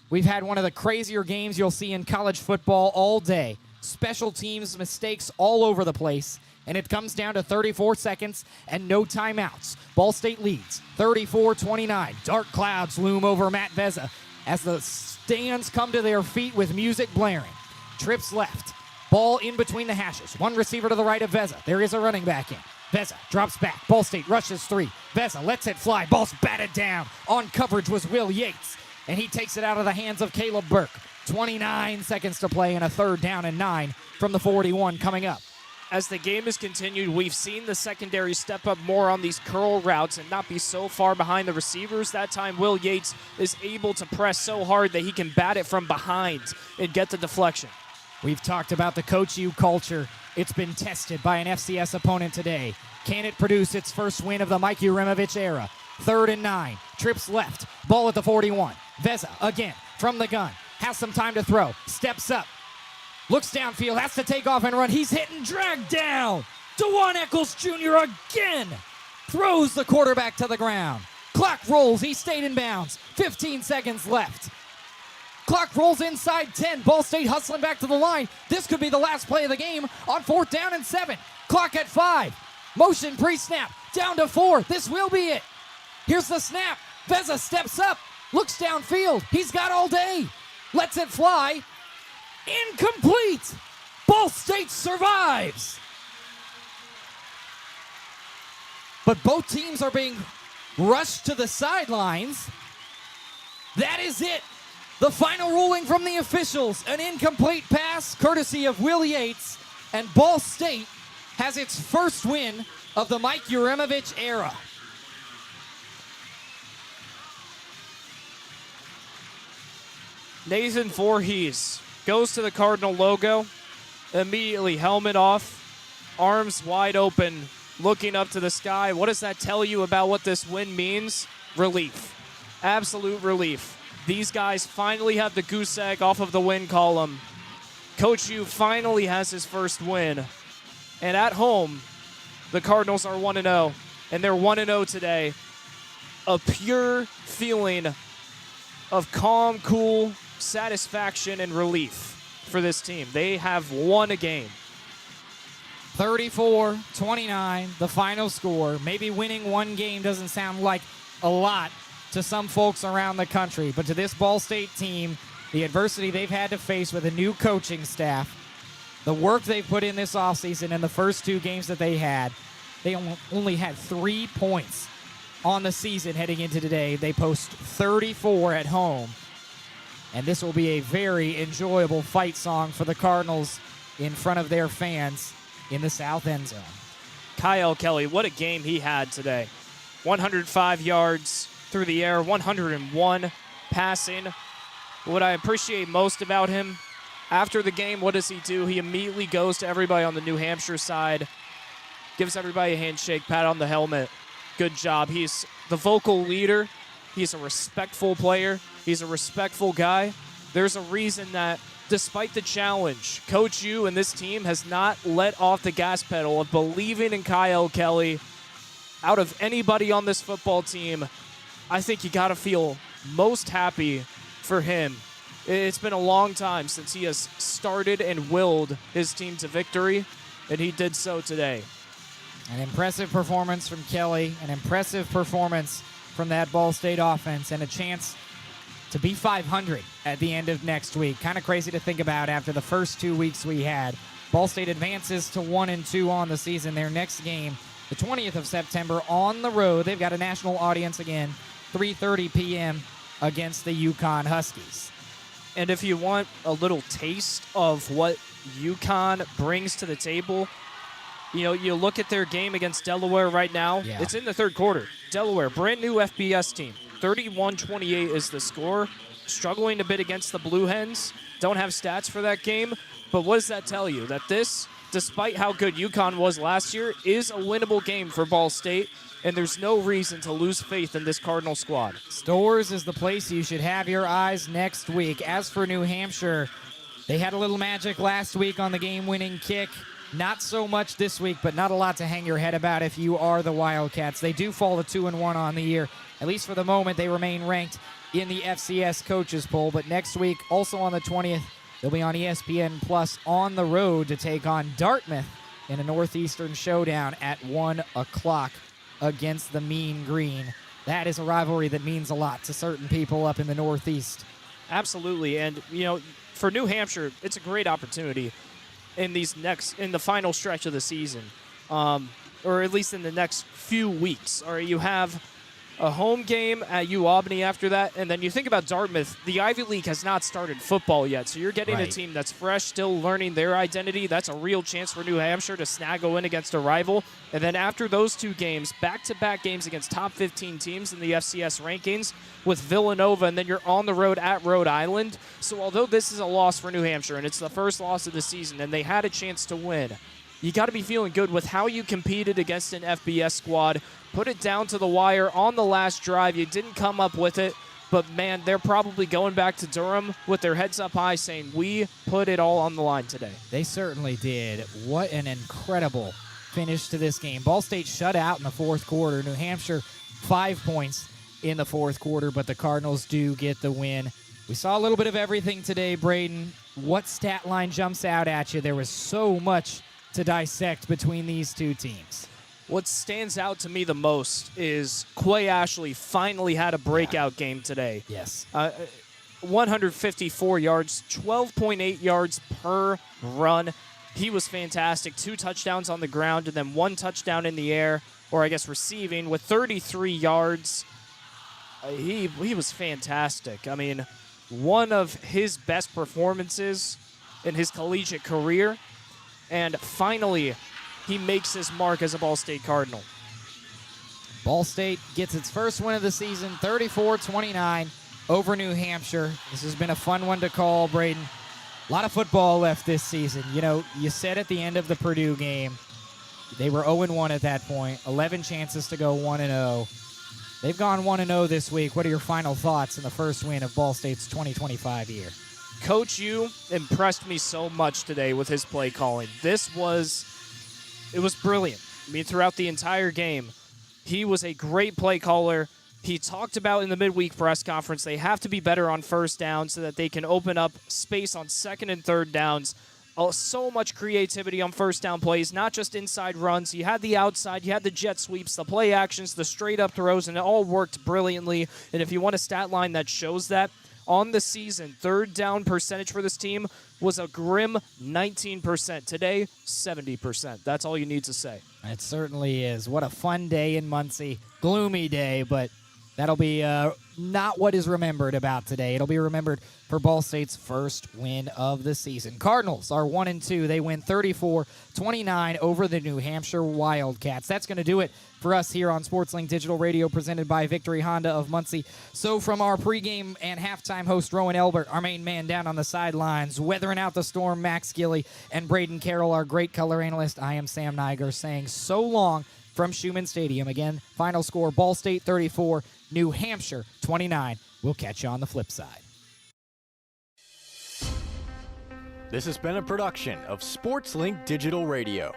We've had one of the crazier games you'll see in college football all day. Special teams mistakes all over the place. and it comes down to 34 seconds and no timeouts. Ball State leads 34-29. Dark clouds loom over Matt Vezza as the stands come to their feet with music blaring. Trips left. Ball in between the hashes. One receiver to the right of Vezza. There is a running back in. Vezza drops back. Ball State rushes 3. Vezza lets it fly. Ball's batted down. On coverage was Will Yates, and he takes it out of the hands of Caleb Burke. 29 seconds to play and a 3rd down and 9 from the 41 coming up. As the game has continued, we've seen the secondary step up more on these curl routes and not be so far behind the receivers. That time, Will Yates is able to press so hard that he can bat it from behind and get the deflection. We've talked about the Coach U culture. It's been tested by an FCS opponent today. Can it produce its first win of the Mike Uremovich era? 3rd and 9. Trips left. Ball at the 41. Vezza again from the gun. Has some time to throw. Steps up. Looks downfield. Has to take off and run. He's hit and dragged down. DeJuan Eccles Jr. again. Throws the quarterback to the ground. Clock rolls. He stayed in bounds. 15 seconds left. Clock rolls inside 10. Ball State hustling back to the line. This could be the last play of the game on 4th down and 7. Clock at 5. Motion pre-snap. Down to 4. This will be it. Here's the snap. Vezza steps up. Looks downfield. He's got all day. Lets it fly. Incomplete. Ball State survives. But both teams are being rushed to the sidelines. That is it. The final ruling from the officials, an incomplete pass courtesy of Will Yates, and Ball State has its first win of the Mike Uremovich era. Nathan Vorhees goes to the Cardinal logo, immediately helmet off, arms wide open, looking up to the sky. What does that tell you about what this win means? Relief. Absolute relief. These guys finally have the goose egg off of the win column. Coach U finally has his first win. And at home, the Cardinals are 1-0, and they're 1-0 today. A pure feeling of calm, cool satisfaction and relief for this team. They have won a game. 34-29, the final score. Maybe winning one game doesn't sound like a lot to some folks around the country, but to this Ball State team, the adversity they've had to face with a new coaching staff, the work they've put in this offseason and the first 2 games that they only had 3 points on the season heading into today. They post 34 at home, and this will be a very enjoyable fight song for the Cardinals in front of their fans in the south end zone. Kyle Kelly, what a game he had today. 105 yards through the air, 101 passing. What I appreciate most about him, after the game, what does he do? He immediately goes to everybody on the New Hampshire side, gives everybody a handshake, pat on the helmet. Good job. He's the vocal leader. He's a respectful player. He's a respectful guy. There's a reason that despite the challenge, Coach U and this team has not let off the gas pedal of believing in Kyle Kelly. Out of anybody on this football team, I think you got to feel most happy for him. It's been a long time since he has started and willed his team to victory, and he did so today. An impressive performance from Kelly, an impressive performance from that Ball State offense, and a chance to be 500 at the end of next week. Kind of crazy to think about after the first 2 weeks we had. Ball State advances to 1-2 on the season. Their next game, the 20th of September, on the road. They've got a national audience again, 3:30 p.m. against the UConn Huskies. And if you want a little taste of what UConn brings to the table, you know, you look at their game against Delaware right now. Yeah. It's in the 3rd quarter. Delaware, brand new FBS team. 31-28 is the score. Struggling a bit against the Blue Hens. Don't have stats for that game. But what does that tell you? That this, despite how good UConn was last year, is a winnable game for Ball State. And there's no reason to lose faith in this Cardinal squad. Storrs is the place you should have your eyes next week. As for New Hampshire, they had a little magic last week on the game-winning kick. Not so much this week, but not a lot to hang your head about if you are the Wildcats. They do fall to 2-1 on the year. At least for the moment, they remain ranked in the FCS coaches poll. But next week, also on the 20th, they'll be on ESPN Plus on the road to take on Dartmouth in a Northeastern showdown at 1 o'clock against the Mean Green. That is a rivalry that means a lot to certain people up in the Northeast. Absolutely, and for New Hampshire, it's a great opportunity in the final stretch of the season, or at least in the next few weeks. Or you have a home game at UAlbany after that, and then you think about Dartmouth. The Ivy League has not started football yet, so you're getting a team that's fresh, still learning their identity. That's a real chance for New Hampshire to snag a win against a rival. And then after those two games, back-to-back games against top 15 teams in the FCS rankings with Villanova, and then you're on the road at Rhode Island. So although this is a loss for New Hampshire, and it's the first loss of the season, and they had a chance to win, you got to be feeling good with how you competed against an FBS squad. Put it down to the wire on the last drive. You didn't come up with it, but, man, they're probably going back to Durham with their heads up high saying, we put it all on the line today. They certainly did. What an incredible finish to this game. Ball State shut out in the fourth quarter. New Hampshire 5 points in the fourth quarter, but the Cardinals do get the win. We saw a little bit of everything today, Brayden. What stat line jumps out at you? There was so much to dissect between these two teams. What stands out to me the most is Quay Ashley finally had a breakout game today. Yes. 154 yards, 12.8 yards per run. He was fantastic. 2 touchdowns on the ground and then 1 touchdown in the air, or I guess receiving, with 33 yards. He was fantastic. I mean, one of his best performances in his collegiate career. And finally, he makes his mark as a Ball State Cardinal. Ball State gets its first win of the season, 34-29 over New Hampshire. This has been a fun one to call, Brayden. A lot of football left this season. You know, you said at the end of the Purdue game, they were 0-1 at that point, 11 chances to go 1-0. They've gone 1-0 this week. What are your final thoughts in the first win of Ball State's 2025 year? Coach U impressed me so much today with his play calling. It was brilliant. I mean, throughout the entire game, he was a great play caller. He talked about in the midweek press conference they have to be better on first down so that they can open up space on second and third downs. So much creativity on first down plays, not just inside runs. You had the outside, you had the jet sweeps, the play actions, the straight-up throws, and it all worked brilliantly. And if you want a stat line that shows that, on the season, third down percentage for this team was a grim 19%. Today, 70%. That's all you need to say. It certainly is. What a fun day in Muncie. Gloomy day, but that'll be not what is remembered about today. It'll be remembered for Ball State's first win of the season. Cardinals are 1-2. They win 34-29 over the New Hampshire Wildcats. That's going to do it for us here on SportsLink Digital Radio, presented by Victory Honda of Muncie. So from our pregame and halftime host, Roen Elbert, our main man down on the sidelines, weathering out the storm, Max Gillie, and Brayden Carroll, our great color analyst, I am Sam Neiger, saying so long from Schumann Stadium. Again, final score, Ball State 34, New Hampshire 29. We'll catch you on the flip side. This has been a production of SportsLink Digital Radio.